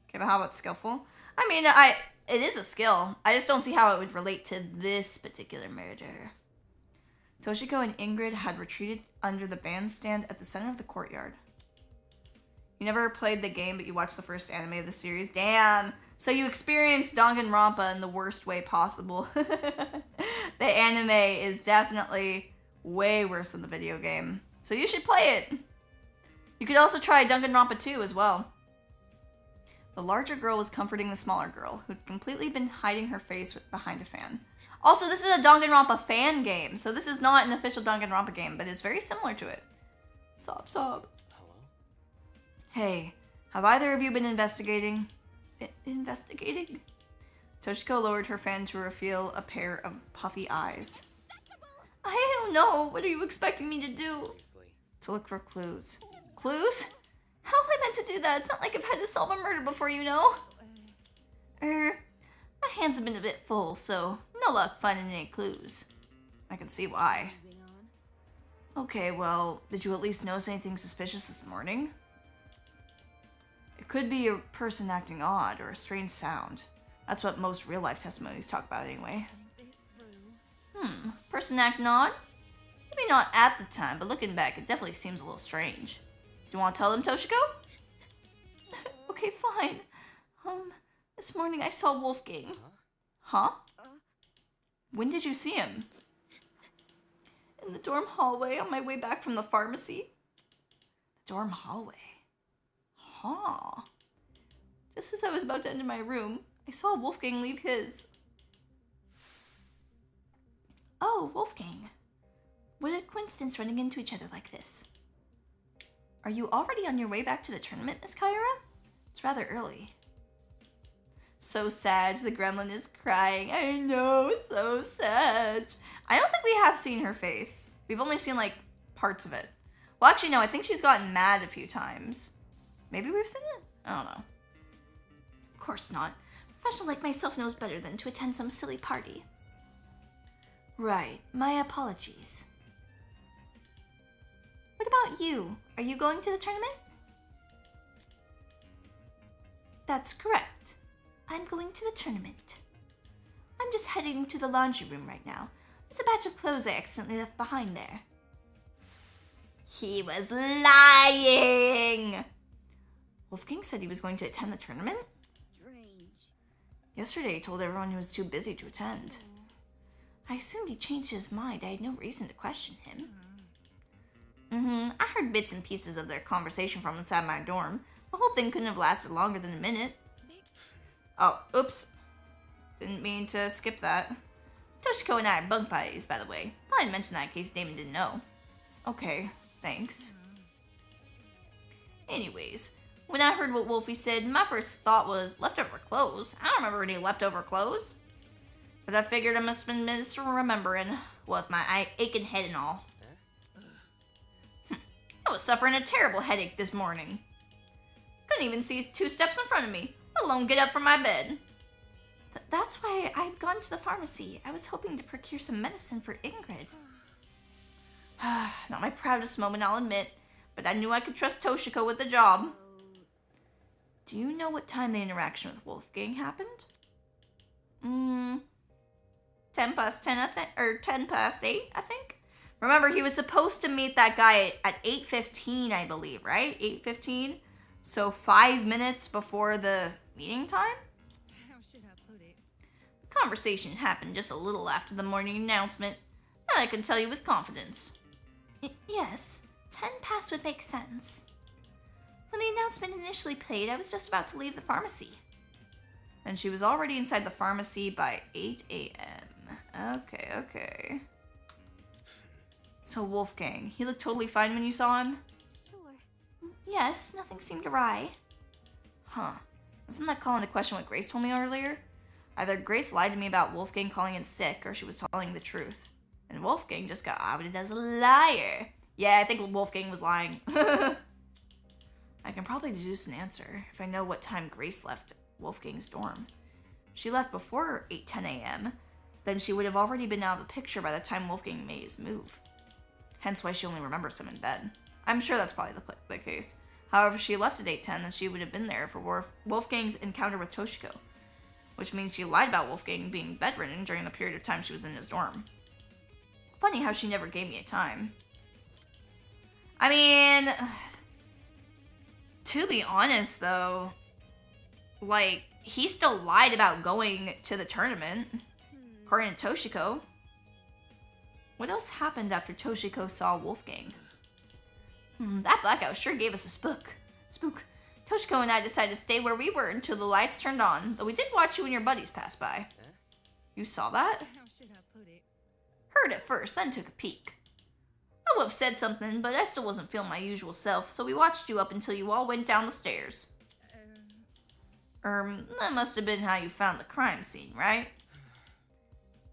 Okay, but how about skillful? I mean, it is a skill. I just don't see how it would relate to this particular murder. Toshiko and Ingrid had retreated under the bandstand at the center of the courtyard. You never played the game, but you watched the first anime of the series? Damn! So you experienced Danganronpa in the worst way possible. The anime is definitely way worse than the video game. So you should play it! You could also try Danganronpa 2 as well. The larger girl was comforting the smaller girl, who'd completely been hiding her face behind a fan. Also, this is a Danganronpa fan game, so this is not an official Danganronpa game, but it's very similar to it. Sob, sob. Hello? Hey, have either of you been investigating? Investigating? Toshiko lowered her fan to reveal a pair of puffy eyes. I don't know. What are you expecting me to do? Seriously. To look for clues. Clues? How am I meant to do that? It's not like I've had to solve a murder before, you know? My hands have been a bit full, so no luck finding any clues. I can see why. Moving on. Okay, well, did you at least notice anything suspicious this morning? It could be a person acting odd or a strange sound. That's what most real-life testimonies talk about anyway. Think this through. Person acting odd? Maybe not at the time, but looking back, it definitely seems a little strange. Do you want to tell them, Toshiko? Okay, fine. This morning I saw Wolfgang. Huh? When did you see him? In the dorm hallway on my way back from the pharmacy. The dorm hallway? Huh. Just as I was about to enter my room, I saw Wolfgang leave his. Oh, Wolfgang. What a coincidence running into each other like this. Are you already on your way back to the tournament, Miss Kyra? It's rather early. So sad, the gremlin is crying. I know, it's so sad. I don't think we have seen her face. We've only seen, like, parts of it. Well, actually, no, I think she's gotten mad a few times. Maybe we've seen it? I don't know. Of course not. A professional like myself knows better than to attend some silly party. Right, my apologies. What about you? Are you going to the tournament? That's correct. I'm going to the tournament. I'm just heading to the laundry room right now. There's a batch of clothes I accidentally left behind there. He was lying! Wolfgang said he was going to attend the tournament? Strange. Yesterday he told everyone he was too busy to attend. I assumed he changed his mind. I had no reason to question him. I heard bits and pieces of their conversation from inside my dorm. The whole thing couldn't have lasted longer than a minute. Oh, oops. Didn't mean to skip that. Toshiko and I are bunk buddies, by the way. Thought I'd mention that in case Damon didn't know. Okay, thanks. Anyways, when I heard what Wolfie said, my first thought was leftover clothes. I don't remember any leftover clothes. But I figured I must have been misremembering, with my aching head and all. I was suffering a terrible headache this morning. Couldn't even see 2 steps in front of me, let alone get up from my bed. That's why I'd gone to the pharmacy. I was hoping to procure some medicine for Ingrid. Not my proudest moment, I'll admit, but I knew I could trust Toshiko with the job. Do you know what time the interaction with Wolfgang happened? 10 past 10, or 10 past 8, I think. Remember, he was supposed to meet that guy at 8:15, I believe, right? 8:15? So 5 minutes before the meeting time? How should I put it? The conversation happened just a little after the morning announcement. That I can tell you with confidence. Yes, 10 past would make sense. When the announcement initially played, I was just about to leave the pharmacy. And she was already inside the pharmacy by 8 a.m. Okay. So Wolfgang, he looked totally fine when you saw him? Sure. Yes, nothing seemed awry. Huh. Isn't that calling into question what Grace told me earlier? Either Grace lied to me about Wolfgang calling in sick, or she was telling the truth. And Wolfgang just got outed as a liar. Yeah, I think Wolfgang was lying. I can probably deduce an answer if I know what time Grace left Wolfgang's dorm. If she left before 8:10 a.m., then she would have already been out of the picture by the time Wolfgang made his move. Hence why she only remembers him in bed. I'm sure that's probably the case. However, if she left at 8:10, then she would have been there for Wolfgang's encounter with Toshiko, which means she lied about Wolfgang being bedridden during the period of time she was in his dorm. Funny how she never gave me a time. I mean, to be honest though, like, he still lied about going to the tournament, according to Toshiko. What else happened after Toshiko saw Wolfgang? That blackout sure gave us a spook. Toshiko and I decided to stay where we were until the lights turned on, though we did watch you and your buddies pass by. You saw that? How should I put it? Heard it first, then took a peek. I would have said something, but I still wasn't feeling my usual self, so we watched you up until you all went down the stairs. That must have been how you found the crime scene, right?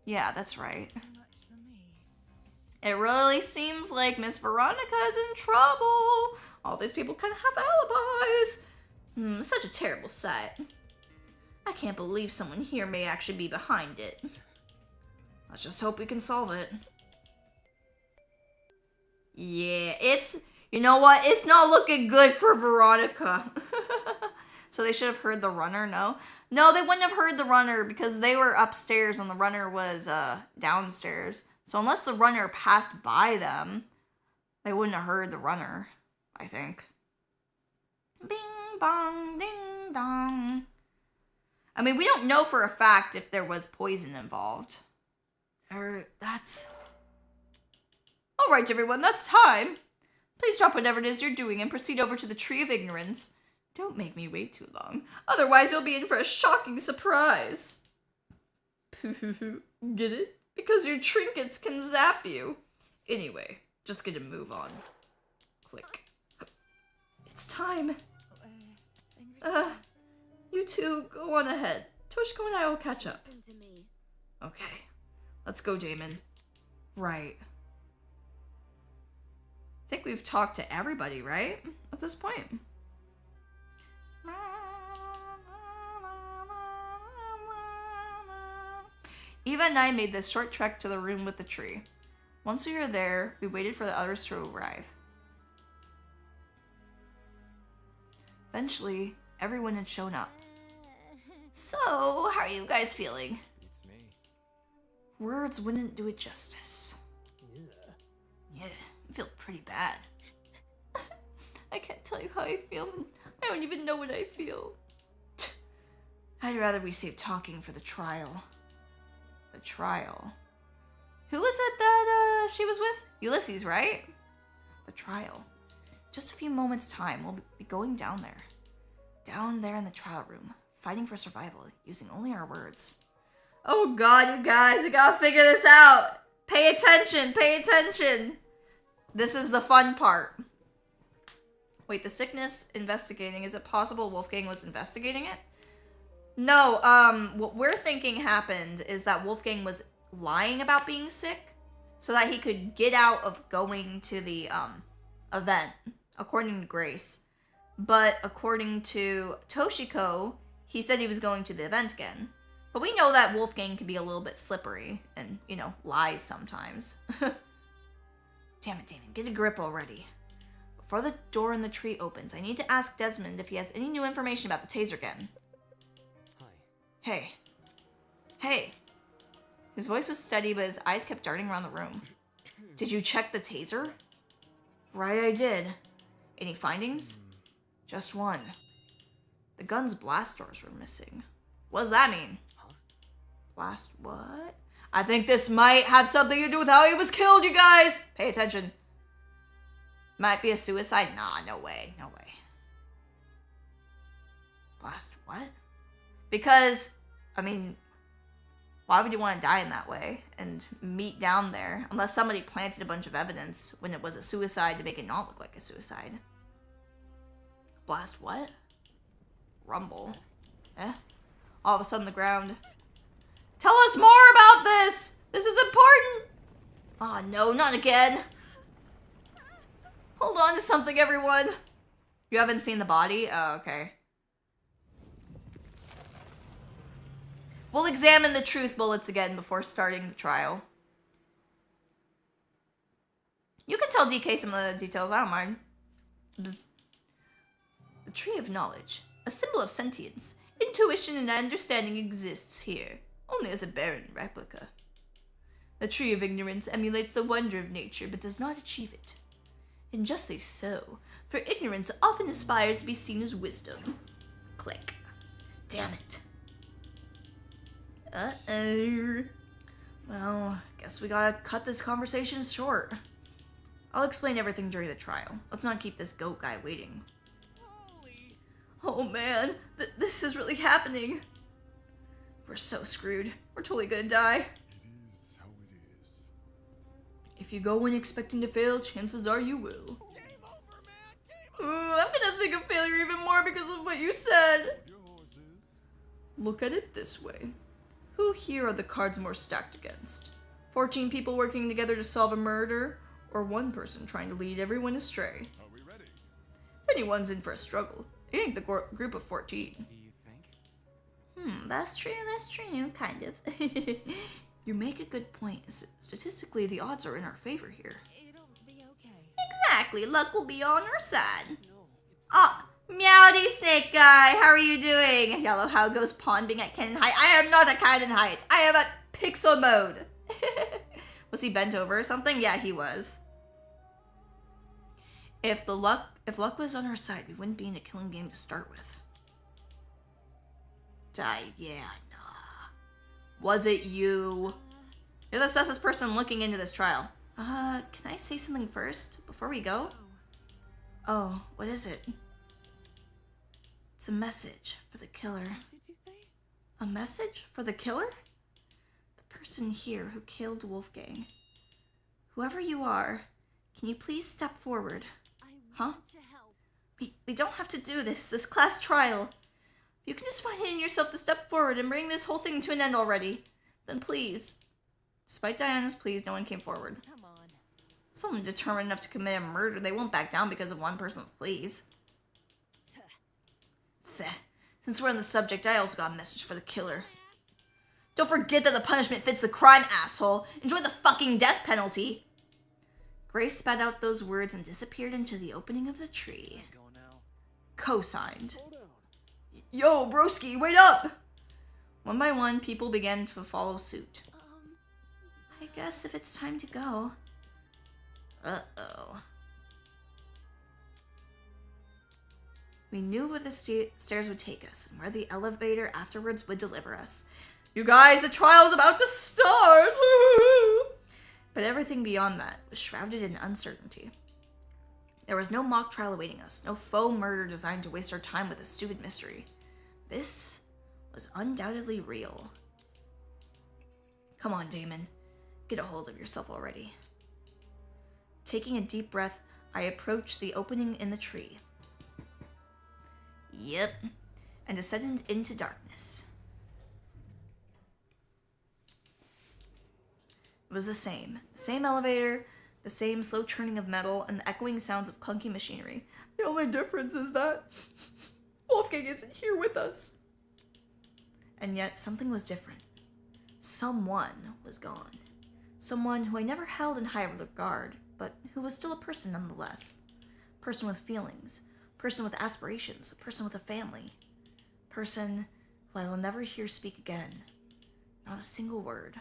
Yeah, that's right. Too much for me. It really seems like Miss Veronica's in trouble. All these people kind of have alibis. Such a terrible sight. I can't believe someone here may actually be behind it. Let's just hope we can solve it. Yeah, you know what? It's not looking good for Veronica. So they should have heard the runner, no? No, they wouldn't have heard the runner because they were upstairs and the runner was downstairs. So unless the runner passed by them, they wouldn't have heard the runner, I think. Bing, bong, ding, dong. I mean, we don't know for a fact if there was poison involved. Alright, everyone, that's time. Please drop whatever it is you're doing and proceed over to the Tree of Ignorance. Don't make me wait too long. Otherwise, you'll be in for a shocking surprise. Get it? Because your trinkets can zap you. Anyway, just gonna move on. Click. It's time. Fingers crossed. You two, go on ahead. Toshiko and I will catch up. Listen to me. Okay. Let's go, Damon. Right. I think we've talked to everybody, right? At this point. Eva and I made this short trek to the room with the tree. Once we were there, we waited for the others to arrive. Eventually, everyone had shown up. So, how are you guys feeling? It's me. Words wouldn't do it justice. Yeah, I feel pretty bad. I can't tell you how I feel, and I don't even know what I feel. I'd rather we save talking for the trial. The trial. Who was it that she was with? Ulysses, right? The trial. Just a few moments' time, we'll be going down there. Down there in the trial room, fighting for survival, using only our words. Oh god, you guys, we gotta figure this out! Pay attention, pay attention! This is the fun part. Wait, the sickness investigating, is it possible Wolfgang was investigating it? No, what we're thinking happened is that Wolfgang was lying about being sick so that he could get out of going to the, event, according to Grace. But according to Toshiko, he said he was going to the event again. But we know that Wolfgang can be a little bit slippery and, you know, lies sometimes. Damn it, Damon, get a grip already. Before the door in the tree opens, I need to ask Desmond if he has any new information about the taser gun. Hi. Hey. Hey. His voice was steady, but his eyes kept darting around the room. Did you check the taser? Right, I did. Any findings? Just one. The gun's blast doors were missing. What does that mean? Huh? Blast what? I think this might have something to do with how he was killed, you guys! Pay attention. Might be a suicide? Nah, no way. No way. Blast what? Because, I mean, why would you want to die in that way and meet down there? Unless somebody planted a bunch of evidence when it was a suicide to make it not look like a suicide. Blast what? Rumble. Eh? All of a sudden the ground. Tell us more about this! This is important! Ah, no, not again. Hold on to something, everyone. You haven't seen the body? Oh, okay. We'll examine the truth bullets again before starting the trial. You can tell DK some of the details, I don't mind. Bzz. The Tree of Knowledge, a symbol of sentience, intuition and understanding exists here, only as a barren replica. The Tree of Ignorance emulates the wonder of nature but does not achieve it. Injustly so, for ignorance often aspires to be seen as wisdom. Click. Damn it. Uh-oh. Well, guess we gotta cut this conversation short. I'll explain everything during the trial. Let's not keep this goat guy waiting. Holy. Oh man, this is really happening. We're so screwed. We're totally gonna die. It is how it is. If you go in expecting to fail, chances are you will. Game over, man. Game over. I'm gonna think of failure even more because of what you said. Your horses. Look at it this way. Who here are the cards more stacked against? 14 people working together to solve a murder, or one person trying to lead everyone astray? Are we ready? If anyone's in for a struggle, it ain't the group of 14. You think? That's true, kind of. You make a good point. Statistically, the odds are in our favor here. It'll be okay. Exactly, luck will be on our side. No, it's Ah, Meowdy Snake Guy, how are you doing? Yellow, how goes Pawn being at cannon height? I am not at cannon height. I am at pixel mode. Was he bent over or something? Yeah, he was. If luck was on our side, we wouldn't be in a killing game to start with. Diana. Was it you? You're the suspicious person looking into this trial. Can I say something first before we go? Oh, what is it? It's a message for the killer. Did you say? A message for the killer? The person here who killed Wolfgang. Whoever you are, can you please step forward? I Huh? want to help. We don't have to do this class trial. If you can just find it in yourself to step forward and bring this whole thing to an end already, then please. Despite Diana's pleas, no one came forward. Come on. Someone determined enough to commit a murder, they won't back down because of one person's pleas. Feh. Since we're on the subject, I also got a message for the killer. Don't forget that the punishment fits the crime, asshole. Enjoy the fucking death penalty. Grace spat out those words and disappeared into the opening of the tree. Go now. Co-signed. Slow down. Yo, broski, wait up! One by one, people began to follow suit. I guess if it's time to go. Uh-oh. We knew where the stairs would take us and where the elevator afterwards would deliver us. You guys, the trial's about to start! But everything beyond that was shrouded in uncertainty. There was no mock trial awaiting us, no faux murder designed to waste our time with a stupid mystery. This was undoubtedly real. Come on, Damon. Get a hold of yourself already. Taking a deep breath, I approached the opening in the tree. Yep. And descended into darkness. It was the same elevator, the same slow churning of metal, and the echoing sounds of clunky machinery. The only difference is that Wolfgang isn't here with us. And yet something was different. Someone was gone. Someone who I never held in high regard, but who was still a person nonetheless. A person with feelings, a person with aspirations, a person with a family. A person who I will never hear speak again. Not a single word.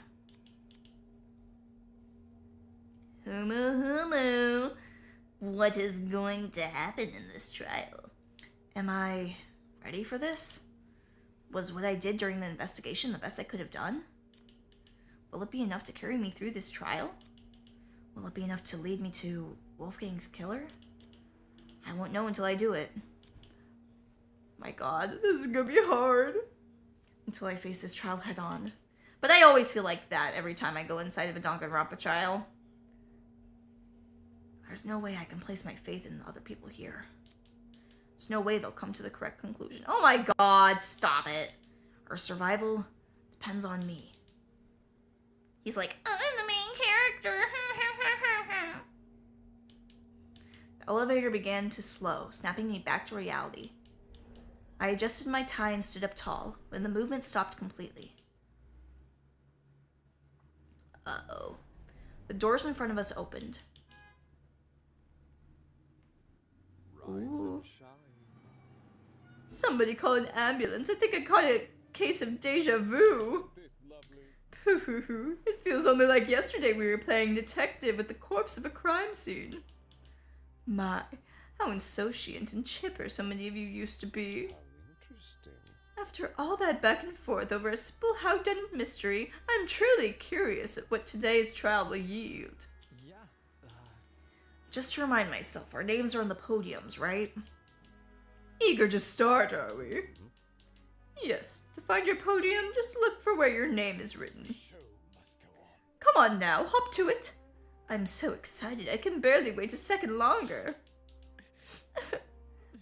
Humu. What is going to happen in this trial? Am I ready for this? Was what I did during the investigation the best I could have done? Will it be enough to carry me through this trial? Will it be enough to lead me to Wolfgang's killer? I won't know until I do it. My God, this is gonna be hard. Until I face this trial head on. But I always feel like that every time I go inside of a Danganronpa trial. There's no way I can place my faith in the other people here. There's no way they'll come to the correct conclusion. Oh my God, stop it. Our survival depends on me. He's like, I'm the main character. The elevator began to slow, snapping me back to reality. I adjusted my tie and stood up tall, when the movement stopped completely. Uh-oh. The doors in front of us opened. Ooh. Somebody call an ambulance. I think I caught a case of deja vu. It feels only like yesterday we were playing detective with the corpse of a crime scene. My, how insouciant and chipper so many of you used to be. After all that back and forth over a simple how-done mystery, I'm truly curious at what today's trial will yield. Just to remind myself, our names are on the podiums, right? Eager to start, are we? Yes, to find your podium, just look for where your name is written. Come on now, hop to it. I'm so excited, I can barely wait a second longer.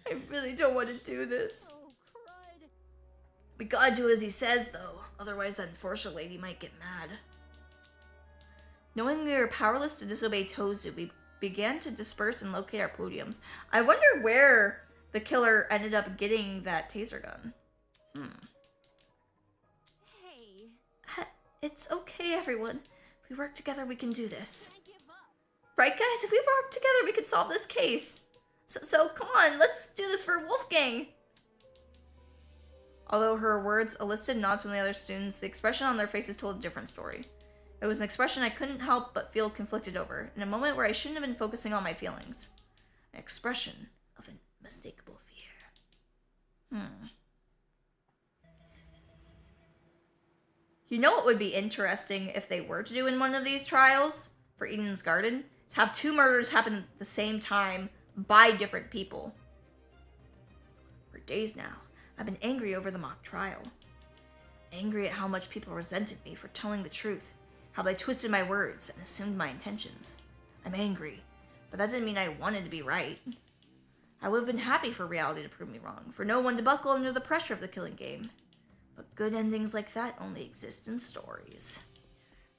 I really don't want to do this. We gotta do as he says, though. Otherwise that enforcer lady might get mad. Knowing we were powerless to disobey Tozu, we began to disperse and locate our podiums. I wonder where the killer ended up getting that taser gun. Hey. It's okay, everyone. If we work together, we can do this. Right, guys? If we work together, we can solve this case. So come on, let's do this for Wolfgang. Although her words elicited nods from the other students, the expression on their faces told a different story. It was an expression I couldn't help but feel conflicted over, in a moment where I shouldn't have been focusing on my feelings. An expression of unmistakable fear. You know what would be interesting if they were to do in one of these trials for Eden's Garden? Is have two murders happen at the same time by different people. For days now, I've been angry over the mock trial. Angry at how much people resented me for telling the truth, how they twisted my words and assumed my intentions. I'm angry, but that didn't mean I wanted to be right. I would have been happy for reality to prove me wrong, for no one to buckle under the pressure of the killing game. But good endings like that only exist in stories.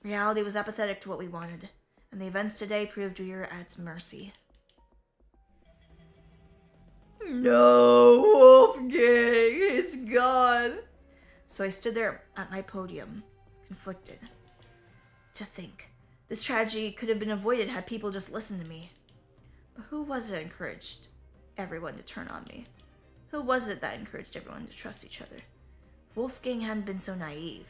Reality was apathetic to what we wanted, and the events today proved we were at its mercy. No, Wolfgang is gone. So I stood there at my podium, conflicted. To think, this tragedy could have been avoided had people just listened to me. But who was it that encouraged everyone to turn on me? Who was it that encouraged everyone to trust each other? If Wolfgang hadn't been so naive,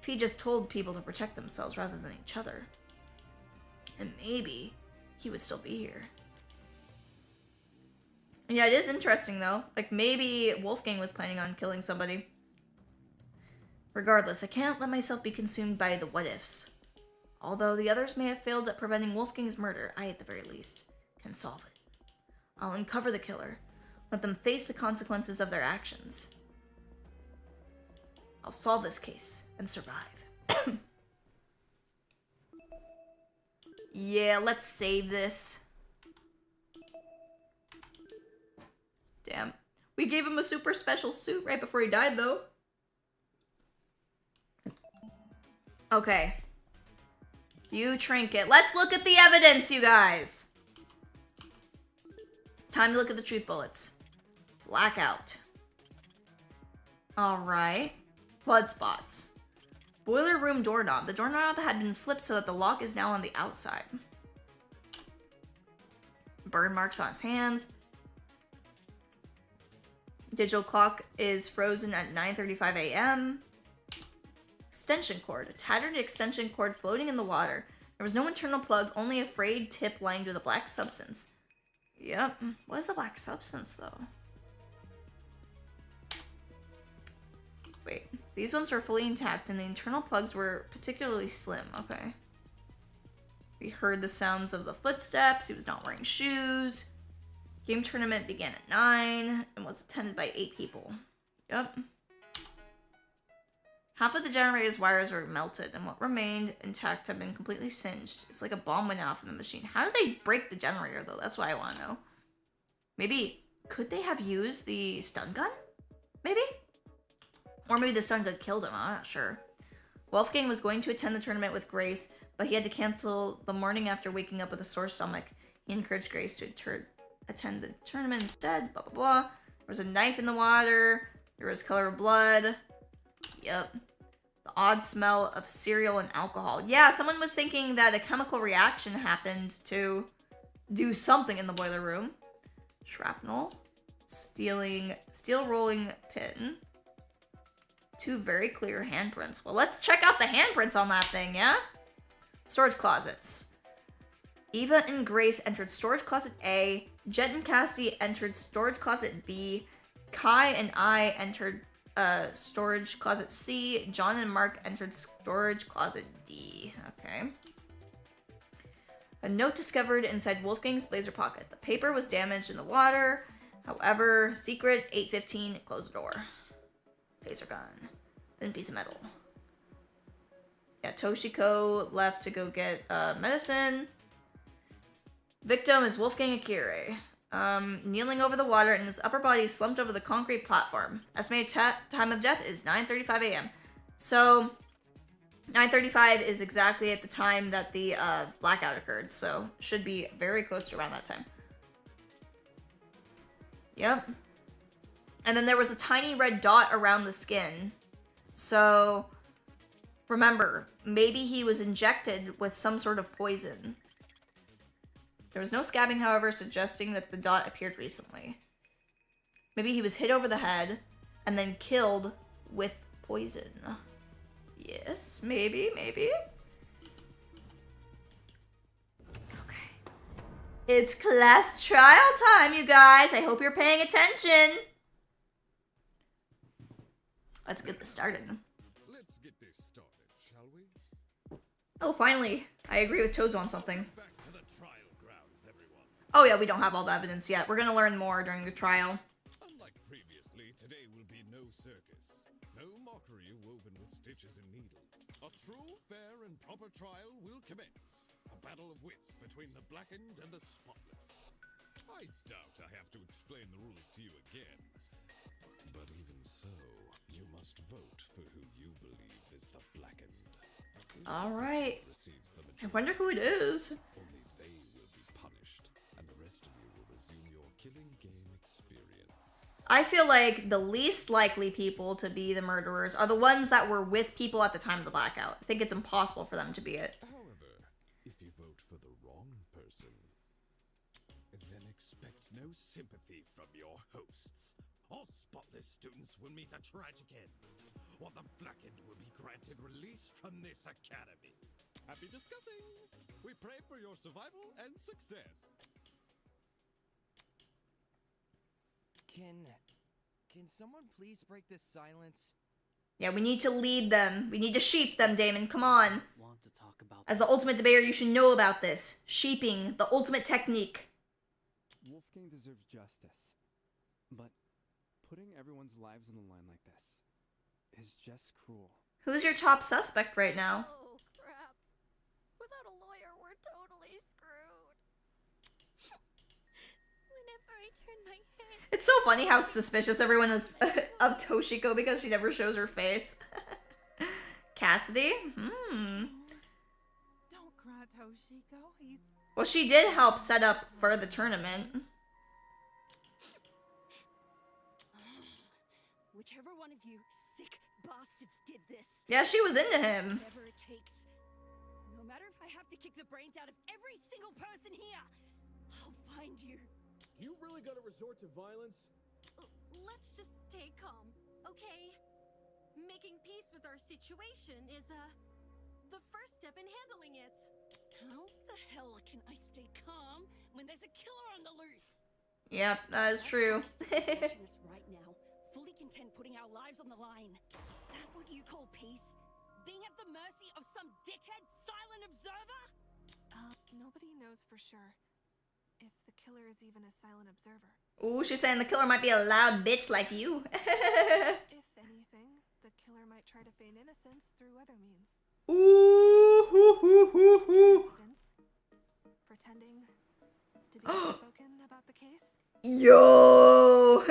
if he just told people to protect themselves rather than each other, and maybe he would still be here. Yeah, it is interesting though. Like maybe Wolfgang was planning on killing somebody. Regardless, I can't let myself be consumed by the what-ifs. Although the others may have failed at preventing Wolfgang's murder, I, at the very least, can solve it. I'll uncover the killer. Let them face the consequences of their actions. I'll solve this case and survive. Yeah, let's save this. Damn. We gave him a super special suit right before he died, though. Okay. You trinket. Let's look at the evidence, you guys. Time to look at the truth bullets. Blackout. Alright. Blood spots. Boiler room doorknob. The doorknob had been flipped so that the lock is now on the outside. Burn marks on his hands. Digital clock is frozen at 9:35 a.m. Extension cord. A tattered extension cord floating in the water. There was no internal plug, only a frayed tip lined with a black substance. Yep. What is the black substance, though? Wait. These ones were fully intact, and the internal plugs were particularly slim. Okay. We heard the sounds of the footsteps. He was not wearing shoes. Game tournament began at 9 and was attended by 8 people. Yep. Half of the generator's wires were melted, and what remained intact had been completely singed. It's like a bomb went off in the machine. How did they break the generator, though? That's what I want to know. Maybe, could they have used the stun gun? Maybe? Or maybe the stun gun killed him. I'm not sure. Wolfgang was going to attend the tournament with Grace, but he had to cancel the morning after waking up with a sore stomach. He encouraged Grace to attend the tournament instead, blah, blah, blah. There was a knife in the water. There was color of blood. Yep. The odd smell of cereal and alcohol. Yeah, someone was thinking that a chemical reaction happened to do something in the boiler room. Shrapnel. Steel rolling pin. 2 very clear handprints. Well, let's check out the handprints on that thing, yeah? Storage closets. Eva and Grace entered storage closet A. Jet and Cassie entered storage closet B. Kai and I entered storage closet C. John and Mark entered storage closet D. Okay. A note discovered inside Wolfgang's blazer pocket. The paper was damaged in the water. However, secret 815, close the door. Taser gun. Thin piece of metal. Yeah, Toshiko left to go get medicine. Victim is Wolfgang Akire. Kneeling over the water and his upper body slumped over the concrete platform. Estimated time of death is 9:35 a.m. So, 9:35 is exactly at the time that the blackout occurred. So, should be very close to around that time. Yep. And then there was a tiny red dot around the skin. So, remember, maybe he was injected with some sort of poison. There was no scabbing, however, suggesting that the dot appeared recently. Maybe he was hit over the head and then killed with poison. Yes, maybe. Okay. It's class trial time, you guys. I hope you're paying attention. Let's get this started. Let's get this started, shall we? Oh, finally. I agree with Tozo on something. Back to the trial grounds, everyone. Oh yeah, we don't have all the evidence yet. We're gonna learn more during the trial. Unlike previously, today will be no circus. No mockery woven with stitches and needles. A true, fair, and proper trial will commence. A battle of wits between the blackened and the spotless. I doubt I have to explain the rules to you again. But even so, you must vote for who you believe is the blackened. All right. Receives the I wonder who it is. Only they will be punished, and the rest of you will resume your killing game experience. I feel like the least likely people to be the murderers are the ones that were with people at the time of the blackout. I think it's impossible for them to be it. However, if you vote for the wrong person, then expect no sympathy from your hosts. All spotless students will meet a tragic end, or the blackened will be granted release from this academy. Happy discussing! We pray for your survival and success. Can someone please break this silence? Yeah, we need to lead them. We need to sheep them, Damon. Come on. Want to talk about As the ultimate debater, you should know about this. Sheeping, the ultimate technique. Wolfgang deserves justice. But putting everyone's lives on the line like this is just cruel. Who's your top suspect right now? Oh, crap. Without a lawyer, we're totally screwed. Whenever I turn my head... It's so funny how suspicious everyone is of Toshiko because she never shows her face. Cassidy? Don't cry, Toshiko. He's... Well, she did help set up for the tournament. Whichever one of you sick bastards did this. Yeah, she was into him. Whatever it takes. No matter if I have to kick the brains out of every single person here, I'll find you. You really gotta resort to violence? Let's just stay calm, okay? Making peace with our situation is, the first step in handling it. How the hell can I stay calm when there's a killer on the loose? Yep, that is true. Watching us right now, fully content putting our lives on the line. Is that what you call peace? Being at the mercy of some dickhead silent observer? Nobody knows for sure if the killer is even a silent observer. Ooh, she's saying the killer might be a loud bitch like you. If anything, the killer might try to feign innocence through other means. Ooh, hoo, hoo, hoo, hoo. For instance, pretending to be outspoken about the case. Yo!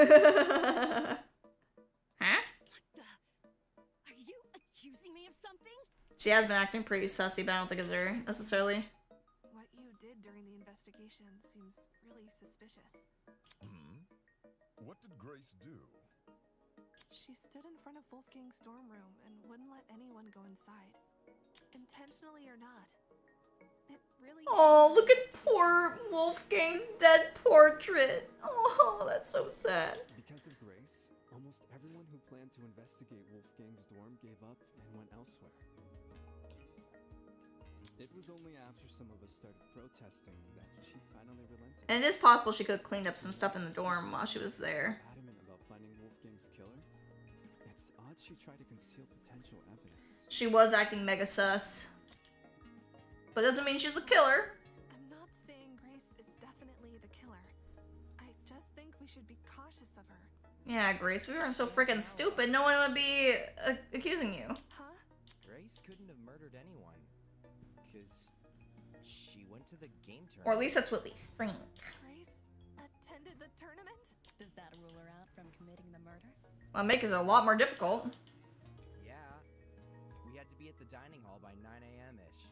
Huh? What the? Are you accusing me of something? She has been acting pretty sussy, but I don't think it's her necessarily. What you did during the investigation seems really suspicious. What did Grace do? She stood in front of Wolfgang's dorm room and wouldn't let anyone go inside. Intentionally or not. It really... Oh, look at poor Wolfgang's dead portrait. Oh, that's so sad. Because of Grace, almost everyone who planned to investigate Wolfgang's dorm gave up and went elsewhere. It was only after some of us started protesting that she finally relented. And it is possible she could have cleaned up some stuff in the dorm while she was there. Adamant about finding Wolfgang's killer. It's odd she tried to conceal potential evidence. She was acting mega sus. But doesn't mean she's the killer. I'm not saying Grace is definitely the killer. I just think we should be cautious of her. Yeah, Grace, if we weren't so freaking stupid, no one would be accusing you. Huh? Grace couldn't have murdered anyone. Because she went to the game tournament. Or at least that's what we think. Grace attended the tournament? Does that rule her out from committing the murder? Well, make it a lot more difficult. Yeah. We had to be at the dining hall by 9 a.m.-ish.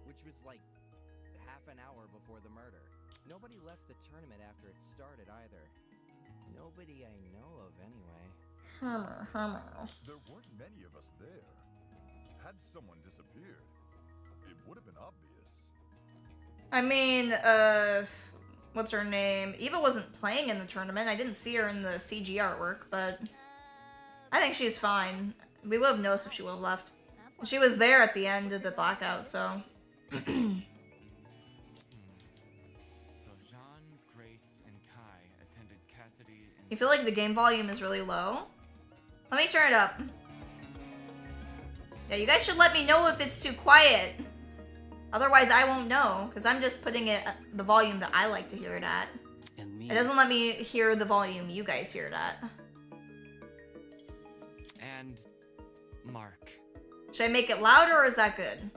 Which was like half an hour before the murder. Nobody left the tournament after it started either. Nobody I know of anyway. There weren't many of us there. Had someone disappeared, it would have been obvious. I mean, what's her name? Eva wasn't playing in the tournament. I didn't see her in the CG artwork, but I think she's fine. We would have noticed if she would have left. She was there at the end of the blackout, so. So Jean, Grace, and Kai attended Cassidy and... You feel like the game volume is really low? Let me turn it up. Yeah, you guys should let me know if it's too quiet. Otherwise, I won't know, because I'm just putting it at the volume that I like to hear it at. And me. It doesn't let me hear the volume you guys hear it at. And Mark. Should I make it louder, or is that good?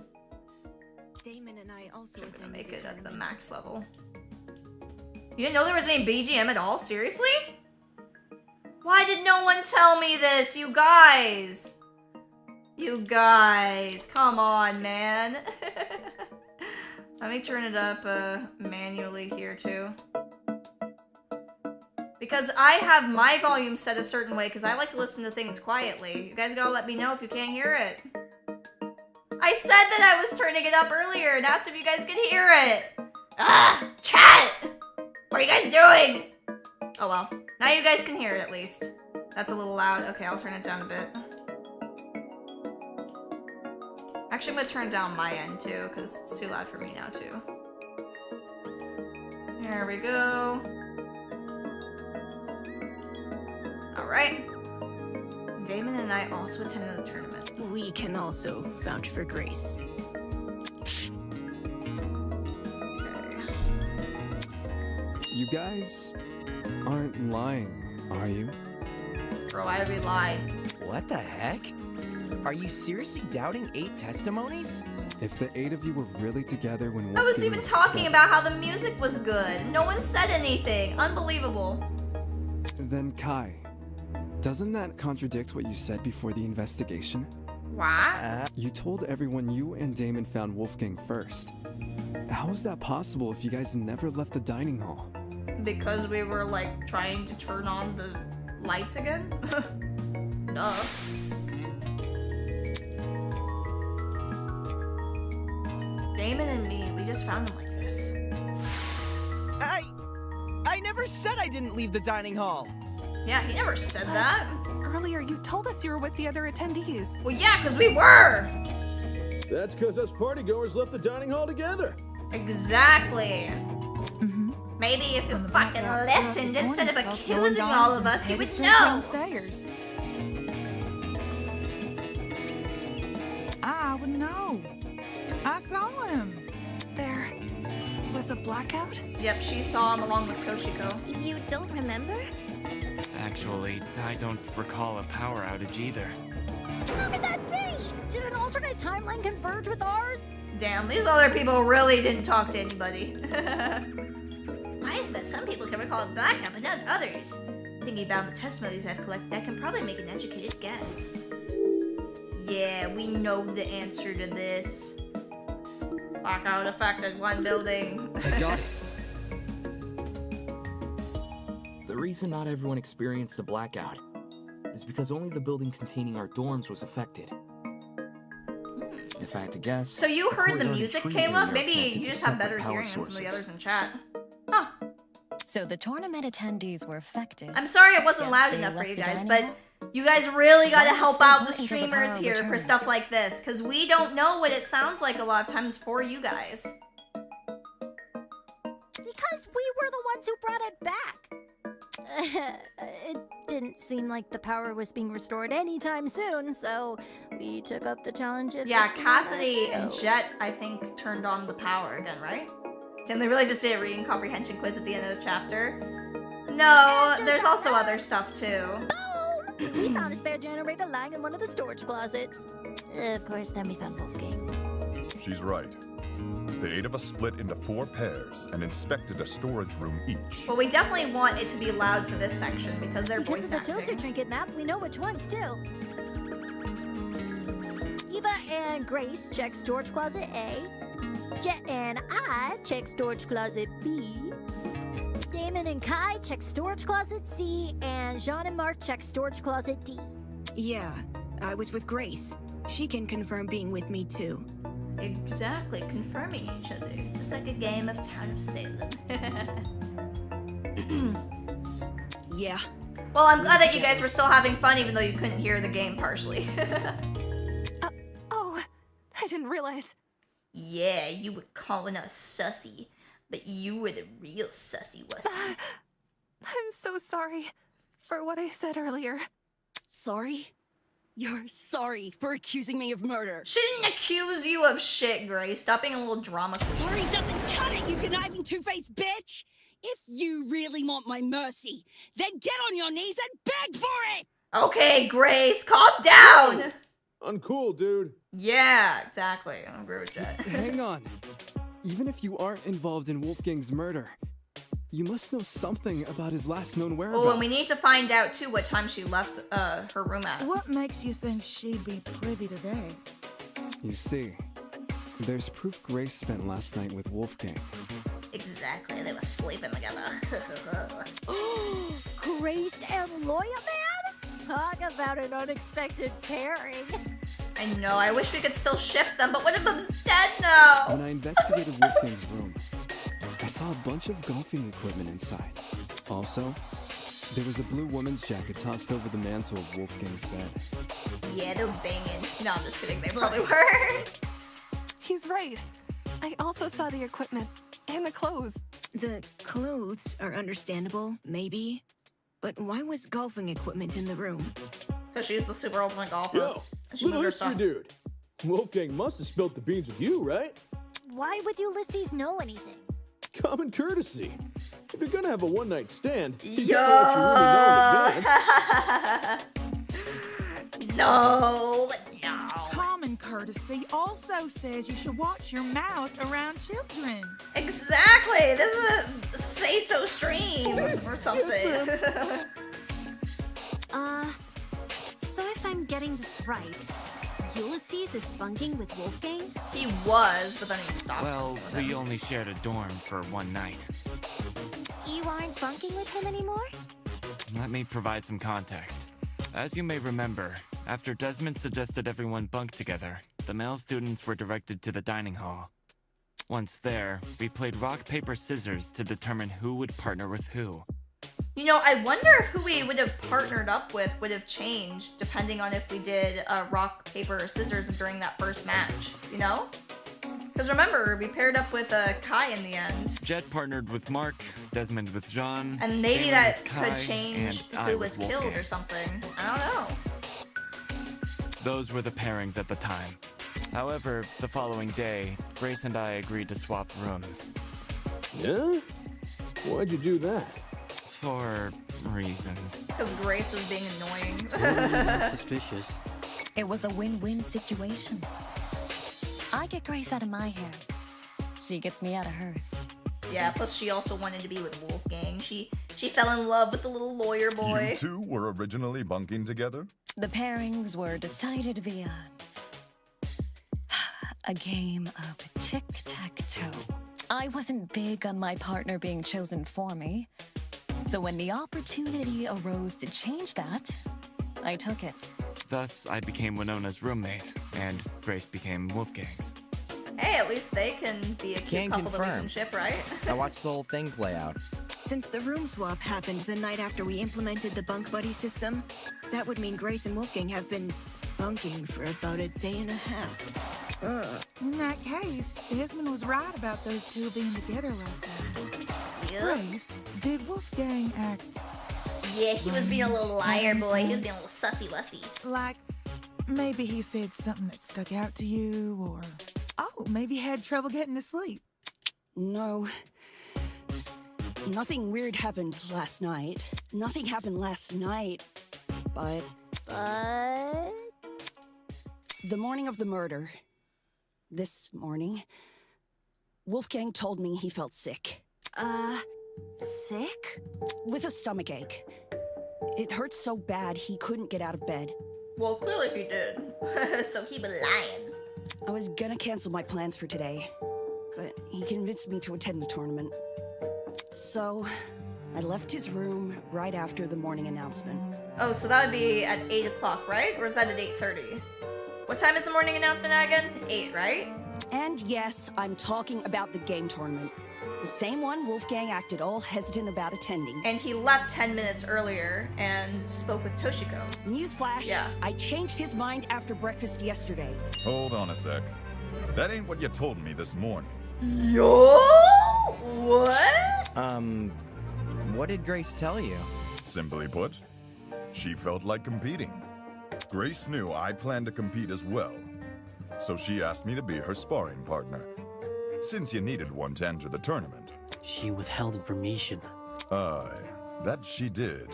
Damon and I also I'm gonna make it at the max level. You didn't know there was any BGM at all? Seriously? Why did no one tell me this, you guys? You guys, come on, man. Let me turn it up manually here too. Because I have my volume set a certain way because I like to listen to things quietly. You guys gotta let me know if you can't hear it. I said that I was turning it up earlier and asked if you guys could hear it. Ah, chat! What are you guys doing? Oh well, now you guys can hear it at least. That's a little loud. Okay, I'll turn it down a bit. Actually, I'm gonna turn it down my end too, because it's too loud for me now too. There we go. Alright. Damon and I also attended the tournament. We can also vouch for Grace. Okay. You guys aren't lying, are you? Bro, why would we lie? What the heck? Are you seriously doubting 8 testimonies? If the 8 of you were really together when I was Wolfgang even talking discovered, about how the music was good. No one said anything. Unbelievable. Then Kai, doesn't that contradict what you said before the investigation? What? You told everyone you and Damon found Wolfgang first. How is that possible if you guys never left the dining hall? Because we were like trying to turn on the lights again? Duh. Damon and me, we just found him like this. I never said I didn't leave the dining hall. Yeah, he never said that. Earlier, you told us you were with the other attendees. Well, yeah, because we were. That's because us partygoers left the dining hall together. Exactly. Maybe if you fucking listened instead of accusing all of us, you would know. Downstairs. I would know. I saw him. There was a blackout? Yep, she saw him along with Toshiko. You don't remember? Actually, I don't recall a power outage either. How could that be? Did an alternate timeline converge with ours? Damn, these other people really didn't talk to anybody. Why is it that some people can recall a blackout but not others? Thinking about the testimonies I've collected, I can probably make an educated guess. Yeah, we know the answer to this. Blackout affected one building. I got it. The reason not everyone experienced a blackout is because only the building containing our dorms was affected. If I had to guess... So you heard the courtyard and music, tree Caleb? area are Maybe connected you to just have separate better power hearing than some of the sources. others in chat. Huh. So the tournament attendees were affected. I'm sorry it wasn't Yet loud they enough for left you the guys, dining but hall? you guys really gotta Why help so out the important to the streamers power here for return? stuff like this, because we don't know what it sounds like a lot of times for you guys. Because we were the ones who brought it back. It didn't seem like the power was being restored anytime soon, so we took up the challenge. Of Yeah, fixing it Cassidy and ourselves. Jet, I think, turned on the power again, right? Tim, they really just did a reading comprehension quiz at the end of the chapter. No, just there's got also that. other stuff too. Bone! We found a spare generator lying in one of the storage closets. Of course, then we found Wolfgang. She's right. The 8 of us split into 4 pairs and inspected a storage room each. But we definitely want it to be loud for this section because they're Because voice of the toaster acting. trinket map, we know which ones too. Eva and Grace check storage closet A. Jet and I check storage closet B. Damon and Kai check storage closet C. And Jean and Mark check storage closet D. Yeah, I was with Grace. She can confirm being with me too. Exactly, confirming each other, just like a game of Town of Salem. Yeah. Well, I'm glad that you guys were still having fun even though you couldn't hear the game partially. Oh, I didn't realize. Yeah, you were calling us sussy, but you were the real sussy wussy. I'm so sorry for what I said earlier. Sorry? You're sorry for accusing me of murder. She didn't accuse you of shit, Grace. Stop being a little drama queen. Sorry doesn't cut it, you conniving two-faced bitch! If you really want my mercy, then get on your knees and beg for it! Okay, Grace, calm down! Uncool, dude. Yeah, exactly. I agree with that. Hang on. Even if you aren't involved in Wolfgang's murder, you must know something about his last known whereabouts. Oh, and we need to find out, too, what time she left her room at. What makes you think she'd be privy to that? You see, there's proof Grace spent last night with Wolfgang. Exactly, they were sleeping together. Grace and Lawyer Man? Talk about an unexpected pairing. I know, I wish we could still ship them, but one of them's dead now! When I investigated Wolfgang's room, I saw a bunch of golfing equipment inside. Also, there was a blue woman's jacket tossed over the mantle of Wolfgang's bed. Yeah, they're banging. No, I'm just kidding, they probably were. He's right. I also saw the equipment and the clothes. The clothes are understandable, maybe. But why was golfing equipment in the room? Because she's the super ultimate golfer. Yo, And she little moved her history stuff. dude. Wolfgang must have spilled the beans with you, right? Why would Ulysses know anything? Common courtesy. If you're gonna have a one-night stand, you Yo! gotta let you really know in advance. No. Common courtesy also says you should watch your mouth around children. Exactly. This is a say-so stream or something. So if I'm getting this right, Ulysses is bunking with Wolfgang? He was, but then he stopped. Well, we only shared a dorm for one night. You aren't bunking with him anymore? Let me provide some context. As you may remember, after Desmond suggested everyone bunk together, the male students were directed to the dining hall. Once there, we played rock, paper, scissors to determine who would partner with who. You know, I wonder if who we would have partnered up with would have changed depending on if we did rock, paper, or scissors during that first match, you know? Because remember, we paired up with Kai in the end. Jet partnered with Mark, Desmond with Jean, And maybe Damon that with Kai, could change and I who was with killed Wolfgang. or something. I don't know. Those were the pairings at the time. However, the following day, Grace and I agreed to swap rooms. Yeah? Why'd you do that? For reasons. Because Grace was being annoying. Suspicious. It was a win-win situation. I get Grace out of my hair. She gets me out of hers. Yeah, plus she also wanted to be with Wolfgang. She fell in love with the little lawyer boy. You two were originally bunking together? The pairings were decided via a game of tic-tac-toe. I wasn't big on my partner being chosen for me, so when the opportunity arose to change that, I took it. Thus, I became Winona's roommate, and Grace became Wolfgang's. Hey, at least they can be a cute Can couple that we confirm. can ship, right? I watched the whole thing play out. Since the room swap happened the night after we implemented the bunk buddy system, that would mean Grace and Wolfgang have been bunking for about a day and a half. In that case, Desmond was right about those two being together last night. Yep. Grace, did Wolfgang act Yeah, he was being a little liar boy. He was being a little sussy-wussy. like maybe he said something that stuck out to you, or maybe had trouble getting to sleep? No. Nothing weird happened last night. Nothing happened last night. But the morning of the murder, this morning, Wolfgang told me he felt sick. Sick? With a stomachache. It hurt so bad he couldn't get out of bed. Well, clearly he did. So he was lying. I was gonna cancel my plans for today, but he convinced me to attend the tournament. So, I left his room right after the morning announcement. Oh, so that would be at 8 o'clock, right? Or is that at 8:30? What time is the morning announcement at again? 8, right? And yes, I'm talking about the game tournament. The same one Wolfgang acted all hesitant about attending. And he left 10 minutes earlier and spoke with Toshiko. Newsflash, Yeah. I changed his mind after breakfast yesterday. Hold on a sec. That ain't what you told me this morning. Yo? What? What did Grace tell you? Simply put, she felt like competing. Grace knew I planned to compete as well, so she asked me to be her sparring partner, since you needed one to enter the tournament. She withheld information. Aye, that she did.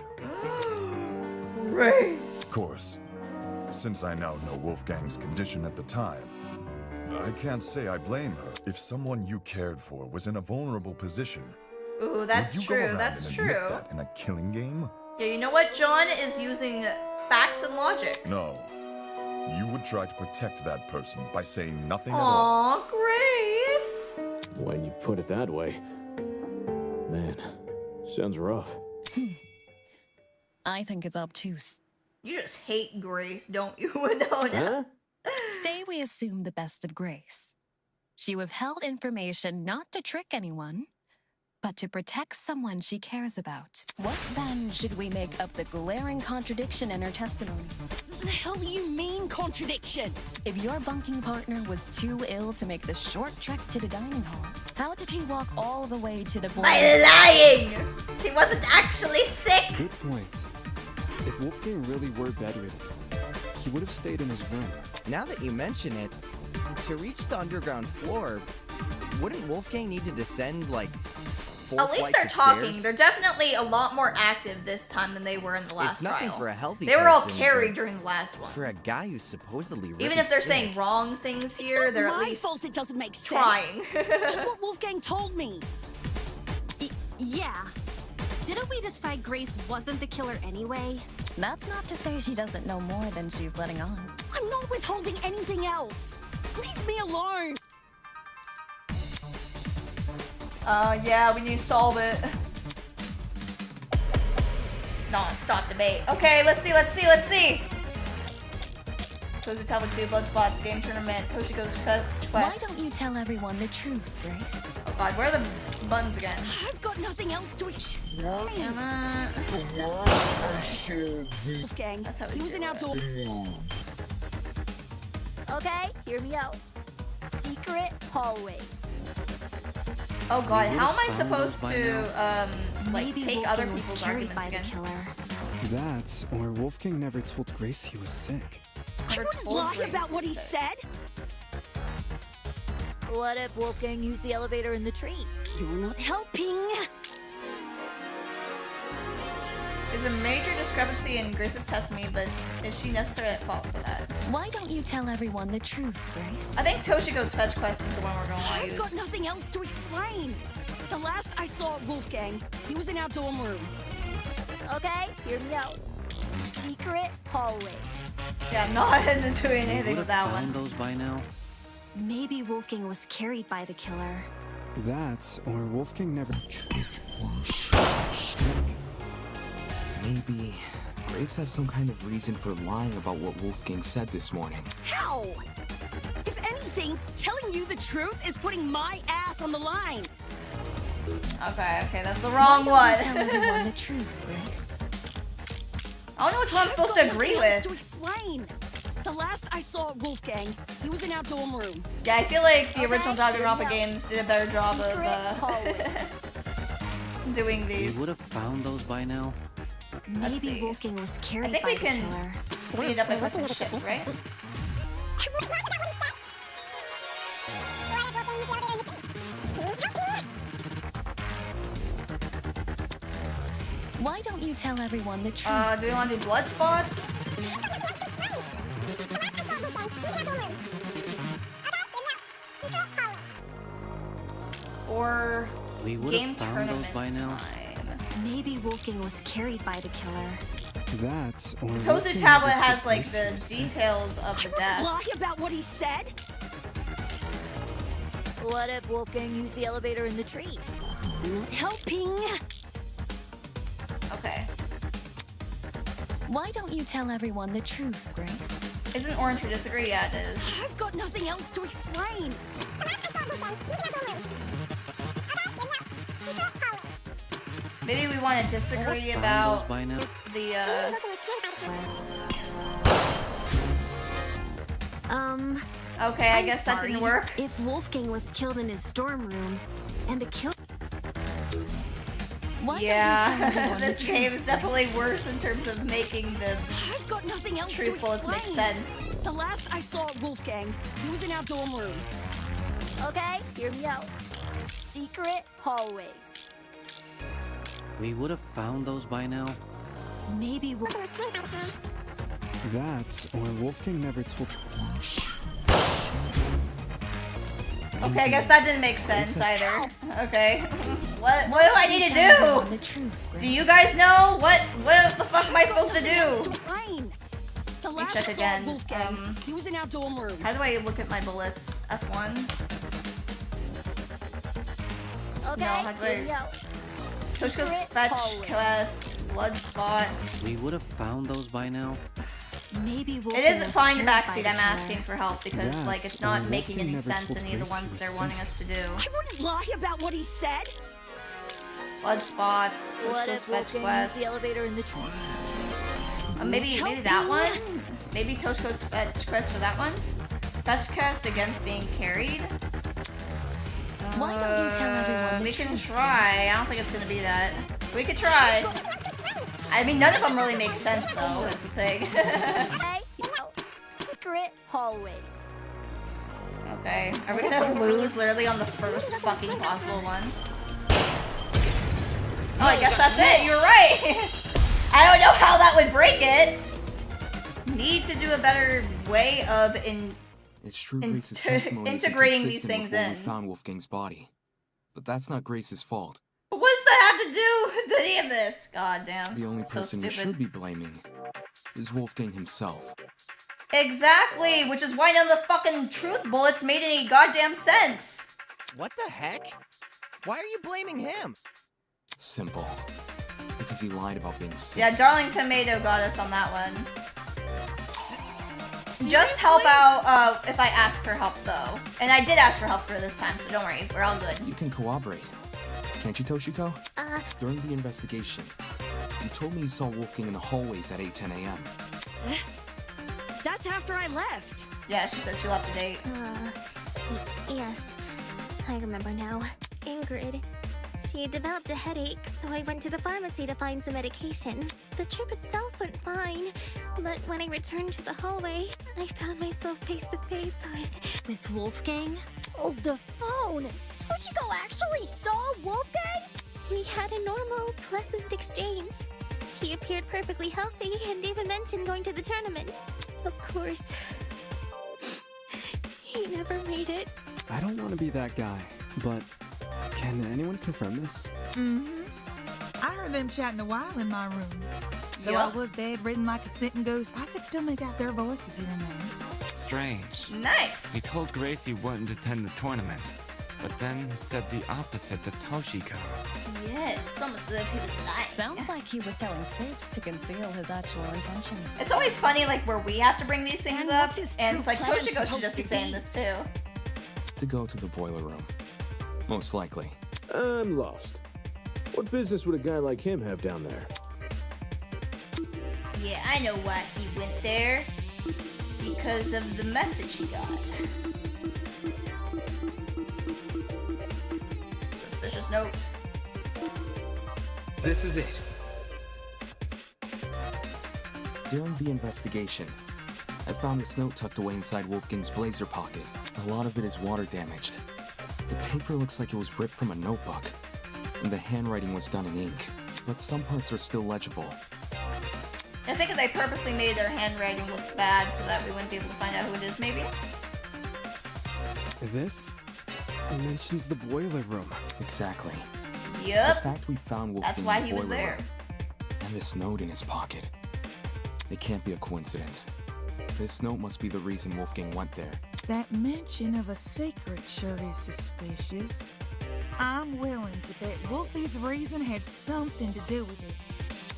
Grace. Of course, since I now know Wolfgang's condition at the time, I can't say I blame her. If someone you cared for was in a vulnerable position, Ooh, that's would you go true. around That's and true. admit that in a killing game? Yeah, you know what? John is using facts and logic. No. You would try to protect that person by saying nothing at all. Aw, Grace. When you put it that way. Man, sounds rough. I think it's obtuse. You just hate Grace, don't you, Winona? Say we assume the best of Grace. She withheld information not to trick anyone, but to protect someone she cares about. What then should we make of the glaring contradiction in her testimony? The hell do you mean, contradiction? If your bunking partner was too ill to make the short trek to the dining hall, how did he walk all the way to the board? By lying! He wasn't actually sick! Good point. If Wolfgang really were bedridden, he would have stayed in his room. Now that you mention it, to reach the underground floor, wouldn't Wolfgang need to descend like 4 At least flights they're of talking. stairs? They're definitely a lot more active this time than they were in the last It's nothing trial. for a healthy They were all person, carried but during the last one. For a guy who's supposedly really Even if they're sick. saying wrong things here, It's they're not at my least fault it doesn't make sense. trying. It's just what Wolfgang told me. Yeah. Didn't we decide Grace wasn't the killer anyway? That's not to say she doesn't know more than she's letting on. I'm not withholding anything else. Leave me alone. Yeah, we need to solve it. Non-stop debate. Okay, let's see. Goes to Tablet 2, Blood Spots, Game Tournament, Toshiko's Quest. Why don't you tell everyone the truth, Grace? Oh god, where are the buttons again? I've got nothing else to explain. Wolfgang, That's how we he was do an it. outdoor. Okay, hear me out. Secret hallways. Oh god, how am I found those supposed by to, like, Maybe take other Wolfgang was people's carried arguments by the again? killer. That, or Wolfgang never told Grace he was sick. I Never wouldn't told lie Grace about what he was said. What if Wolfgang used the elevator in the tree? You're not helping. There's a major discrepancy in Grace's testimony, but is she necessarily at fault for that? Why don't you tell everyone the truth, Grace? I think Toshiko's Fetch Quest is the one we're gonna want to I've use. got nothing else to explain. The last I saw Wolfgang, he was in our dorm room. Okay, hear me out. Secret hallways. Yeah, I'm not doing We anything would with have that found one. those by now. Maybe Wolfgang was carried by the killer. That, or Wolfgang never sick. Maybe Grace has some kind of reason for lying about what Wolfgang said this morning. How? If anything, telling you the truth is putting my ass on the line. Okay, that's the Why wrong don't one. you tell everyone the truth, Grace? I don't know which one I'm supposed to I've got agree nothing else with. to explain. The last I saw Wolfgang, he was in our dorm room. Yeah, I feel like the Okay, original Danganronpa yeah. games did a better job Secret of hallways. doing We these. would have found those by now. Maybe see. Wolfgang was I carried think by we the can killer. speed it up by pressing shift, right? Why don't you tell everyone the truth? Do we want to do blood spots? Or We would game have found those tournament by now. time? Maybe Wolfgang was carried by the killer. That, or The Tozu Wolfgang tablet never has told like Grace the he was sick. details of the I wouldn't death. lie about what he said. What if Wolfgang used the elevator in the tree? Not helping. Okay. Why don't you tell everyone the truth, Grace? Isn't orange or disagree? Yeah, it is. I've got nothing else to explain. Maybe we want to disagree Found about those by now. the Okay, I guess that didn't work. If Wolfgang was killed in his dorm room, and the kill. Why don't you Yeah, tell everyone this the game truth? is definitely worse in terms of making the I've got nothing else truthfulness to make explain. sense. The last I saw Wolfgang, he was in our dorm room. Okay, hear me out. Secret hallways. We would have found those by now. Maybe That, or Wolfgang never told. Okay, I guess that didn't make sense either. Okay. What do I need to Tell everyone do? the truth, Grace. Do you guys know? What the fuck am I supposed to do? Explain. The Let me last check I saw again. Wolfgang, he was in our dorm room. How do I look at my bullets? F1? Okay, No, how do hear me I... out. Toshiko's Secret Fetch hallways. Quest, Blood Spots. We would have found those by now. Maybe It Wolfgang is was fine to carried by backseat. the I'm killer. asking for help because, like, it's not That's making why any Wolfgang sense never any of the told ones that Grace they're he was wanting us to do. I wouldn't lie about what he said. Blood Spots, What Toshiko's if Fetch Wolfgang used Quest. the elevator in the tree? Maybe that one? Maybe Tosh goes fetch quest for that one? Fetch quest against being carried? Why don't you tell everyone the We can truth? try. I don't think it's gonna be that. We could try. I mean, none of them really make sense, though, is the thing. Hey, secret hallways. Okay, are we gonna lose literally on the first fucking possible one? Oh, I guess that's it. You're right. I don't know how that would break it. Need to do a better way of It's true Grace's testimony is integrating these inconsistent things with when in. we found Wolfgang's body. But that's not Grace's fault. But what does that have to do with any of this? God damn. The only So person you stupid. should be blaming is Wolfgang himself. Exactly, which is why none of the fucking truth bullets made any goddamn sense. What the heck? Why are you blaming him? Simple. Because he lied about being sick. Yeah, Darling Tomato got us on that one. Just help out if I ask for help, though. And I did ask for help for this time, so don't worry. We're all good. You can cooperate. Can't you, Toshiko? During the investigation, you told me you saw Wolfgang in the hallways at 8:10 a.m. That's after I left. Yeah, she said she left at 8. Yes, I remember now. Ingrid. She had developed a headache, so I went to the pharmacy to find some medication. The trip itself went fine, but when I returned to the hallway, I found myself face to face with Wolfgang? Hold the phone! Toshiko actually saw Wolfgang? We had a normal, pleasant exchange. He appeared perfectly healthy and even mentioned going to the tournament. Of course, he never made it. I don't want to be that guy, but can anyone confirm this? I heard them chatting a while in my room. Though I Yup. was bedridden like a sitting ghost, I could still make out their voices here and there. Strange. Nice. He told Grace he wouldn't attend the tournament, but then said the opposite to Toshiko. Yes, almost as if he was lying. Sounds like he was telling fibs to conceal his actual intentions. It's always funny, like, where we have to bring these things And up, what's his and true it's like plan Toshiko should supposed just be to saying be? this too. To go to the boiler room. Most likely. I'm lost. What business would a guy like him have down there? Yeah, I know why he went there. Because of the message he got. Suspicious note. This is it. During the investigation, I found this note tucked away inside Wolfgang's blazer pocket. A lot of it is water damaged. The paper looks like it was ripped from a notebook, and the handwriting was done in ink, but some parts are still legible. I think they purposely made their handwriting look bad so that we wouldn't be able to find out who it is, maybe? This mentions the boiler room. Exactly. Yep. The fact we found Wolfgang That's why in the he was boiler there. room, and this note in his pocket. It can't be a coincidence. This note must be the reason Wolfgang went there. That mention of a secret sure is suspicious. I'm willing to bet Wolfie's reason had something to do with it.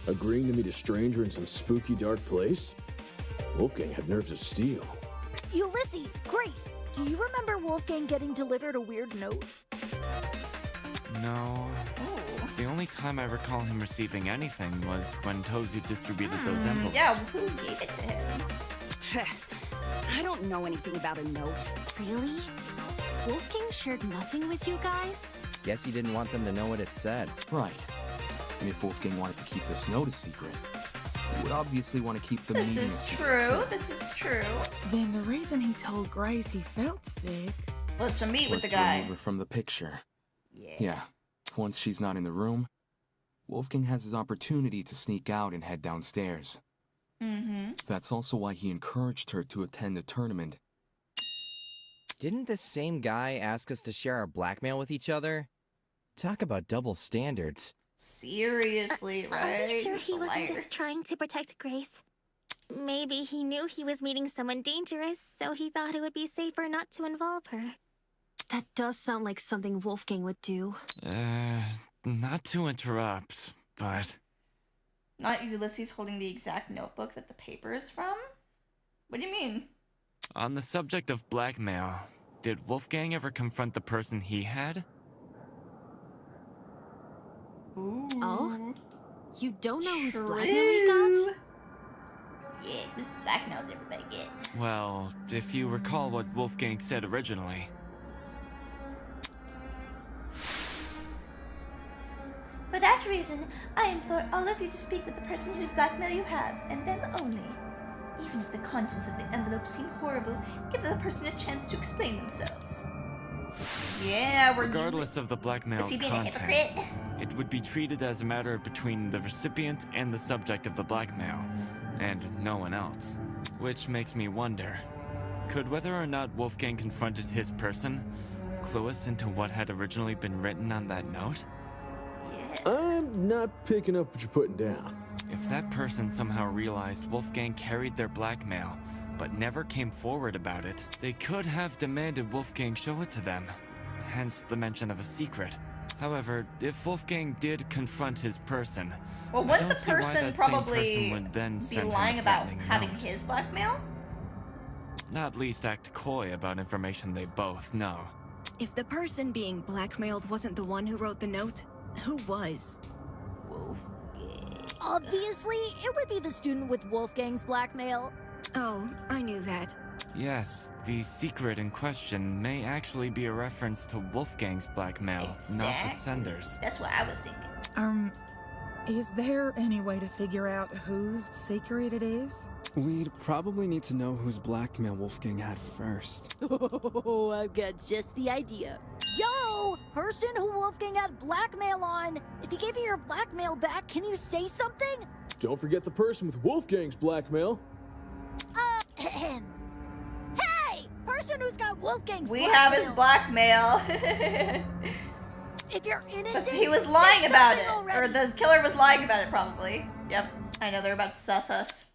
Agreeing to meet a stranger in some spooky dark place? Wolfgang had nerves of steel. Ulysses, Grace, do you remember Wolfgang getting delivered a weird note? No. The only time I recall him receiving anything was when Tozu distributed those envelopes. Yeah, who gave it to him? I don't know anything about a note. Really? Wolfgang shared nothing with you guys? Guess he didn't want them to know what it said. Right. And if Wolfgang wanted to keep this note a secret, he would obviously want to keep the meaning a secret, too. This is true. Then the reason he told Grace he felt sick was to meet with Was the to guy. remove her from the picture. Yeah. Yeah. Once she's not in the room, Wolfgang has his opportunity to sneak out and head downstairs. Mm-hmm. That's also why he encouraged her to attend the tournament. Didn't this same guy ask us to share our blackmail with each other? Talk about double standards. Seriously, right? I'm sure he a wasn't liar. just trying to protect Grace. Maybe he knew he was meeting someone dangerous, so he thought it would be safer not to involve her. That does sound like something Wolfgang would do. Not to interrupt, but Not Ulysses holding the exact notebook that the paper is from? What do you mean? on the subject of blackmail, did Wolfgang ever confront the person he had? Oh? You don't know whose blackmail he got? Yeah, who's blackmailed everybody get? Well, if you recall what Wolfgang said originally. For that reason, I implore all of you to speak with the person whose blackmail you have, and them only. Even if the contents of the envelope seem horrible, give the person a chance to explain themselves. Yeah, we're Regardless of the blackmail Is he being a contents, hypocrite? it would be treated as a matter between the recipient and the subject of the blackmail, and no one else. Which makes me wonder, could whether or not Wolfgang confronted his person clue us into what had originally been written on that note? I'm not picking up what you're putting down. If that person somehow realized Wolfgang carried their blackmail, but never came forward about it, they could have demanded Wolfgang show it to them, hence the mention of a secret. However, if Wolfgang did confront his person, Well, I wouldn't the don't see why person that same probably person would then be send him a lying about threatening having note. his blackmail? Not least act coy about information they both know. If the person being blackmailed wasn't the one who wrote the note, who was? Obviously, it would be the student with Wolfgang's blackmail. Oh, I knew that. Yes, the secret in question may actually be a reference to Wolfgang's blackmail, not the sender's. That's what I was thinking. Is there any way to figure out whose secret it is? We'd probably need to know whose blackmail Wolfgang had first. Oh, I've got just the idea. Yo, person who Wolfgang had blackmail on. If he gave you your blackmail back, can you say something? Don't forget the person with Wolfgang's blackmail. Hey, person who's got Wolfgang's We blackmail. have his blackmail. If you're innocent, He was say lying about something it. already. Or the killer was lying about it, probably. Yep. I know, they're about to sus us.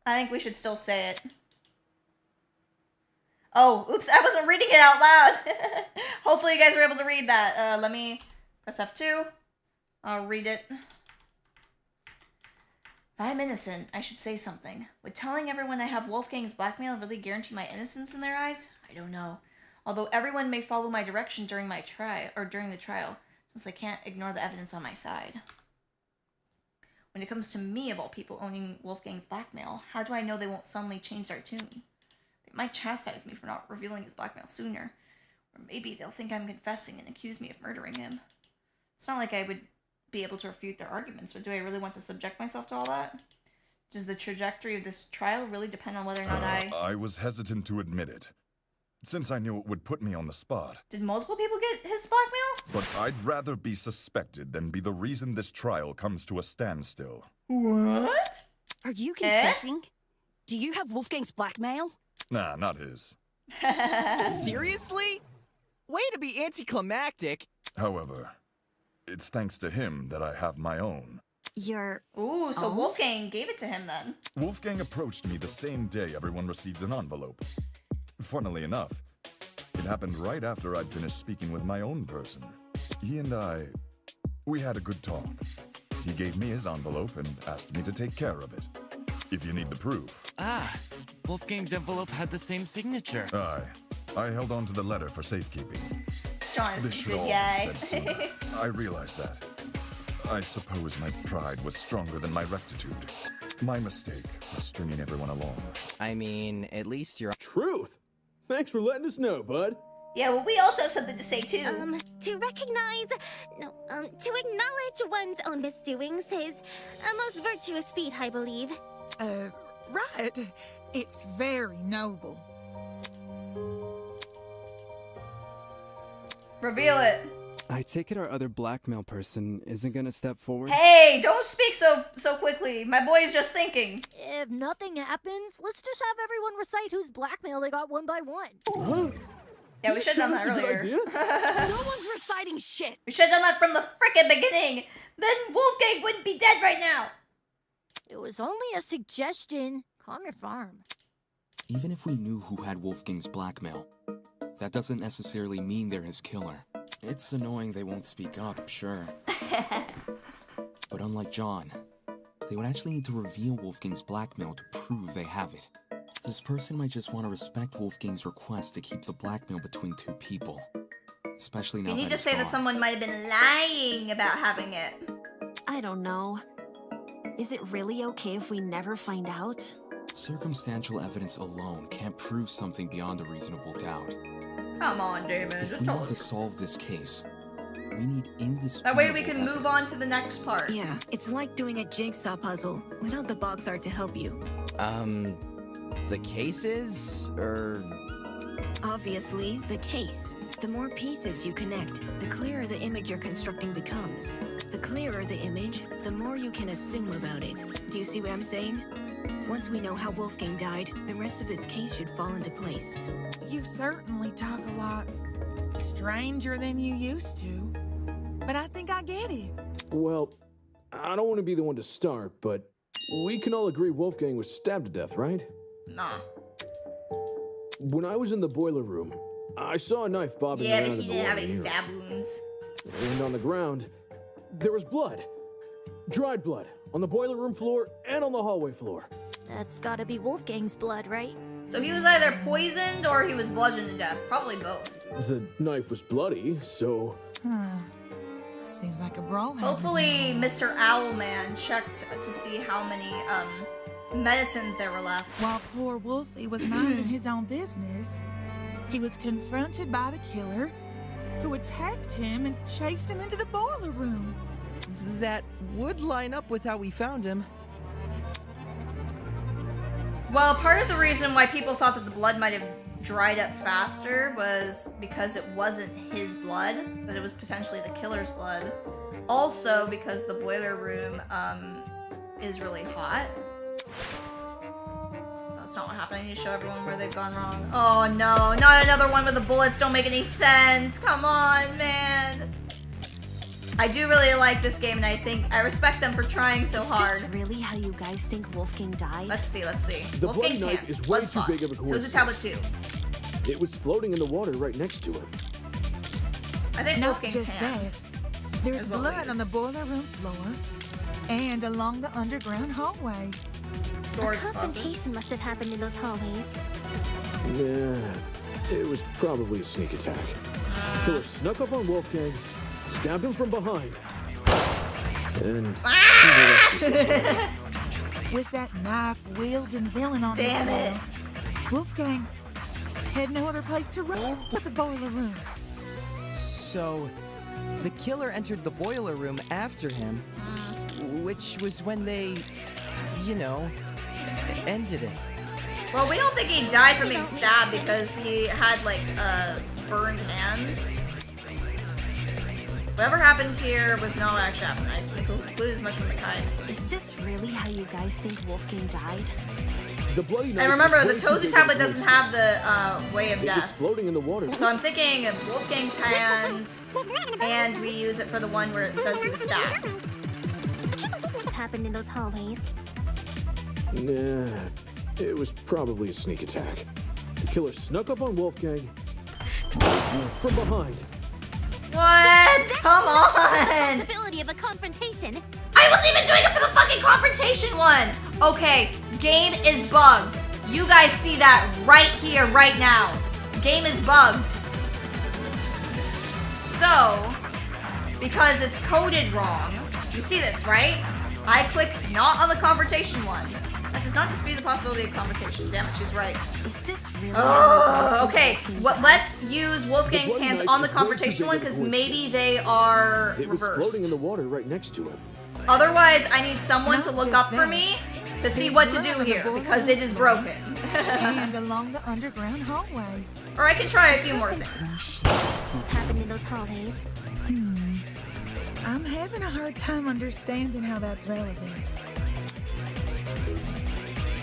I think we should still say it. Oh, oops, I wasn't reading it out loud. Hopefully you guys were able to read that. Let me press F2. I'll read it. If I'm innocent, I should say something. Would telling everyone I have Wolfgang's blackmail really guarantee my innocence in their eyes? I don't know. Although everyone may follow my direction during the trial, since I can't ignore the evidence on my side. When it comes to me, of all people, owning Wolfgang's blackmail, how do I know they won't suddenly change their tune? They might chastise me for not revealing his blackmail sooner. Or maybe they'll think I'm confessing and accuse me of murdering him. It's not like I would be able to refute their arguments, but do I really want to subject myself to all that? Does the trajectory of this trial really depend on whether or not I was hesitant to admit it, since I knew it would put me on the spot. Did multiple people get his blackmail? But I'd rather be suspected than be the reason this trial comes to a standstill. What? Are you confessing? Do you have Wolfgang's blackmail? Nah, not his. Seriously? Way to be anticlimactic. However, it's thanks to him that I have my own. Ooh, so Wolfgang gave it to him then. Wolfgang approached me the same day everyone received an envelope. Funnily enough, it happened right after I'd finished speaking with my own person. He and we had a good talk. He gave me his envelope and asked me to take care of it. If you need the proof. Ah, Wolfgang's envelope had the same signature. I held on to the letter for safekeeping. John is This a should good all guy. be said sooner. I realized that. I suppose my pride was stronger than my rectitude. My mistake for stringing everyone along. I mean, at least you're... Truth! Thanks for letting us know, bud. Yeah, well, we also have something to say, too. To recognize, to acknowledge one's own misdoings is a most virtuous feat, I believe. Right. It's very noble. Reveal it. I take it our other blackmail person isn't gonna step forward? Hey, don't speak so quickly. My boy is just thinking. If nothing happens, let's just have everyone recite whose blackmail they got one by one. Huh? Yeah, we should have done that earlier. No one's reciting shit. We should have done that from the frickin' beginning. Then Wolfgang wouldn't be dead right now. It was only a suggestion. Calm your farm. Even if we knew who had Wolfgang's blackmail, that doesn't necessarily mean they're his killer. It's annoying they won't speak up, sure. But unlike John, they would actually need to reveal Wolfgang's blackmail to prove they have it. This person might just want to respect Wolfgang's request to keep the blackmail between two people. Especially now You that need to it's say that gone. someone might have been lying about having it. I don't know. Is it really okay if we never find out? Circumstantial evidence alone can't prove something beyond a reasonable doubt. Come on, Damon. If Just we tell want to us. solve this case, we need indisputable That way we can move on evidence. to the next part. Yeah, it's like doing a jigsaw puzzle without the box art to help you. The cases, or... Obviously, the case. The more pieces you connect, the clearer the image you're constructing becomes. The clearer the image, the more you can assume about it. Do you see what I'm saying? Once we know how Wolfgang died, the rest of this case should fall into place. You certainly talk a lot stranger than you used to. But I think I get it. Well, I don't want to be the one to start, but we can all agree Wolfgang was stabbed to death, right? Nah. When I was in the boiler room, I saw a knife bobbing Yeah, around but in he the didn't have water any near it. stab wounds. And on the ground, there was blood. Dried blood. On the boiler room floor and on the hallway floor. That's gotta be Wolfgang's blood, right? So he was either poisoned or he was bludgeoned to death. Probably both. The knife was bloody, so... Seems like a brawl. Hopefully Mr. Owlman checked to see how many medicines there were left. While poor Wolfie was minding his own business, he was confronted by the killer, who attacked him and chased him into the boiler room. That would line up with how we found him. Well, part of the reason why people thought that the blood might have dried up faster was because it wasn't his blood, that it was potentially the killer's blood. Also because the boiler room is really hot. That's not what happened. I need to show everyone where they've gone wrong. Oh no, not another one with the bullets. Don't make any sense. Come on, man. I do really like this game, and I respect them for trying so hard. Is this really how you guys think Wolfgang died? Let's see, let's see. The Wolfgang's bloody knife hands. is way Blood too spot. big of a Toes of Tablet 2. It was floating in the water right next to him. I think Not Wolfgang's just hands. that, there's is what we blood on the boiler room floor and along the underground hallway. A confrontation must have happened in those hallways. Yeah, it was probably a sneak attack. Killer snuck up on Wolfgang, stabbed him from behind, and the rest is history. With that knife-wielding villain on his Damn it. tail, Wolfgang had no other place to run but the boiler room. So, the killer entered the boiler room after him, which was when they, you know, ended it. Well, we don't think he died from being stabbed because he had like burned hands. Whatever happened here was no actually happened. I conclude as much from the times. Is this really how you guys think Wolfgang died? The bloody knife And remember, was the way too Tozu big tablet of a doesn't have the way of It was death. floating in the water. So I'm thinking of Wolfgang's hands, and we use it for the one where it says he was stabbed. What happened in those hallways? Nah, it was probably a sneak attack. The killer snuck up on Wolfgang from behind. What? Come on! Possibility of a confrontation. I wasn't even doing it for the fucking confrontation one! Okay, game is bugged. You guys see that right here, right now. Game is bugged. So, because it's coded wrong, you see this, right? I clicked not on the confrontation one. That does not dispute the possibility of confrontation. Damn it, she's right. Is this really? Okay, let's use Wolfgang's hands on the confrontation one because maybe they are It was reversed. floating in the water right next to him. Otherwise, I need someone to look up for me to see what to do here because it is broken. And along the underground hallway. Or I can try a few more things. What happened in those hallways? I'm having a hard time understanding how that's relevant.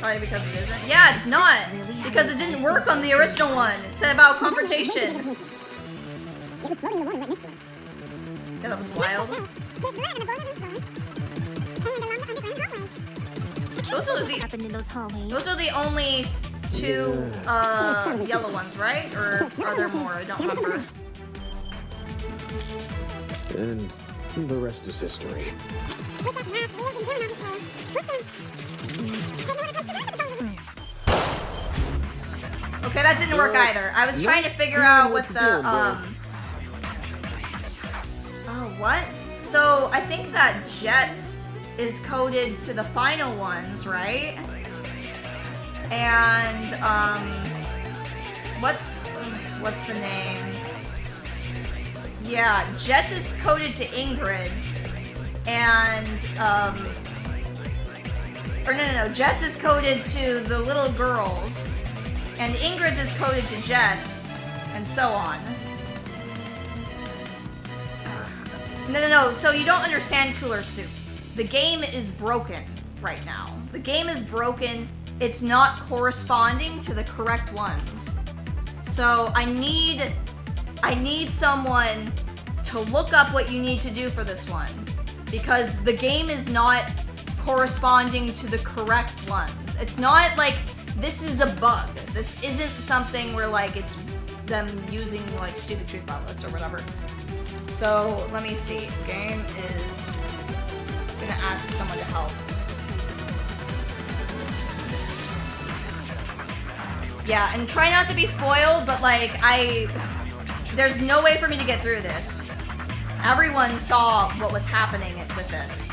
Probably because it isn't. Yeah, it's not. Because it didn't work on the original one. It said about confrontation. Yeah, that was wild. Those are the only two yellow ones, right? Or are there more? I don't remember. And the rest is history. Okay, that didn't work either. I was trying to figure out what the Oh, what? so I think that Jets is coded to the final ones, right? And what's the name? Yeah, Jets is coded to Ingrid's, and or no, Jets is coded to the little girls, and Ingrid's is coded to Jets, and so on. No, so you don't understand, Cooler Soup. The game is broken right now. The game is broken. It's not corresponding to the correct ones. So I need someone to look up what you need to do for this one, because the game is not corresponding to the correct ones. It's not like this is a bug. This isn't something where like it's them using like stupid truth ballots or whatever. So let me see. Game is gonna ask someone to help. Yeah, and try not to be spoiled, but like there's no way for me to get through this. Everyone saw what was happening with this.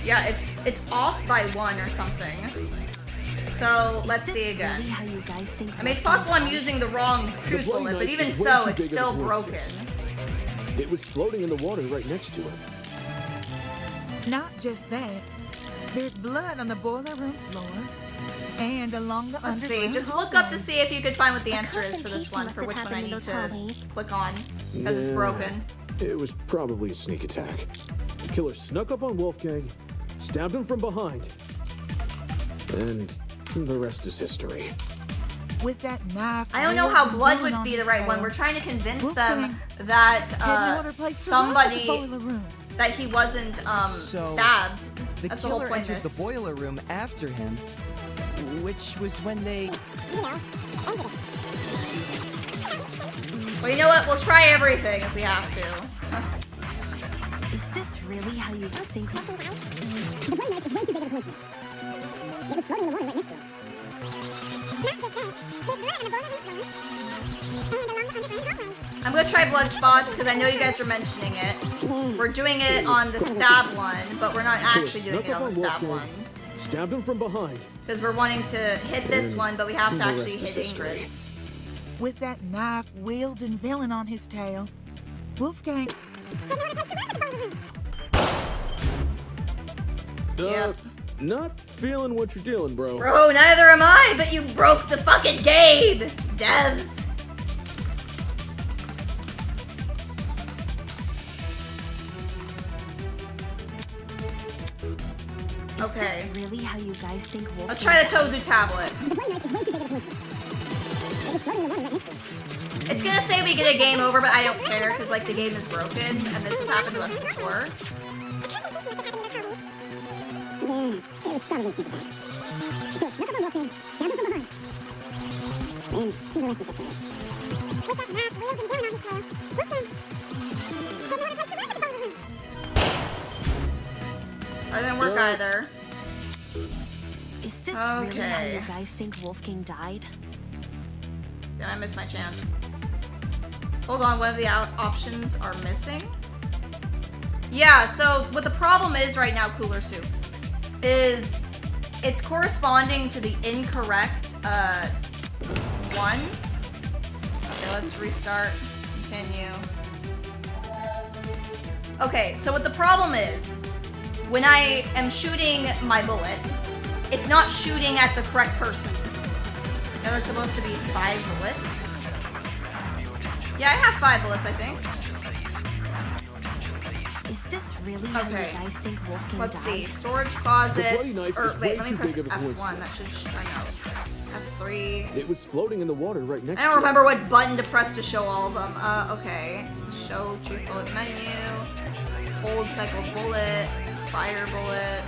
Yeah, it's off by 1 or something. So let's see again. Really how you guys think I mean, it's possible I'm using the wrong truth bullet, but even so, it's still broken. It was floating in the water right next to it. Not just that. There's blood on the boiler room floor and along the Let's see. underground Just look up to see if you could find what the answer is for this one, for which one I need to click on, because it's broken. It was probably a sneak attack. The killer snuck up on Wolfgang, stabbed him from behind, and the rest is history. With that knife. I don't know how blood would be the right one. We're trying to convince them that somebody that he wasn't stabbed. That's the whole killer point of entered this. the boiler room after him, which was when they. Well, you know what? We'll try everything if we have to. Is this really how you guys think? The boy knife is way too big of a coincidence. It was floating in the water right next to him. Not just that, there's blood on the boiler room floor and along the underground hallway. I'm gonna try blood spots because I know you guys are mentioning it. We're doing it on the stab one, but we're not actually doing it on the stab one. Stabbed him from behind. Because we're wanting to hit this one, but we have to actually hit Ingrid's. With that knife wielding villain on his tail, Wolfgang. Yep. Not feeling what you're dealing, bro. Bro, neither am I, but you broke the fucking game, devs. Okay. Is this really how you guys think Wolfgang? Let's try the Tozu tablet. The boy knife is way too big of a coincidence. It was floating in the water right next to him. It's gonna say we get a game over, but I don't care because like the game is broken and this has happened to us before. Yeah, it was probably a sneak attack. The killer snuck up on Wolfgang, stabbed him from behind. And the rest is history. With that knife wielding villain on his tail, Wolfgang had no other place to run but the boiler room. That didn't work either. Is this really how Okay. you guys think Wolfgang died? Did I miss my chance? Hold on, one of the options are missing. Yeah, so what the problem is right now, Cooler Soup, is it's corresponding to the incorrect one. Okay, let's restart. Continue. Okay, so what the problem is, when I am shooting my bullet, it's not shooting at the correct person. Now there's supposed to be 5 bullets. Yeah, I have 5 bullets, I think. Is this really how you guys think Wolfgang Let's died? see. Storage closets. Or is wait, way let me too press big of a F1. That should. I know. F3. It was floating in the water right next I to don't him. remember what button to press to show all of them. Okay. Show truth bullet menu. Hold cycle bullet. Fire bullet.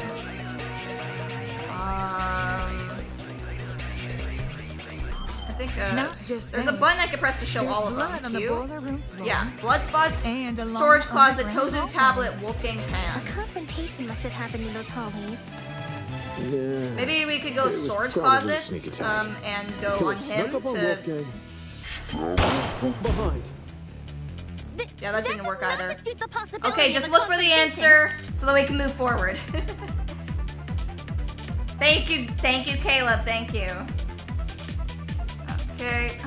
I think Not just there's a that. button I can press to show There's all of blood them. on the Q. boiler room floor. Yeah, blood spots, And a storage long closet, underground Tozu hallway. tablet, Wolfgang's A hands. confrontation must have happened in those hallways. Yeah. Maybe we could go It was storage probably a closets sneak attack. and go Killer on snuck him up on to. Wolfgang. From behind. Yeah, that didn't work either. Dispute the possibility Okay, of just a look for the confrontation. answer so that we can move forward. Thank you, Caleb. Thank you. Okay.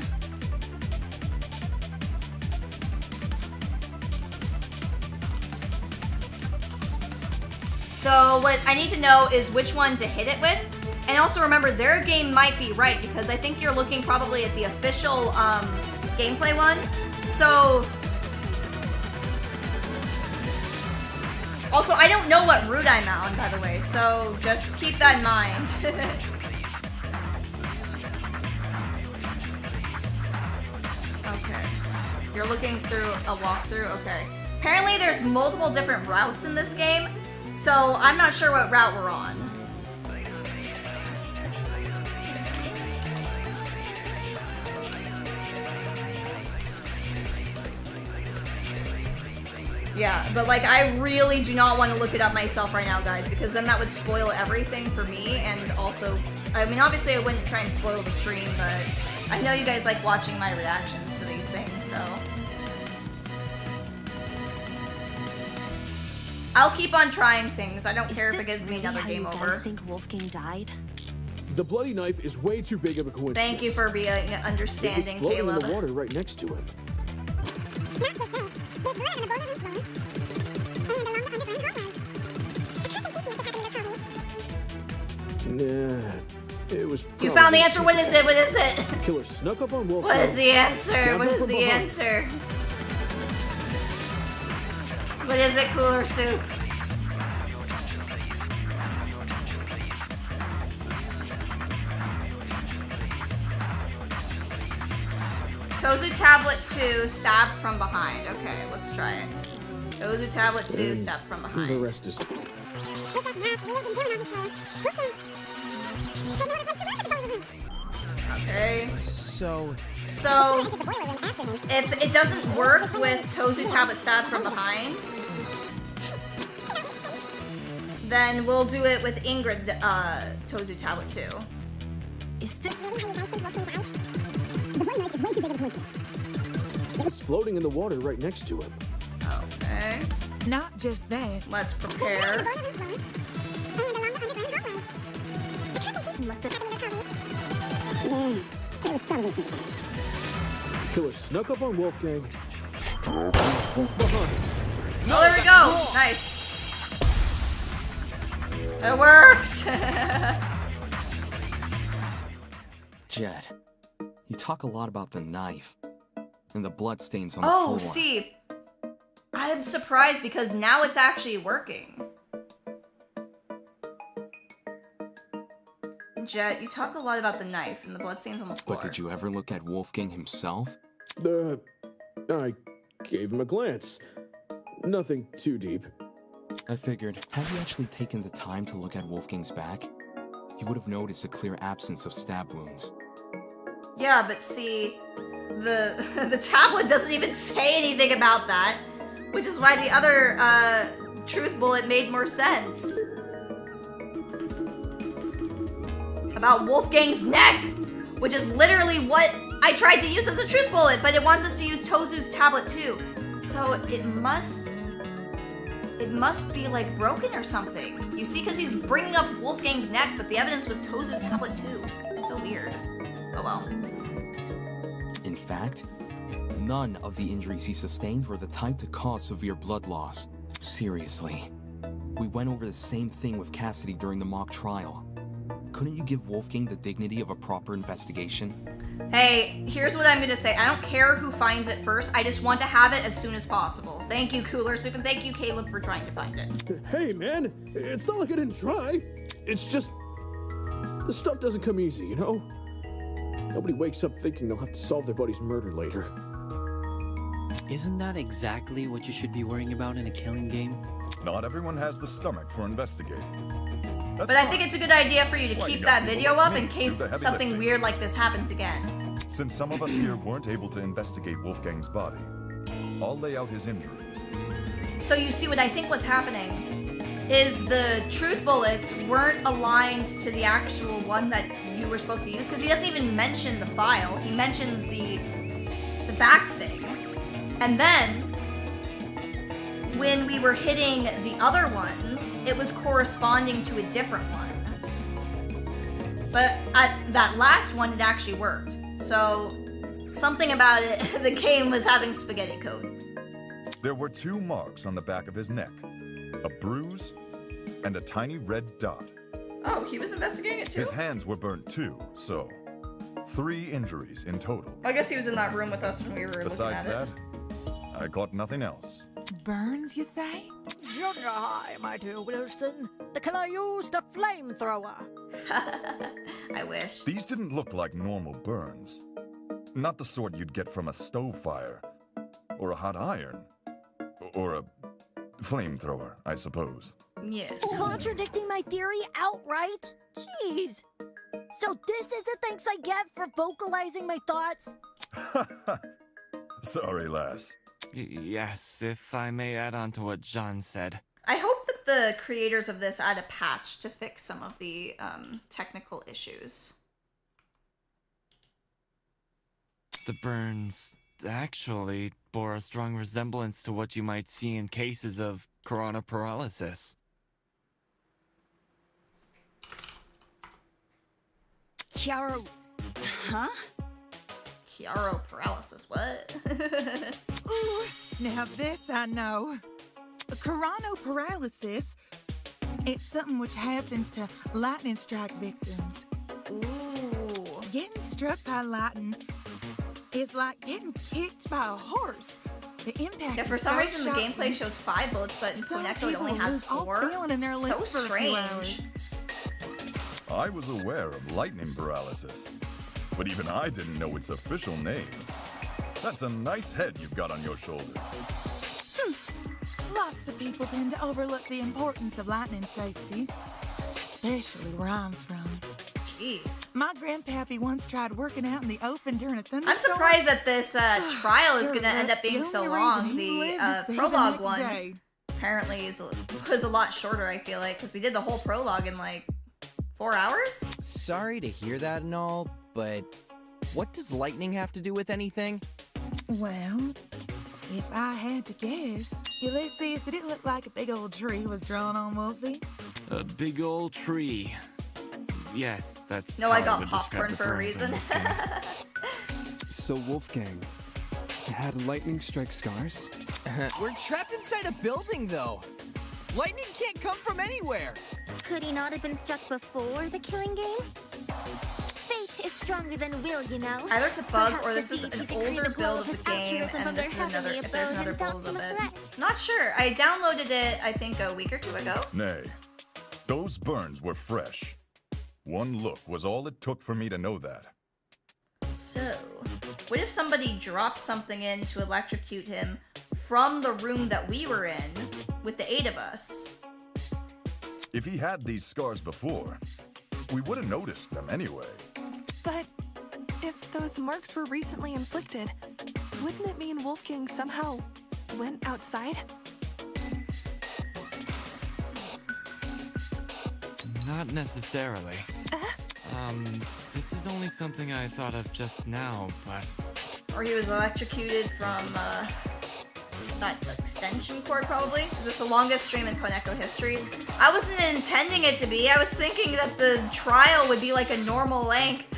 So what I need to know is which one to hit it with. And also remember, their game might be right because I think you're looking probably at the official gameplay one. So... Also, I don't know what route I'm on, by the way, so just keep that in mind. Okay. You're looking through a walkthrough? Okay. Apparently there's multiple different routes in this game, so I'm not sure what route we're on. Yeah, but like I really do not want to look it up myself right now, guys, because then that would spoil everything for me, and also, I mean, obviously I wouldn't try and spoil the stream, but I know you guys like watching my reactions to these things, so. I'll keep on trying things. I don't care if it gives me another game over. You think Wolfgang died? The bloody knife is way too big of a coincidence. Thank you for being understanding, it was floating Caleb. in the water right next to him. Nah, it was. You found the probably a answer. What sneak is it? What is attack. it? Killer snuck up on Wolfgang. What is the answer? stabbed What him is from the behind. answer? What is it, Cooler Soup? Tozu Tablet 2, stabbed from behind. Okay, let's try it. Tozu Tablet 2, And stabbed from The behind. rest is. Okay. So, if it doesn't work with Tozu Tablet stabbed from behind, then we'll do it with Ingrid Tozu Tablet 2. It was floating in the water right next to him. Okay. Not just that. Let's prepare. Killer snuck up on Wolfgang. Behind. Oh, there we go. Nice. It worked. Jet, you talk a lot about the knife and the bloodstains on the Oh, floor. see, I'm surprised because now it's actually working. Jet, you talk a lot about the knife and the bloodstains on the floor. But did you ever look at Wolfgang himself? I gave him a glance. Nothing too deep. I figured, had you actually taken the time to look at Wolfgang's back, you would have noticed a clear absence of stab wounds. Yeah, but see, the tablet doesn't even say anything about that, which is why the other truth bullet made more sense. About Wolfgang's neck, which is literally what I tried to use as a truth bullet, but it wants us to use Tozu's tablet too. So it must be like broken or something. You see, because he's bringing up Wolfgang's neck, but the evidence was Tozu's tablet too. So weird. Oh well. In fact, none of the injuries he sustained were the type to cause severe blood loss. Seriously. We went over the same thing with Cassidy during the mock trial. Couldn't you give Wolfgang the dignity of a proper investigation? Hey, here's what I'm gonna say. I don't care who finds it first. I just want to have it as soon as possible. Thank you, Cooler Soup, and thank you, Caleb, for trying to find it. Hey, man, it's not like I didn't try. It's just the stuff doesn't come easy, you know? Nobody wakes up thinking they'll have to solve their buddy's murder later. Isn't that exactly what you should be worrying about in a killing game? Not everyone has the stomach for investigating. But I think it's a good idea for you to That's why keep you that got people video like up me in to do case the heavy something lifting. weird like this happens again. Since some of us here weren't able to investigate Wolfgang's body, I'll lay out his injuries. So you see what I think was happening is the truth bullets weren't aligned to the actual one that you were supposed to use, because he doesn't even mention the file. He mentions the back thing. And then when we were hitting the other ones, it was corresponding to a different one. But at that last one, it actually worked. So something about it, the game was having spaghetti code. There were 2 marks on the back of his neck, a bruise and a tiny red dot. Oh, he was investigating it too? His hands were burnt too, so 3 injuries in total. I guess he was in that room with us when we were Besides looking at that, I caught nothing else. Burns, you say? Junior high, my dear Wilson. Can I use the flamethrower? I wish. These didn't look like normal burns. Not the sort you'd get from a stove fire, or a hot iron, or a flamethrower, I suppose. Yes. Contradicting my theory outright? Jeez. So this is the thanks I get for vocalizing my thoughts? Sorry, lass. Yes, if I may add on to what John said. I hope that the creators of this add a patch to fix some of the technical issues. The burns actually bore a strong resemblance to what you might see in cases of corona paralysis. Chiaro... Huh? Chiaro paralysis, what? Ooh, now this I know. Coronoparalysis. It's something which happens to lightning strike victims. Ooh. Getting struck by lightning is like getting kicked by a horse. The impact Yeah, for is some so reason the shocking. gameplay shows 5 bullets, but in Some Poneko it only people has lose all 4. feeling in their So limbs for a few strange. hours. I was aware of lightning paralysis, but even I didn't know its official name. That's a nice head you've got on your shoulders. Lots of people tend to overlook the importance of lightning safety, especially where I'm from. Jeez. My grandpappy once tried working out in the open during a thunderstorm. I'm surprised that this trial is going to end up being That's the so only long. reason he lived to see the Prologue next one day. apparently was a lot shorter, I feel like, because we did the whole prologue in like 4 hours? Sorry to hear that and all, but what does lightning have to do with anything? Well, if I had to guess, Ulysses, did it look like a big old tree was drawn on Wolfie? A big old tree. Yes, that's No, how I got would describe popcorn the for a burns on reason. Wolfgang. So Wolfgang had lightning strike scars? We're trapped inside a building, though. Lightning can't come from anywhere. Could he not have been struck before the killing game? Fate is stronger than will, you know. Either it's a bug Perhaps or this the is an deity decreed older the blow build of of the his game, altruism and from this their is another. heavenly If there's abode another and build felt of him a it, threat. not sure. I downloaded it, I think, a week or 2 ago. Nay, those burns were fresh. One look was all it took for me to know that. So, what if somebody dropped something in to electrocute him from the room that we were in with the 8 of us? If he had these scars before, we would have noticed them anyway. But if those marks were recently inflicted, wouldn't it mean Wolfgang somehow went outside? Not necessarily. This is only something I thought of just now, but... Or he was electrocuted from that extension cord, probably? Is this the longest stream in Poneko history? I wasn't intending it to be. I was thinking that the trial would be like a normal length.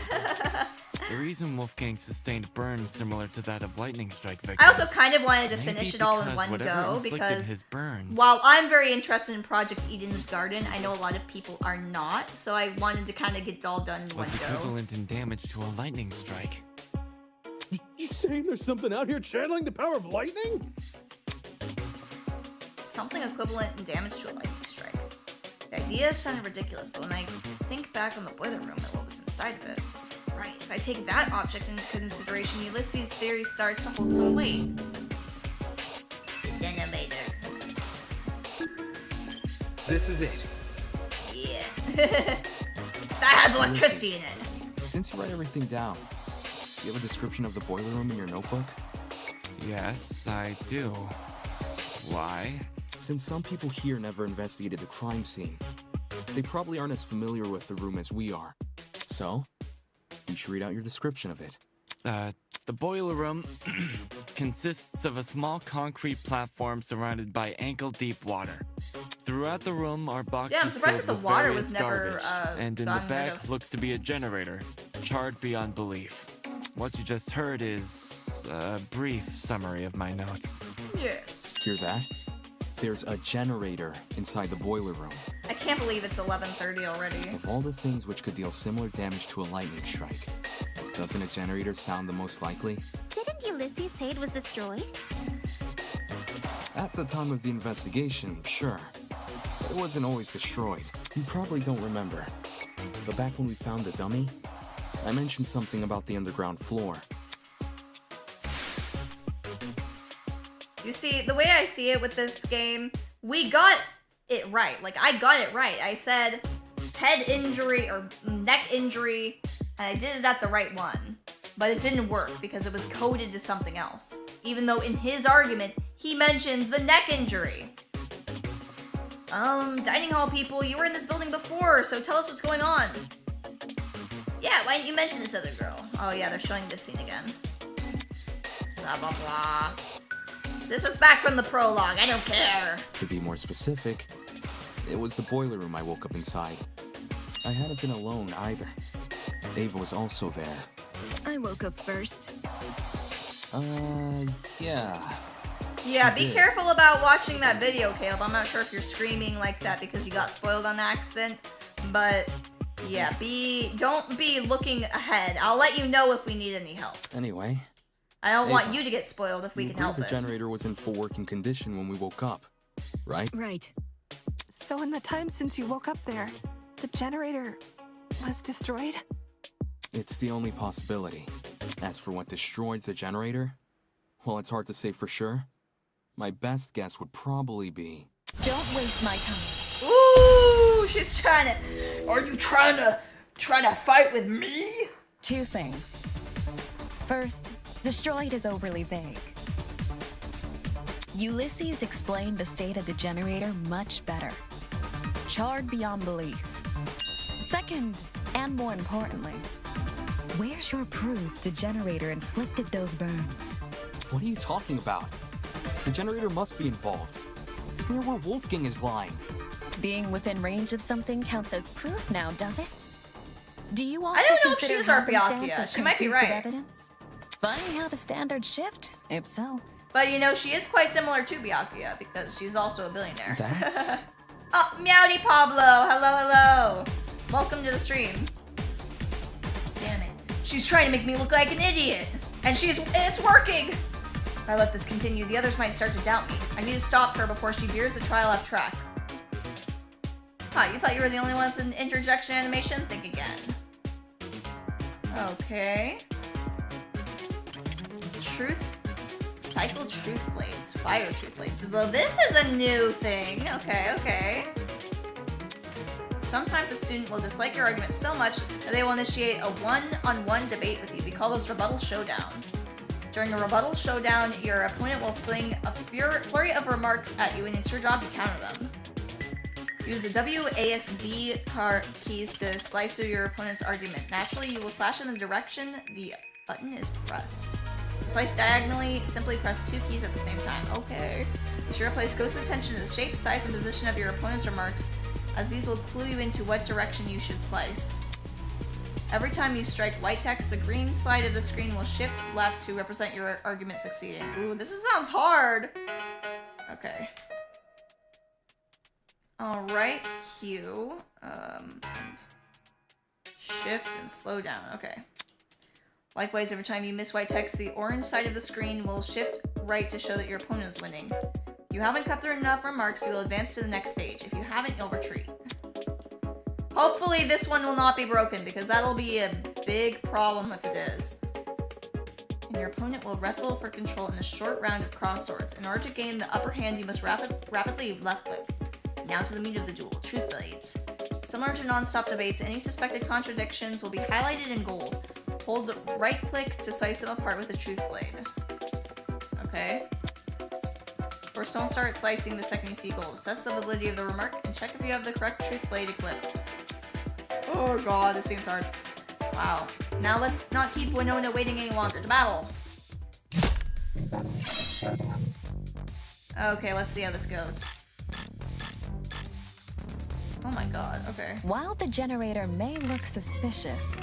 The reason Wolfgang sustained burns similar to that of lightning strike victims... I also kind of wanted to may finish be it all in because one whatever go inflicted because his burns, while I'm very interested in Project Eden's Garden, I know a lot of people are not, so I wanted to kind of get it all done in one was go. equivalent in damage to a lightning strike. You saying there's something out here channeling the power of lightning? Something equivalent in damage to a lightning strike. The idea sounded ridiculous, but when I think back on the boiler room and what was inside of it, right, if I take that object into consideration, Ulysses' theory starts to hold some weight. The detonator. This is it. Yeah. That has electricity in it. Since you write everything down, you have a description of the boiler room in your notebook? Yes, I do. Why? Since some people here never investigated the crime scene, they probably aren't as familiar with the room as we are. So, you should read out your description of it. The boiler room consists of a small concrete platform surrounded by ankle-deep water. Throughout the room are boxes Yeah, I'm surprised filled that the with water various was never, garbage, and in the gotten rid back of. looks to be a generator, charred beyond belief. What you just heard is a brief summary of my notes. Yes. Hear that? There's a generator inside the boiler room. I can't believe it's 11:30 already. Of all the things which could deal similar damage to a lightning strike, doesn't a generator sound the most likely? Didn't Ulysses say it was destroyed? At the time of the investigation, sure. But it wasn't always destroyed. You probably don't remember. But back when we found the dummy, I mentioned something about the underground floor. You see, the way I see it with this game, we got it right. Like, I got it right. I said head injury or neck injury, and I did it at the right one. But it didn't work because it was coded to something else. Even though in his argument, he mentions the neck injury. Dining hall people, you were in this building before, so tell us what's going on. Yeah, why didn't you mention this other girl? Oh yeah, they're showing this scene again. Blah, blah, blah. This is back from the prologue, I don't care. To be more specific, it was the boiler room I woke up inside. I hadn't been alone either. Ava was also there. I woke up first. Yeah. Yeah, You be did. careful about watching that video, Caleb. I'm not sure if you're screaming like that because you got spoiled on accident, but yeah, don't be looking ahead. I'll let you know if we need any help. Anyway, I don't want Ava, you to get spoiled if we you can agreed help the it. generator was in full working condition when we woke up, right? Right. So in the time since you woke up there, the generator was destroyed? It's the only possibility. As for what destroyed the generator, well, it's hard to say for sure. My best guess would probably be... Don't waste my time. Ooh, she's trying to... Are you trying to fight with me? Two things. First, destroyed is overly vague. Ulysses explained the state of the generator much better. Charred beyond belief. Second, and more importantly, where's your proof the generator inflicted those burns? What are you talking about? The generator must be involved. It's near where Wolfgang is lying. Being within range of something counts as proof now, does it? Do you also I don't know if consider she's our happenstance Byakuya. as She might be conclusive right. Evidence? Funny how the standards shift, if so. But you know, she is quite similar to Byakuya because she's also a billionaire. That's... Oh, Meowdy Pablo, hello. Welcome to the stream. Damn it. She's trying to make me look like an idiot. And it's working. If I let this continue, the others might start to doubt me. I need to stop her before she veers the trial off track. Huh, you thought you were the only one with an interjection animation? Think again. Okay. Cycle truth blades. Fire truth blades. Well, this is a new thing. Okay. Sometimes a student will dislike your argument so much that they will initiate a one-on-one debate with you. We call those rebuttal showdown. During a rebuttal showdown, your opponent will fling a flurry of remarks at you, and it's your job to counter them. Use the WASD keys to slice through your opponent's argument. Naturally, you will slash in the direction the button is pressed. Slice diagonally, simply press two keys at the same time. Okay. Be sure to place close attention to the shape, size, and position of your opponent's remarks, as these will clue you into what direction you should slice. Every time you strike white text, the green side of the screen will shift left to represent your argument succeeding. Ooh, this sounds hard. Okay. Alright, Q. And shift and slow down. Okay. Likewise, every time you miss white text, the orange side of the screen will shift right to show that your opponent is winning. If you haven't cut through enough remarks, you will advance to the next stage. If you haven't, you'll retreat. Hopefully this one will not be broken, because that'll be a big problem if it is. And your opponent will wrestle for control in a short round of cross swords. In order to gain the upper hand, you must rapidly left click. Now to the meat of the duel, truth blades. Similar to non-stop debates, any suspected contradictions will be highlighted in gold. Hold right click to slice them apart with a truth blade. Okay. First, don't start slicing the second you see gold. Assess the validity of the remark and check if you have the correct truth blade equipped. Oh god, this seems hard. Wow. Now let's not keep Winona waiting any longer. To battle! Okay, let's see how this goes. Oh my god, okay. While the generator may look suspicious,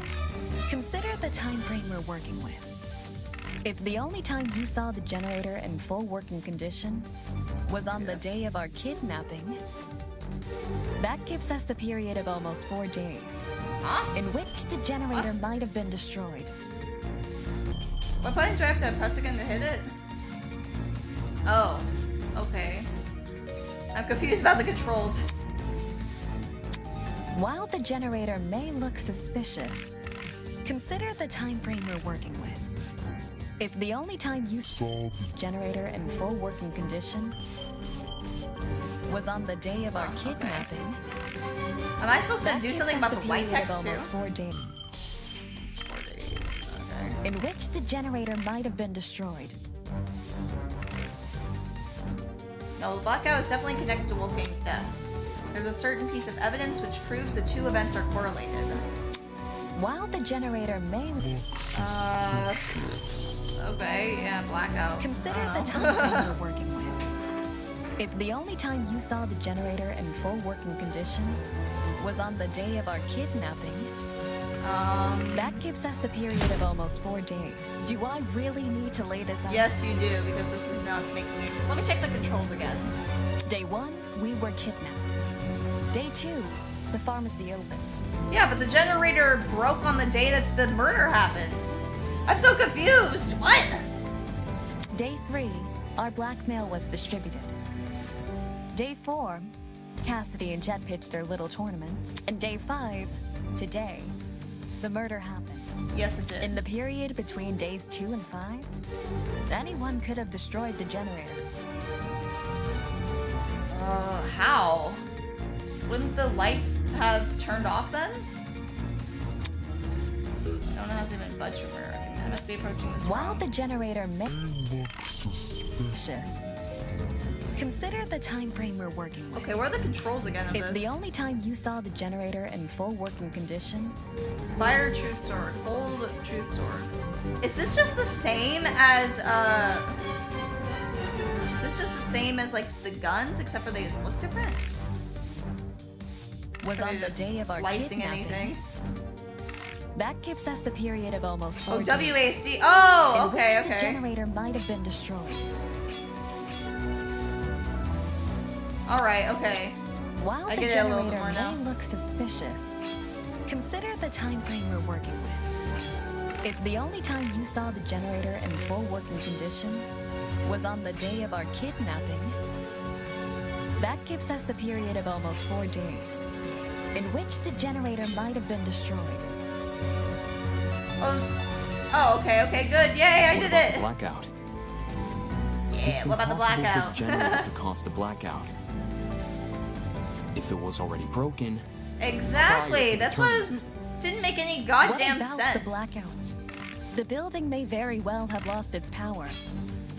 consider the time frame we're working with. If the only time you saw the generator in full working condition was on the day of our kidnapping, that gives us a period of almost 4 days, in which the generator might have been destroyed. What button do I have to press again to hit it? Oh, okay. I'm confused about the controls. While the generator may look suspicious, consider the time frame we're working with. If the only time you saw the generator in full working condition was on the day of our kidnapping, am I supposed to that do gives something us about a the white period of text too? almost 4 days. 4 days, okay. In which the generator might have been destroyed. No, the blackout is definitely connected to Wolfgang's death. There's a certain piece of evidence which proves the two events are correlated. While the generator may... Okay, yeah, blackout. Consider the time frame you're working with. If the only time you saw the generator in full working condition was on the day of our kidnapping, that gives us a period of almost 4 days. Do I really need to lay this out? Yes, you do, because this is not making any sense. Let me check the controls again. Day 1, we were kidnapped. Day 2, the pharmacy opened. Yeah, but the generator broke on the day that the murder happened. I'm so confused. What? Day 3, our blackmail was distributed. Day 4, Cassidy and Jet pitched their little tournament. And day 5, today, the murder happened. Yes, it did. In the period between days 2 and 5, anyone could have destroyed the generator. How? Wouldn't the lights have turned off then? I don't know how to even budge from where. I must be approaching this While wrong. the generator may look suspicious, consider the time frame we're working with. Okay, where are the controls again of If this? the only time you saw the generator in full working condition, Fire truth sword. Hold truth sword. Is this just the same as Is this just the same as like the guns, except for they just look different? was Are on they the just day of our slicing kidnapping. anything? That gives us a period of almost 4 Oh, days. WASD. Oh, in okay, which okay. The generator might have been destroyed. Alright, okay. While I the get it a little bit generator more may now. look suspicious, consider the time frame we're working with. If the only time you saw the generator in full working condition was on the day of our kidnapping, that gives us a period of almost 4 days, in which the generator might have been destroyed. Oh, okay, okay, good. Yay, I What did about it. the blackout? Yeah, It's what about the impossible blackout? for the generator to cause the blackout. If it was already broken, Exactly. That's what didn't make any goddamn what about sense. the blackout? The building may very well have lost its power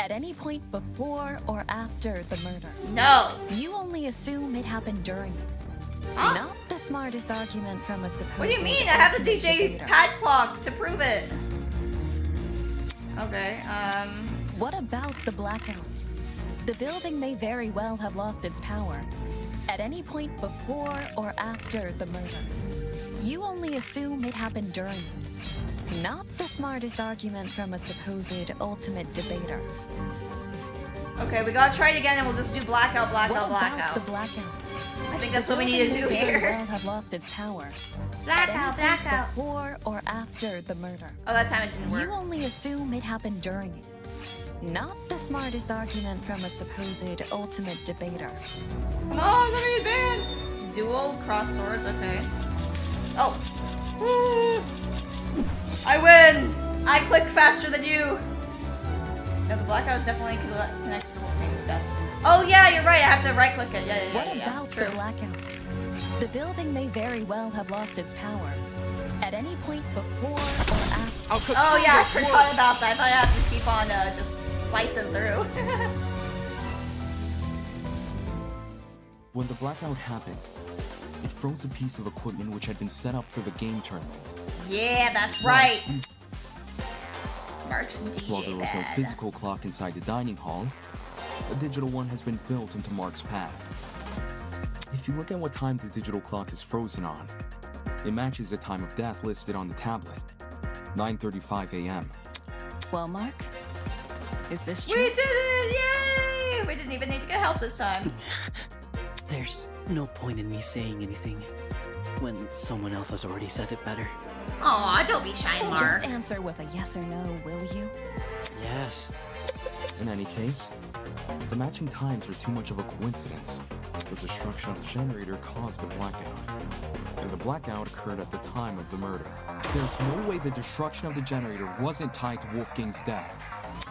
at any point before or after the murder. No. You only assume it happened during it. Not the smartest argument from a supposed. What do you mean? I have the ultimate DJ debater. pad clock to prove it. Okay, What about the blackout? The building may very well have lost its power at any point before or after the murder. You only assume it happened during it. Not the smartest argument from a supposed ultimate debater. Okay, we gotta try it again and we'll just do blackout, blackout, What about blackout. the blackout? I think that's The what we need to building do may very here. well have lost its power. Blackout, At any point blackout. Before or after the murder. Oh, that time it didn't work. You only assume it happened during it. Not the smartest argument from a supposed ultimate debater. Come on, let me advance. Dual cross swords, okay. Oh. Woo. I win! I click faster than you! No, the blackout is definitely connected to Wolfgang's death. Oh yeah, you're right, I have to right click it. Yeah, What yeah. about True. the blackout? The building may very well have lost its power At any point before or after. Oh yeah, I forgot about that. I thought I have to keep on just slicing through. When the blackout happened, it froze a piece of equipment which had been set up for the game tournament. Yeah, that's right. Mark's DJ While there was no bed. physical clock inside the dining hall, a digital one has been built into Mark's pad. If you look at what time the digital clock is frozen on, it matches the time of death listed on the tablet, 9:35 a.m. Well, Mark, is this true? We did it! Yay! We didn't even need to get help this time. There's no point in me saying anything when someone else has already said it better. Aw, don't be shy, Mark. Just answer with a yes or no, will you? Yes. In any case, the matching times were too much of a coincidence. The destruction of the generator caused a blackout, and the blackout occurred at the time of the murder. There's no way the destruction of the generator wasn't tied to Wolfgang's death.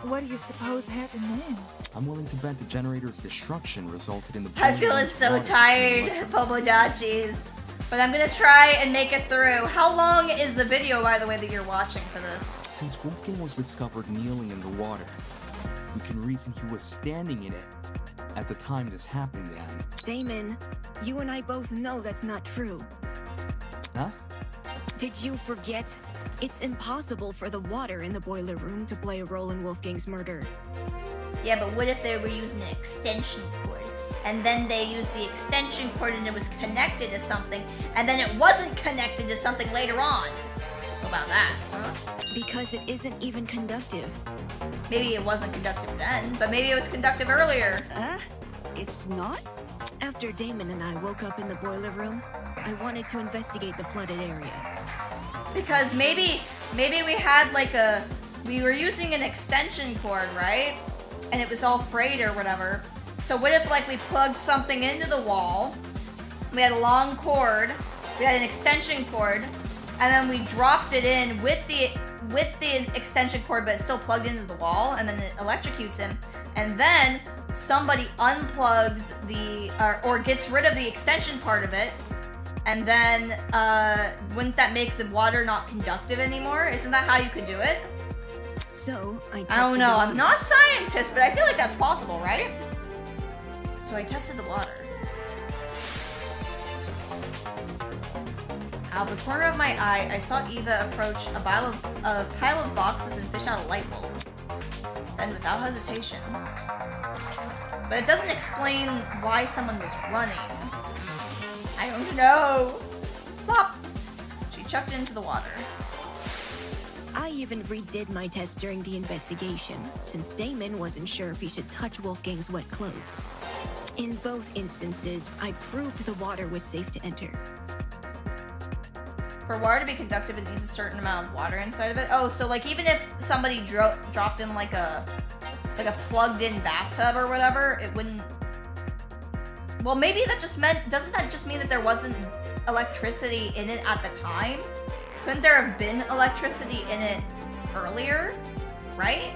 What do you suppose happened then? I'm willing to bet the generator's destruction resulted in the... I'm feeling so tired, Pomodachis. But I'm gonna try and make it through. How long is the video, by the way, that you're watching for this? Since Wolfgang was discovered kneeling in the water, we can reason he was standing in it at the time this happened, and... Damon, you and I both know that's not true. Huh? Did you forget? It's impossible for the water in the boiler room to play a role in Wolfgang's murder. Yeah, but what if they were using an extension cord? And then they used the extension cord and it was connected to something, and then it wasn't connected to something later on. What about that, huh? Because it isn't even conductive. Maybe it wasn't conductive then, but maybe it was conductive earlier. It's not? After Damon and I woke up in the boiler room, I wanted to investigate the flooded area. Because maybe we had like we were using an extension cord, right? And it was all frayed or whatever. So what if like we plugged something into the wall, we had a long cord, we had an extension cord, and then we dropped it in with the extension cord, but it's still plugged into the wall, and then it electrocutes him, and then somebody unplugs or gets rid of the extension part of it, and then wouldn't that make the water not conductive anymore? Isn't that how you could do it? So I don't know. I'm not a scientist, but I feel like that's possible, right? So I tested the water. Out of the corner of my eye, I saw Eva approach a pile of boxes and fish out a light bulb. Then without hesitation. But it doesn't explain why someone was running. I don't know. Plop! She chucked it into the water. I even redid my test during the investigation, since Damon wasn't sure if he should touch Wolfgang's wet clothes. In both instances, I proved the water was safe to enter. For water to be conductive, it needs a certain amount of water inside of it. Oh, so like even if somebody dropped in like a plugged-in bathtub or whatever, it wouldn't. Well, maybe that just meant. Doesn't that just mean that there wasn't electricity in it at the time? Couldn't there have been electricity in it earlier? Right?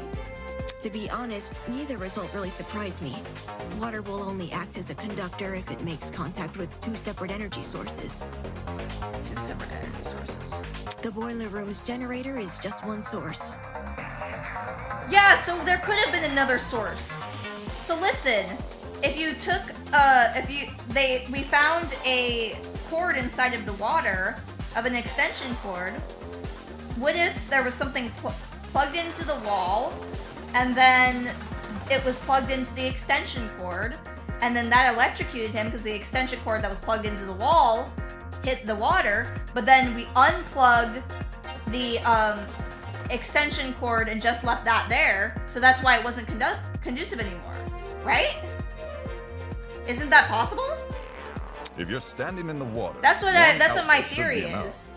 To be honest, neither result really surprised me. Water will only act as a conductor if it makes contact with two separate energy sources. Two separate energy sources. The boiler room's generator is just one source. Yeah, so there could have been another source. So listen, if you took, we found a cord inside of the water, of an extension cord. What if there was something plugged into the wall, and then it was plugged into the extension cord, and then that electrocuted him because the extension cord that was plugged into the wall hit the water, but then we unplugged the extension cord and just left that there, so that's why it wasn't conducive anymore, right? Isn't that possible? If you're standing in the water, that's what my outlet should theory be enough. is.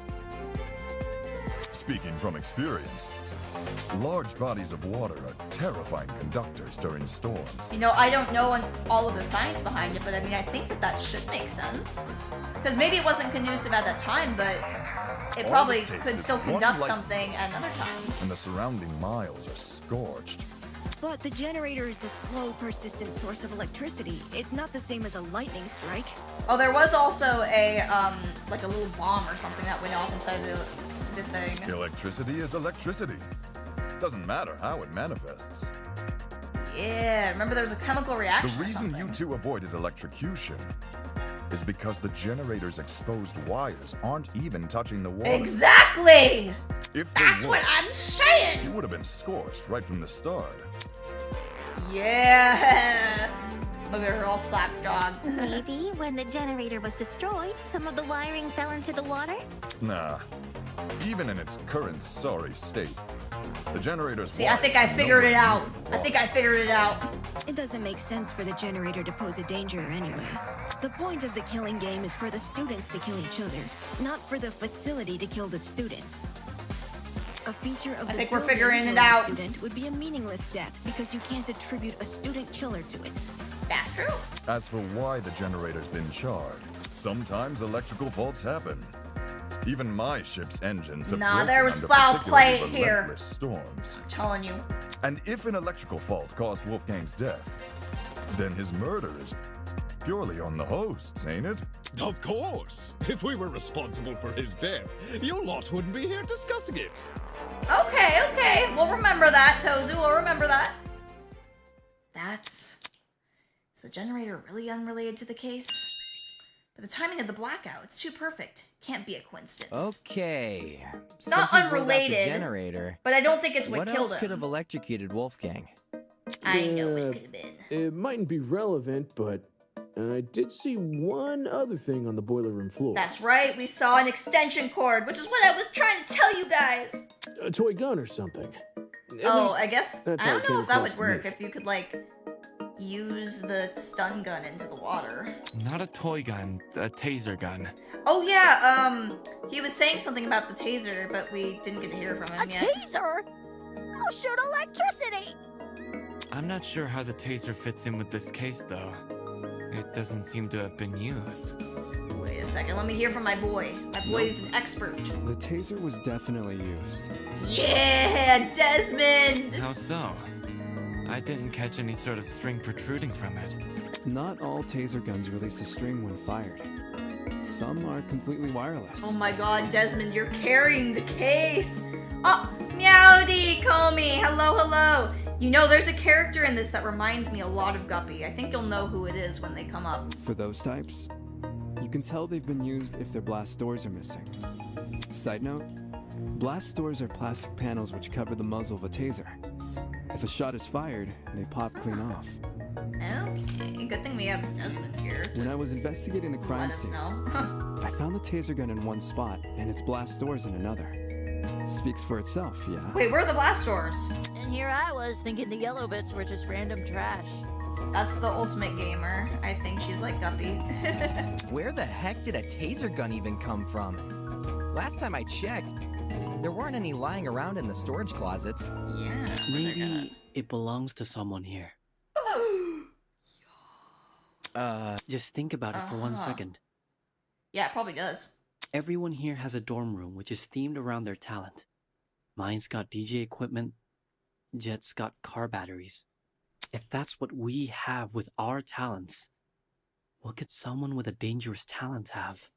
Speaking from experience, large bodies of water are terrifying conductors during storms. You know, I don't know all of the science behind it, but I mean, I think that should make sense. Because maybe it wasn't conducive at that time, but it All probably it takes could is still one conduct light something at another time. And the surrounding miles are scorched. But the generator is a slow, persistent source of electricity. It's not the same as a lightning strike. Oh, there was also a like a little bomb or something that went off inside the thing. Electricity is electricity. Doesn't matter how it manifests. Yeah, remember there was a chemical reaction. The reason you two avoided electrocution is because the generator's exposed wires aren't even touching the water. Exactly! If That's what I'm saying! You would have been scorched right from the start. Yeah! Look at her all slapdog. Maybe when the generator was destroyed, some of the wiring fell into the water? Nah. Even in its current sorry state, the generator's See, I think I figured it out. I think I figured it out. It doesn't make sense for the generator to pose a danger anyway. The point of the killing game is for the students to kill each other, not for the facility to kill the students. A feature of I the think we're building figuring it killing a out. Student would be a meaningless death because you can't attribute a student killer to it. That's true. As for why the generator's been charred, sometimes electrical faults happen. Even my ship's engines have Nah, broken there was under foul particularly play here. relentless storms. I'm telling you. And if an electrical fault caused Wolfgang's death, then his murder is purely on the hosts, ain't it? Of course. If we were responsible for his death, you lot wouldn't be here discussing it. Okay. We'll remember that, Tozu. We'll remember that. Is the generator really unrelated to the case? But the timing of the blackout, it's too perfect. Can't be a coincidence. Okay. Not Since we rolled out the unrelated, generator, but I don't think it's what killed else him. could have electrocuted Wolfgang? I know it could have been. It mightn't be relevant, but I did see one other thing on the boiler room floor. That's right, we saw an extension cord, which is what I was trying to tell you guys. A toy gun or something. Oh, I guess, I that's how it don't know came if that across would to work, me. if you could, like, use the stun gun into the water. Not a toy gun, a taser gun. Oh yeah, he was saying something about the taser, but we didn't get to hear from him yet. Taser? I'll shoot electricity! I'm not sure how the taser fits in with this case, though. It doesn't seem to have been used. Wait a second, let me hear from my boy. My boy's an expert. The taser was definitely used. Yeah, Desmond! How so? I didn't catch any sort of string protruding from it. Not all taser guns release a string when fired. Some are completely wireless. Oh my god, Desmond, you're carrying the case! Oh, Meowdy, Comey, hello. You know, there's a character in this that reminds me a lot of Guppy. I think you'll know who it is when they come up. For those types, you can tell they've been used if their blast doors are missing. Side note, blast doors are plastic panels which cover the muzzle of a taser. If a shot is fired, they pop clean off. Okay, good thing we have Desmond here. When I was investigating the crime Let us scene, know. I found the taser gun in one spot and its blast doors in another. Speaks for itself, yeah? Wait, where are the blast doors? And here I was thinking the yellow bits were just random trash. That's the ultimate gamer. I think she's like Guppy. Where the heck did a taser gun even come from? Last time I checked, there weren't any lying around in the storage closets. Yeah. Maybe it belongs to someone here. Just think about it for 1 second. Yeah, it probably does. Everyone here has a dorm room which is themed around their talent. Mine's got DJ equipment, Jet's got car batteries. If that's what we have with our talents, what could someone with a dangerous talent have?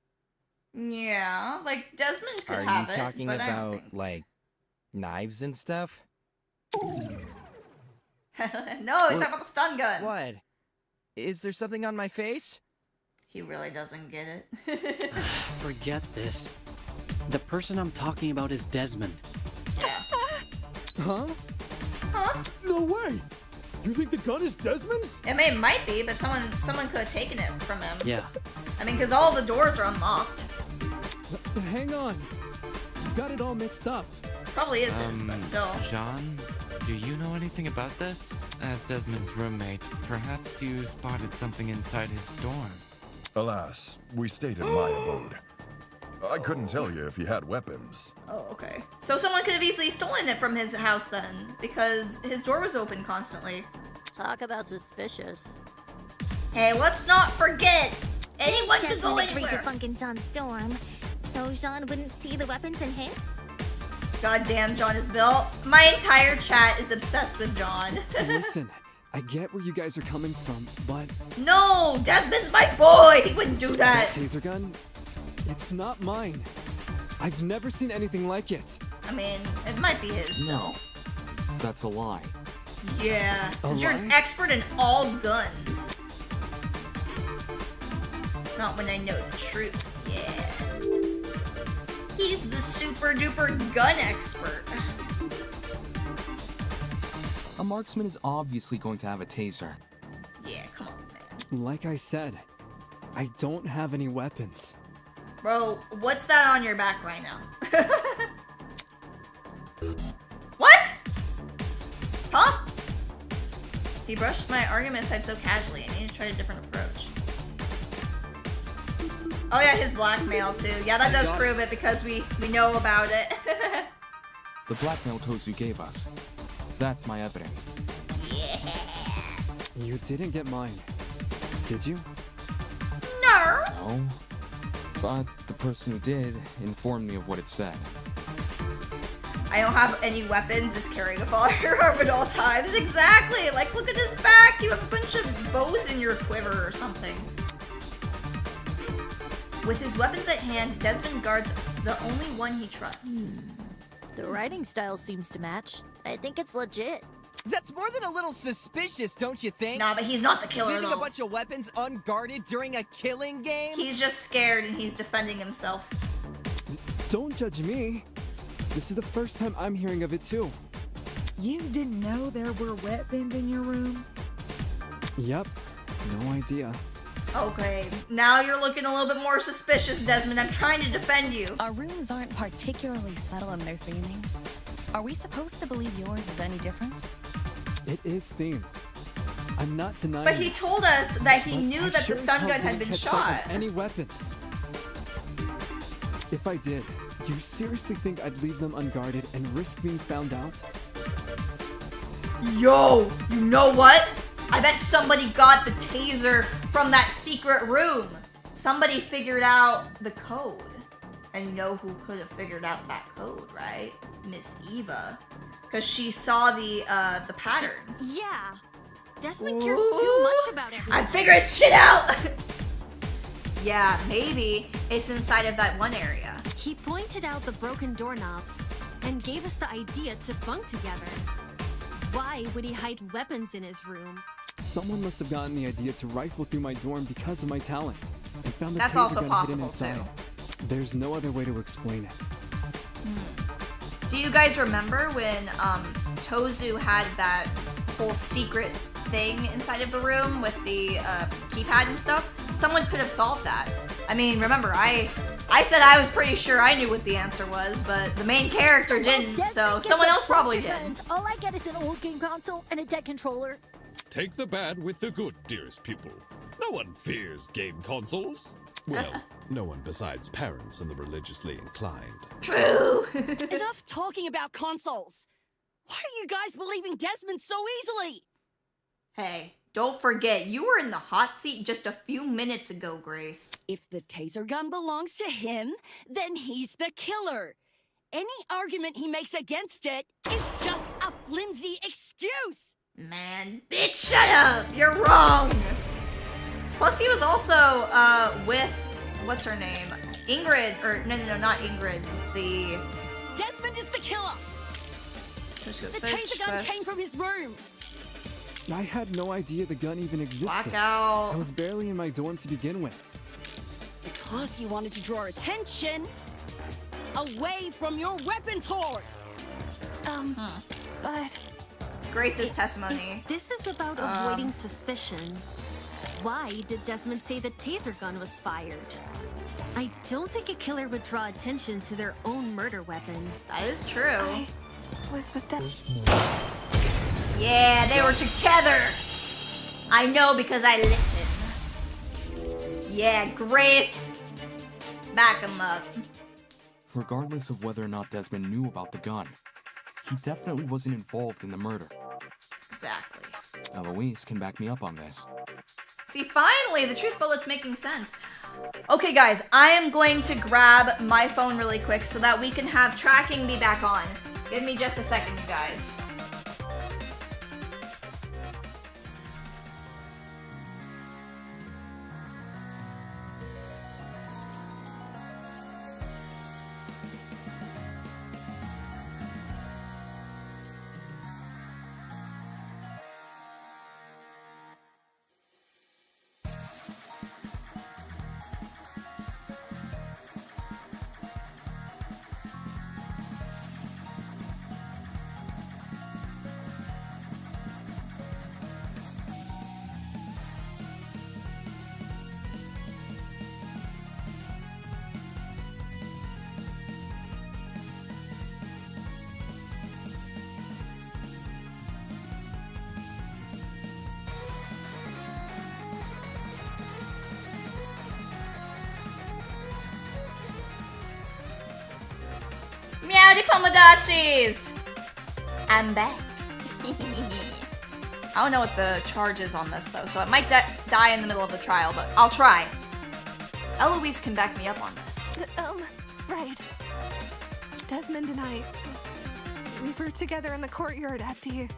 Yeah, like Desmond could Are have you it, talking but I don't about, think... like, knives and stuff? No, he's talking about the stun gun. What? Is there something on my face? He really doesn't get it. Forget this. The person I'm talking about is Desmond. Yeah. Huh? Huh? No way! You think the gun is Desmond's? It might be, but someone could have taken it from him. Yeah. I mean, because all the doors are unlocked. Hang on. You got it all mixed up. Probably is his, but still. John, do you know anything about this? As Desmond's roommate, perhaps you spotted something inside his dorm. Alas, we stayed in my abode. I couldn't tell you if he had weapons. Oh, okay. So someone could have easily stolen it from his house then, because his door was open constantly. Talk about suspicious. Hey, let's not forget, anyone could go Desmond agreed to anywhere. bunk in Jean's dorm, so Jean wouldn't see the weapons in his? Goddamn, John is built. My entire chat is obsessed with John. Listen, I get where you guys are coming from, but No, Desmond's my boy. He wouldn't do that. taser gun, it's not mine. I've never seen anything like it. I mean, it might be his still. No, that's a lie. Yeah, A because you're an lie? expert in all guns. Not when I know the truth. Yeah. He's the super duper gun expert. A marksman is obviously going to have a taser. Yeah, come on, man. Like I said, I don't have any weapons. Bro, what's that on your back right now? What? Huh? He brushed my argument aside so casually. I need to try a different approach. Oh yeah, his blackmail too. Yeah, that does prove it because we know about it. The blackmail Tozu gave us. That's my evidence. You didn't get mine, did you? No. No. But the person who did informed me of what it said. I don't have any weapons, is carrying a firearm at all times. Exactly! Like, look at his back! You have a bunch of bows in your quiver or something. With his weapons at hand, Desmond guards the only one he trusts. The writing style seems to match. I think it's legit. That's more than a little suspicious, don't you think? Nah, but he's not the killer, Leaving though. a bunch of weapons unguarded during a killing game? He's just scared and he's defending himself. Don't judge me. This is the first time I'm hearing of it too. You didn't know there were weapons in your room? Yep, no idea. Okay, now you're looking a little bit more suspicious, Desmond. I'm trying to defend you. Our rooms aren't particularly subtle in their theming. Are we supposed to believe yours is any different? It is themed. I'm not denying But he it. told us that he But knew I that the sure as stun hell gun had didn't been catch sight shot. of any weapons. If I did, do you seriously think I'd leave them unguarded and risk being found out? Yo, you know what? I bet somebody got the taser from that secret room. Somebody figured out the code. And you know who could have figured out that code, right? Miss Eva. Because she saw the pattern. Yeah. Desmond cares too much about everything. I'm figuring shit out! Yeah, maybe it's inside of that one area. He pointed out the broken doorknobs and gave us the idea to bunk together. Why would he hide weapons in his room? Someone must have gotten the idea to rifle through my dorm because of my talent and found the That's taser also gun hidden possible, inside. There's no other way to explain it. Do you guys remember when Tozu had that whole secret thing inside of the room with the keypad and stuff? Someone could have solved that. I mean, remember, I said I was pretty sure I knew what the answer was, but the main character didn't, so someone else probably did. All I get is an old game console and a dead controller. Take the bad with the good, dearest pupil. No one fears game consoles. Well, no one besides parents and the religiously inclined. True. Enough talking about consoles. Why are you guys believing Desmond so easily? Hey, don't forget, you were in the hot seat just a few minutes ago, Grace. If the taser gun belongs to him, then he's the killer. Any argument he makes against it is just a flimsy excuse. Man, bitch, shut up! You're wrong! Plus, he was also, with, what's her name? Ingrid, or, no, not Ingrid, the... Desmond is the killer! First goes The first, taser gun first. came from his room. I had no idea the gun even existed. Blackout. I was barely in my dorm to begin with. Because you wanted to draw attention away from your weapons hoard. But Grace's testimony. This is about avoiding suspicion. Why did Desmond say the taser gun was fired? I don't think a killer would draw attention to their own murder weapon. That is true. I was with them. Yeah, they were together. I know because I listen. Yeah, Grace. Back him up. Regardless of whether or not Desmond knew about the gun, he definitely wasn't involved in the murder. Exactly. Eloise can back me up on this. See, finally, the truth bullet's making sense. Okay, guys, I am going to grab my phone really quick so that we can have tracking be back on. Give me just a second, you guys. Howdy, Pomodachis! I'm back. I don't know what the charge is on this, though, so it might die in the middle of the trial, but I'll try. Eloise can back me up on this. Right. Desmond and I, we were together in the courtyard at the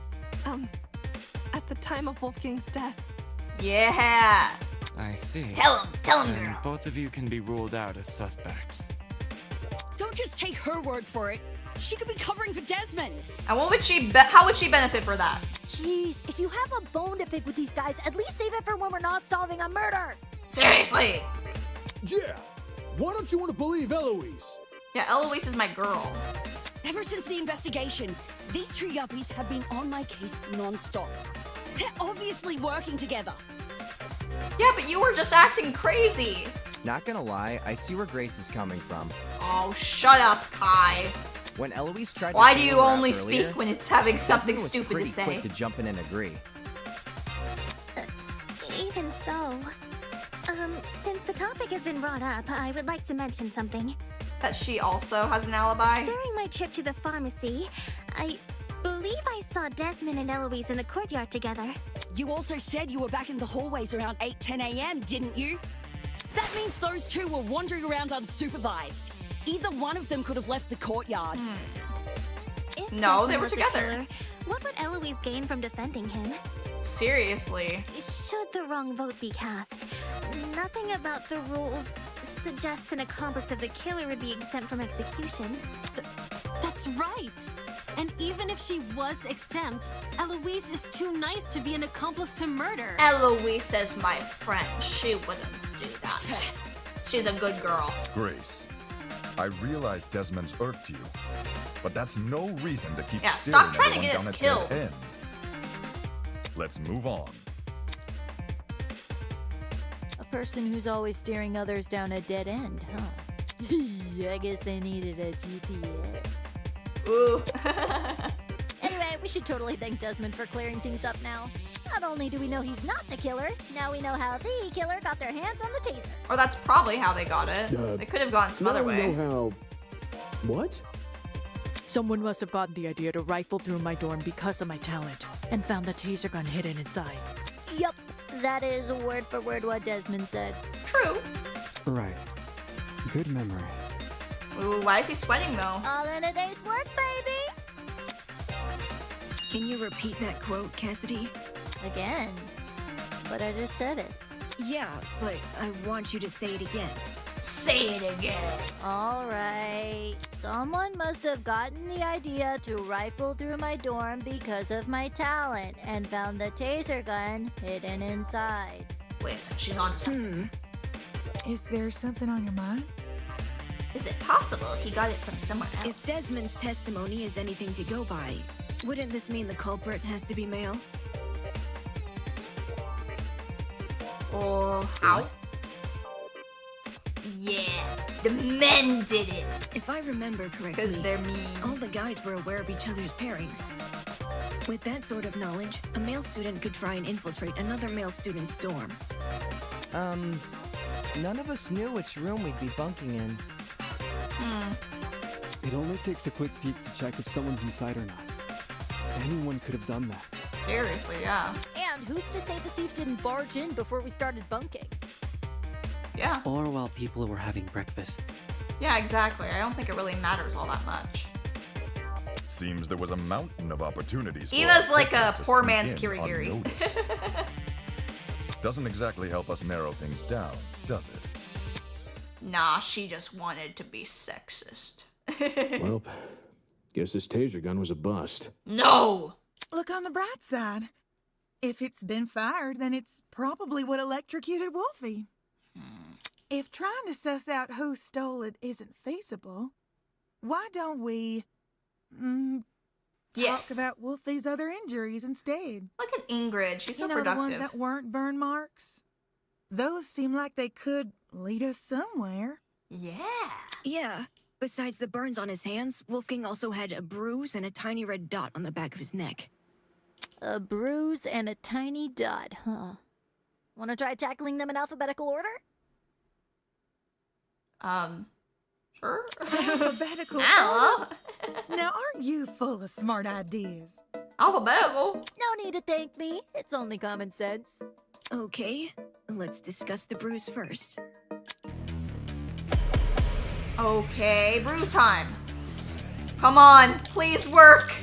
time of Wolfgang's death. Yeah. I see. Tell him, Then girl. both of you can be ruled out as suspects. Don't just take her word for it. She could be covering for Desmond. And what would she how would she benefit for that? Jeez, if you have a bone to pick with these guys, at least save it for when we're not solving a murder. Seriously. Yeah. Why don't you want to believe Eloise? Yeah, Eloise is my girl. Ever since the investigation, these two yuppies have been on my case non-stop. They're obviously working together. Yeah, but you were just acting crazy. Not gonna lie, I see where Grace is coming from. Oh, shut up, Kai. When Eloise tried Why to do you single her out only earlier, speak when it's having something Desmond was stupid to pretty say? quick to jump in and agree. Even so, since the topic has been brought up, I would like to mention something. That she also has an alibi? During my trip to the pharmacy, I believe I saw Desmond and Eloise in the courtyard together. You also said you were back in the hallways around 8-10 a.m., didn't you? That means those two were wandering around unsupervised. Either one of them could have left the courtyard. If No, they Desmond were was the together. killer, what would Eloise gain from defending him? Seriously. Should the wrong vote be cast, nothing about the rules suggests an accomplice of the killer would be exempt from execution. That's right. And even if she was exempt, Eloise is too nice to be an accomplice to murder. Eloise is my friend. She wouldn't do that. She's a good girl. Grace, I realize Desmond's irked you, but that's no reason to keep Yeah, steering stop trying to everyone get us down a killed. dead end. Let's move on. A person who's always steering others down a dead end, huh? I guess they needed a GPS. Ooh. Anyway, we should totally thank Desmond for clearing things up now. Not only do we know he's not the killer, now we know how the killer got their hands on the taser. Or that's probably how they got it. They could have gone some other way. Know how... What? Someone must have gotten the idea to rifle through my dorm because of my talent, and found the taser gun hidden inside. Yup, that is word for word what Desmond said. True. Right. Good memory. Ooh, why is he sweating though? All in a day's work, baby! Can you repeat that quote, Cassidy? Again. But I just said it. Yeah, but I want you to say it again. Say it again. Alright. Someone must have gotten the idea to rifle through my dorm because of my talent and found the taser gun hidden inside. Wait a second, she's on something. Is there something on your mind? Is it possible he got it from somewhere else? If Desmond's testimony is anything to go by, wouldn't this mean the culprit has to be male? Or how? Yeah, the men did it. If I remember correctly, Because they're mean. all the guys were aware of each other's pairings. With that sort of knowledge, a male student could try and infiltrate another male student's dorm. None of us knew which room we'd be bunking in. It only takes a quick peek to check if someone's inside or not. Anyone could have done that. Seriously, yeah. And who's to say the thief didn't barge in before we started bunking? Yeah. Or while people were having breakfast. Yeah, exactly. I don't think it really matters all that much. Seems there was a mountain of opportunities for Eva's our like a culprit to poor sneak man's in Kirigiri. unnoticed. Doesn't exactly help us narrow things down, does it? Nah, she just wanted to be sexist. Well, guess this taser gun was a bust. No! Look on the bright side. If it's been fired, then it's probably what electrocuted Wolfie. If trying to suss out who stole it isn't feasible, why don't we Yes. talk about Wolfie's other injuries instead? Look at Ingrid. She's so You know, the ones productive. that weren't burn marks? Those seem like they could lead us somewhere. Yeah. Yeah. Besides the burns on his hands, Wolfgang also had a bruise and a tiny red dot on the back of his neck. A bruise and a tiny dot, huh? Want to try tackling them in alphabetical order? Alphabetical Ow. order? Now, aren't you full of smart ideas? Alphabetical? No need to thank me. It's only common sense. Okay, let's discuss the bruise first. Okay, bruise time. Come on, please work.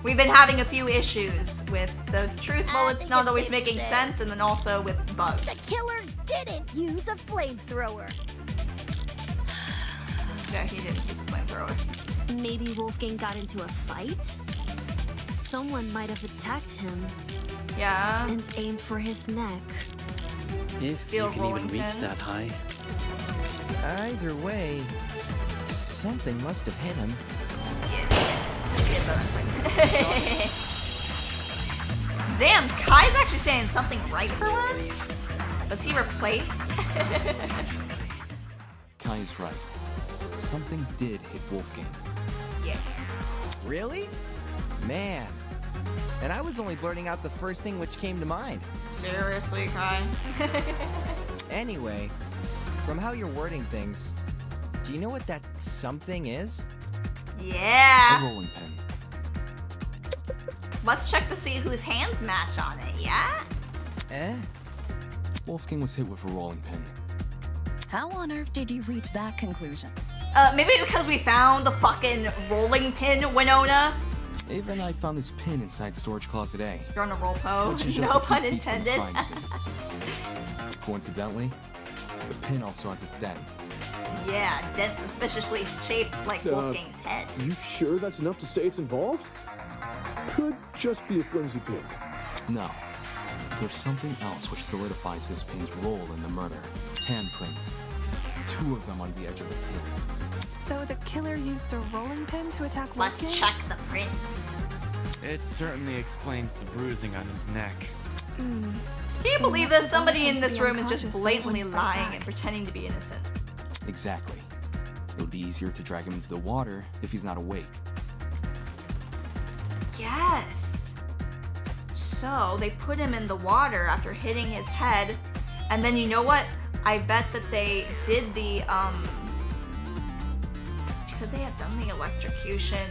We've been having a few issues with the truth bullets not always making sense, and then also with bugs. The killer didn't use a flamethrower. Yeah, he didn't use a flamethrower. Maybe Wolfgang got into a fight? Someone might have attacked him. Yeah. And aimed for his neck. If Steel you can rolling even reach pin. that high. Either way, something must have hit him. Damn, Kai's actually saying something right for once? Was he replaced? Kai is right. Something did hit Wolfgang. Yeah. Really? Man. And I was only blurting out the first thing which came to mind. Seriously, Kai? Anyway, from how you're wording things, do you know what that something is? Yeah. A rolling pin. Let's check to see whose hands match on it, yeah? Eh? Wolfgang was hit with a rolling pin. How on earth did you reach that conclusion? Maybe because we found the fucking rolling pin, Winona? Ava and I found this pin inside storage closet A. You're on a roll po. which is just No a few pun feet from the intended. crime scene. Coincidentally, the pin also has a dent. Yeah, dead suspiciously shaped like Wolfgang's head. You sure that's enough to say it's involved? Could just be a flimsy pin. No. There's something else which solidifies this pin's role in the murder. Handprints. 2 of them on the edge of the pin. So the killer used a rolling pin to attack Wolfgang? Let's check the prints. It certainly explains the bruising on his neck. Can you believe this? Somebody in this room is just blatantly lying and pretending to be innocent. Exactly. It would be easier to drag him into the water if he's not awake. Yes. So they put him in the water after hitting his head, and then you know what? I bet that they did the could they have done the electrocution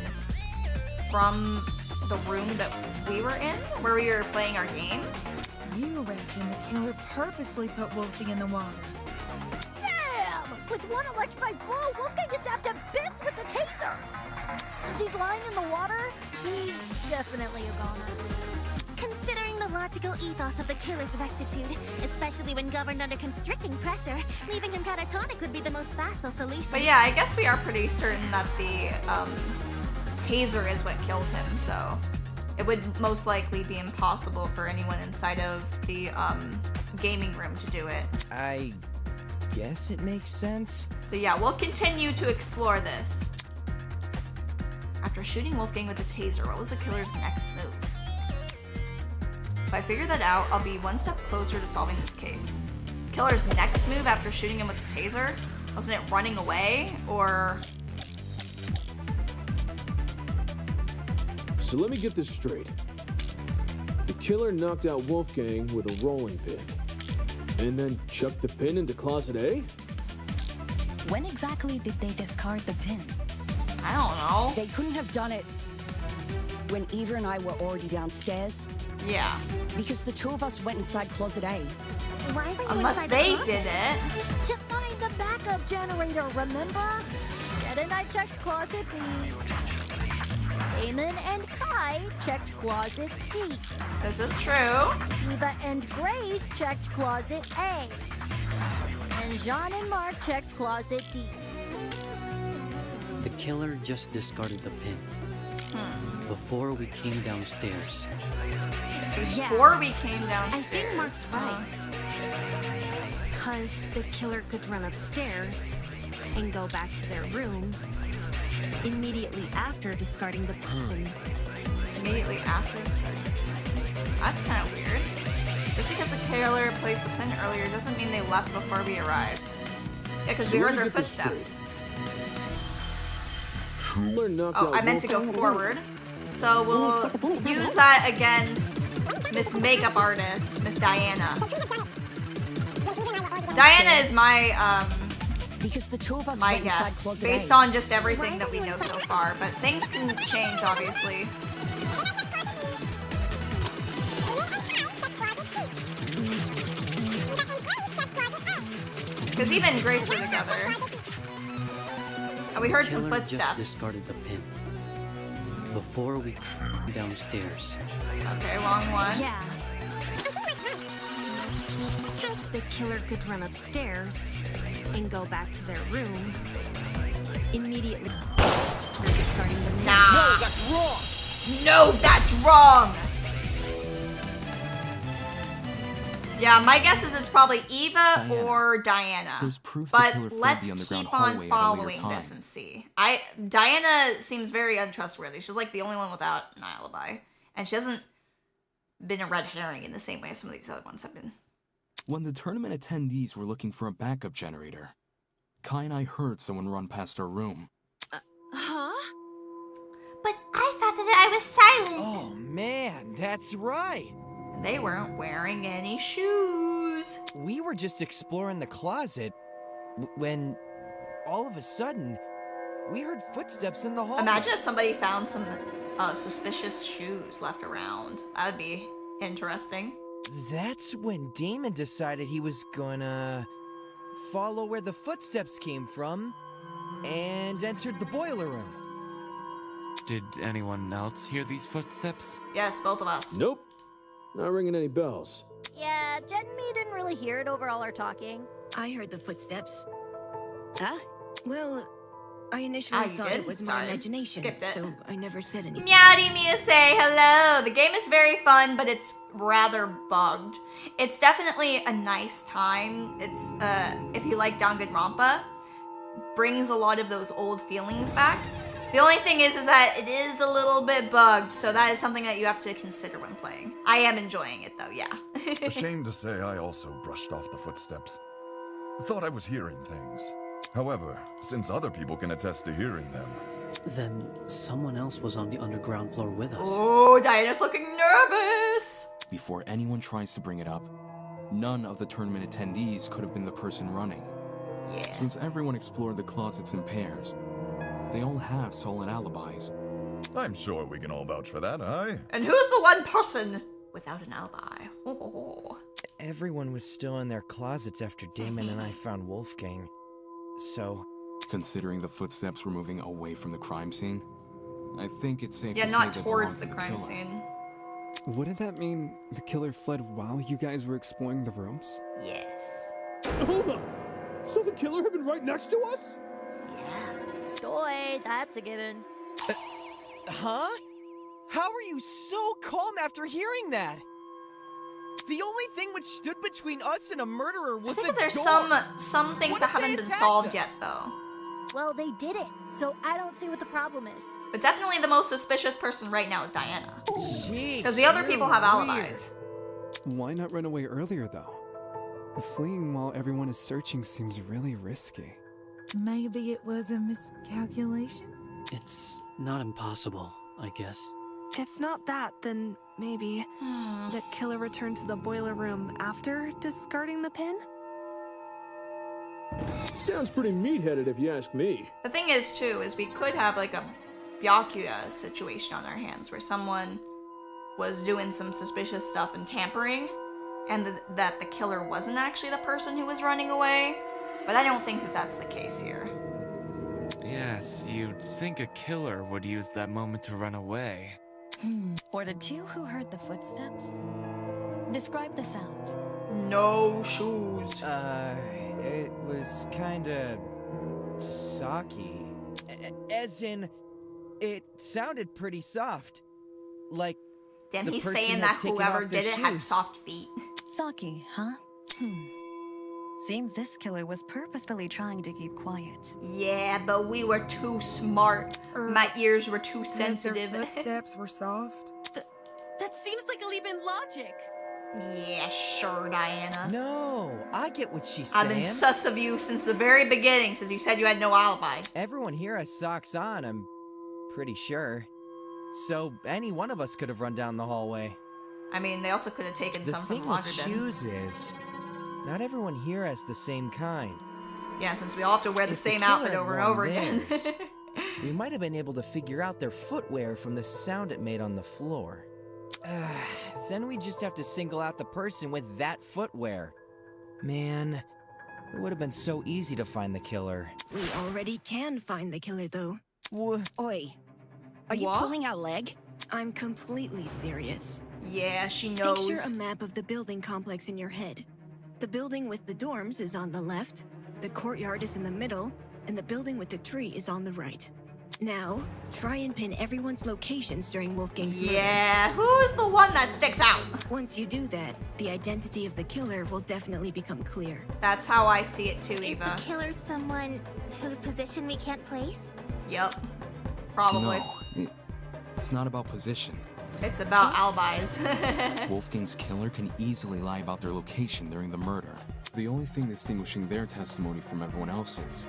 from the room that we were in, where we were playing our game? You reckon the killer purposely put Wolfie in the water? Damn! With one electrified blow, Wolfgang is zapped to bits with the taser! Since he's lying in the water, he's definitely a goner. Considering the logical ethos of the killer's rectitude, especially when governed under constricting pressure, leaving him catatonic would be the most facile solution. But yeah, I guess we are pretty certain that the taser is what killed him, so it would most likely be impossible for anyone inside of the gaming room to do it. I guess it makes sense. But yeah, we'll continue to explore this. After shooting Wolfgang with the taser, what was the killer's next move? If I figure that out, I'll be one step closer to solving this case. Killer's next move after shooting him with the taser? Wasn't it running away, or... So let me get this straight. The killer knocked out Wolfgang with a rolling pin, and then chucked the pin into closet A? When exactly did they discard the pin? I don't know. They couldn't have done it when Eva and I were already downstairs. Yeah. Because the 2 of us went inside closet A. Why were you Unless inside they the closet? did it. To find the backup generator, remember? Jed and I checked closet B. Eamon and Kai checked closet C. This is true. Eva and Grace checked closet A. And Jean and Mark checked closet D. The killer just discarded the pin. Before we came downstairs. Before we came I downstairs. think Mark's right. Because the killer could run upstairs and go back to their room immediately after discarding the pin. Immediately after discarding. That's kind of weird. Just because the killer placed the pin earlier doesn't mean they left before we arrived. Yeah, because we heard their footsteps. Oh, I meant to go forward. So we'll use that against Miss Makeup Artist, Miss Diana. Diana is my Because the two of us My went inside guess, closet based A. on just everything that we know so far, but things can change, obviously. Because even Grace were together. And we heard some Killer footsteps. just discarded the pin. Before we downstairs. Okay, wrong one. Yeah. The killer could run upstairs and go back to their room immediately. Discarding the pin. Nah. No, that's wrong. No, that's wrong. Yeah, my guess is it's probably Eva or Diana. There's proof but the killer fled let's the underground keep on hallway at a later following time. this and see. Diana seems very untrustworthy. She's like the only one without an alibi, and she hasn't been a red herring in the same way some of these other ones have been. When the tournament attendees were looking for a backup generator, Kai and I heard someone run past our room. Huh? But I thought that I was silent. Oh man, that's right. They weren't wearing any shoes. We were just exploring the closet when all of a sudden we heard footsteps in the hallway. Imagine if somebody found some suspicious shoes left around. That would be interesting. That's when Damon decided he was gonna follow where the footsteps came from and entered the boiler room. Did anyone else hear these footsteps? Yes, both of us. Nope. Not ringing any bells. Yeah, Jen and me didn't really hear it over all our talking. I heard the footsteps. Huh? Well, I initially you thought did? it was Sorry. my imagination, Skipped it. so I never said anything. Meowdy Mia say hello. The game is very fun, but it's rather bugged. It's definitely a nice time. It's if you like Danganronpa, brings a lot of those old feelings back. The only thing is that it is a little bit bugged, so that is something that you have to consider when playing. I am enjoying it though, yeah. Ashamed to say I also brushed off the footsteps. Thought I was hearing things. However, since other people can attest to hearing them... Then someone else was on the underground floor with us. Oh, Diana's looking nervous. Before anyone tries to bring it up, none of the tournament attendees could have been the person running. Yeah. Since everyone explored the closets in pairs, they all have solid alibis. I'm sure we can all vouch for that, aye? And who's the one person without an alibi? Ho, ho, ho. Everyone was still in their closets after Damon and I found Wolfgang. So, considering the footsteps were moving away from the crime scene, I think it's safe Yeah, to say not they towards belong the to crime killer. scene. Wouldn't that mean the killer fled while you guys were exploring the rooms? Yes. Hold on. So the killer had been right next to us? Boy, that's a given. huh? How are you so calm after hearing that? The only thing which stood between us and a murderer was I think a there's door. some things What that if they haven't been attacked solved us? yet though. Well, they did it, so I don't see what the problem is. But definitely the most suspicious person right now is Diana. Jeez, Because the other you're people have weird. alibis. Why not run away earlier, though? Fleeing while everyone is searching seems really risky. Maybe it was a miscalculation? It's not impossible, I guess. If not that, then maybe the killer returned to the boiler room after discarding the pin? Sounds pretty meat-headed if you ask me. The thing is too, is we could have like a Byakuya situation on our hands where someone was doing some suspicious stuff and tampering, and that the killer wasn't actually the person who was running away. But I don't think that that's the case here. Yes, you'd think a killer would use that moment to run away. For the two who heard the footsteps, describe the sound. No shoes. It was kinda socky. As in, it sounded pretty soft. Like Then the he's person saying had that taken whoever off their did it had shoes. soft feet. Saki, huh? Seems this killer was purposefully trying to keep quiet. Yeah, but we were too smart. My ears were too sensitive. Their footsteps were soft. That seems like a leap in logic. Yeah, sure, Diana. No, I get what she's I've saying. been sus of you since the very beginning, since you said you had no alibi. Everyone here has socks on, I'm pretty sure. So any one of us could have run down the hallway. I mean, they also could have taken The some thing from with Launderdon. shoes is, not everyone here has the same kind. Yeah, since we all have to wear the If same killer outfit over and worn over again. theirs, we might have been able to figure out their footwear from the sound it made on the floor. Then we just have to single out the person with that footwear. Man, it would have been so easy to find the killer. We already can find the killer, though. Oi, are you What? pulling our leg? I'm completely serious. Yeah, she knows. Picture a map of the building complex in your head. The building with the dorms is on the left, the courtyard is in the middle, and the building with the tree is on the right. Now, try and pin everyone's locations during Wolfgang's murder. Yeah, who's the one that sticks out? Once you do that, the identity of the killer will definitely become clear. That's how I see it too, Is Eva. the killer someone whose position we can't place? Yep. Probably. No, it's not about position. It's about alibis. Wolfgang's killer can easily lie about their location during the murder. The only thing distinguishing their testimony from everyone else's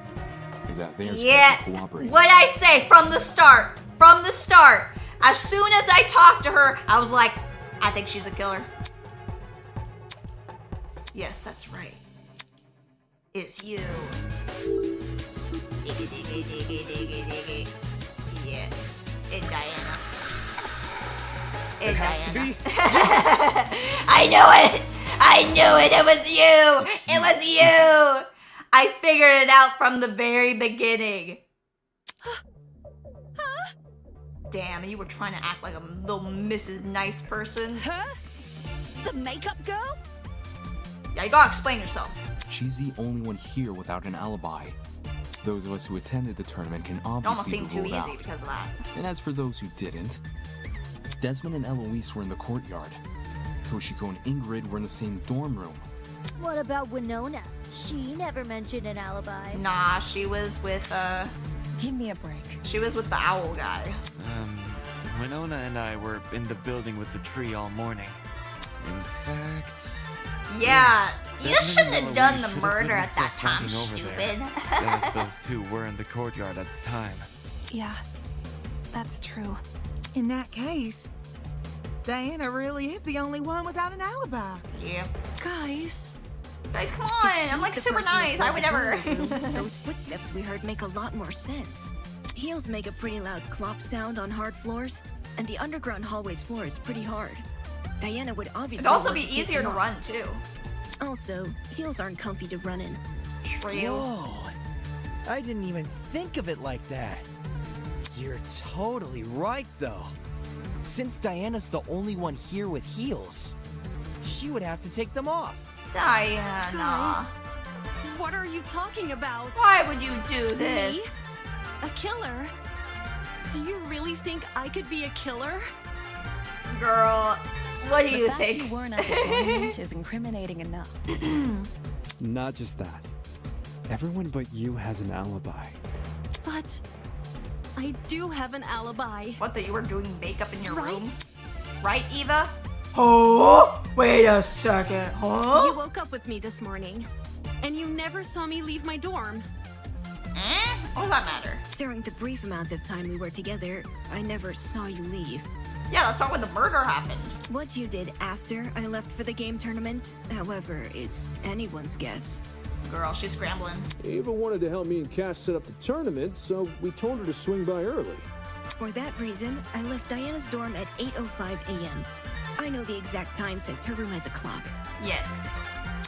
is that they're Yeah, supposed to cooperate. what I say from the start. From the start. As soon as I talked to her, I was like, I think she's the killer. Yes, that's right. It's you. Diggy, diggy, diggy, diggy, diggy. Yeah. It's Diana. It's Diana. I knew it! I knew it! It was you! It was you! I figured it out from the very beginning. Damn, you were trying to act like a little Mrs. Nice person. Huh? The makeup girl? Yeah, you gotta explain yourself. She's the only one here without an alibi. Those of us who attended the tournament can It almost obviously seemed be too ruled easy out. because of that. And as for those who didn't, Desmond and Eloise were in the courtyard. Toshiko and Ingrid were in the same dorm room. What about Winona? She never mentioned an alibi. Nah, she was with, Give me a break. She was with the owl guy. Winona and I were in the building with the tree all morning. In fact... Yeah, yes, you Desmond shouldn't and have done Eloise the should have murder witnessed at that us time, walking over stupid. there, as those two were in the courtyard at the time. Yeah, that's true. In that case, Diana really is the only one without an alibi. Yeah. Guys, come on! I'm like The super person nice. that I would fled the never. photo room, those footsteps we heard make a lot more sense. Heels make a pretty loud clop sound on hard floors, and the underground hallway's floor is pretty hard. Diana would obviously It'd also want be to take easier them to off. run too. Also, heels aren't comfy to run in. True. Whoa! I didn't even think of it like that. You're totally right, though. Since Diana's the only one here with heels, she would have to take them off. Diana. Guys, what are you talking about? Why would you do this? Me? A killer? Do you really think I could be a killer? Girl, what do The you fact think? you weren't at the tournament is incriminating enough. Not just that. Everyone but you has an alibi. But I do have an alibi. What, that you were doing makeup in your Right? room? Right, Eva? Oh, wait a second. Huh? You woke up with me this morning, and you never saw me leave my dorm. What does that matter? During the brief amount of time we were together, I never saw you leave. Yeah, that's not when the murder happened. What you did after I left for the game tournament, however, is anyone's guess. Girl, she's scrambling. Eva wanted to help me and Cass set up the tournament, so we told her to swing by early. For that reason, I left Diana's dorm at 8:05 a.m. I know the exact time since her room has a clock. Yes.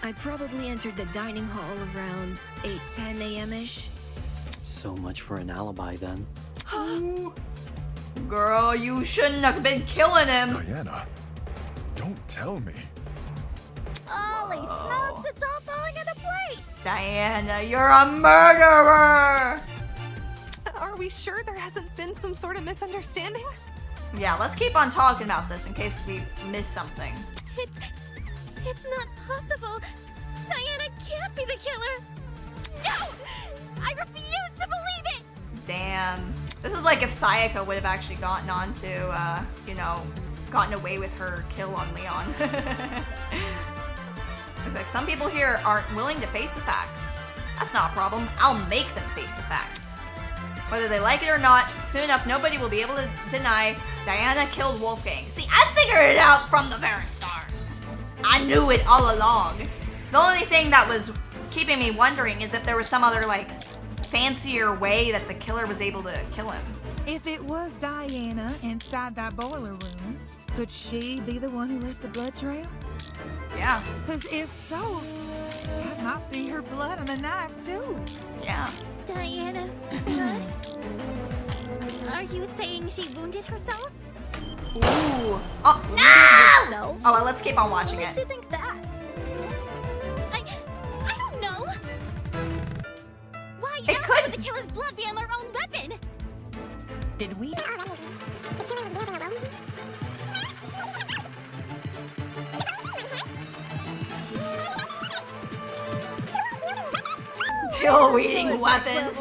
I probably entered the dining hall around 8:10 a.m.-ish. So much for an alibi then. Girl, you shouldn't have been killing him. Diana, don't tell me. Holy smokes, it's all falling into place! Diana, you're a murderer! Are we sure there hasn't been some sort of misunderstanding? Yeah, let's keep on talking about this in case we miss something. It's not possible. Diana can't be the killer. No! I refuse to believe it! Damn. This is like if Sayaka would have actually gotten on to, gotten away with her kill on Leon. Looks like some people here aren't willing to face the facts. That's not a problem. I'll make them face the facts. Whether they like it or not, soon enough nobody will be able to deny Diana killed Wolfgang. See, I figured it out from the very start. I knew it all along. The only thing that was keeping me wondering is if there was some other, like, fancier way that the killer was able to kill him. If it was Diana inside that boiler room, could she be the one who left the blood trail? Yeah. Because if so, that might be her blood on the knife, too. Yeah. Diana's blood? Are you saying she wounded herself? Ooh. Oh, no! Oh, well, let's keep on watching What makes it. you think that? I don't know. Why It else could- would the killer's blood be on our own weapon? Did we? Still weeding weapons.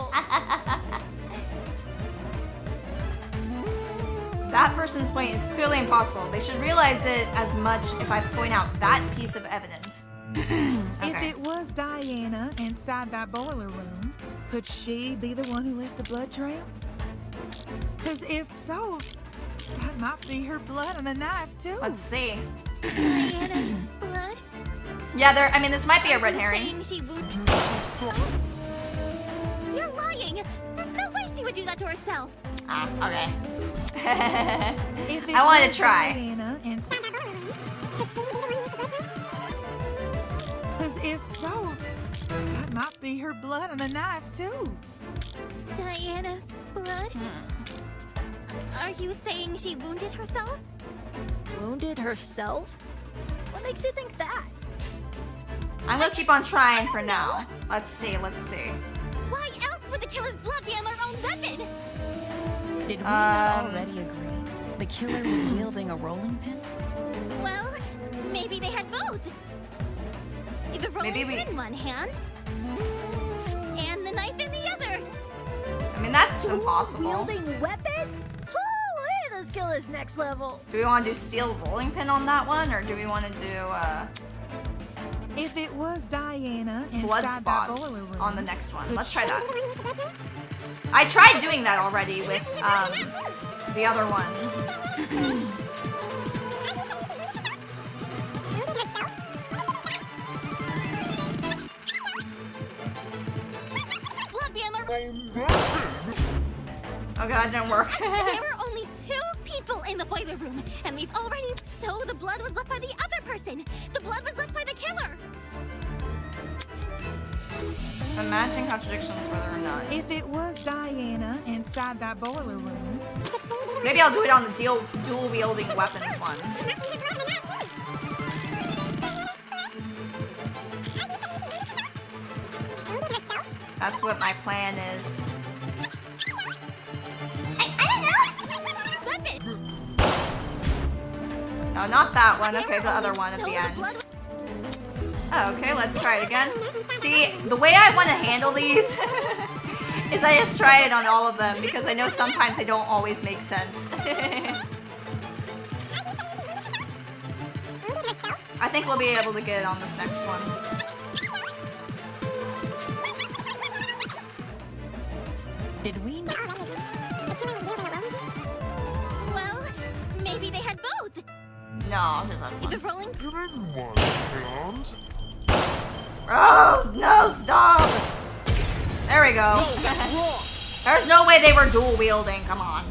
That person's point is clearly impossible. They should realize it as much if I point out that piece of evidence. If it was Diana inside that boiler room, could she be the one who left the blood trail? Because if so, that might be her blood on the knife, too. Let's see. Diana's blood? Yeah, there. I mean, this might be a red herring. Saying she wounded You're lying. There's no way she would do that to herself. Ah, okay. If it I wanted was to try. Diana inside that boiler room, could she be the one who left the blood trail? Because if so, that might be her blood on the knife, too. Diana's blood? Are you saying she wounded herself? Wounded herself? What makes you think that? I'm gonna keep on trying for now. Let's see. Let's see. Why else would the killer's blood be on our own weapon? Did we not already agree? The killer was wielding a rolling pin? Well, maybe they had both. The rolling Maybe we- pin in one hand, and the knife in the other. I mean, that's impossible. Wielding weapons? Holy, this killer's next level. Do we want to do steel rolling pin on that one, or do we want to do If it was Diana blood inside that boiler spots room, on the next one? could Let's try she that. be the one who left the blood trail? I tried doing that already with the other one. Blood be on our Okay, that didn't work. There were only 2 people in the boiler room, and we've already. So the blood was left by the other person. The blood was left by the killer. Imagine contradictions whether or not. If it was Diana inside that boiler room, Maybe I'll do it on the dual wielding weapons one. That's what my plan is. No, not that one. Okay, the other one at the end. Oh, okay, let's try it again. See, the way I want to handle these is I just try it on all of them because I know sometimes they don't always make sense. I think we'll be able to get it on this next one. Did we? Well, maybe they had both. No, there's not The one. rolling. Oh, no, stop! There we go. There's no way they were dual wielding, come on.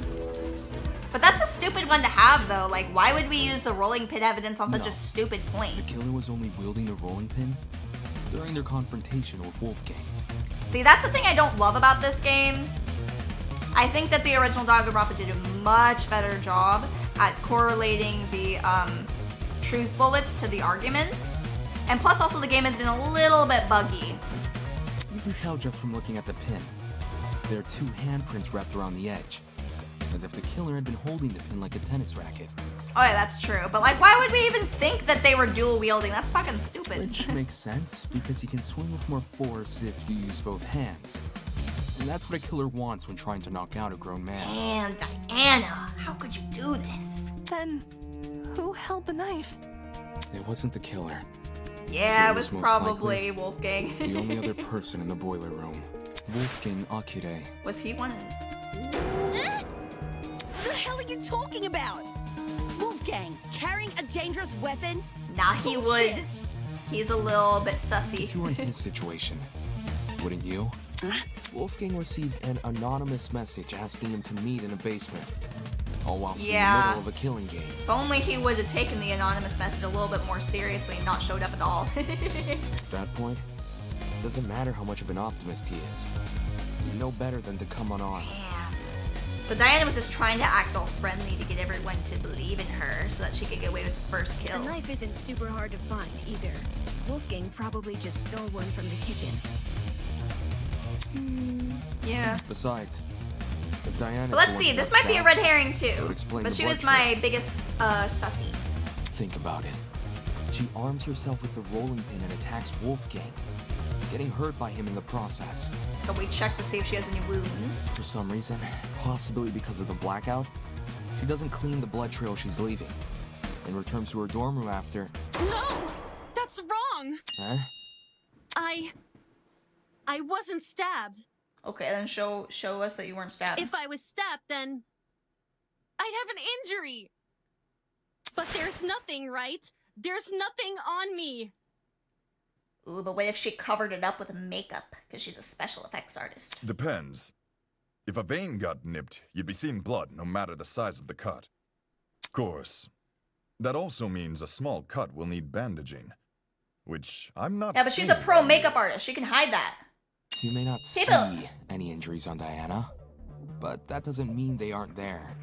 But that's a stupid one to have, though. Like, why would we use the rolling pin evidence on such a stupid point? The killer was only wielding the rolling pin during their confrontation with Wolfgang. See, that's the thing I don't love about this game. I think that the original Danganronpa did a much better job at correlating the truth bullets to the arguments. And plus, also, the game has been a little bit buggy. You can tell just from looking at the pin. There are 2 handprints wrapped around the edge, as if the killer had been holding the pin like a tennis racket. Oh yeah, that's true. But like, why would we even think that they were dual wielding? That's fucking stupid. Which makes sense, because you can swing with more force if you use both hands. And that's what a killer wants when trying to knock out a grown man. Damn, Diana, how could you do this? Then, who held the knife? It wasn't the killer. Yeah, So it was most probably likely Wolfgang. the only other person in the boiler room. Wolfgang Akire. Was he one? What the hell are you talking about? Wolfgang carrying a dangerous weapon? Nah, he Bullshit. would. He's a little bit sussy. If you were in his situation, wouldn't you? Wolfgang received an anonymous message asking him to meet in a basement, all whilst in the middle of a killing game. If only he would have taken the anonymous message a little bit more seriously and not showed up at all. At that point, it doesn't matter how much of an optimist he is. You know better than to come unarmed. So Diana was just trying to act all friendly to get everyone to believe in her so that she could get away with the first kill. A knife isn't super hard to find either. Wolfgang probably just stole one from the kitchen. Yeah. Besides, if Diana. But let's see, this might be a red herring too. Explain But the she blood was my biggest sussy. Think about it. She arms herself with a rolling pin and attacks Wolfgang, getting hurt by him in the process. But we checked to see if she has any wounds. For some reason, possibly because of the blackout, she doesn't clean the blood trail she's leaving, and returns to her dorm room after. No! That's wrong! Huh? I wasn't stabbed. Okay, then show us that you weren't stabbed. If I was stabbed, then I'd have an injury. But there's nothing, right? There's nothing on me. Ooh, but what if she covered it up with makeup? Because she's a special effects artist. Depends. If a vein got nipped, you'd be seeing blood no matter the size of the cut. Of course, that also means a small cut will need bandaging. Which I'm not Yeah, but she's a seeing pro right makeup artist. She can hide that. You may not see People. any injuries on Diana, but that doesn't mean they aren't there.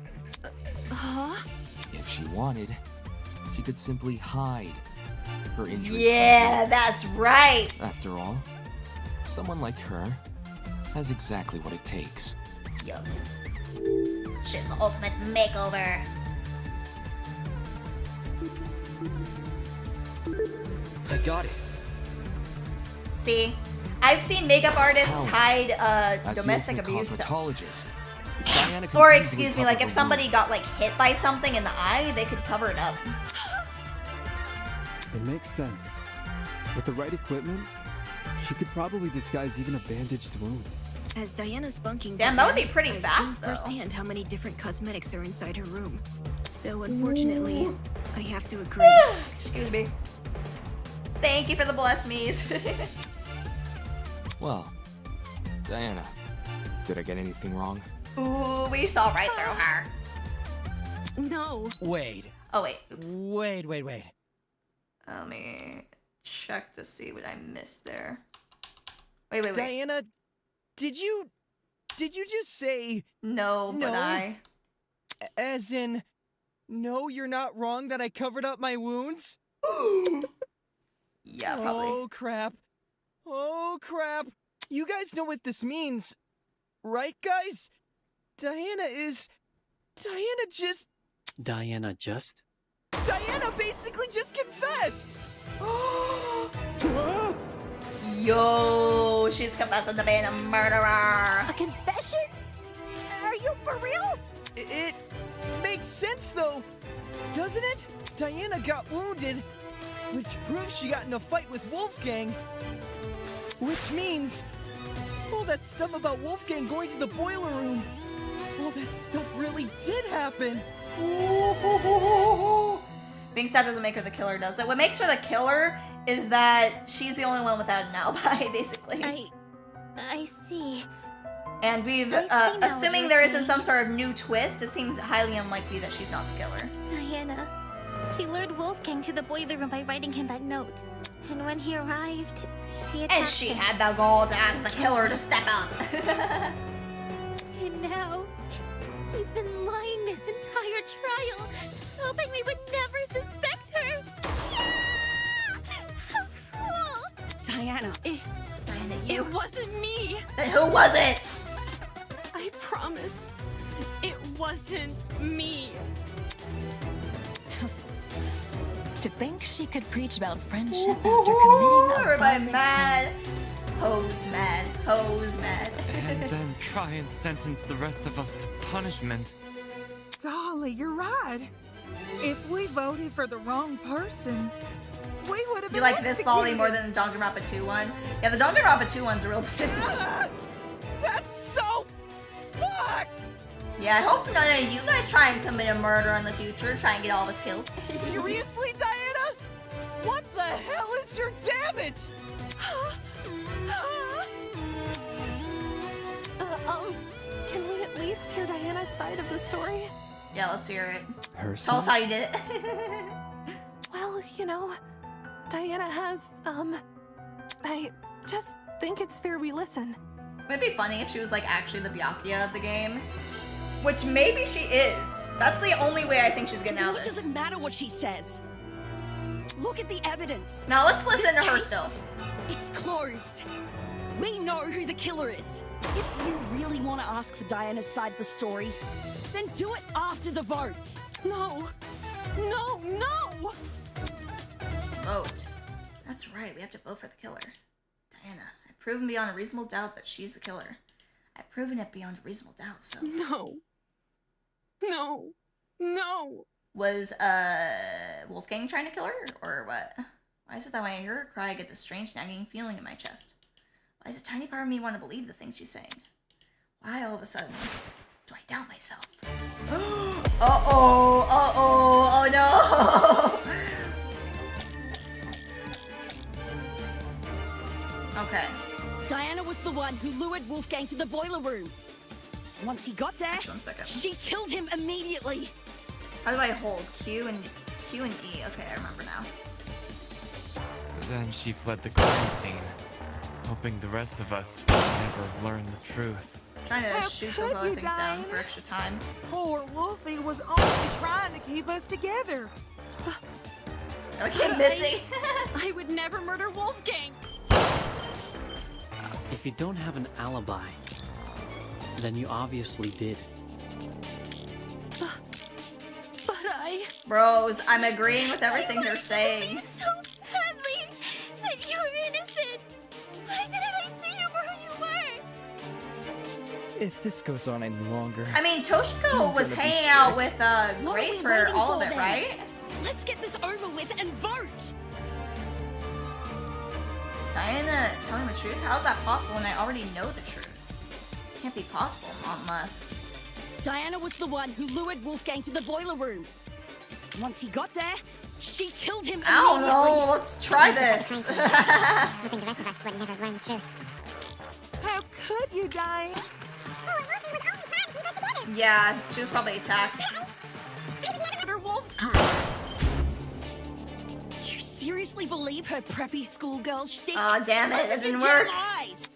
Huh? If she wanted, she could simply hide her injuries. Yeah, that's right. After all, someone like her has exactly what it takes. Yup. She's the ultimate makeover. I got it. See, I've seen makeup artists Talent. hide As the domestic ultimate abuse stuff. cosmetologist, Diana can Or easily excuse me, cover like if her somebody wound. got like hit by something in the eye, they could cover it up. It makes sense. With the right equipment, she could probably disguise even a bandaged wound. As Diana's bunking Damn, that would be pretty I've fast, seen though. firsthand how many different cosmetics are inside her room. So unfortunately, I have to agree. Excuse me. Thank you for the bless me's. Well, Diana, did I get anything wrong? Ooh, we saw right through her. No. Wait. Oh wait, oops. Wait. Let me check to see what I missed there. Wait. Diana, did you just say No, but I. As in, no, you're not wrong that I covered up my wounds? Yeah, probably. Oh crap. You guys know what this means, right, guys? Diana basically just confessed. Yo, she's confessing to being a murderer. A confession? Are you for real? It makes sense, though, doesn't it? Diana got wounded, which proves she got in a fight with Wolfgang. Which means all that stuff about Wolfgang going to the boiler room, all that stuff really did happen. Being stabbed doesn't make her the killer, does it? What makes her the killer is that she's the only one without an alibi, basically. I see. And we've, I see now what assuming you're there isn't saying. some sort of new twist, it seems highly unlikely that she's not the killer. Diana. She lured Wolfgang to the boiler room by writing him that note. And when he arrived, she attacked And she him. had the gall to ask the killer to step up. And now, she's been lying this entire trial, hoping we would never suspect her. Yeah! How cruel! Diana, Diana, it wasn't me. Then who was it? I promise, it wasn't me. To think she could preach about friendship after committing a Everybody violent mad. Hose mad. And then try and sentence the rest of us to punishment. Golly, you're right. If we voted for the wrong person, we would have been You like this lolly executed. more than the Danganronpa 2 one? Yeah, the Danganronpa 2 one's a real bitch. That's so fucked! Yeah, I hope none of you guys try and commit a murder in the future. Try and get all of us killed. Seriously, Diana? What the hell is you're damaged! Can we at least hear Diana's side of the story? Yeah, let's hear it. Her Tell us how you did it. Well, you know, Diana has, I just think it's fair we listen. It'd be funny if she was like actually the Byakuya of the game. Which maybe she is. That's the only way I think she's getting out of It this. doesn't matter what she says. Look at the evidence. Now let's listen This to her case, still. It's closed. We know who the killer is. If you really want to ask for Diana's side of the story, then do it after the vote. No. No, no! Vote. That's right, we have to vote for the killer. Diana, I've proven beyond a reasonable doubt that she's the killer. I've proven it beyond a reasonable doubt, so... No. No. No. Was, Wolfgang trying to kill her, or what? Why is it that when I hear her cry, I get this strange nagging feeling in my chest? Why does a tiny part of me want to believe the things she's saying? Why all of a sudden do I doubt myself? Uh-oh, uh-oh, oh no! Okay. Diana was the one who lured Wolfgang to the boiler room. Once he got there, Actually, 1 second. she killed him immediately. How do I hold? Q and E. Okay, I remember now. Then she fled the crime scene, hoping the rest of us would never learn the truth. Trying to How shoot could those other you, things down Diana? for extra time. Poor Wolfie was only trying to keep us together. I keep missing. I would never murder Wolfgang. If you don't have an alibi, then you obviously did. But I... Bros, I'm agreeing with everything they're saying. So badly that you were innocent. Why didn't I see you for who you were? If this goes on any longer... I mean, Toshiko I'm was gonna be hanging out sick. with What are Grace we for waiting all for of it, then? right? Let's get this over with and vote. Is Diana telling the truth? How is that possible when I already know the truth? Can't be possible unless... Diana was the one who lured Wolfgang to the boiler room. Once he got there, she killed him I don't immediately. know, let's try this. Hoping the rest of us would never learn the truth. How could you, Diane? Poor Wolfie was only trying to keep us together. Yeah, she was probably attacked. Wolf. You seriously believe her preppy schoolgirl shtick? Aw, damn it, it didn't Look at work. your eyes.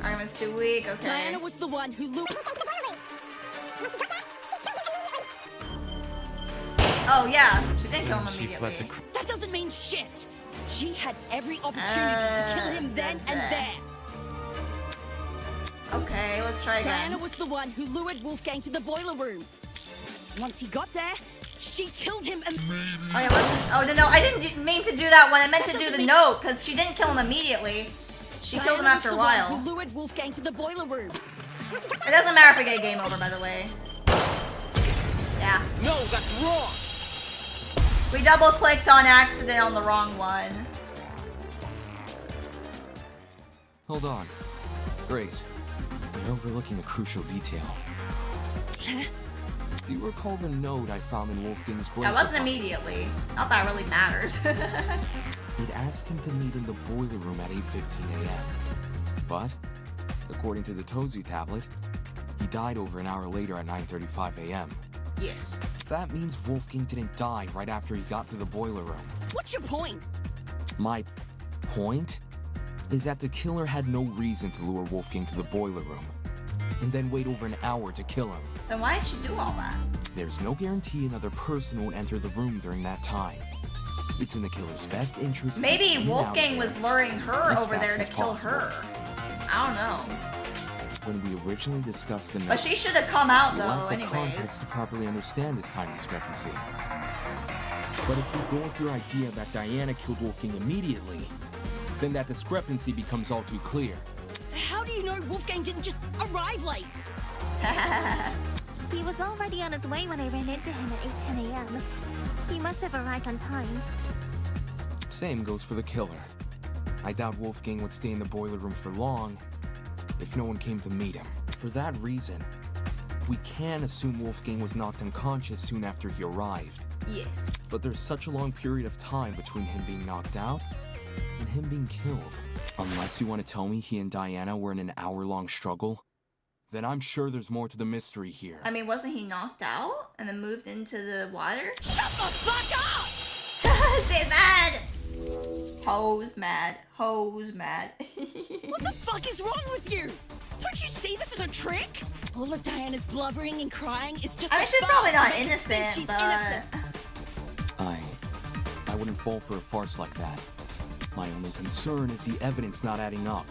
Argument's too weak, okay. Diana was the one who lured... Oh yeah, she did kill him She fled immediately. the That doesn't mean shit. She had every opportunity to kill him then and there. Okay, let's try again. Diana was the one who lured Wolfgang to the boiler room. Once he got there, she killed him immediately. Oh, yeah, wasn't... Oh, no, I didn't mean to do that one. I meant to do the note, because she didn't kill him immediately. She killed him after a while. Who lured Wolfgang to the boiler room. It doesn't matter if we get game over, by the way. Yeah. No, that's wrong! We double-clicked on accident on the wrong one. Hold on. Grace, you're overlooking a crucial detail. Do you recall the note I found in Wolfgang's blazer That wasn't pocket? immediately. Not that really matters. It asked him to meet in the boiler room at 8:15 a.m. But, according to the Tozu tablet, he died over an hour later at 9:35 a.m. Yes. That means Wolfgang didn't die right after he got to the boiler room. What's your point? My point is that the killer had no reason to lure Wolfgang to the boiler room and then wait over an hour to kill him. Then why did she do all that? There's no guarantee another person will enter the room during that time. It's in the killer's best interest. to Maybe get in and out Wolfgang of was there luring her as over fast there to as kill possible. her. I don't know. When we originally discussed the note, But she should have come out, we though, lacked the context anyways. to properly understand this time discrepancy. But if you go with your idea that Diana killed Wolfgang immediately, then that discrepancy becomes all too clear. How do you know Wolfgang didn't just arrive late? He was already on his way when I ran into him at 8:10 a.m. He must have arrived on time. Same goes for the killer. I doubt Wolfgang would stay in the boiler room for long if no one came to meet him. For that reason, we can assume Wolfgang was knocked unconscious soon after he arrived. Yes. But there's such a long period of time between him being knocked out him being killed. Unless you want to tell me he and Diana were in an hour-long struggle, then I'm sure there's more to the mystery here. I mean, wasn't he knocked out and then moved into the water? Shut the fuck up! She's mad! Ho's mad. Ho's mad. What the fuck is wrong with you? Don't you see this is a trick? All of Diana's blubbering and crying is just I mean, a she's farce probably to not make us think innocent, she's but... innocent. I wouldn't fall for a farce like that. My only concern is the evidence not adding up.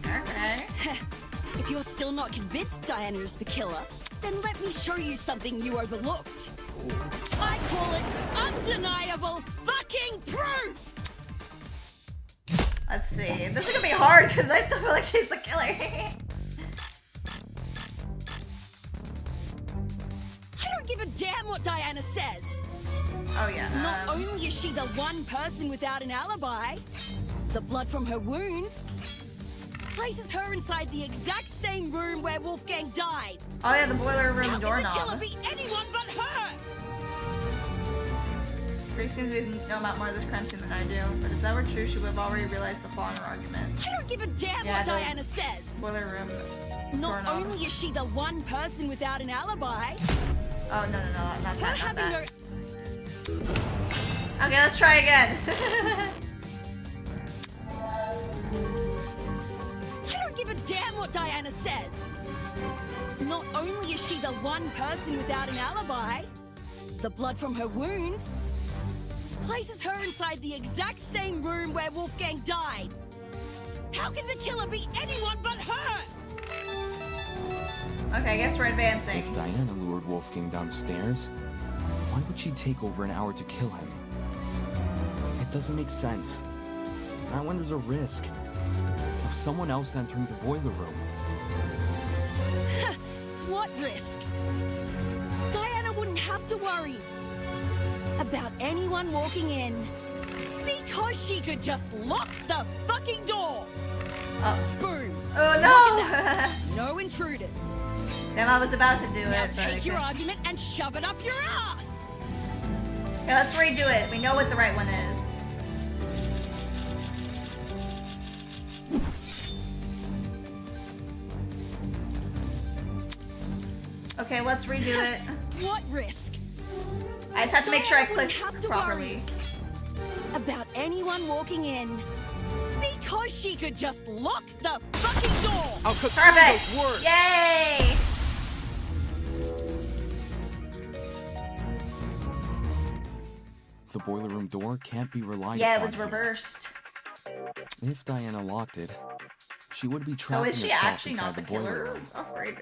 Okay. If you're still not convinced Diana is the killer, then let me show you something you overlooked. I call it undeniable fucking proof! Let's see. This is gonna be hard because I still feel like she's the killer. I don't give a damn what Diana says. Oh yeah. Not only is she the one person without an alibi, the blood from her wounds places her inside the exact same room where Wolfgang died. Oh yeah, the boiler room How doorknob. can the killer be anyone but her? Grace seems to know about more of this crime scene than I do, but if that were true, she would have already realized the flaw in her argument. I don't give a damn Yeah, what the Diana says. Boiler room Not doorknob. only is she the one person without an alibi, Oh no, not her that, not having that. Okay, let's try again. I don't give a damn what Diana says. Not only is she the one person without an alibi, the blood from her wounds places her inside the exact same room where Wolfgang died. How can the killer be anyone but her? Okay, I guess we're advancing. If Diana lured Wolfgang downstairs, why would she take over an hour to kill him? It doesn't make sense. Not when there's a risk of someone else entering the boiler room. What risk? Diana wouldn't have to worry about anyone walking in because she could just lock the fucking door. Boom. Oh Look no! at that. No intruders. Damn, I was about to do Now it. But take your okay. argument and shove it up your ass. Okay, let's redo it. We know what the right one is. Okay, let's redo it. What risk? I just have to make sure I Diana click wouldn't have to properly. worry about anyone walking in because she could just lock the fucking door. Perfect! Yay! The boiler room door can't be relied Yeah, it upon was here. reversed. If Diana locked it, she would be So trapping is she herself actually inside not the boiler killer? room. Oh, great.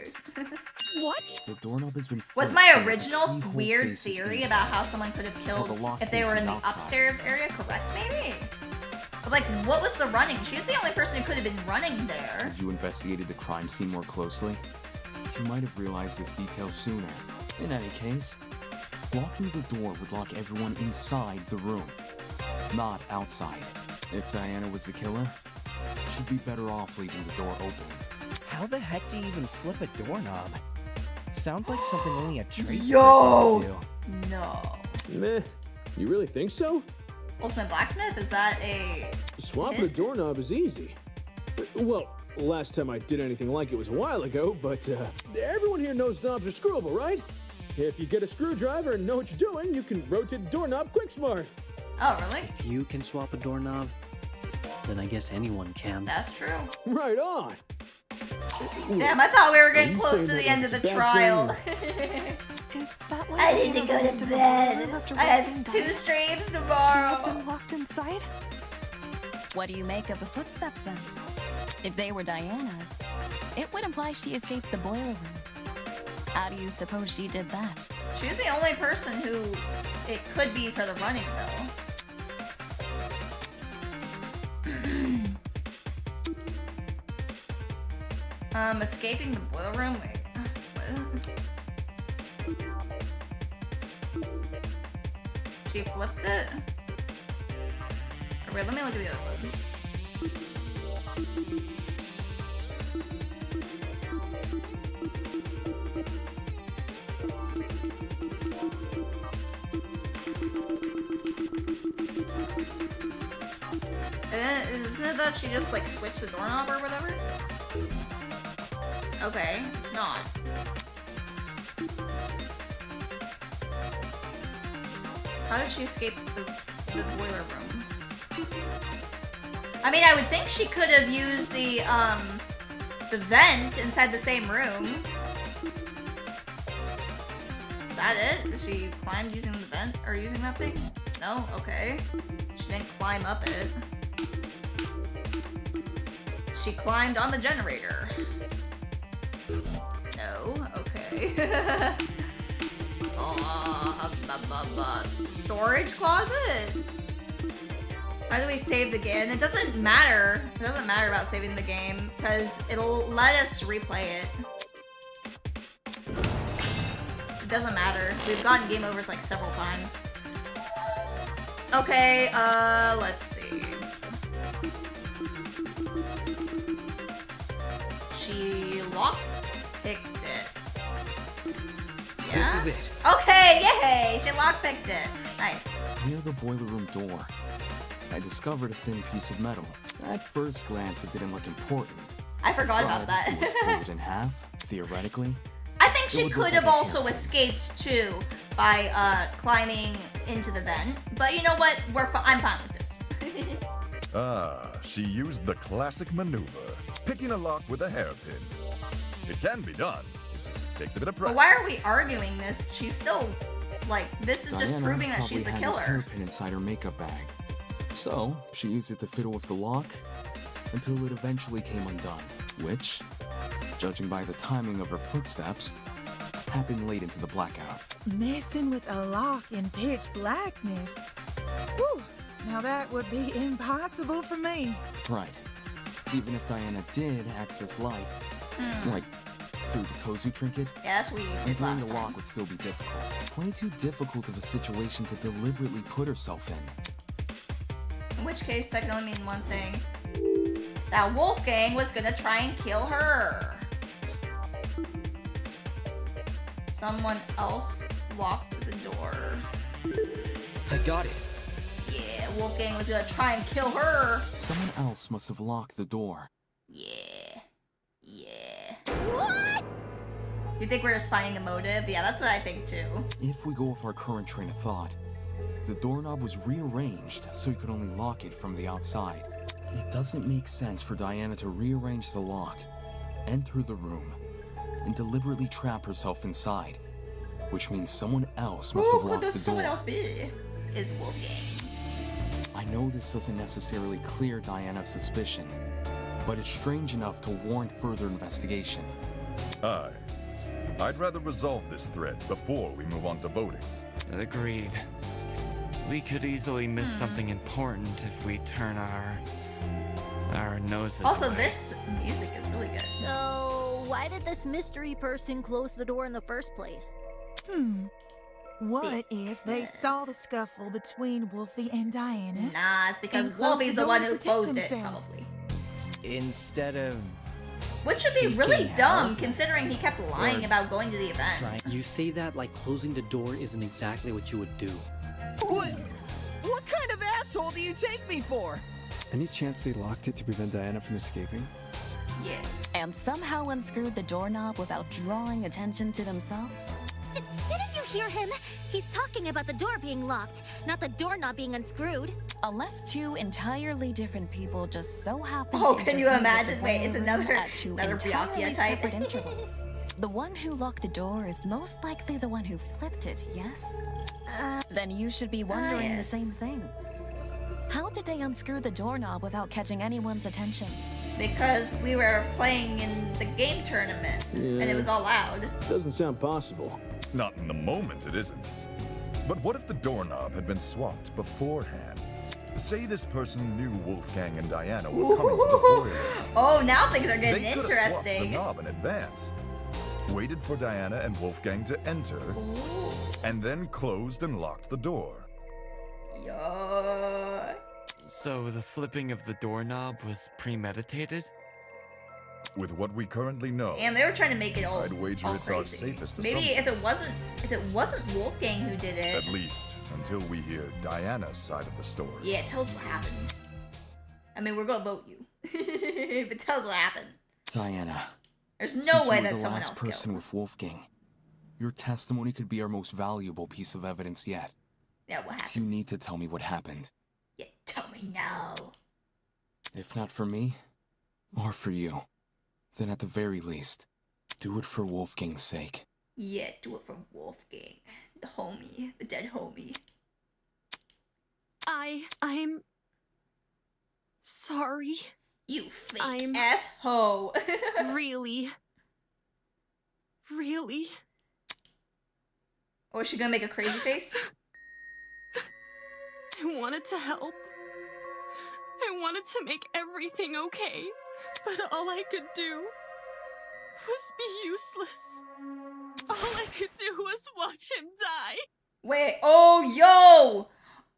What? The doorknob has been Was flipped my so that the original keyhole weird faces theory inside. about how someone could have But killed the lock if they were in the faces outside. upstairs area correct, maybe? But like, what was the running? She's the only person who could have been running there. If you investigated the crime scene more closely, you might have realized this detail sooner. In any case, locking the door would lock everyone inside the room, not outside. If Diana was the killer, she'd be better off leaving the door open. How the heck do you even flip a doorknob? Sounds like something only a tradesperson Yo! would do. No. Meh. You really think so? Ultimate Blacksmith? Is that a... Swapping a doorknob is easy. Well, last time I did anything like it was a while ago, but everyone here knows knobs are screwable, right? If you get a screwdriver and know what you're doing, you can rotate the doorknob quick smart. Oh, really? If you can swap a doorknob, then I guess anyone can. That's true. Right on. Damn, I thought we were getting You close say to the that end of the it's a bad trial. Is that why I need to go to bed. After I have Wolfgang 2 died? streams She had tomorrow. been locked inside? What do you make of the footsteps then? If they were Diana's, it would imply she escaped the boiler room. How do you suppose she did that? She's the only person who it could be for the running, though. Escaping the boiler room? Wait. What? She flipped it? Or wait, let me look at the other ones. Isn't it that she just like switched the doorknob or whatever? Okay, it's not. How did she escape the boiler room? I mean, I would think she could have used the vent inside the same room. Is that it? She climbed using the vent or using that thing? No? Okay. She didn't climb up it. She climbed on the generator. No? Okay. Storage closet? How do we save the game? It doesn't matter. It doesn't matter about saving the game because it'll let us replay it. It doesn't matter. We've gotten game overs like several times. Okay, let's see. She lockpicked it. Yeah? This is it. Okay, yay! She lockpicked it. Nice. Near the boiler room door, I discovered a thin piece of metal. At first glance, it didn't look important. I forgot about But if you that. fold it in half, theoretically, I think it she would look could like have a also escaped too by climbing into the vent. But you know what? I'm fine with this. She used the classic maneuver, picking a lock with a hairpin. It can be done. It just takes a bit of But practice. why are we arguing this? She's still like this is just Diana proving that probably she's the had this killer. hairpin inside her makeup bag. So, she used it to fiddle with the lock until it eventually came undone, which, judging by the timing of her footsteps, happened late into the blackout. Messing with a lock in pitch blackness. Whew. Now that would be impossible for me. Right. Even if Diana did access light, like through the Tozu trinket, Yeah, that's what you did entering last the time. lock would still be difficult. Way too difficult of a situation to deliberately put herself in. In which case, that can only mean one thing. That Wolfgang was gonna try and kill her. Someone else locked the door. I got it. Yeah, Wolfgang was gonna try and kill her. Someone else must have locked the door. Yeah. Yeah. What? You think we're just finding a motive? Yeah, that's what I think too. If we go with our current train of thought, the doorknob was rearranged so you could only lock it from the outside. It doesn't make sense for Diana to rearrange the lock, enter the room, and deliberately trap herself inside, which means someone else must have Who locked could the someone door. else be? Is Wolfgang. I know this doesn't necessarily clear Diana's suspicion, but it's strange enough to warrant further investigation. I'd rather resolve this thread before we move on to voting. Agreed. We could easily miss something important if we turn our noses Also, away. this music is really good. So, why did this mystery person close the door in the first place? What if they saw the scuffle between Wolfie and Diana? Nah, it's because and closed Wolfie's the the door one to who protect closed it, themselves? probably. Instead of Which should be really seeking dumb, help, considering he kept lying Or about going to the event. Right. You say that like closing the door isn't exactly what you would do. What kind of asshole do you take me for? Any chance they locked it to prevent Diana from escaping? Yes. And somehow unscrewed the doorknob without drawing attention to themselves? Didn't you hear him? He's talking about the door being locked, not the doorknob being unscrewed. Unless two entirely different people just so happen Oh, to can you intervene with imagine? the Wait, it's boiler room another- at two another entirely Byakuya type. separate intervals. The one who locked the door is most likely the one who flipped it, yes? Then you should be wondering yes. the same thing. How did they unscrew the doorknob without catching anyone's attention? Because we were playing in the game tournament, and it was all loud. Doesn't sound possible. Not in the moment, it isn't. But what if the doorknob had been swapped beforehand? Say this person knew Wolfgang and Diana were coming to the boiler room. Oh, now things are getting They could have swapped the interesting. knob in advance, waited for Diana and Wolfgang to enter, and then closed and locked the door. Yo. So the flipping of the doorknob was premeditated? With what we currently know, And they were trying to make it all. I'd wager all it's our crazy. safest Maybe assumption. if it wasn't Wolfgang who did it. At least until we hear Diana's side of the story. Yeah, tell us what happened. I mean, we're gonna vote you. But tell us what happened. Diana. There's no since way you were that the someone last else person killed. with Wolfgang, your testimony could be our most valuable piece of evidence yet. Yeah, what happened? You need to tell me what happened. Yeah, tell me now. If not for me, or for you, then at the very least, do it for Wolfgang's sake. Yeah, do it for Wolfgang. The homie. The dead homie. I'm sorry. You fake asshole. Really. Or is she gonna make a crazy face? I wanted to help. I wanted to make everything okay. But all I could do was be useless. All I could do was watch him die. Wait, oh, yo!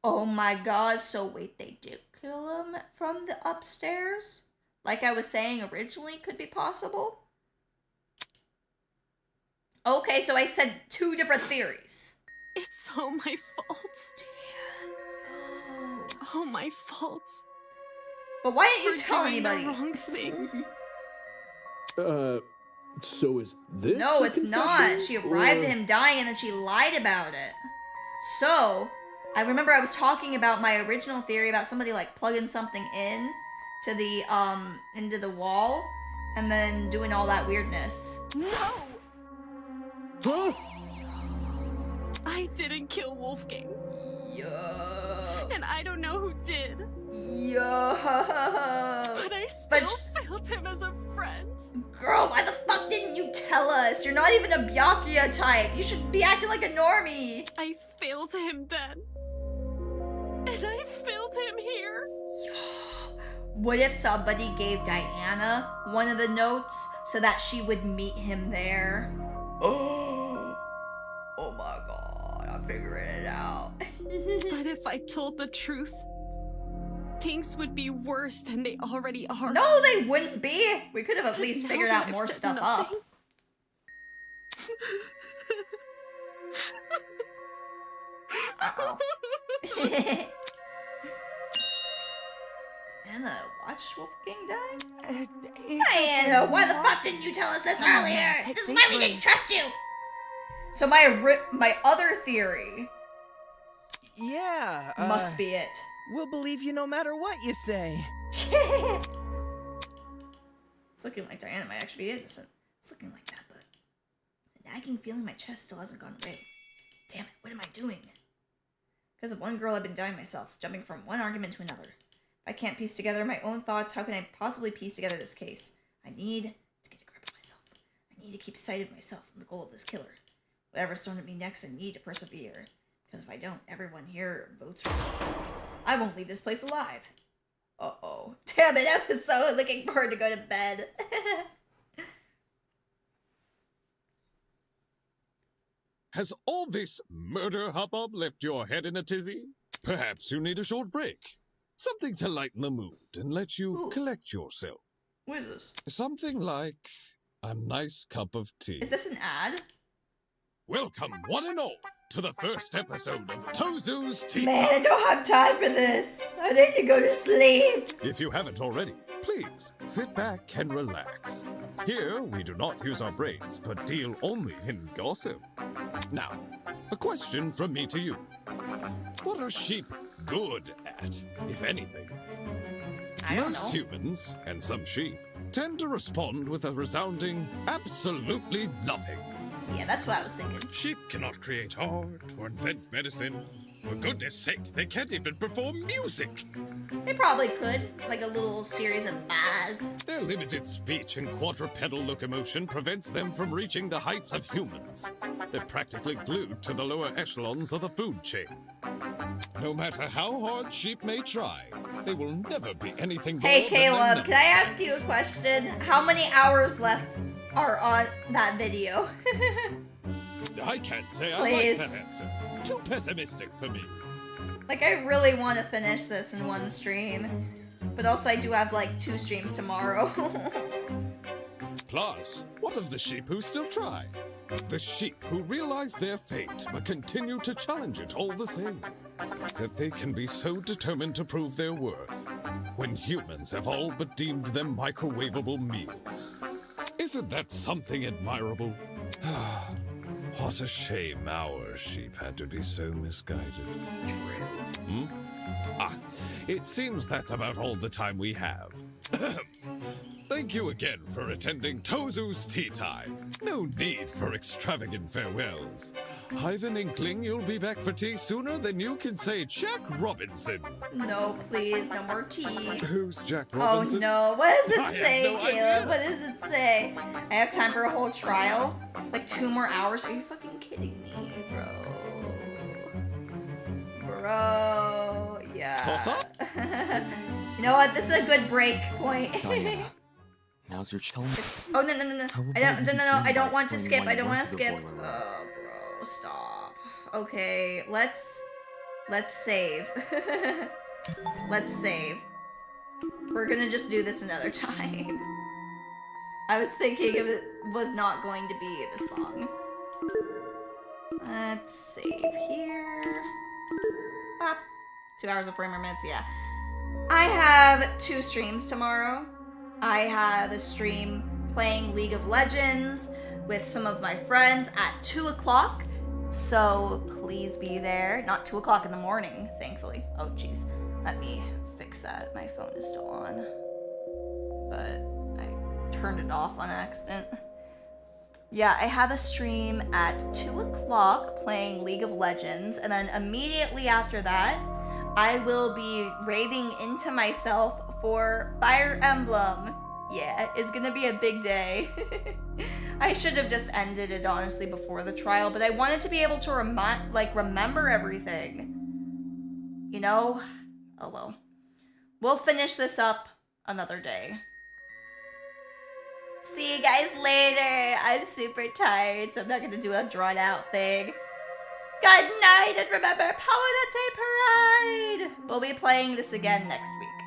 Oh my god, so wait, they did kill him from the upstairs? Like I was saying originally, could be possible? Okay, so I said 2 different theories. It's all my fault. Damn. All my fault. But why didn't you For tell doing the anybody? wrong thing. So is this? No, a it's not. confession, She arrived or- at him dying and then she lied about it. So, I remember I was talking about my original theory about somebody like plugging something in to the into the wall and then doing all that weirdness. No! Huh? I didn't kill Wolfgang. Yeah. And I don't know who did. Yo. But I still failed him as a friend. Girl, why the fuck didn't you tell us? You're not even a Byakuya type. You should be acting like a normie. I failed him then. And I failed him here. What if somebody gave Diana one of the notes so that she would meet him there? Oh my god, I'm figuring it out. But if I told the truth, things would be worse than they already are. No, they wouldn't be. We could have at But least now figured that out I've more said stuff nothing- up. Uh-oh. Anna watched Wolfgang die? Diana, why the fuck didn't you tell us this earlier? This is why we didn't trust you. So my other theory Yeah. must be it. We'll believe you no matter what you say. It's looking like Diana might actually be innocent. It's looking like that, but the nagging feeling in my chest still hasn't gone away. Damn it, what am I doing? Because of one girl, I've been dying myself, jumping from one argument to another. If I can't piece together my own thoughts, how can I possibly piece together this case? I need to get a grip of myself. I need to keep sight of myself and the goal of this killer. Whatever's thrown at me next, I need to persevere. Because if I don't, everyone here votes for me. I won't leave this place alive. Uh-oh. Damn it, I was so looking forward to go to bed. Has all this murder hubbub left your head in a tizzy? Perhaps you need a short break. Something to lighten the mood and let you collect yourself. What is this? Something like a nice cup of tea. Is this an ad? Welcome, one and all, to the first episode of Tozu's Tea Man, I Time. don't have time for this. I need to go to sleep. If you haven't already, please sit back and relax. Here, we do not use our brains, but deal only in gossip. Now, a question from me to you. What are sheep good at, if anything? I don't Most know. humans, and some sheep, tend to respond with a resounding absolutely nothing. Yeah, that's what I was thinking. Sheep cannot create art or invent medicine. For goodness sake, they can't even perform music. They probably could. Like a little series of bars. Their limited speech and quadrupedal locomotion prevents them from reaching the heights of humans. They're practically glued to the lower echelons of the food chain. No matter how hard sheep may try, they will never be anything more Hey than their Caleb, can I numbers. ask you a question? How many hours left are on that video? I can't say I Please. like that answer. Too pessimistic for me. Like, I really want to finish this in one stream. But also I do have like 2 streams tomorrow. Plus, what of the sheep who still try? The sheep who realize their fate but continue to challenge it all the same. That they can be so determined to prove their worth when humans have all but deemed them microwavable meals. Isn't that something admirable? What a shame our sheep had to be so misguided. Hmm? Ah, it seems that's about all the time we have. Thank you again for attending Tozu's Tea Time. No need for extravagant farewells. I've an inkling you'll be back for tea sooner than you can say Jack Robinson. No, please, no more tea. Who's Jack Robinson? Oh no, what does it I say, have no Caleb? idea. What does it say? I have time for a whole trial? Like 2 more hours? Are you fucking kidding me, bro? Bro, yeah. You know what? This is a good break point. Diana, now's your chance. Oh no. I don't want to skip. I don't want to skip. Oh, bro, stop. Okay, let's save. Let's save. We're gonna just do this another time. I was thinking if it was not going to be this long. Let's save here. Bop. 2 hours of 4 more minutes, yeah. I have 2 streams tomorrow. I have a stream playing League of Legends with some of my friends at 2 o'clock. So please be there. Not 2 o'clock in the morning, thankfully. Oh, jeez. Let me fix that. My phone is still on. But I turned it off on accident. Yeah, I have a stream at 2 o'clock playing League of Legends. And then immediately after that, I will be raiding into myself for Fire Emblem. Yeah, it's gonna be a big day. I should have just ended it honestly before the trial, but I wanted to be able to remember everything. You know? Oh well. We'll finish this up another day. See you guys later. I'm super tired, so I'm not gonna do a drawn out thing. Good night, and remember, Paladate Parade! We'll be playing this again next week.